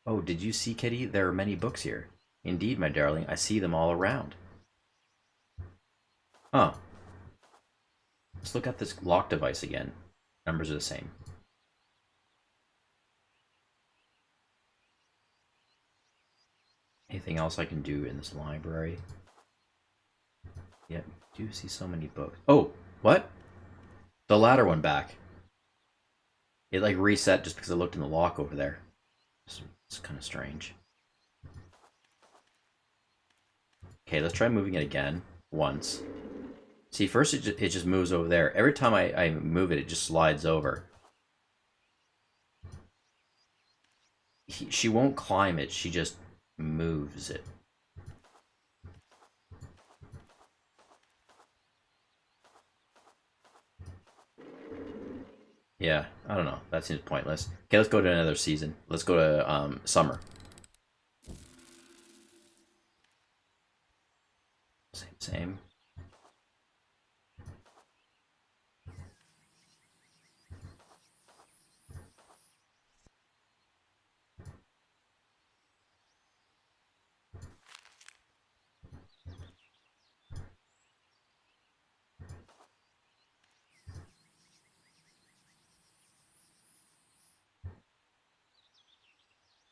Oh, did you see, Kitty? There are many books here. Indeed, my darling, I see them all around. Huh. Let's look at this lock device again. Numbers are the same. Anything else I can do in this library? Yeah, I do see so many books. Oh, what? The ladder went back. It like reset just because I looked in the lock over there. It's kind of strange. Okay, let's try moving it again. Once. See, first it just moves over there. Every time I move it, it just slides over. She won't climb it. She just moves it. Yeah, I don't know. That seems pointless. Okay, let's go to another season. Let's go to summer. Same.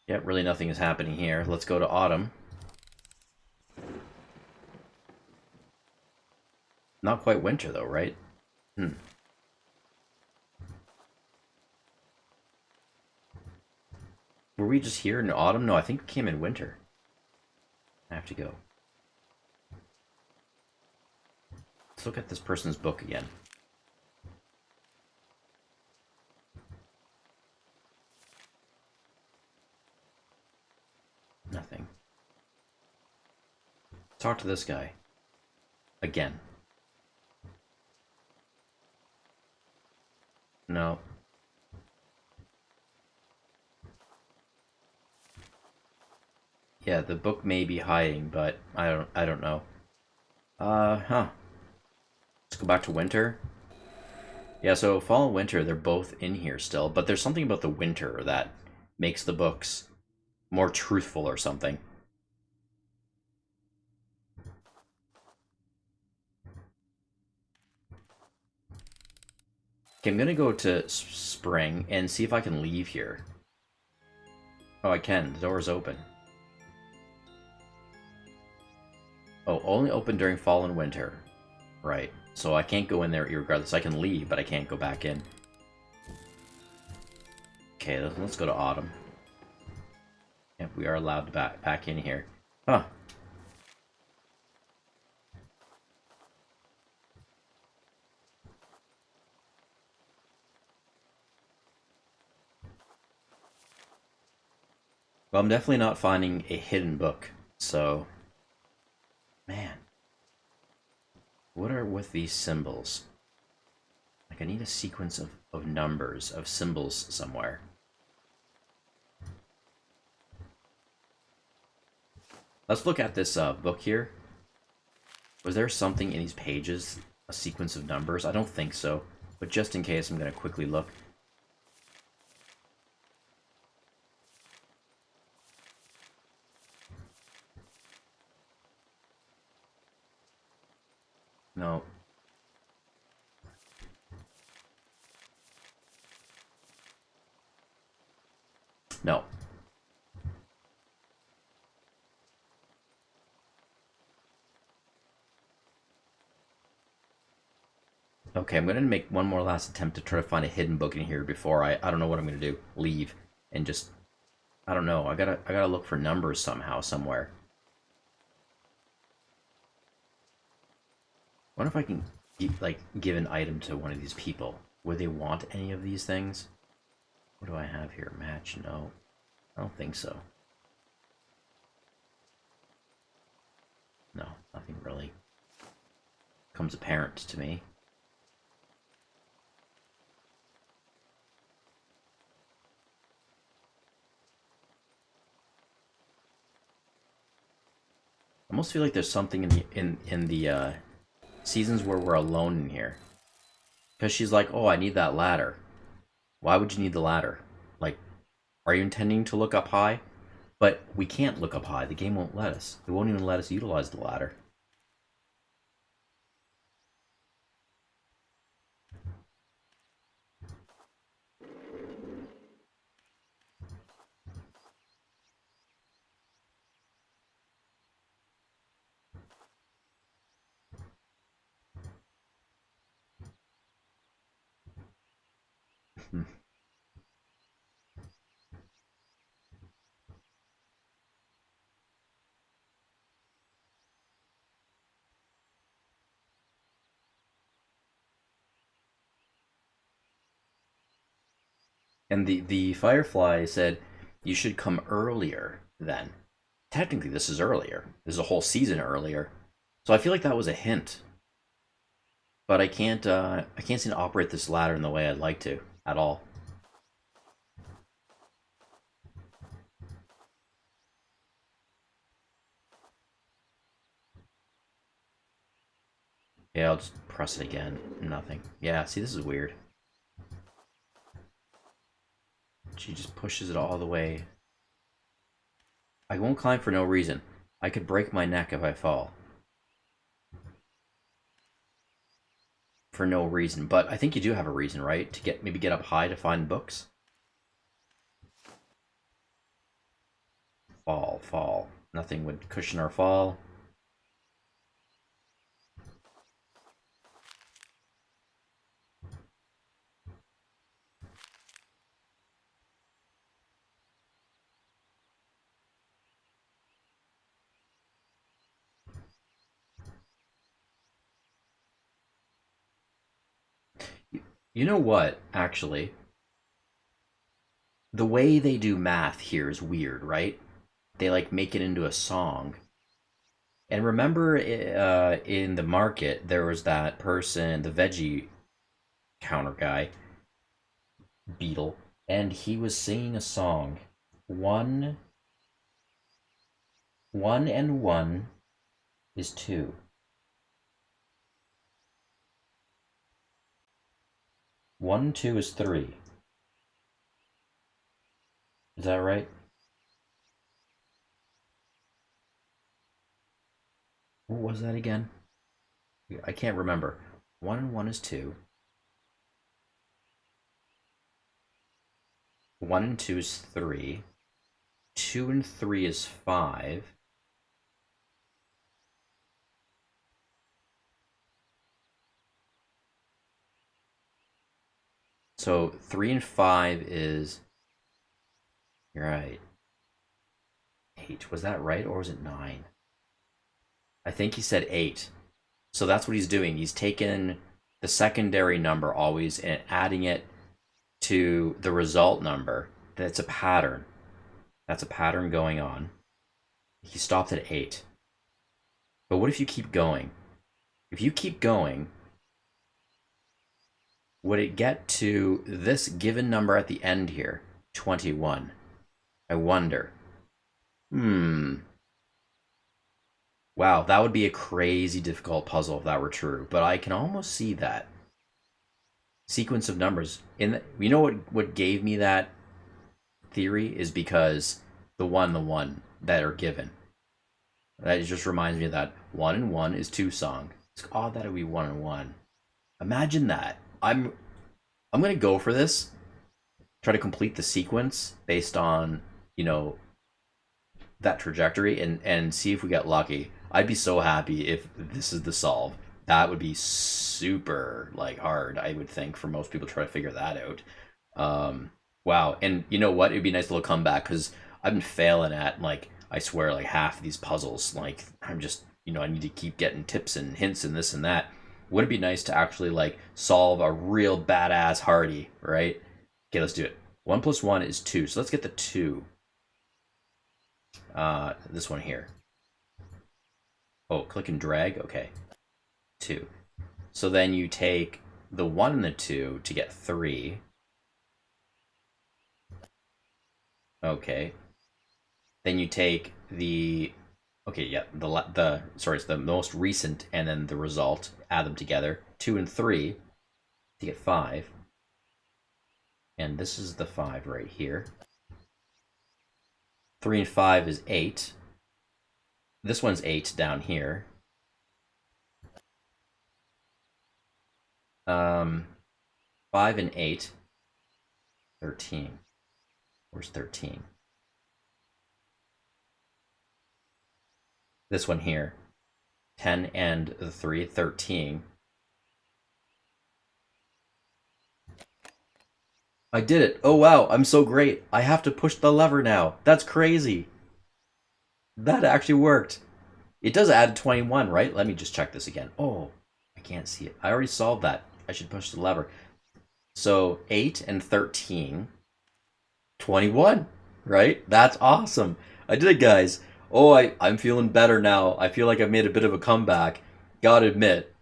Yep, really nothing is happening here. Let's go to autumn. Not quite winter though, right? Hmm. Were we just here in autumn? No, I think we came in winter. I have to go. Let's look at this person's book again. Nothing. Talk to this guy. Again. No. Yeah, the book may be hiding, but I don't know. Huh. Let's go back to winter. Yeah, so fall and winter, they're both in here still, but there's something about the winter that makes the books more truthful or something. Okay, I'm gonna go to spring and see if I can leave here. Oh, I can. The door is open. Oh, only open during fall and winter. Right. So I can't go in there regardless. I can leave, but I can't go back in. Okay, let's go to autumn. Yep, we are allowed to back in here. Huh. Well, I'm definitely not finding a hidden book. So, man, what are with these symbols? Like, I need a sequence of numbers, of symbols somewhere. Let's look at this book here. Was there something in these pages, a sequence of numbers? I don't think so, but just in case, I'm going to quickly look. No. No. Okay, I'm going to make one more last attempt to try to find a hidden book in here before I don't know what I'm going to do. Leave and just I don't know. I gotta look for numbers somehow somewhere. I wonder if I can like give an item to one of these people. Would they want any of these things? What do I have here? Match? No. I don't think so. No, nothing really comes apparent to me. I almost feel like there's something in the seasons where we're alone in here. Because she's like, oh, I need that ladder. Why would you need the ladder? Like, are you intending to look up high? But we can't look up high. The game won't let us. It won't even let us utilize the ladder. And the Firefly said, you should come earlier then. Technically, this is earlier. This is a whole season earlier. So I feel like that was a hint. But I can't seem to operate this ladder in the way I'd like to at all. Yeah, I'll just press it again. Nothing. Yeah, see, this is weird. She just pushes it all the way. I won't climb for no reason. I could break my neck if I fall. For no reason. But I think you do have a reason, right? To maybe get up high to find books? Fall, fall. Nothing would cushion our fall. You know what, actually? The way they do math here is weird, right? They like make it into a song. And remember, in the market, there was that person, the veggie counter guy, Beetle, and he was singing a song. One, one and one is two. One, two is three. Is that right? What was that again? I can't remember. One and one is two. One and two is three. Two and three is five. So three and five is. You're right. Eight. Was that right or was it nine? I think he said eight. So that's what he's doing. He's taken the secondary number always and adding it to the result number. That's a pattern. That's a pattern going on. He stopped at 8. But what if you keep going? If you keep going, would it get to this given number at the end here? 21. I wonder. Wow, that would be a crazy difficult puzzle if that were true, but I can almost see that sequence of numbers in the, you know what gave me that theory is because the one that are given. That just reminds me of that 1 and 1 is 2 song. It's odd that it would be 1 and 1. Imagine that. I'm gonna go for this. Try to complete the sequence based on, you know, that trajectory and see if we get lucky. I'd be so happy if this is the solve. That would be super like hard, I would think, for most people to try to figure that out. Wow, and you know what? It'd be a nice little comeback because I've been failing at like I swear like half of these puzzles. Like I'm just I need to keep getting tips and hints and this and that. Would it be nice to actually like solve a real badass hardy, right? Okay, let's do it. 1 plus 1 is 2, so let's get the 2. This one here. Oh, click and drag. Okay, 2. So then you take the 1 and the 2 to get 3. Okay. Then you take the it's the most recent and then the result. Add them together. 2 and 3 to get 5. And this is the 5 right here. 3 and 5 is 8. This one's 8 down here. 5 and 8. 13. Where's 13? This one here. 10 and 3, 13. I did it. Oh wow, I'm so great. I have to push the lever now. That's crazy. That actually worked. It does add 21, right? Let me just check this again. Oh, I can't see it. I already solved that. I should push the lever. So 8 and 13. 21, right? That's awesome. I did it, guys. Oh, I'm feeling better now. I feel like I've made a bit of a comeback. Gotta admit,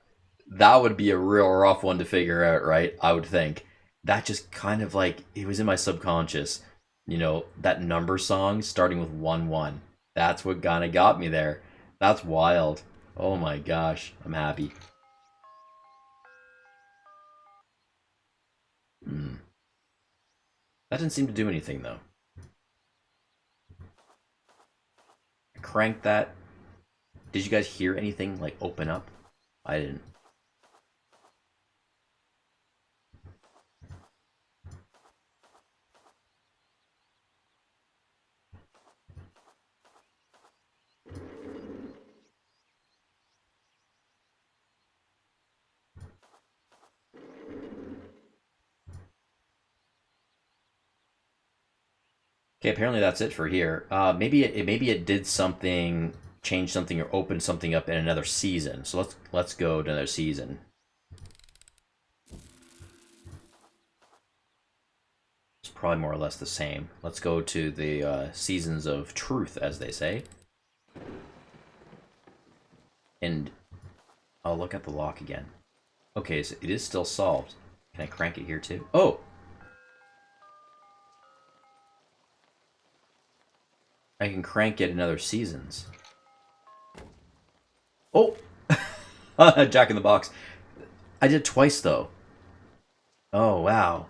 that would be a real rough one to figure out, right? I would think. That just kind of like, it was in my subconscious. That number song starting with 1 1. That's what kind of got me there. That's wild. Oh my gosh. I'm happy. That didn't seem to do anything, though. I cranked that. Did you guys hear anything, like, open up? I didn't. Okay, apparently that's it for here. Maybe it did something, change something, or open something up in another season. So let's go to another season. It's probably more or less the same. Let's go to the seasons of truth, as they say, and I'll look at the lock again. Okay, so it is still solved. Can I crank it here too? Oh. I can crank it in other seasons. Oh! Jack in the Box. I did it twice, though. Oh, wow.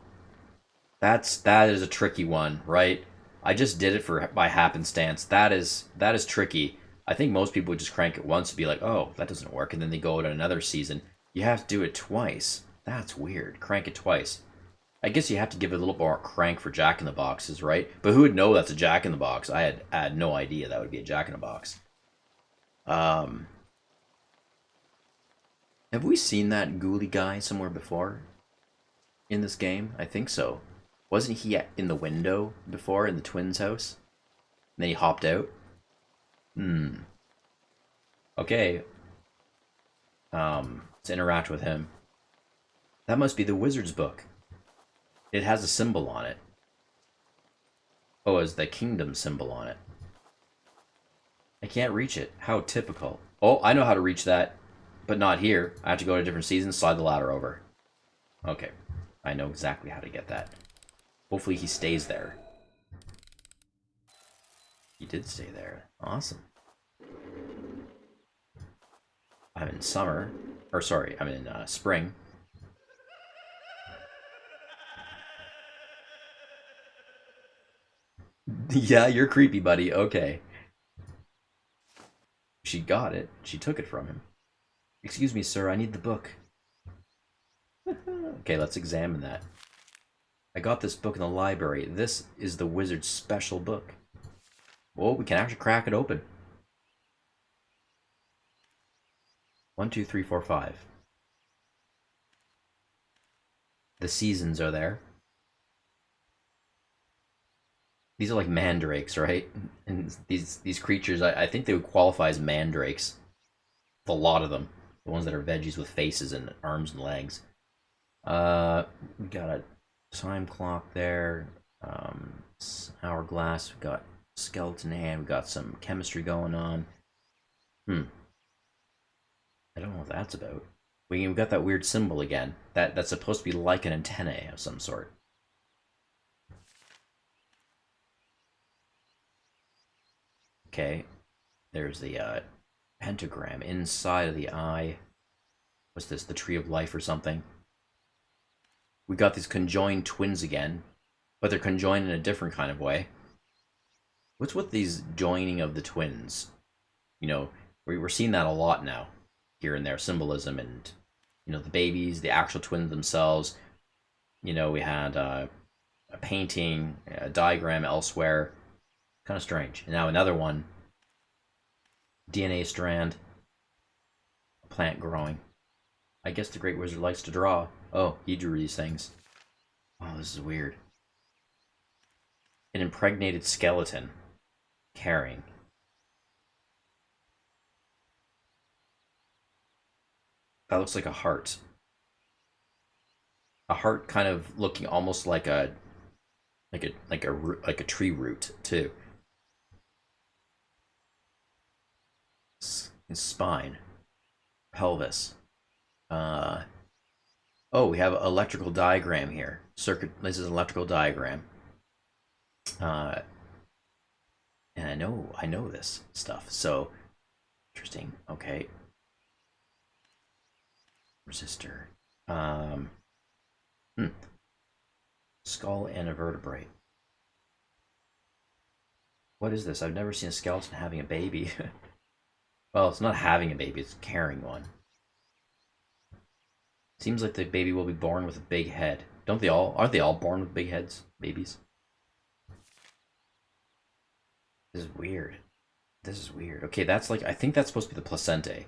That is a tricky one, right? I just did it by happenstance. That is tricky. I think most people would just crank it once and be like, oh, that doesn't work, and then they go to another season. You have to do it twice. That's weird. Crank it twice. I guess you have to give it a little more crank for Jack in the Boxes, right? But who would know that's a Jack in the Box? I had no idea that would be a Jack in the Box. Have we seen that ghoulie guy somewhere before in this game? I think so. Wasn't he in the window before in the twins' house? And then he hopped out? Okay. Let's interact with him. That must be the wizard's book. It has a symbol on it. Oh, as the kingdom symbol on it. I can't reach it. How typical. Oh, I know how to reach that, but not here. I have to go to a different season, slide the ladder over. Okay. I know exactly how to get that. Hopefully he stays there. He did stay there. Awesome. I'm in summer. Or sorry, I'm in spring. Yeah, you're creepy, buddy. Okay. She got it. She took it from him. Excuse me, sir. I need the book. Okay, let's examine that. I got this book in the library. This is the wizard's special book. Well, we can actually crack it open. 1, 2, 3, 4, 5. The seasons are there. These are like mandrakes, right? And these creatures, I think they would qualify as mandrakes. A lot of them. The ones that are veggies with faces and arms and legs. We got a time clock there. Hourglass. We got skeleton hand. We got some chemistry going on. I don't know what that's about. We got that weird symbol again. That's supposed to be like an antennae of some sort. Okay. There's the pentagram inside of the eye. What's this? The tree of life or something? We got these conjoined twins again, but they're conjoined in a different kind of way. What's with these joining of the twins? You know, we're seeing that a lot now, here and there, symbolism and, you know, the babies, the actual twins themselves. You know, we had a painting, a diagram elsewhere. Kind of strange. And now another one. DNA strand. A plant growing. I guess the Great Wizard likes to draw. Oh, he drew these things. Oh, this is weird. An impregnated skeleton. Carrying. That looks like a heart. A heart kind of looking almost like a tree root too. His spine, pelvis. Oh, we have an electrical diagram here. Circuit. This is an electrical diagram. And I know this stuff. So interesting. Okay. Resistor. Skull and a vertebrae. What is this? I've never seen a skeleton having a baby. Well, it's not having a baby, it's carrying one. Seems like the baby will be born with a big head. Don't they all? Aren't they all born with big heads? Babies? This is weird. This is weird. Okay, that's like, I think that's supposed to be the placentae.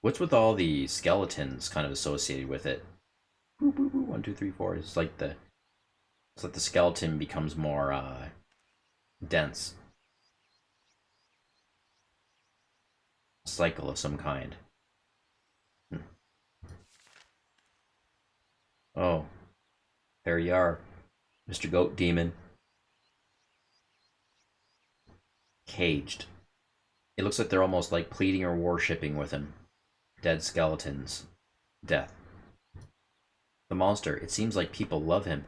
What's with all the skeletons kind of associated with it? 1, 2, 3, 4. It's like the skeleton becomes more dense. Cycle of some kind. Oh, there you are, Mr. Goat Demon. Caged. It looks like they're almost like pleading or worshipping with him. Dead skeletons. Death. The monster. It seems like people love him.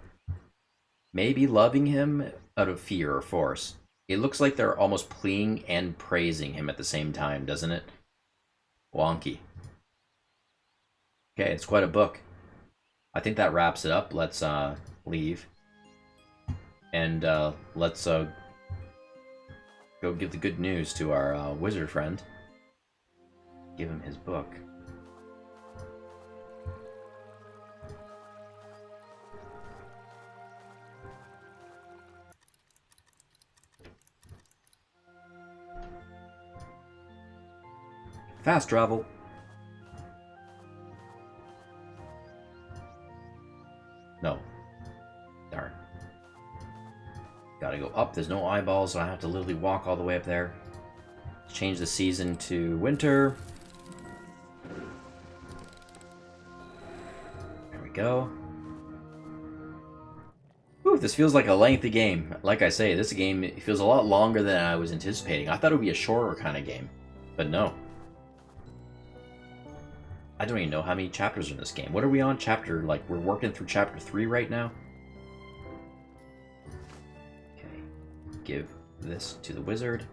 Maybe loving him out of fear or force. It looks like they're almost pleading and praising him at the same time, doesn't it? Wonky. Okay, it's quite a book. I think that wraps it up. Let's leave. And let's go give the good news to our wizard friend. Give him his book. Fast travel. No. Darn. Gotta go up. There's no eyeballs, so I have to literally walk all the way up there. Let's change the season to winter. There we go. Whew, this feels like a lengthy game. Like I say, this game it feels a lot longer than I was anticipating. I thought it would be a shorter kind of game, but no. I don't even know how many chapters are in this game. What are we on? Chapter, like, we're working through chapter 3 right now? Okay. Give this to the wizard.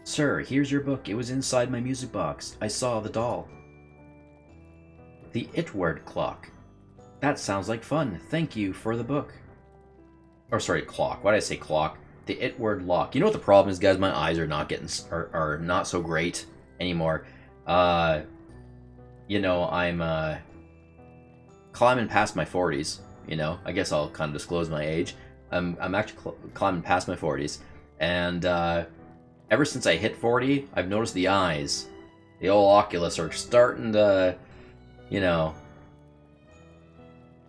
Sir, here's your book. It was inside my music box. I saw the doll. The it-word clock. That sounds like fun. Thank you for the book. Or sorry, clock. Why did I say clock? The it-word lock. You know what the problem is, guys? My eyes are not getting are not so great anymore. You know, I'm climbing past my 40s. You know, I guess I'll kind of disclose my age. I'm actually climbing past my 40s, and ever since I hit 40, I've noticed the eyes, the old Oculus, are starting to, you know,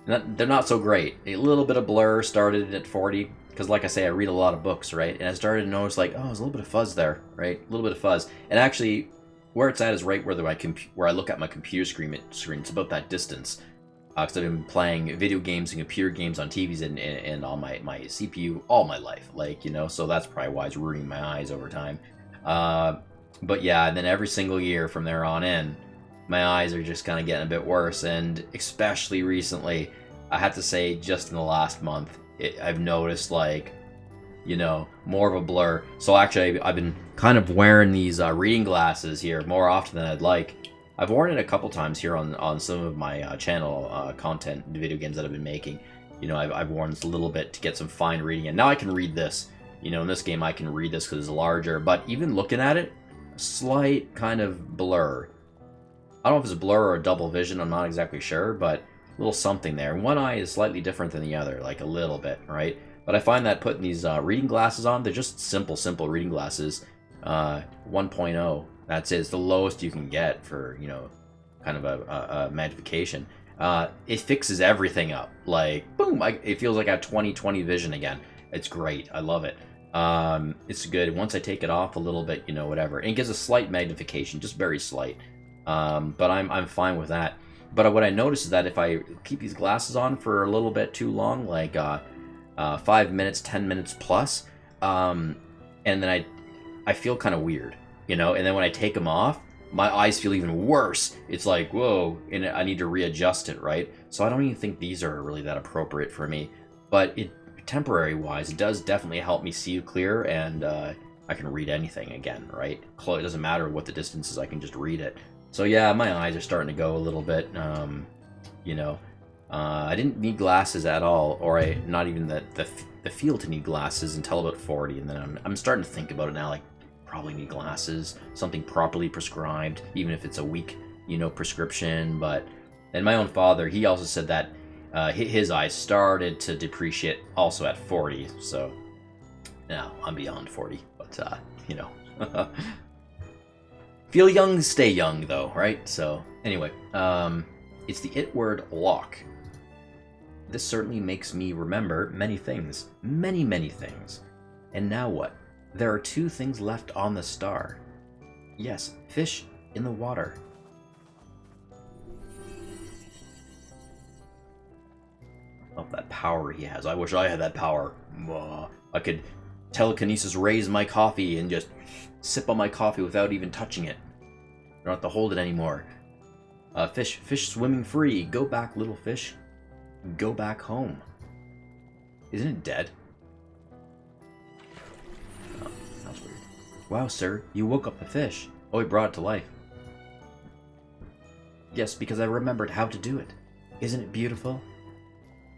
they're not so great. A little bit of blur started at 40, because like I say, I read a lot of books, right? And I started to notice, like, oh, there's a little bit of fuzz there, right? A little bit of fuzz. And actually, where it's at is right where I look at my computer screen. It's about that distance. Because I've been playing video games and computer games on TVs and on my CPU all my life. Like, you know, so that's probably why it's ruining my eyes over time. But yeah, and then every single year from there on in, my eyes are just kind of getting a bit worse, and especially recently, I have to say, just in the last month, I've noticed, like, you know, more of a blur. So actually, I've been kind of wearing these reading glasses here more often than I'd like. I've worn it a couple times here on some of my channel content, the video games that I've been making. You know, I've worn this a little bit to get some fine reading, and now I can read this. You know, in this game, I can read this because it's larger, but even looking at it, a slight kind of blur. I don't know if it's a blur or a double vision, I'm not exactly sure, but a little something there. One eye is slightly different than the other, like a little bit, right? But I find that putting these reading glasses on, they're just simple reading glasses. 1.0, that's it. It's the lowest you can get for, you know, kind of a magnification. It fixes everything up. Like, boom, it feels like I have 20/20 vision again. It's great. I love it. It's good. Once I take it off a little bit, you know, whatever. And it gives a slight magnification, just very slight. But I'm fine with that. But what I notice is that if I keep these glasses on for a little bit too long, like 5 minutes, 10 minutes plus, and then I feel kind of weird, you know. And then when I take them off, my eyes feel even worse. It's like, whoa, and I need to readjust it, right? So I don't even think these are really that appropriate for me. But temporary wise, it does definitely help me see clear, and I can read anything again, right? It doesn't matter what the distance is, I can just read it. So yeah, my eyes are starting to go a little bit, you know. I didn't need glasses at all, or not even the feel to need glasses until about 40, and then I'm starting to think about it now, like, probably need glasses, something properly prescribed, even if it's a weak, you know, prescription. But and my own father, he also said that his eyes started to depreciate also at 40. So now I'm beyond 40, but you know. Feel young, stay young, though, right? So, anyway, it's the it word lock. This certainly makes me remember many things. Many, many things. And now what? There are 2 things left on the star. Yes, fish in the water. Oh, that power he has. I wish I had that power. I could telekinesis raise my coffee and just sip on my coffee without even touching it. I don't have to hold it anymore. Fish swimming free. Go back, little fish. Go back home. Isn't it dead? Oh, that's weird. Wow, sir, you woke up the fish. Oh, he brought it to life. Yes, because I remembered how to do it. Isn't it beautiful?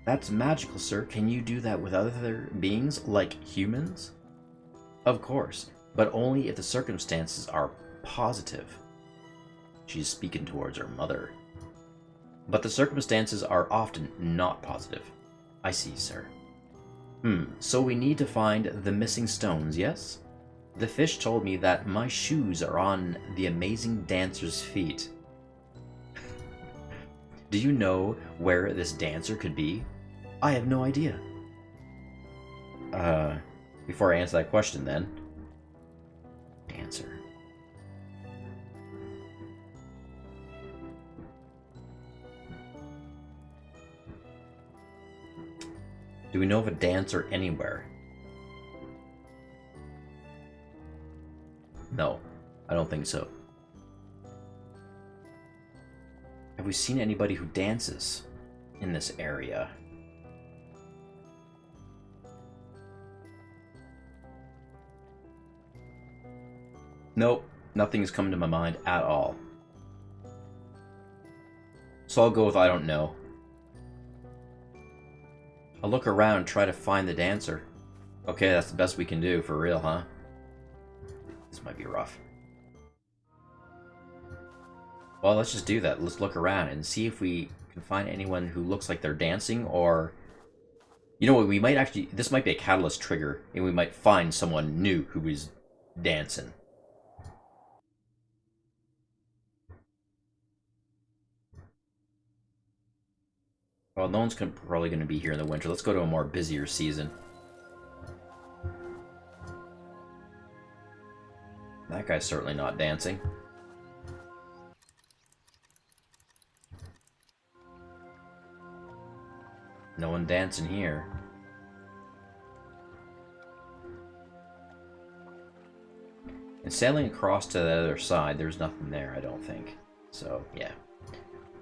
That's magical, sir. Can you do that with other beings, like humans? Of course, but only if the circumstances are positive. She's speaking towards her mother. But the circumstances are often not positive. I see, sir. So we need to find the missing stones, yes? The fish told me that my shoes are on the amazing dancer's feet. Do you know where this dancer could be? I have no idea. Before I answer that question then. Dancer. Do we know of a dancer anywhere? No, I don't think so. Have we seen anybody who dances in this area? Nope, nothing's come to my mind at all. So I'll go with I don't know. I'll look around and try to find the dancer. Okay, that's the best we can do, for real, huh? This might be rough. Well, let's just do that. Let's look around and see if we can find anyone who looks like they're dancing, or... You know what, we might actually... This might be a catalyst trigger, and we might find someone new who is dancing. Well, no one's probably going to be here in the winter. Let's go to a more busier season. That guy's certainly not dancing. No one dancing here. And sailing across to the other side, there's nothing there, I don't think. So, yeah.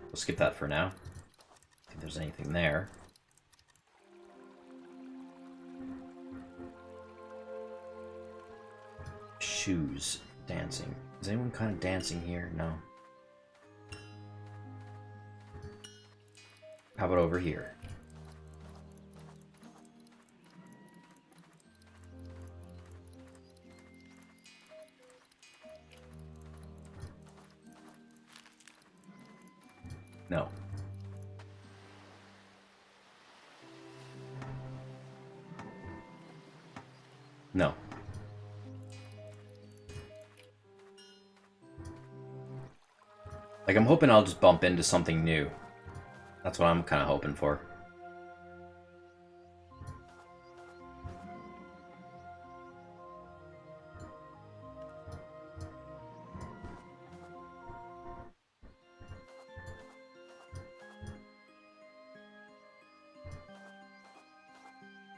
We'll skip that for now. I think there's anything there. Shoes. Dancing. Is anyone kind of dancing here? No. How about over here? No. No. Like, I'm hoping I'll just bump into something new. That's what I'm kind of hoping for.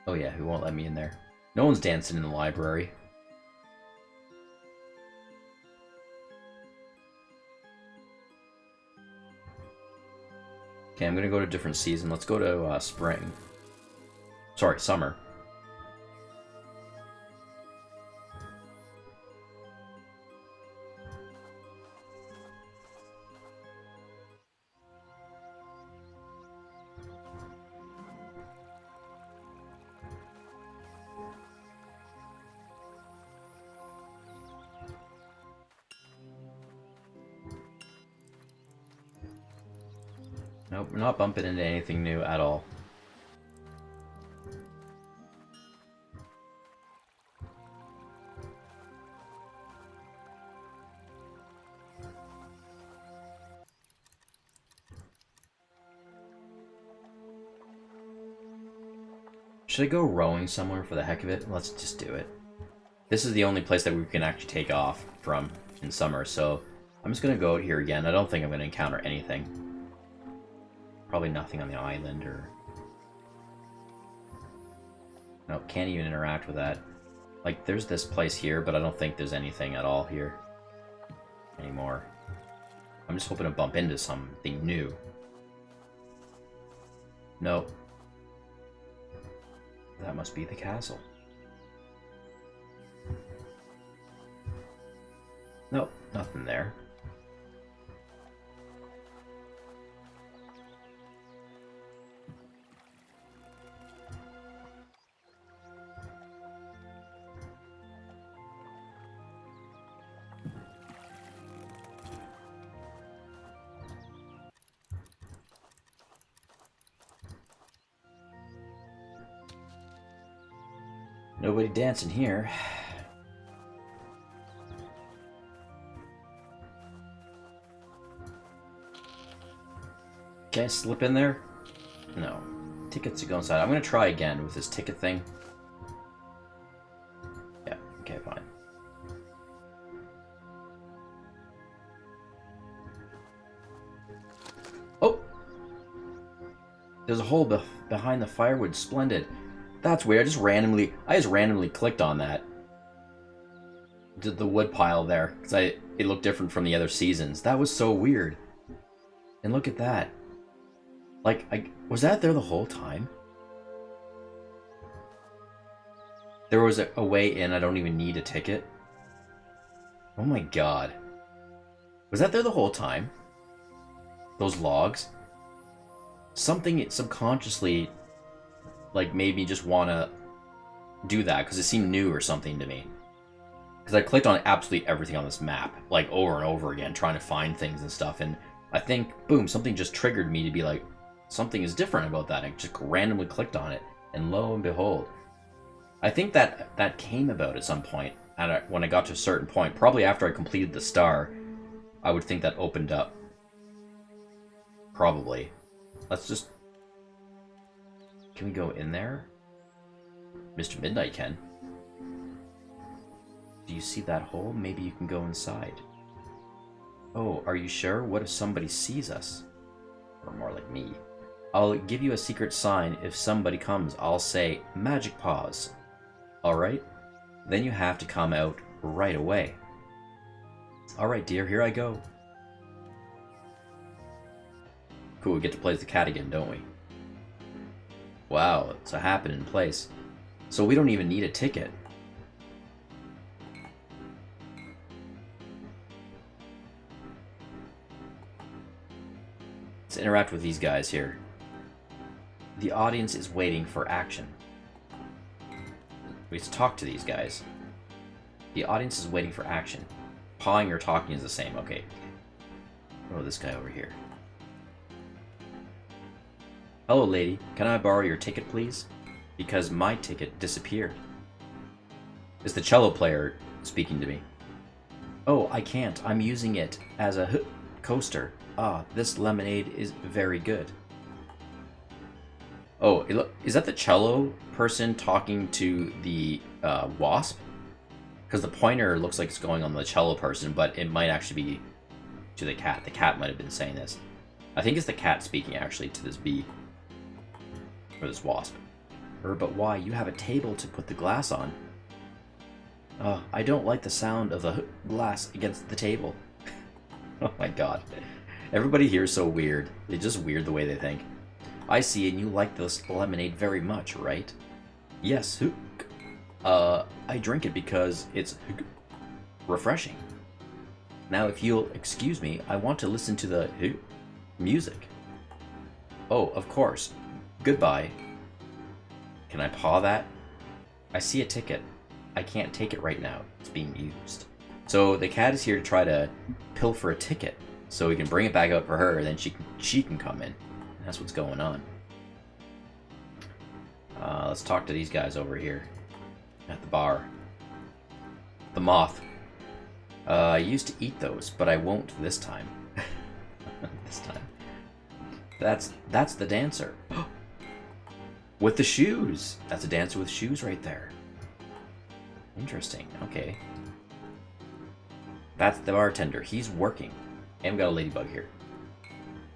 Oh yeah, who won't let me in there? No one's dancing in the library. Okay, I'm gonna go to a different season. Let's go to spring. Sorry, summer. Nope, we're not bumping into anything new at all. Should I go rowing somewhere for the heck of it? Let's just do it. This is the only place that we can actually take off from in summer, so I'm just gonna go out here again. I don't think I'm gonna encounter anything. Probably nothing on the island, or... Nope, can't even interact with that. Like, there's this place here, but I don't think there's anything at all here anymore. I'm just hoping to bump into something new. Nope. That must be the castle. Nope, nothing there. Nobody dancing here. Can I slip in there? No. Tickets to go inside. I'm gonna try again with this ticket thing. Yeah, okay, fine. Oh! There's a hole behind the firewood. Splendid. That's weird. I just randomly clicked on that. Did the wood pile there because it looked different from the other seasons. That was so weird. And look at that. Like, was that there the whole time? There was a way in. I don't even need a ticket. Oh my god. Was that there the whole time? Those logs? Something subconsciously, like, made me just want to do that because it seemed new or something to me. Because I clicked on absolutely everything on this map, like, over and over again, trying to find things and stuff, and I think, boom, something just triggered me to be like, something is different about that. I just randomly clicked on it, and lo and behold. I think that came about at some point, and when I got to a certain point, probably after I completed the star, I would think that opened up. Probably. Let's just... Can we go in there? Mr. Midnight can. Do you see that hole? Maybe you can go inside. Oh, are you sure? What if somebody sees us? Or more like me. I'll give you a secret sign. If somebody comes, I'll say, magic paws. Alright? Then you have to come out right away. Alright, dear, here I go. Cool, we get to play as the cat again, don't we? Wow, it's a happening place. So we don't even need a ticket. Let's interact with these guys here. The audience is waiting for action. We have to talk to these guys. The audience is waiting for action. Pawing or talking is the same. Okay. Oh, this guy over here. Hello, lady. Can I borrow your ticket, please? Because my ticket disappeared. It's the cello player speaking to me. Oh, I can't. I'm using it as a coaster. Ah, this lemonade is very good. Oh, is that the cello person talking to the wasp? Because the pointer looks like it's going on the cello person, but it might actually be to the cat. The cat might have been saying this. I think it's the cat speaking actually to this bee. Or this wasp. But why? You have a table to put the glass on. I don't like the sound of the glass against the table. Oh my god. Everybody here is so weird. They're just weird the way they think. I see, and you like this lemonade very much, right? Yes. I drink it because it's refreshing. Now, if you'll excuse me, I want to listen to the music. Oh, of course. Goodbye. Can I paw that? I see a ticket. I can't take it right now. It's being used. So the cat is here to try to pilfer a ticket, so we can bring it back out for her, and then she can come in. That's what's going on. Let's talk to these guys over here at the bar. The moth. I used to eat those, but I won't this time. This time. That's the dancer. With the shoes. That's a dancer with shoes right there. Interesting. Okay. That's the bartender. He's working. And we got a ladybug here.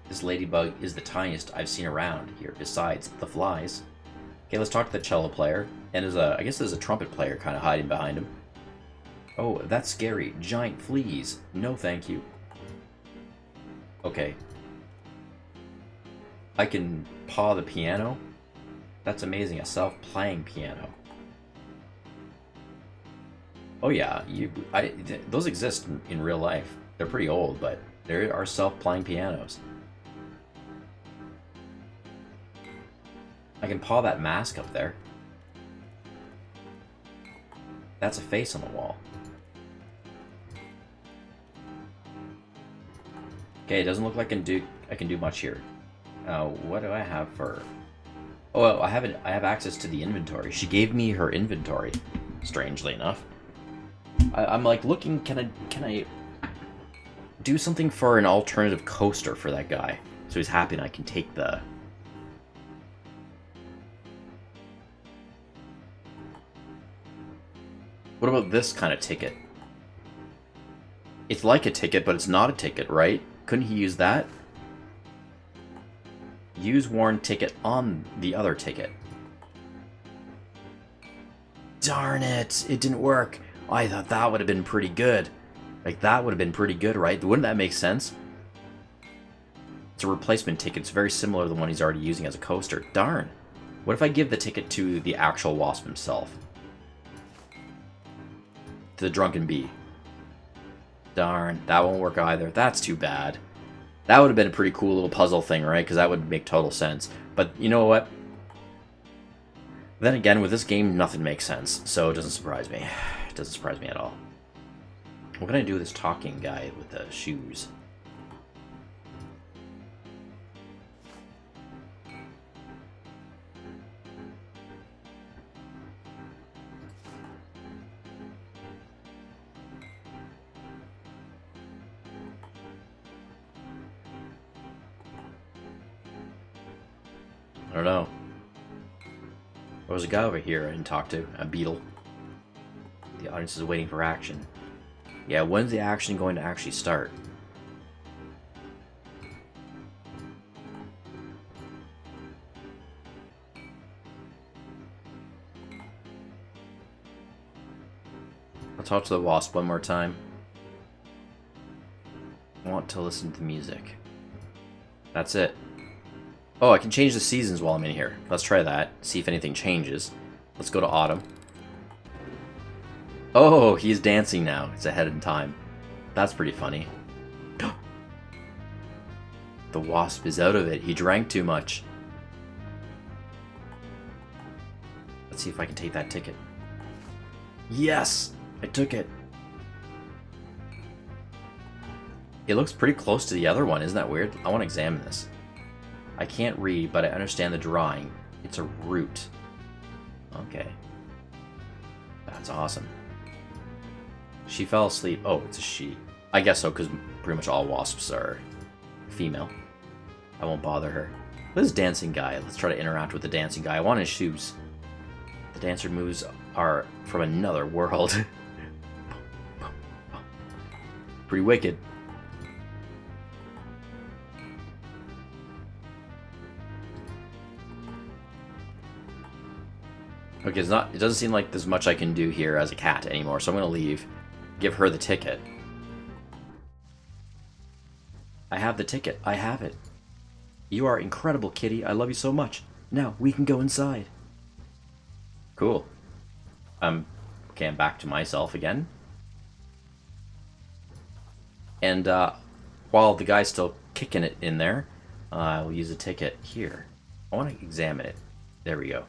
This ladybug is the tiniest I've seen around here, besides the flies. Okay, let's talk to the cello player. And I guess there's a trumpet player kind of hiding behind him. Oh, that's scary. Giant fleas. No, thank you. Okay. I can paw the piano. That's amazing. A self-playing piano. Oh yeah, those exist in real life. They're pretty old, but there are self-playing pianos. I can paw that mask up there. That's a face on the wall. Okay, it doesn't look like I can do much here. What do I have for... Oh, well, I have access to the inventory. She gave me her inventory, strangely enough. I'm like looking, can I do something for an alternative coaster for that guy? So he's happy and I can take the... What about this kind of ticket? It's like a ticket, but it's not a ticket, right? Couldn't he use that? Use worn ticket on the other ticket. Darn it! It didn't work. I thought that would have been pretty good. Like, that would have been pretty good, right? Wouldn't that make sense? It's a replacement ticket. It's very similar to the one he's already using as a coaster. Darn. What if I give the ticket to the actual Wasp himself? To the Drunken Bee. Darn, that won't work either. That's too bad. That would have been a pretty cool little puzzle thing, right? Because that would make total sense. But you know what? Then again, with this game, nothing makes sense. So it doesn't surprise me. It doesn't surprise me at all. What can I do with this talking guy with the shoes? I don't know. There was a guy over here I didn't talk to, a beetle. The audience is waiting for action. Yeah, when's the action going to actually start? I'll talk to the Wasp one more time. I want to listen to music. That's it. Oh, I can change the seasons while I'm in here. Let's try that. See if anything changes. Let's go to autumn. Oh, he's dancing now. It's ahead in time. That's pretty funny. The Wasp is out of it. He drank too much. Let's see if I can take that ticket. Yes! I took it. It looks pretty close to the other one. Isn't that weird? I want to examine this. I can't read, but I understand the drawing. It's a root. Okay. That's awesome. She fell asleep. Oh, it's a she. I guess so, because pretty much all wasps are female. I won't bother her. This dancing guy. Let's try to interact with the dancing guy. I want his shoes. The dancer moves are from another world. Pretty wicked. Okay, it doesn't seem like there's much I can do here as a cat anymore, so I'm going to leave. Give her the ticket. I have the ticket. I have it. You are incredible, kitty. I love you so much. Now, we can go inside. Cool. Okay, I'm back to myself again. And while the guy's still kicking it in there, I'll use a ticket here. I want to examine it. There we go.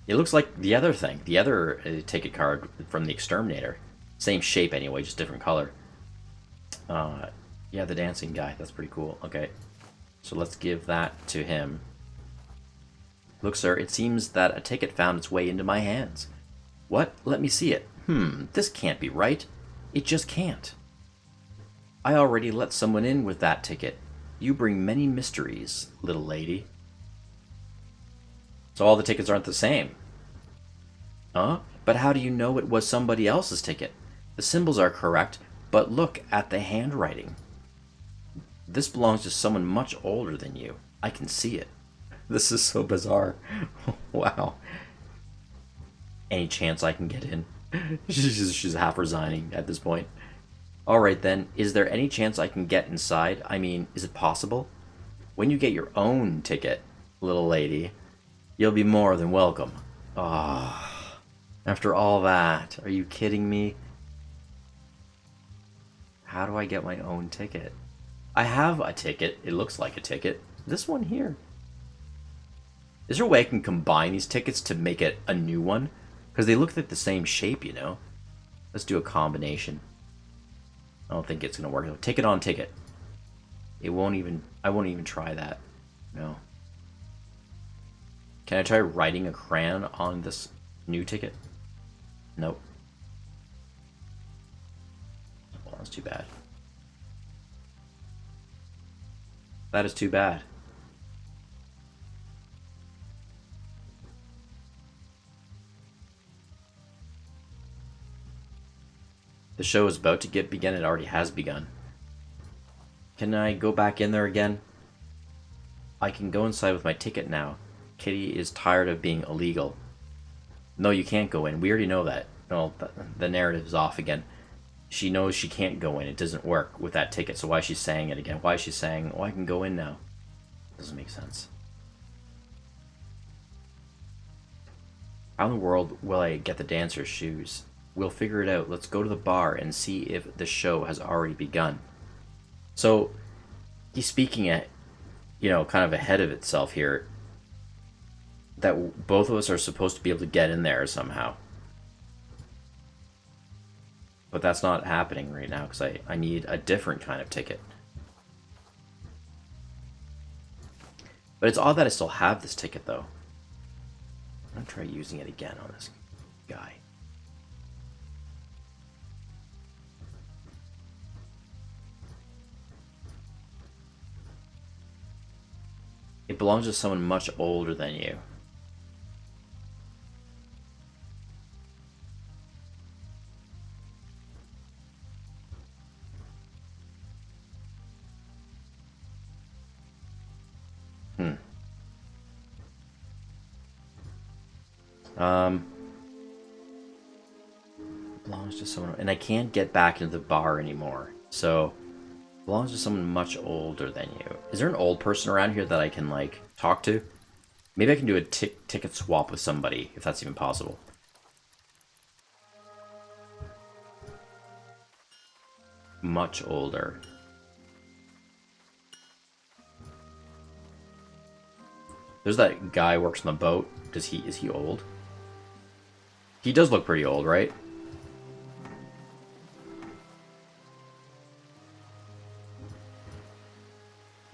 It looks like the other thing, the other ticket card from the Exterminator. Same shape anyway, just different color. Yeah, the dancing guy. That's pretty cool. Okay, so let's give that to him. Look, sir, it seems that a ticket found its way into my hands. What? Let me see it. This can't be right. It just can't. I already let someone in with that ticket. You bring many mysteries, little lady. So all the tickets aren't the same. Huh? But how do you know it was somebody else's ticket? The symbols are correct, but look at the handwriting. This belongs to someone much older than you. I can see it. This is so bizarre. Wow. Any chance I can get in? She's half resigning at this point. Alright then, is there any chance I can get inside? I mean, is it possible? When you get your own ticket, little lady, you'll be more than welcome. Ah, after all that, are you kidding me? How do I get my own ticket? I have a ticket. It looks like a ticket. This one here. Is there a way I can combine these tickets to make it a new one? Because they look like the same shape, you know? Let's do a combination. I don't think it's going to work. Ticket on ticket. It won't even... I won't even try that. No. Can I try writing a crayon on this new ticket? Nope. Well, that's too bad. That is too bad. The show is about to begin. It already has begun. Can I go back in there again? I can go inside with my ticket now. Kitty is tired of being illegal. No, you can't go in. We already know that. No, the narrative's off again. She knows she can't go in. It doesn't work with that ticket, so why is she saying it again? Why is she saying, oh, I can go in now? Doesn't make sense. How in the world will I get the dancer's shoes? We'll figure it out. Let's go to the bar and see if the show has already begun. So, he's speaking at, kind of ahead of itself here. That both of us are supposed to be able to get in there somehow. But that's not happening right now because I need a different kind of ticket. But it's odd that I still have this ticket, though. I'm going to try using it again on this guy. It belongs to someone much older than you. Belongs to someone, and I can't get back into the bar anymore. So, belongs to someone much older than you. Is there an old person around here that I can, like, talk to? Maybe I can do a ticket swap with somebody, if that's even possible. Much older. There's that guy who works on the boat. Is he old? He does look pretty old, right?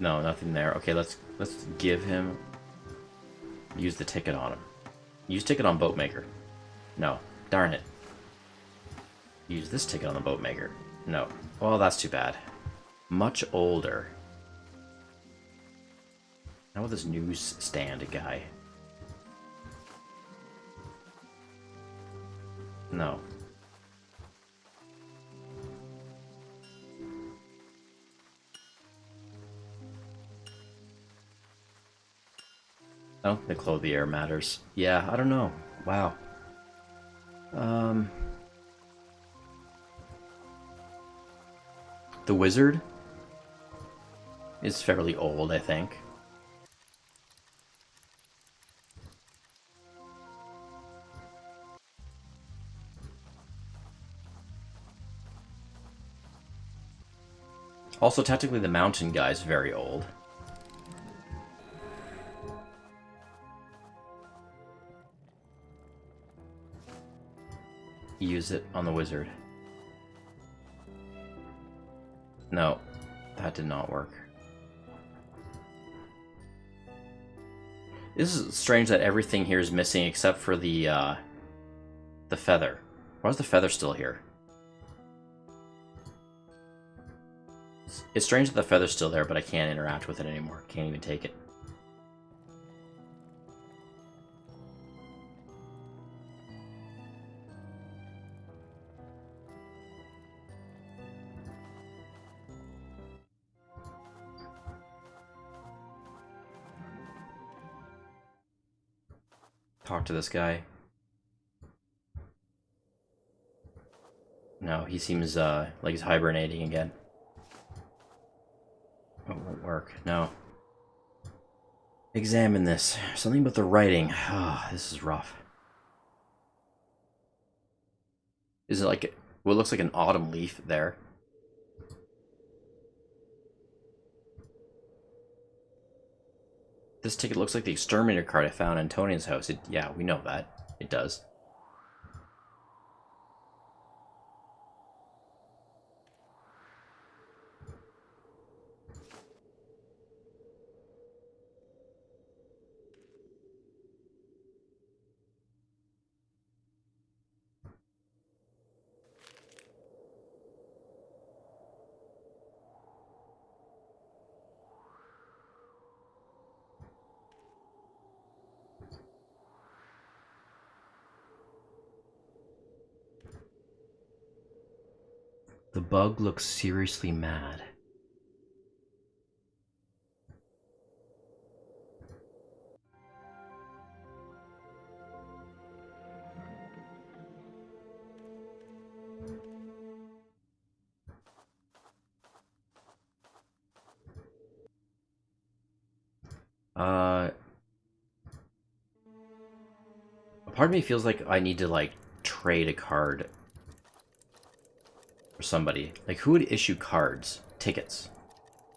No, nothing there. Okay, let's give him... Use the ticket on him. Use ticket on boatmaker. No. Darn it. Use this ticket on the boatmaker. No. Well, that's too bad. Much older. How about this newsstand guy? No. I don't think the clothier matters. Yeah, I don't know. Wow. The wizard is fairly old, I think. Also, technically, the mountain guy's very old. Use it on the wizard. No, that did not work. This is strange that everything here is missing except for the feather. Why is the feather still here? It's strange that the feather's still there, but I can't interact with it anymore. Can't even take it. Talk to this guy. No, he seems like he's hibernating again. Oh, it won't work. No. Examine this. Something about the writing. Ah, oh, this is rough. Is it like what looks like an autumn leaf there? This ticket looks like the exterminator card I found in Antonian's house. Yeah, we know that. It does. The bug looks seriously mad. A part of me feels like I need to, like, trade a card for somebody. Like, who would issue cards? Tickets.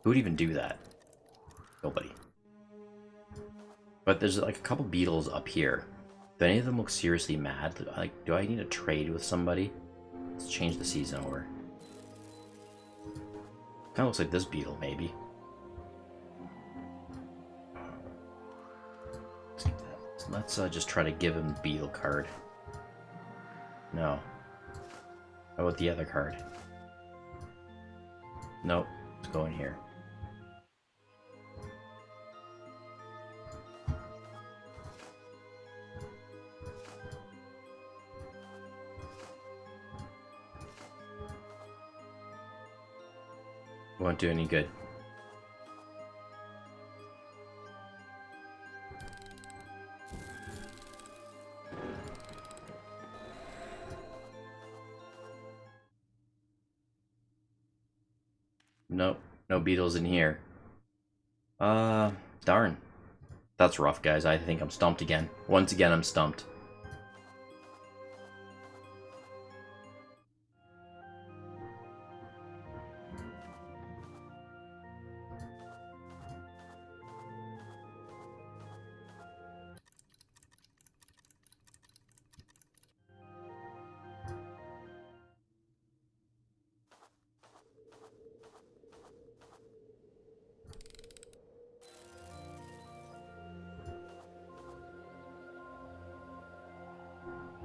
Who would even do that? Nobody. But there's, like, a couple beetles up here. Do any of them look seriously mad? Like, do I need to trade with somebody? Let's change the season over. Kind of looks like this beetle, maybe. Let's just try to give him the beetle card. No. How about the other card? Nope. Let's go in here. Won't do any good. Nope, no beetles in here. Darn. That's rough, guys. I think I'm stumped again. Once again, I'm stumped.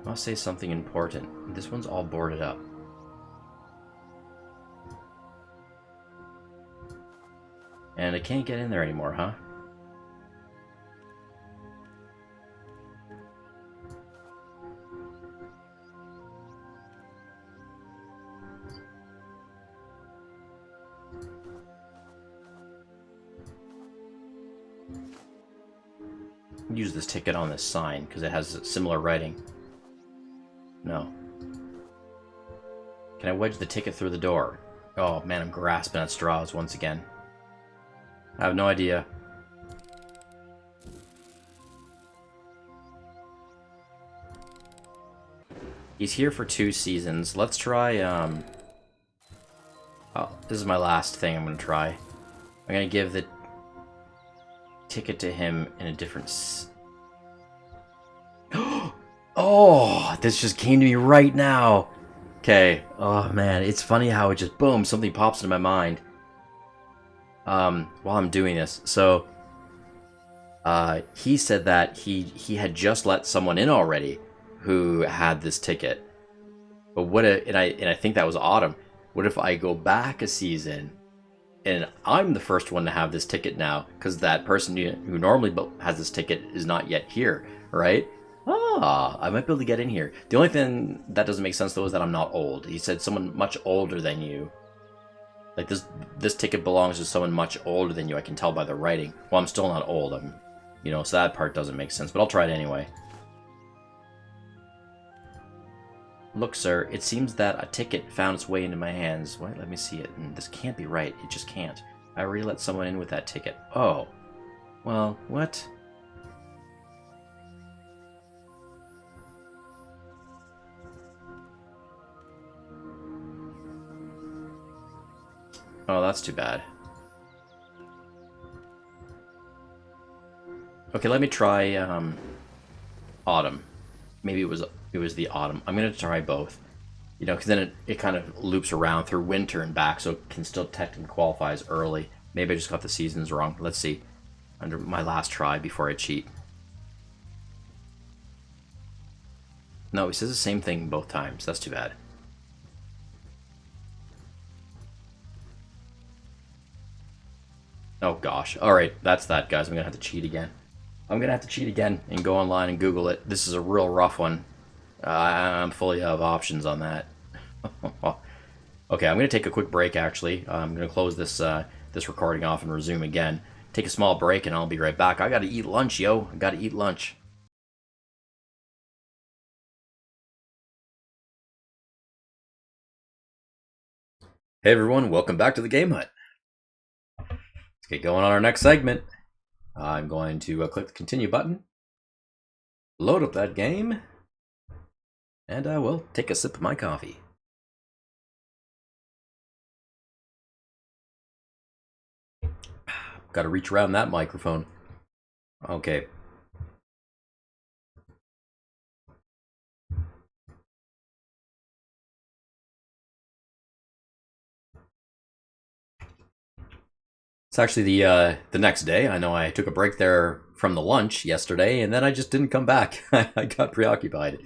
Must say something important. This one's all boarded up. And I can't get in there anymore, huh? Use this ticket on this sign because it has similar writing. No. Can I wedge the ticket through the door? Oh man, I'm grasping at straws once again. I have no idea. He's here for 2 seasons. Let's try, oh, this is my last thing I'm gonna try. I'm gonna give the ticket to him in a different... Oh, this just came to me right now. Okay. Oh man, it's funny how it just, boom, something pops into my mind. While I'm doing this. So, he said that he had just let someone in already who had this ticket. But what if, and I think that was Autumn. What if I go back a season and I'm the first one to have this ticket now because that person who normally has this ticket is not yet here, right? Ah, I might be able to get in here. The only thing that doesn't make sense though is that I'm not old. He said someone much older than you. Like this ticket belongs to someone much older than you. I can tell by the writing. Well, I'm still not old. So that part doesn't make sense. But I'll try it anyway. Look, sir, it seems that a ticket found its way into my hands. What? Let me see it. This can't be right. It just can't. I already let someone in with that ticket. Oh. Well, what? Oh, that's too bad. Okay, let me try Autumn. Maybe it was the Autumn. I'm gonna try both. Because then it kind of loops around through winter and back, so it can still technically qualify as early. Maybe I just got the seasons wrong. Let's see. Under my last try before I cheat. No, he says the same thing both times. That's too bad. Oh gosh. Alright, that's that, guys. I'm gonna have to cheat again. I'm gonna have to cheat again and go online and Google it. This is a real rough one. I'm fully out of options on that. Okay, I'm gonna take a quick break. Actually, I'm gonna close this recording off and resume again. Take a small break, and I'll be right back. I gotta eat lunch, yo. I gotta eat lunch. Hey everyone, welcome back to the Game Hut. Let's get going on our next segment. I'm going to click the continue button, load up that game, and I will take a sip of my coffee. Got to reach around that microphone. Okay. It's actually the next day. I know I took a break there from the lunch yesterday, and then I just didn't come back. I got preoccupied.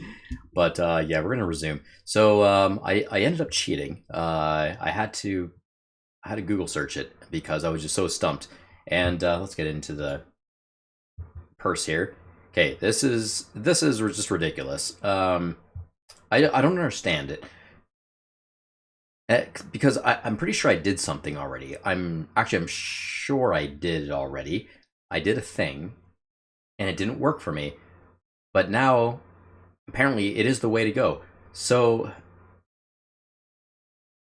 But yeah, we're gonna resume. So I ended up cheating. I had to Google search it because I was just so stumped. And let's get into the purse here. Okay, this is just ridiculous. I don't understand it. Because I'm pretty sure I did something already. I'm sure I did it already. I did a thing, and it didn't work for me. But now, apparently, it is the way to go. So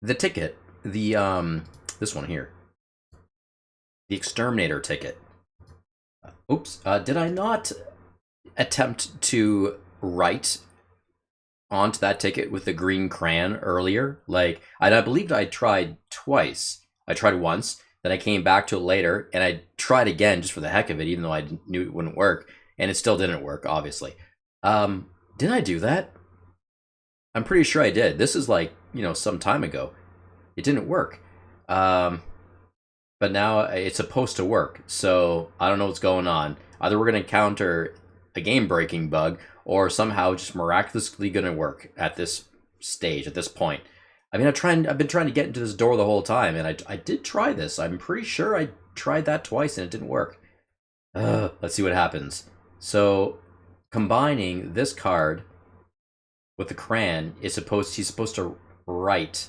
the ticket, the this one here, the exterminator ticket. Oops, did I not attempt to write onto that ticket with the green crayon earlier? Like, I believed I tried twice. I tried once, then I came back to it later, and I tried again just for the heck of it, even though I knew it wouldn't work, and it still didn't work, obviously. Did I do that? I'm pretty sure I did. This is like, some time ago. It didn't work. Um, but now it's supposed to work, so I don't know what's going on. Either we're going to encounter a game breaking bug, or somehow just miraculously going to work at this stage, at this point. I mean, I've been trying to get into this door the whole time, and I did try this. I'm pretty sure I tried that twice and it didn't work. Let's see what happens. So, combining this card with the crayon he's supposed to write,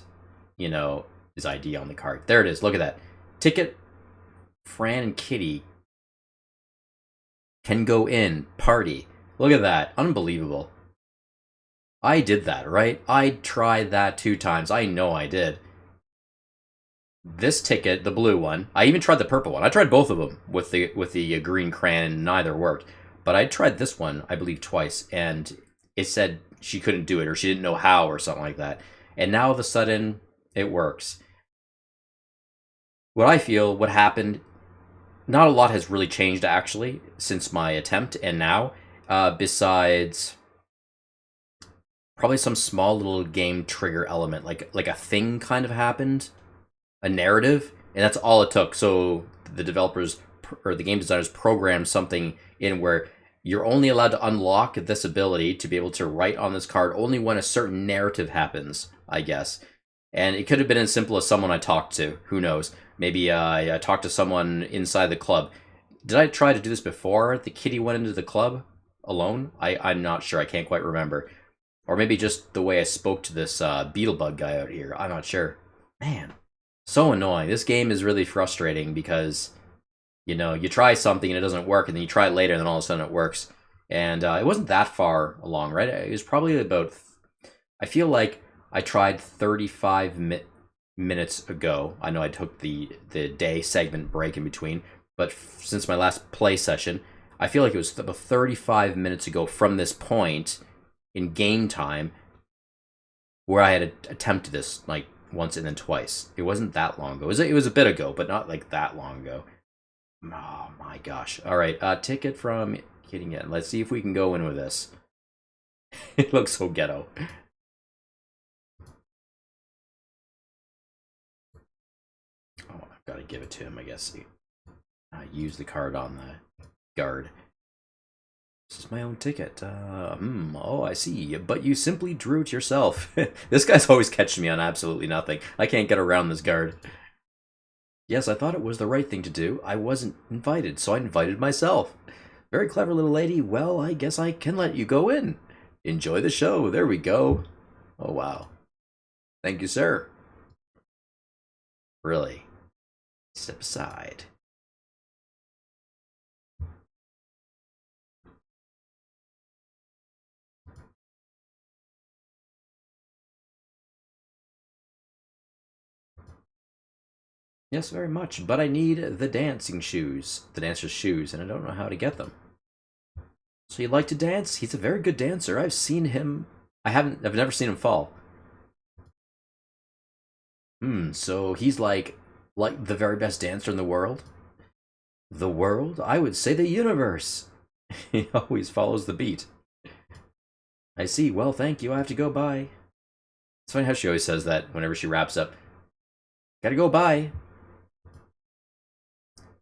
his ID on the card. There it is. Look at that. Ticket, Fran and Kitty can go in, party. Look at that. Unbelievable. I did that, right? I tried that 2 times. I know I did. This ticket, the blue one, I even tried the purple one. I tried both of them with the green crayon, and neither worked. But I tried this one, I believe, twice, and it said she couldn't do it, or she didn't know how, or something like that. And now all of a sudden, it works. What happened, not a lot has really changed actually since my attempt and now, besides probably some small little game trigger element, like a thing kind of happened, a narrative, and that's all it took. So the developers or the game designers programmed something in where you're only allowed to unlock this ability to be able to write on this card only when a certain narrative happens, I guess. And it could have been as simple as someone I talked to. Who knows? Maybe I talked to someone inside the club. Did I try to do this before the kitty went into the club alone? I'm not sure. I can't quite remember. Or maybe just the way I spoke to this Beetlebug guy out here. I'm not sure. Man, so annoying. This game is really frustrating because, you try something and it doesn't work, and then you try it later and then all of a sudden it works. And it wasn't that far along, right? It was probably about, I feel like I tried 35 minutes ago. I know I took the day segment break in between, but since my last play session, I feel like it was about 35 minutes ago from this point in game time where I had attempted this like once and then twice. It wasn't that long ago. It was a bit ago, but not like that long ago. Oh my gosh. All right, ticket from Kitty again. Let's see if we can go in with this. It looks so ghetto. Oh, I've got to give it to him, I guess. Use the card on the guard. This is my own ticket. Oh, I see. But you simply drew it yourself. This guy's always catching me on absolutely nothing. I can't get around this guard. Yes, I thought it was the right thing to do. I wasn't invited, so I invited myself. Very clever little lady. Well, I guess I can let you go in. Enjoy the show. There we go. Oh, wow. Thank you, sir. Really. Step aside. Yes, very much, but I need the dancing shoes, the dancer's shoes, and I don't know how to get them. So you like to dance? He's a very good dancer. I've seen him. I've never seen him fall. So he's like the very best dancer in the world? The world? I would say the universe. He always follows the beat. I see. Well, thank you. I have to go. Bye. It's funny how she always says that whenever she wraps up. Gotta go. Bye.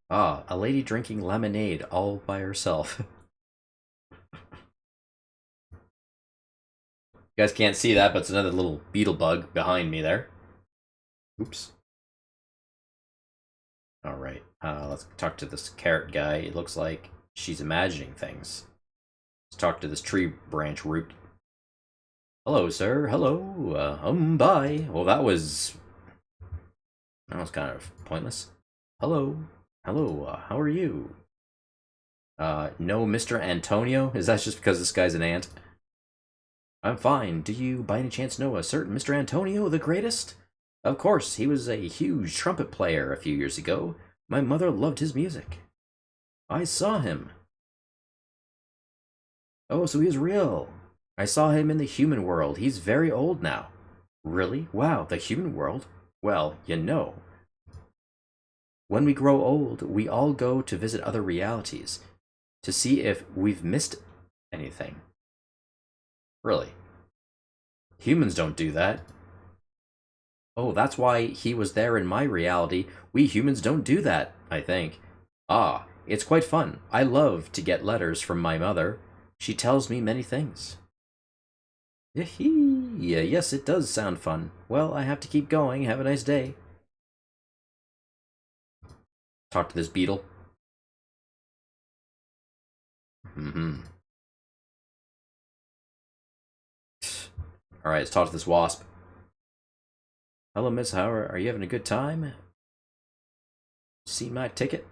Ah, a lady drinking lemonade all by herself. You guys can't see that, but it's another little beetle bug behind me there. Oops. Alright, let's talk to this carrot guy. It looks like she's imagining things. Let's talk to this tree branch root. Hello, sir. Hello. Bye. Well, that was kind of pointless. Hello. Hello, how are you? No, Mr. Antonio? Is that just because this guy's an ant? I'm fine. Do you, by any chance, know a certain Mr. Antonio, the greatest? Of course, he was a huge trumpet player a few years ago. My mother loved his music. I saw him. Oh, so he is real. I saw him in the human world. He's very old now. Really? Wow, the human world? Well, you know. When we grow old, we all go to visit other realities to see if we've missed anything. Really? Humans don't do that. Oh, that's why he was there in my reality. We humans don't do that, I think. Ah, it's quite fun. I love to get letters from my mother. She tells me many things. Yeah, yes, it does sound fun. Well, I have to keep going. Have a nice day. Talk to this beetle. Alright, let's talk to this wasp. Hello, Miss Howard. Are you having a good time? See my ticket?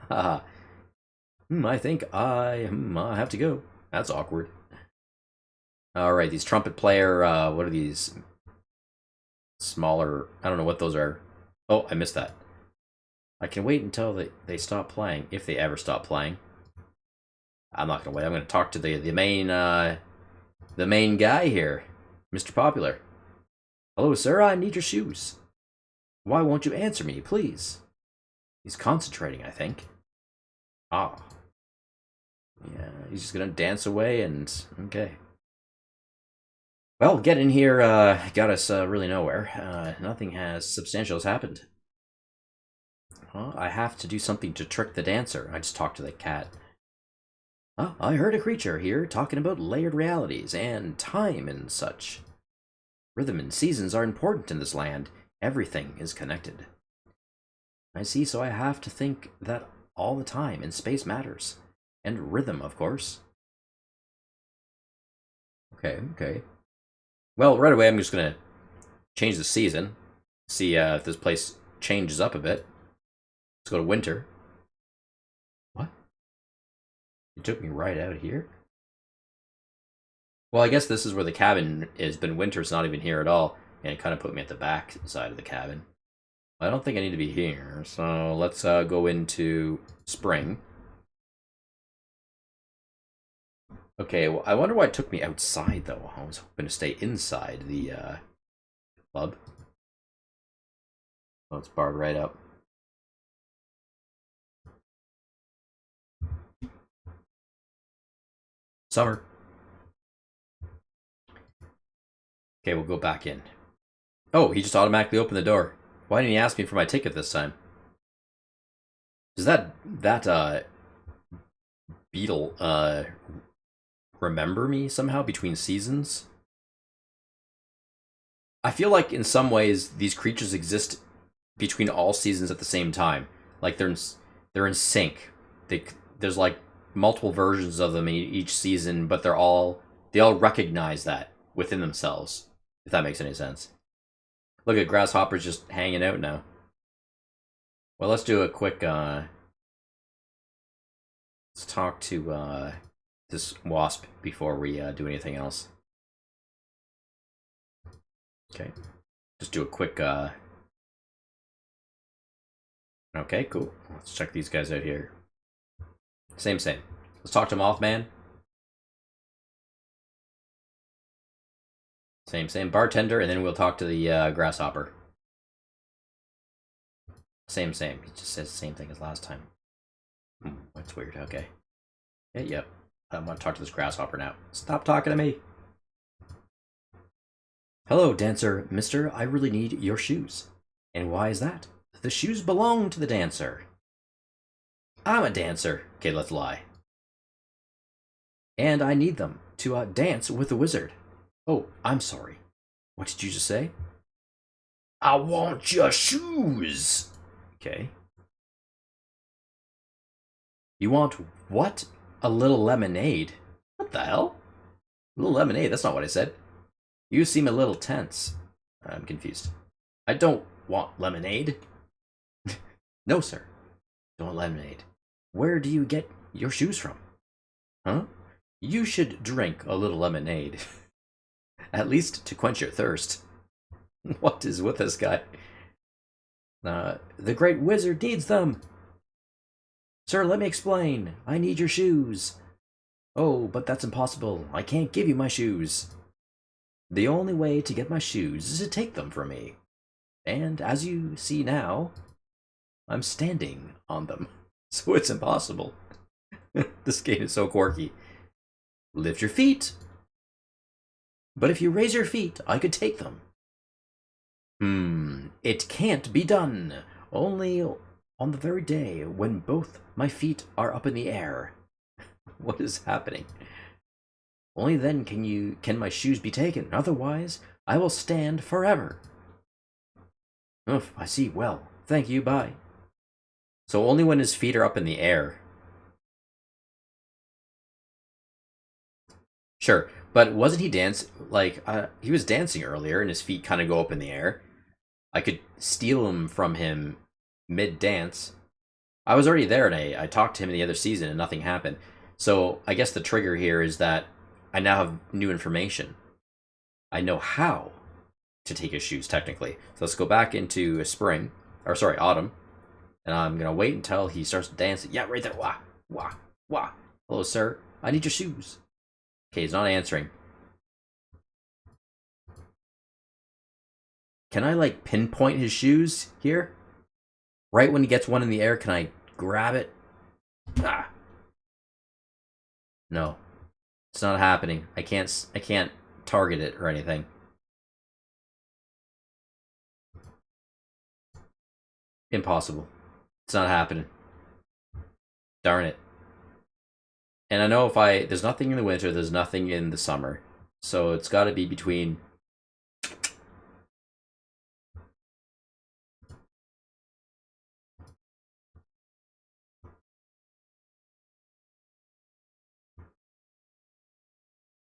I think I have to go. That's awkward. Alright, these trumpet player, what are these? Smaller, I don't know what those are. Oh, I missed that. I can wait until they stop playing, if they ever stop playing. I'm not gonna wait. I'm gonna talk to the main guy here, Mr. Popular. Hello, sir. I need your shoes. Why won't you answer me, please? He's concentrating, I think. Ah. Yeah, he's just gonna dance away and okay. Well, getting here got us really nowhere. Nothing substantial has happened. Well, I have to do something to trick the dancer. I just talked to the cat. Oh, I heard a creature here talking about layered realities and time and such. Rhythm and seasons are important in this land. Everything is connected. I see, so I have to think that all the time, and space matters. And rhythm, of course. Okay. Well, right away I'm just gonna change the season. See if this place changes up a bit. Let's go to winter. What? It took me right out here? Well, I guess this is where the cabin is, but winter's not even here at all, and it kind of put me at the back side of the cabin. I don't think I need to be here, so let's go into spring. Okay, well, I wonder why it took me outside, though. I was hoping to stay inside the club. Oh, it's barred right up. Summer. Okay, we'll go back in. Oh, he just automatically opened the door. Why didn't he ask me for my ticket this time? Does that beetle remember me somehow between seasons? I feel like in some ways these creatures exist between all seasons at the same time. Like they're in sync. There's like multiple versions of them in each season, but they all recognize that within themselves. If that makes any sense. Look at Grasshopper's just hanging out now. Well, let's do a quick let's talk to this wasp before we do anything else. Okay. Just do a quick Okay, cool. Let's check these guys out here. Same. Let's talk to Mothman. Same. Bartender, and then we'll talk to the grasshopper. Same. He just says the same thing as last time. That's weird. Okay. Yep. I'm gonna talk to this grasshopper now. Stop talking to me. Hello, dancer, mister. I really need your shoes. And why is that? The shoes belong to the dancer. I'm a dancer. Okay, let's lie. And I need them to dance with the wizard. Oh, I'm sorry. What did you just say? I want your shoes. Okay. You want what? A little lemonade? What the hell? A little lemonade? That's not what I said. You seem a little tense. I'm confused. I don't want lemonade. No, sir. Don't want lemonade. Where do you get your shoes from? Huh? You should drink a little lemonade. At least to quench your thirst. What is with this guy? The great wizard needs them. Sir, let me explain. I need your shoes. Oh, but that's impossible. I can't give you my shoes. The only way to get my shoes is to take them from me. And as you see now, I'm standing on them. So it's impossible. This game is so quirky. Lift your feet. But if you raise your feet, I could take them. It can't be done. Only on the very day when both my feet are up in the air. What is happening? Only then can my shoes be taken. Otherwise, I will stand forever. Oof, I see. Well, thank you. Bye. So only when his feet are up in the air. Sure, but wasn't he he was dancing earlier and his feet kind of go up in the air. I could steal them from him mid-dance. I was already there and I talked to him in the other season and nothing happened. So I guess the trigger here is that I now have new information. I know how to take his shoes, technically. So let's go back into autumn. And I'm going to wait until he starts dancing. Yeah, right there. Wah, wah, wah. Hello, sir. I need your shoes. Okay, he's not answering. Can I, pinpoint his shoes here? Right when he gets one in the air, can I grab it? Ah. No. It's not happening. I can't target it or anything. Impossible. It's not happening. Darn it. And I know there's nothing in the winter, there's nothing in the summer. So it's got to be between...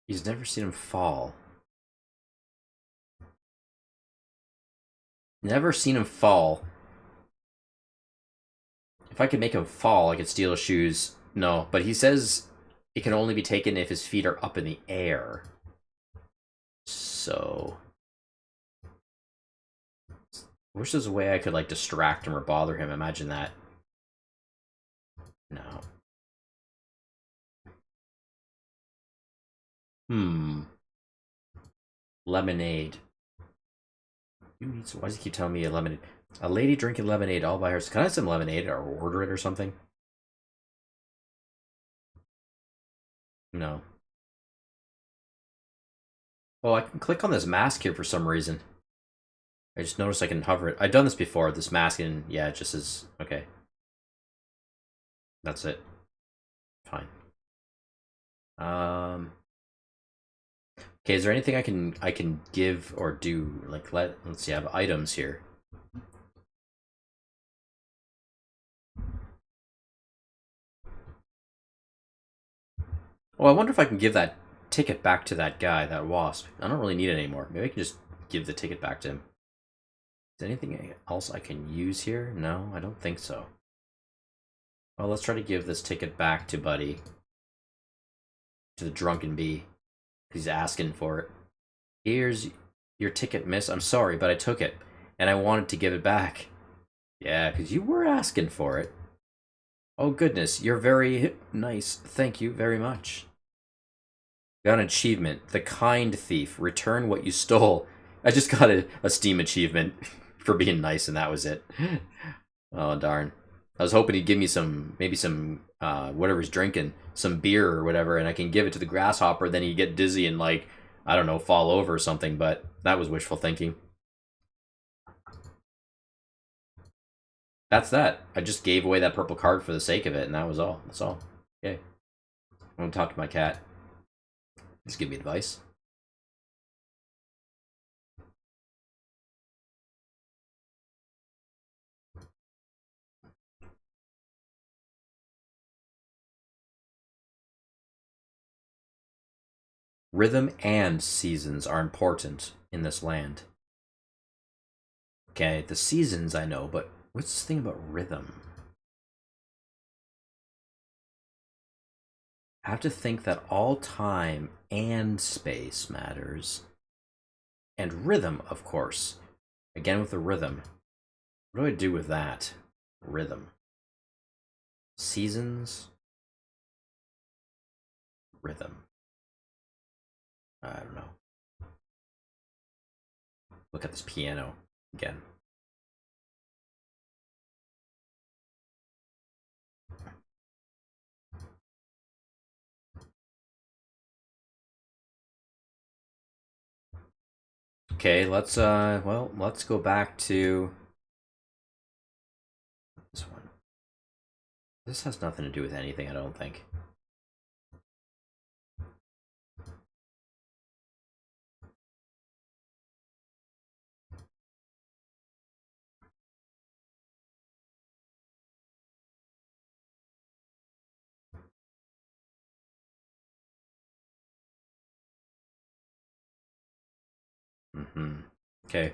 He's never seen him fall. Never seen him fall. If I could make him fall, I could steal his shoes. No, but he says it can only be taken if his feet are up in the air. So... I wish there's a way I could, distract him or bother him. Imagine that. No. Lemonade. Why does he keep telling me a lemonade? A lady drinking lemonade all by herself. Can I have some lemonade or order it or something? No. Well, I can click on this mask here for some reason. I just noticed I can hover it. I've done this before, this mask, and yeah, it just is... Okay. That's it. Fine. Okay, is there anything I can give or do? Let's see, I have items here. Well, I wonder if I can give that ticket back to that guy, that wasp. I don't really need it anymore. Maybe I can just give the ticket back to him. Is there anything else I can use here? No, I don't think so. Well, let's try to give this ticket back to Buddy. To the drunken bee. He's asking for it. Here's your ticket, miss. I'm sorry, but I took it. And I wanted to give it back. Yeah, because you were asking for it. Oh, goodness. You're very nice. Thank you very much. Got an achievement. The Kind Thief. Return what you stole. I just got a Steam achievement for being nice, and that was it. Oh, darn. I was hoping he'd give me some, maybe some, whatever he's drinking, some beer or whatever, and I can give it to the grasshopper, then he'd get dizzy and, like, I don't know, fall over or something, but that was wishful thinking. That's that. I just gave away that purple card for the sake of it, and that was all. That's all. Okay. I want to talk to my cat. Just give me advice. Rhythm and seasons are important in this land. Okay, the seasons I know, but what's this thing about rhythm? I have to think that all time and space matters. And rhythm, of course. Again with the rhythm. What do I do with that? Rhythm. Seasons. Rhythm. I don't know. Look at this piano again. Okay, let's let's go back to this one. This has nothing to do with anything, I don't think. Mm-hmm. Okay.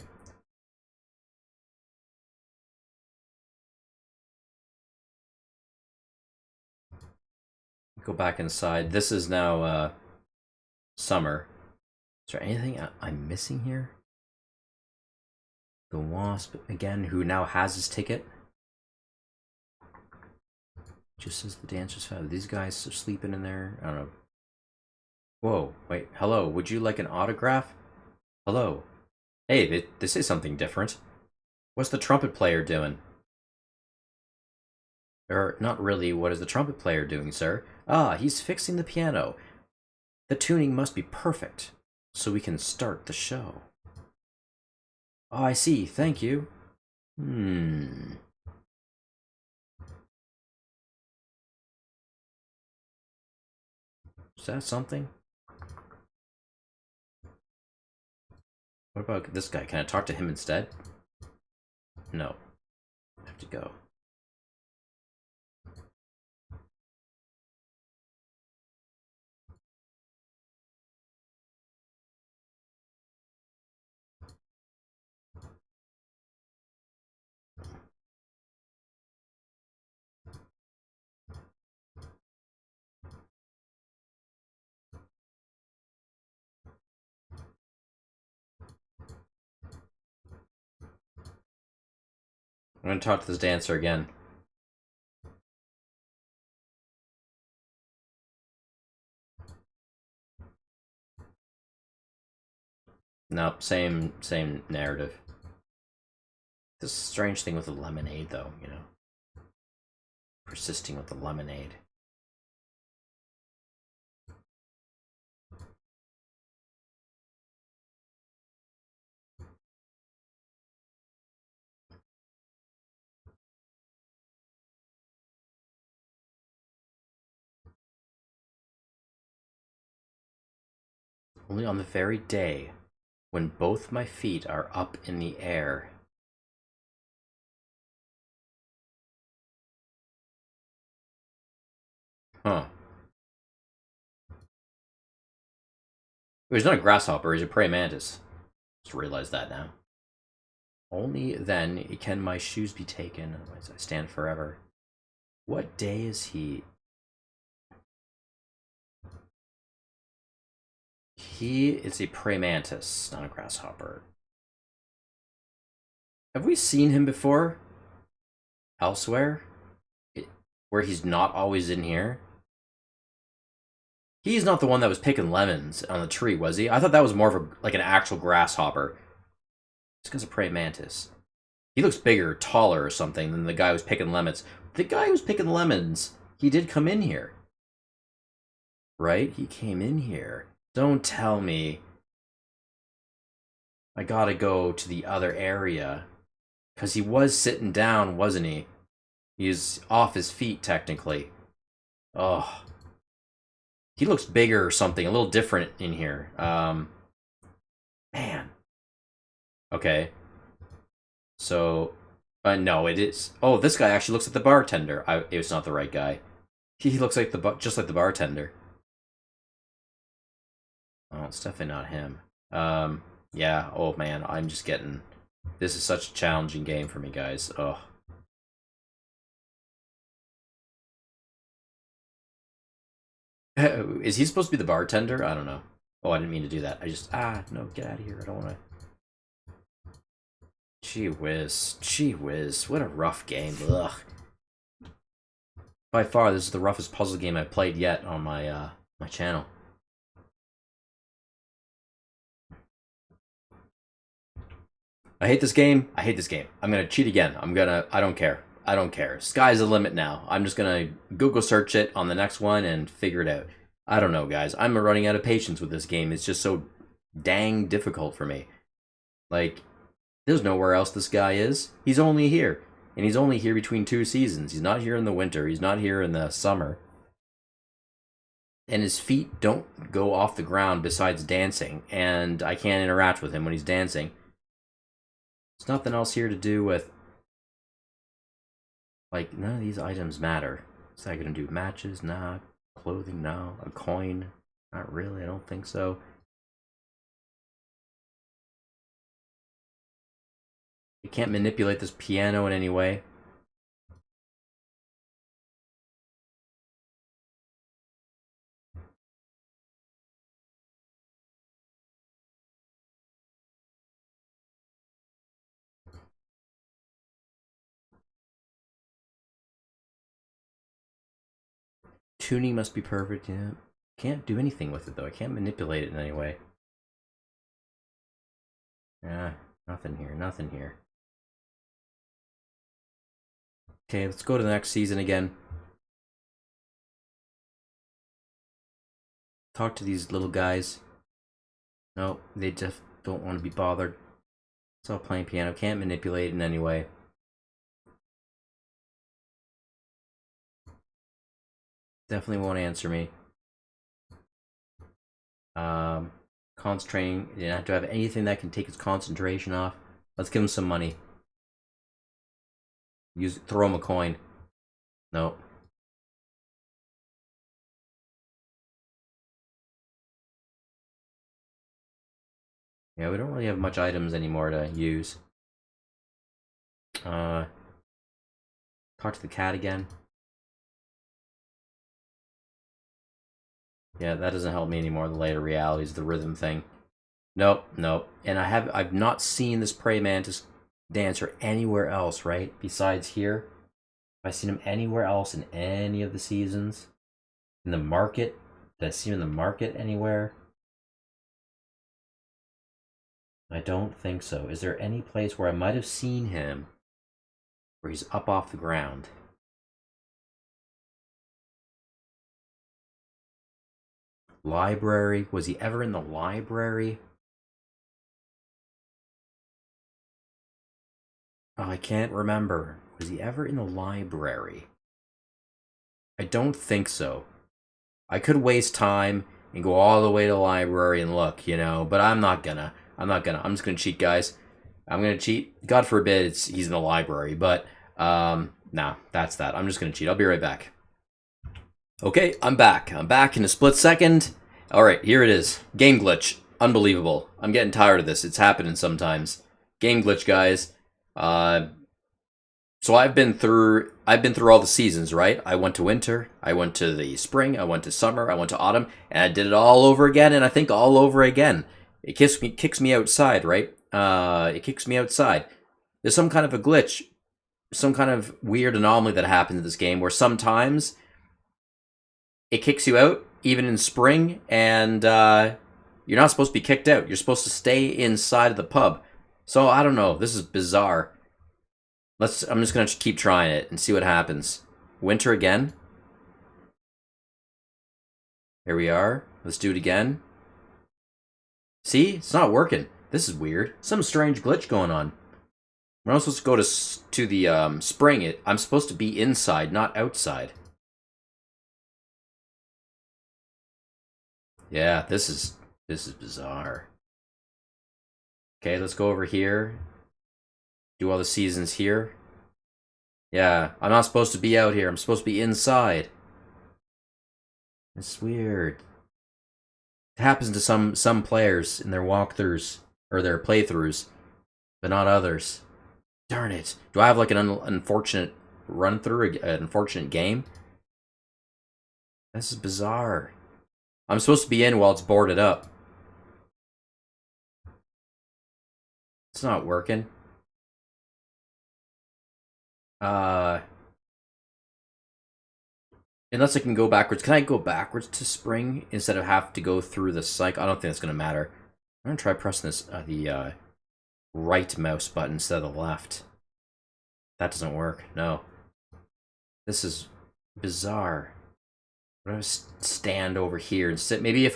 Go back inside. This is now summer. Is there anything I'm missing here? The Wasp, again, who now has his ticket. Just as the dancers found. These guys are sleeping in there. I don't know. Whoa, wait, hello, would you like an autograph? Hello. Hey, they say something different. What's the trumpet player doing? Or, not really, what is the trumpet player doing, sir? Ah, he's fixing the piano. The tuning must be perfect, so we can start the show. Oh, I see, thank you. Is that something? What about this guy? Can I talk to him instead? No. I have to go. I'm gonna talk to this dancer again. Nope, same narrative. This strange thing with the lemonade, though, you know? Persisting with the lemonade. Only on the very day when both my feet are up in the air. Huh. He's not a grasshopper, he's a praying mantis. Just realized that now. Only then can my shoes be taken, otherwise I stand forever. What day is he? He is a praying mantis, not a grasshopper. Have we seen him before? elsewhere? Where he's not always in here? He's not the one that was picking lemons on the tree, was he? I thought that was more of a, like an actual grasshopper. It's because of praying mantis. He looks bigger, taller or something than the guy who was picking lemons. The guy who was picking lemons, he did come in here. Right? He came in here. Don't tell me I gotta go to the other area. Because he was sitting down, wasn't he? He's off his feet, technically. Oh. He looks bigger or something, a little different in here. Man. Okay. So, no, it is. Oh, this guy actually looks like the bartender. It's not the right guy. He looks like just like the bartender. Oh, it's definitely not him. Yeah. Oh man, I'm just getting. This is such a challenging game for me, guys. Oh. Is he supposed to be the bartender? I don't know. Oh, I didn't mean to do that. I just no, get out of here. I don't want to. Gee whiz, what a rough game. Ugh. By far, this is the roughest puzzle game I've played yet on my my channel. I hate this game. I hate this game. I'm gonna cheat again. I don't care. I don't care. Sky's the limit now. I'm just gonna Google search it on the next one and figure it out. I don't know, guys. I'm running out of patience with this game. It's just so dang difficult for me. Like, there's nowhere else this guy is. He's only here. And he's only here between 2 seasons. He's not here in the winter. He's not here in the summer. And his feet don't go off the ground besides dancing. And I can't interact with him when he's dancing. There's nothing else here to do with... Like, none of these items matter. What's that gonna do? Matches? Nah. Clothing? No. A coin? Not really. I don't think so. You can't manipulate this piano in any way. Tuning must be perfect, yeah. Can't do anything with it, though. I can't manipulate it in any way. Yeah, nothing here, nothing here. Okay, let's go to the next season again. Talk to these little guys. No, they just don't want to be bothered. It's all playing piano. Can't manipulate it in any way. Definitely won't answer me. Concentrating. You don't have to have anything that can take his concentration off. Let's give him some money. Throw him a coin. Nope. Yeah, we don't really have much items anymore to use. Talk to the cat again. Yeah, that doesn't help me anymore. The later realities, the rhythm thing. Nope, nope. And I've not seen this praying mantis dancer anywhere else, right? Besides here. Have I seen him anywhere else in any of the seasons? In the market? Did I see him in the market anywhere? I don't think so. Is there any place where I might have seen him where he's up off the ground? Library? Was he ever in the library? Oh, I can't remember. Was he ever in the library? I don't think so. I could waste time and go all the way to the library and look, you know, but I'm not gonna. I'm just gonna cheat, guys. I'm gonna cheat. God forbid he's in the library, but nah, that's that. I'm just gonna cheat. I'll be right back. Okay, I'm back. I'm back in a split second. Alright, here it is. Game glitch. Unbelievable. I'm getting tired of this. It's happening sometimes. Game glitch, guys. So I've been through all the seasons, right? I went to winter, I went to the spring, I went to summer, I went to autumn, and I did it all over again, and I think all over again. It kicks me outside, right? It kicks me outside. There's some kind of a glitch some kind of weird anomaly that happens in this game where sometimes it kicks you out, even in spring, and you're not supposed to be kicked out. You're supposed to stay inside of the pub. So I don't know. This is bizarre. I'm just gonna keep trying it and see what happens. Winter again. Here we are. Let's do it again. See? It's not working. This is weird. Some strange glitch going on. When I'm supposed to go to the spring, I'm supposed to be inside, not outside. Yeah, this is bizarre. Okay, let's go over here. Do all the seasons here. Yeah, I'm not supposed to be out here. I'm supposed to be inside. It's weird. It happens to some players in their walkthroughs or their playthroughs, but not others. Darn it. Do I have like an unfortunate run through, an unfortunate game? This is bizarre. I'm supposed to be in while it's boarded up. It's not working. Unless I can go backwards. Can I go backwards to spring instead of have to go through the cycle? I don't think that's going to matter. I'm going to try pressing this the right mouse button instead of the left. That doesn't work. No. This is bizarre. I'm going to stand over here and sit. Maybe if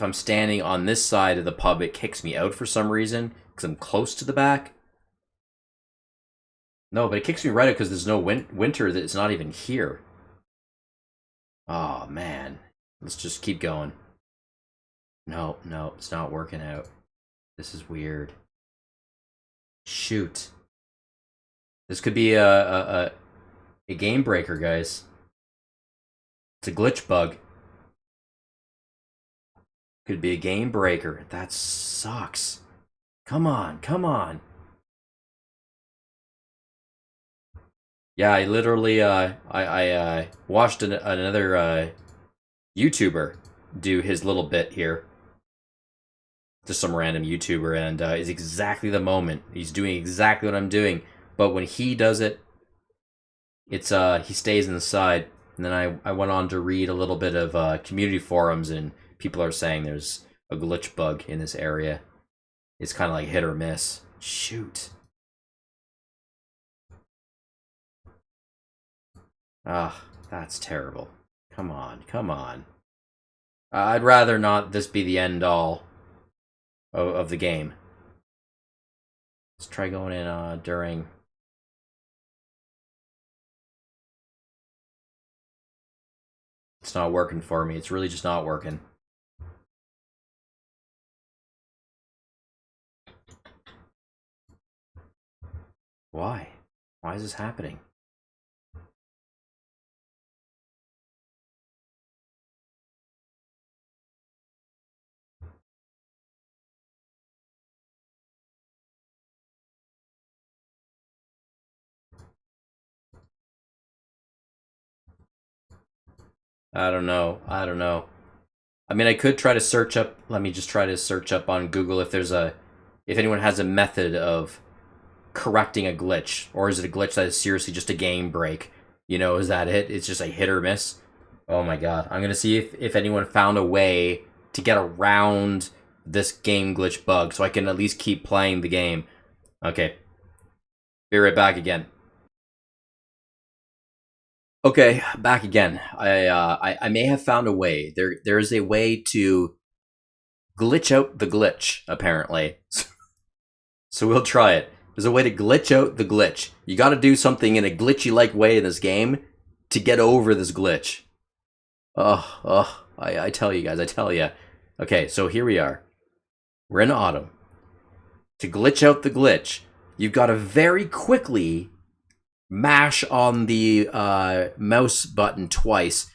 I'm standing on this side of the pub, it kicks me out for some reason because I'm close to the back. No, but it kicks me right out because there's no winter that's not even here. Oh, man. Let's just keep going. No, it's not working out. This is weird. Shoot. This could be a game breaker, guys. It's a glitch bug. Could be a game breaker. That sucks. Come on. Yeah, I literally, I watched another YouTuber do his little bit here. Just some random YouTuber, and it's exactly the moment. He's doing exactly what I'm doing, but when he does it, it's he stays inside. And then I went on to read a little bit of community forums, and people are saying there's a glitch bug in this area. It's kind of like hit or miss. Shoot. Ah, that's terrible. Come on. I'd rather not this be the end all of the game. Let's try going in during. It's not working for me. It's really just not working. Why? Why is this happening? I don't know. I mean, I could try to search up. Let me just try to search up on Google if anyone has a method of correcting a glitch, or is it a glitch that is seriously just a game break? You know, is that it? It's just a hit or miss. Oh my god! I'm gonna see if anyone found a way to get around this game glitch bug, so I can at least keep playing the game. Okay, be right back again. Okay, back again. I may have found a way. There is a way to glitch out the glitch, apparently. So we'll try it. There's a way to glitch out the glitch. You got to do something in a glitchy-like way in this game to get over this glitch. I tell you guys, I tell you. Okay, so here we are. We're in autumn. To glitch out the glitch, you've got to very quickly mash on the mouse button twice.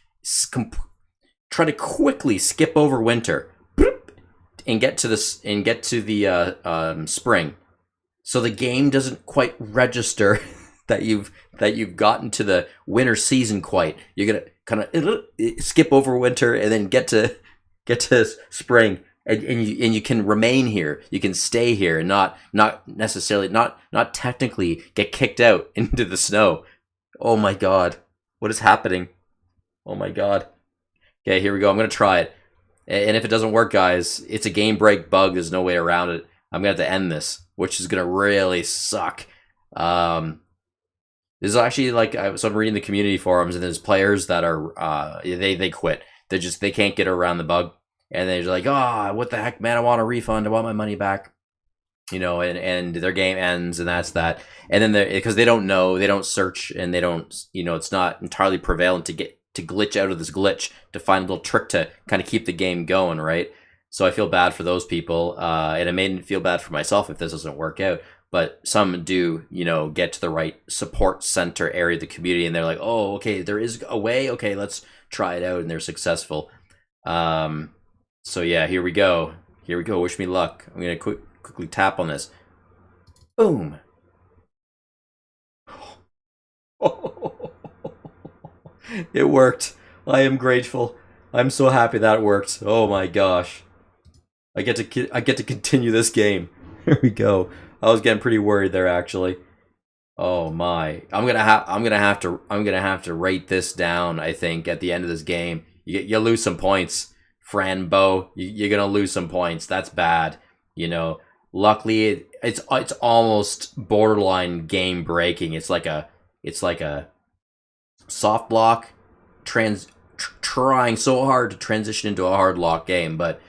Try to quickly skip over winter and get to the spring. So the game doesn't quite register that you've gotten to the winter season quite. You're gonna kind of skip over winter and then get to spring, and you can remain here. You can stay here and not necessarily not technically get kicked out into the snow. Oh my god, what is happening? Oh my god. Okay, here we go. I'm gonna try it, and if it doesn't work, guys, it's a game break bug. There's no way around it. I'm gonna have to end this, which is gonna really suck. This is actually like so I'm reading the community forums, and there's players that are they quit. They can't get around the bug, and they're like, oh, what the heck, man, I want a refund, I want my money back, and their game ends, and that's that. And then because they don't know, they don't search, and they don't, it's not entirely prevalent to glitch out of this glitch to find a little trick to kind of keep the game going, right? So I feel bad for those people, and it made me feel bad for myself if this doesn't work out. But some do, get to the right support center area of the community, and they're like, oh, okay, there is a way. Okay, let's try it out, and they're successful. So yeah, here we go. Here we go. Wish me luck. I'm gonna quickly tap on this. Boom. It worked. I am grateful. I'm so happy that worked. Oh my gosh. I get to continue this game. Here we go. I was getting pretty worried there, actually. Oh my! I'm gonna have to rate this down. I think at the end of this game, you lose some points, Fran Bow. You're gonna lose some points. That's bad. Luckily, it's almost borderline game breaking. It's like a soft block, trying so hard to transition into a hard lock game, but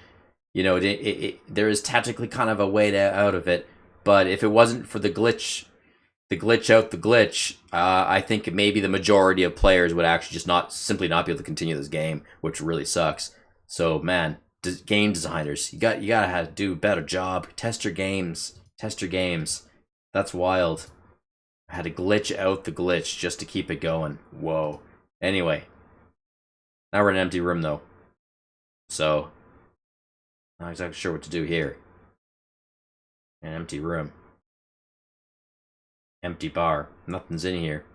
there is tactically kind of a way out of it. But if it wasn't for the glitch out the glitch, I think maybe the majority of players would actually just simply not be able to continue this game, which really sucks. So man, game designers, you gotta have to do a better job. Test your games. That's wild. I had to glitch out the glitch just to keep it going. Whoa. Anyway, now we're in an empty room though, so not exactly sure what to do here. An empty room. Empty bar. Nothing's in here.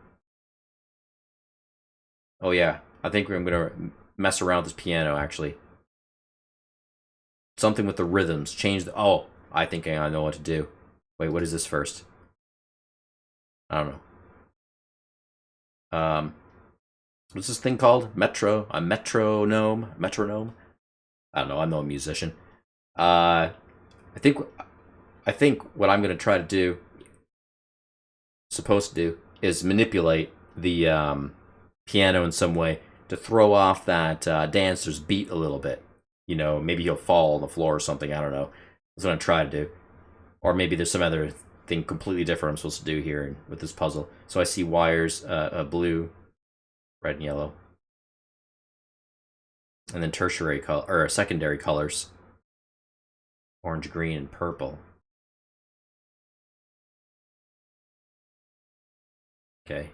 Oh yeah, I think I'm gonna mess around with this piano, actually. Something with the rhythms. Change the... Oh, I think I know what to do. Wait, what is this first? I don't know. What's this thing called? A metronome? Metronome? I don't know, I'm no musician. I think what I'm gonna try to do, supposed to do, is manipulate the piano in some way to throw off that dancer's beat a little bit. Maybe he'll fall on the floor or something. I don't know. That's what I'm trying to do. Or maybe there's some other thing completely different I'm supposed to do here with this puzzle. So I see wires, blue, red, and yellow, and then tertiary color or secondary colors, orange, green, and purple. Okay.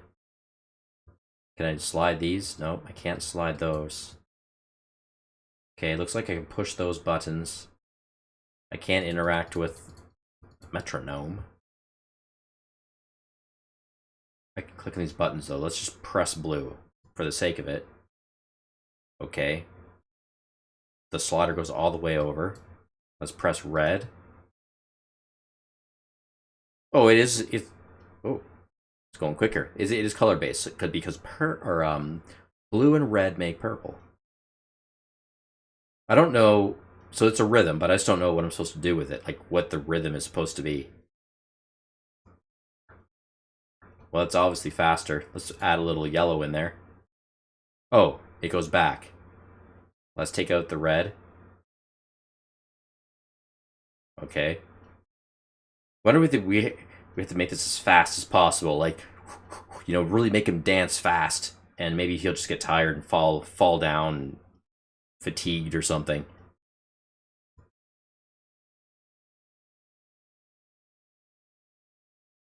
Can I slide these? No, I can't slide those. Okay, it looks like I can push those buttons. I can't interact with metronome. I can click on these buttons though. Let's just press blue for the sake of it. Okay. The slider goes all the way over. Let's press red. Oh, it is. Oh, it's going quicker. It is color based because blue and red make purple. I don't know. So it's a rhythm, but I just don't know what I'm supposed to do with it. Like what the rhythm is supposed to be. Well, it's obviously faster. Let's add a little yellow in there. Oh, it goes back. Let's take out the red. Okay. Why don't we have to make this as fast as possible? Like, really make him dance fast, and maybe he'll just get tired and fall down, fatigued or something.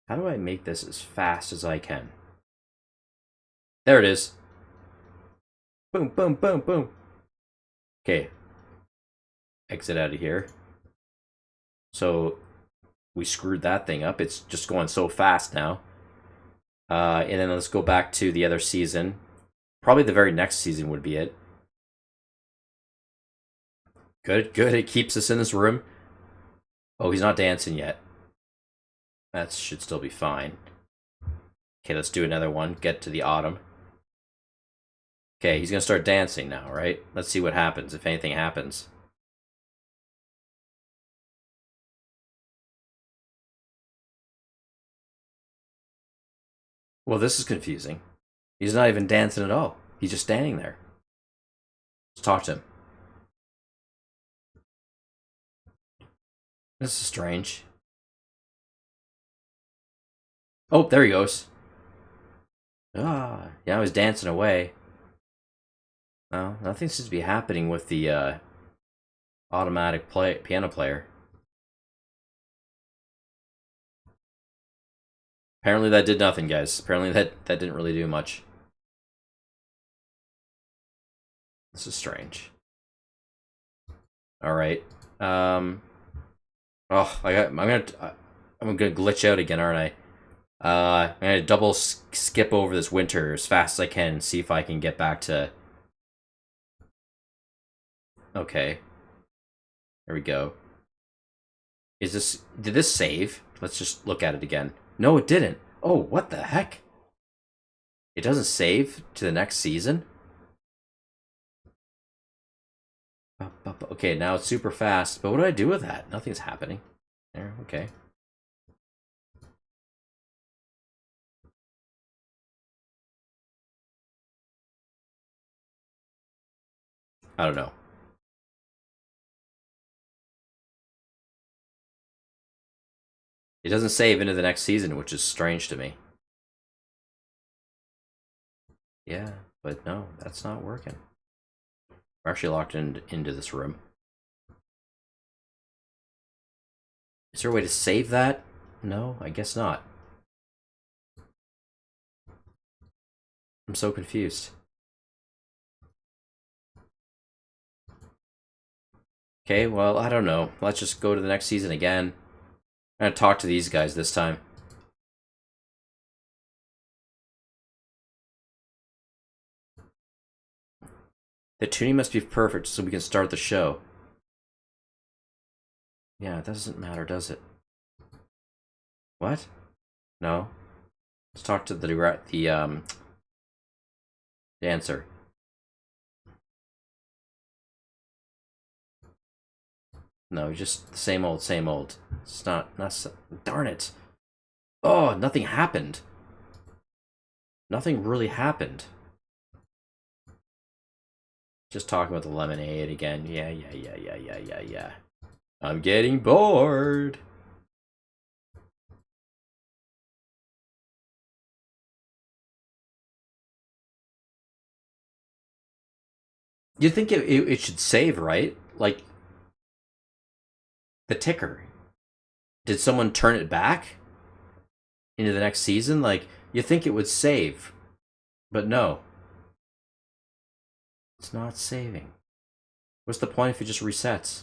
How do I make this as fast as I can? There it is. Boom, boom, boom, boom. Okay. Exit out of here. So we screwed that thing up. It's just going so fast now. And then let's go back to the other season. Probably the very next season would be it. Good, good. It keeps us in this room. Oh, he's not dancing yet. That should still be fine. Okay, let's do another one. Get to the autumn. Okay, he's gonna start dancing now, right? Let's see what happens, if anything happens. Well, this is confusing. He's not even dancing at all. He's just standing there. Let's talk to him. This is strange. Oh, there he goes. Ah, yeah, I was dancing away. Oh, nothing seems to be happening with the automatic piano player. Apparently that did nothing, guys. Apparently that didn't really do much. This is strange. All right. Oh, I'm gonna glitch out again, aren't I? I'm gonna double skip over this winter as fast as I can and see if I can get back to. Okay. There we go. Did this save? Let's just look at it again. No, it didn't. Oh, what the heck? It doesn't save to the next season? Okay, now it's super fast. But what do I do with that? Nothing's happening. There, okay. I don't know. It doesn't save into the next season, which is strange to me. Yeah, but no, that's not working. We're actually locked into this room. Is there a way to save that? No, I guess not. I'm so confused. Okay, well, I don't know. Let's just go to the next season again. I'm gonna talk to these guys this time. The tuning must be perfect so we can start the show. Yeah, it doesn't matter, does it? What? No. Let's talk to the dancer. No, just the same old, same old. It's not darn it. Oh, nothing happened. Nothing really happened. Just talking about the lemonade again. Yeah. I'm getting bored. You'd think it should save, right? Like, the ticker. Did someone turn it back into the next season? Like, you think it would save, but no. It's not saving. What's the point if it just resets?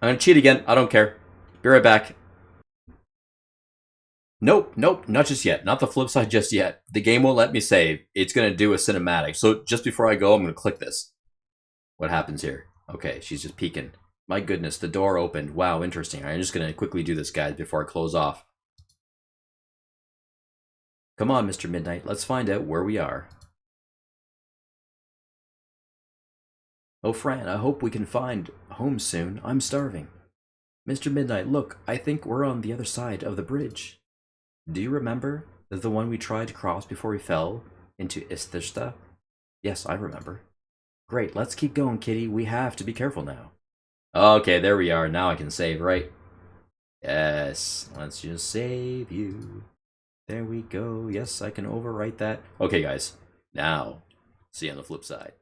I'm gonna cheat again. I don't care. Be right back. Nope, not just yet. Not the flip side just yet. The game won't let me save. It's gonna do a cinematic. So just before I go, I'm gonna click this. What happens here? Okay, she's just peeking. My goodness, the door opened. Wow, interesting. I'm just gonna quickly do this, guys, before I close off. Come on, Mr. Midnight. Let's find out where we are. Oh, Fran, I hope we can find home soon. I'm starving. Mr. Midnight, look, I think we're on the other side of the bridge. Do you remember the one we tried to cross before we fell into Isthishta? Yes, I remember. Great, let's keep going, Kitty. We have to be careful now. Okay, there we are. Now I can save, right? Yes, let's just save you. There we go. Yes, I can overwrite that. Okay, guys. Now, see you on the flip side.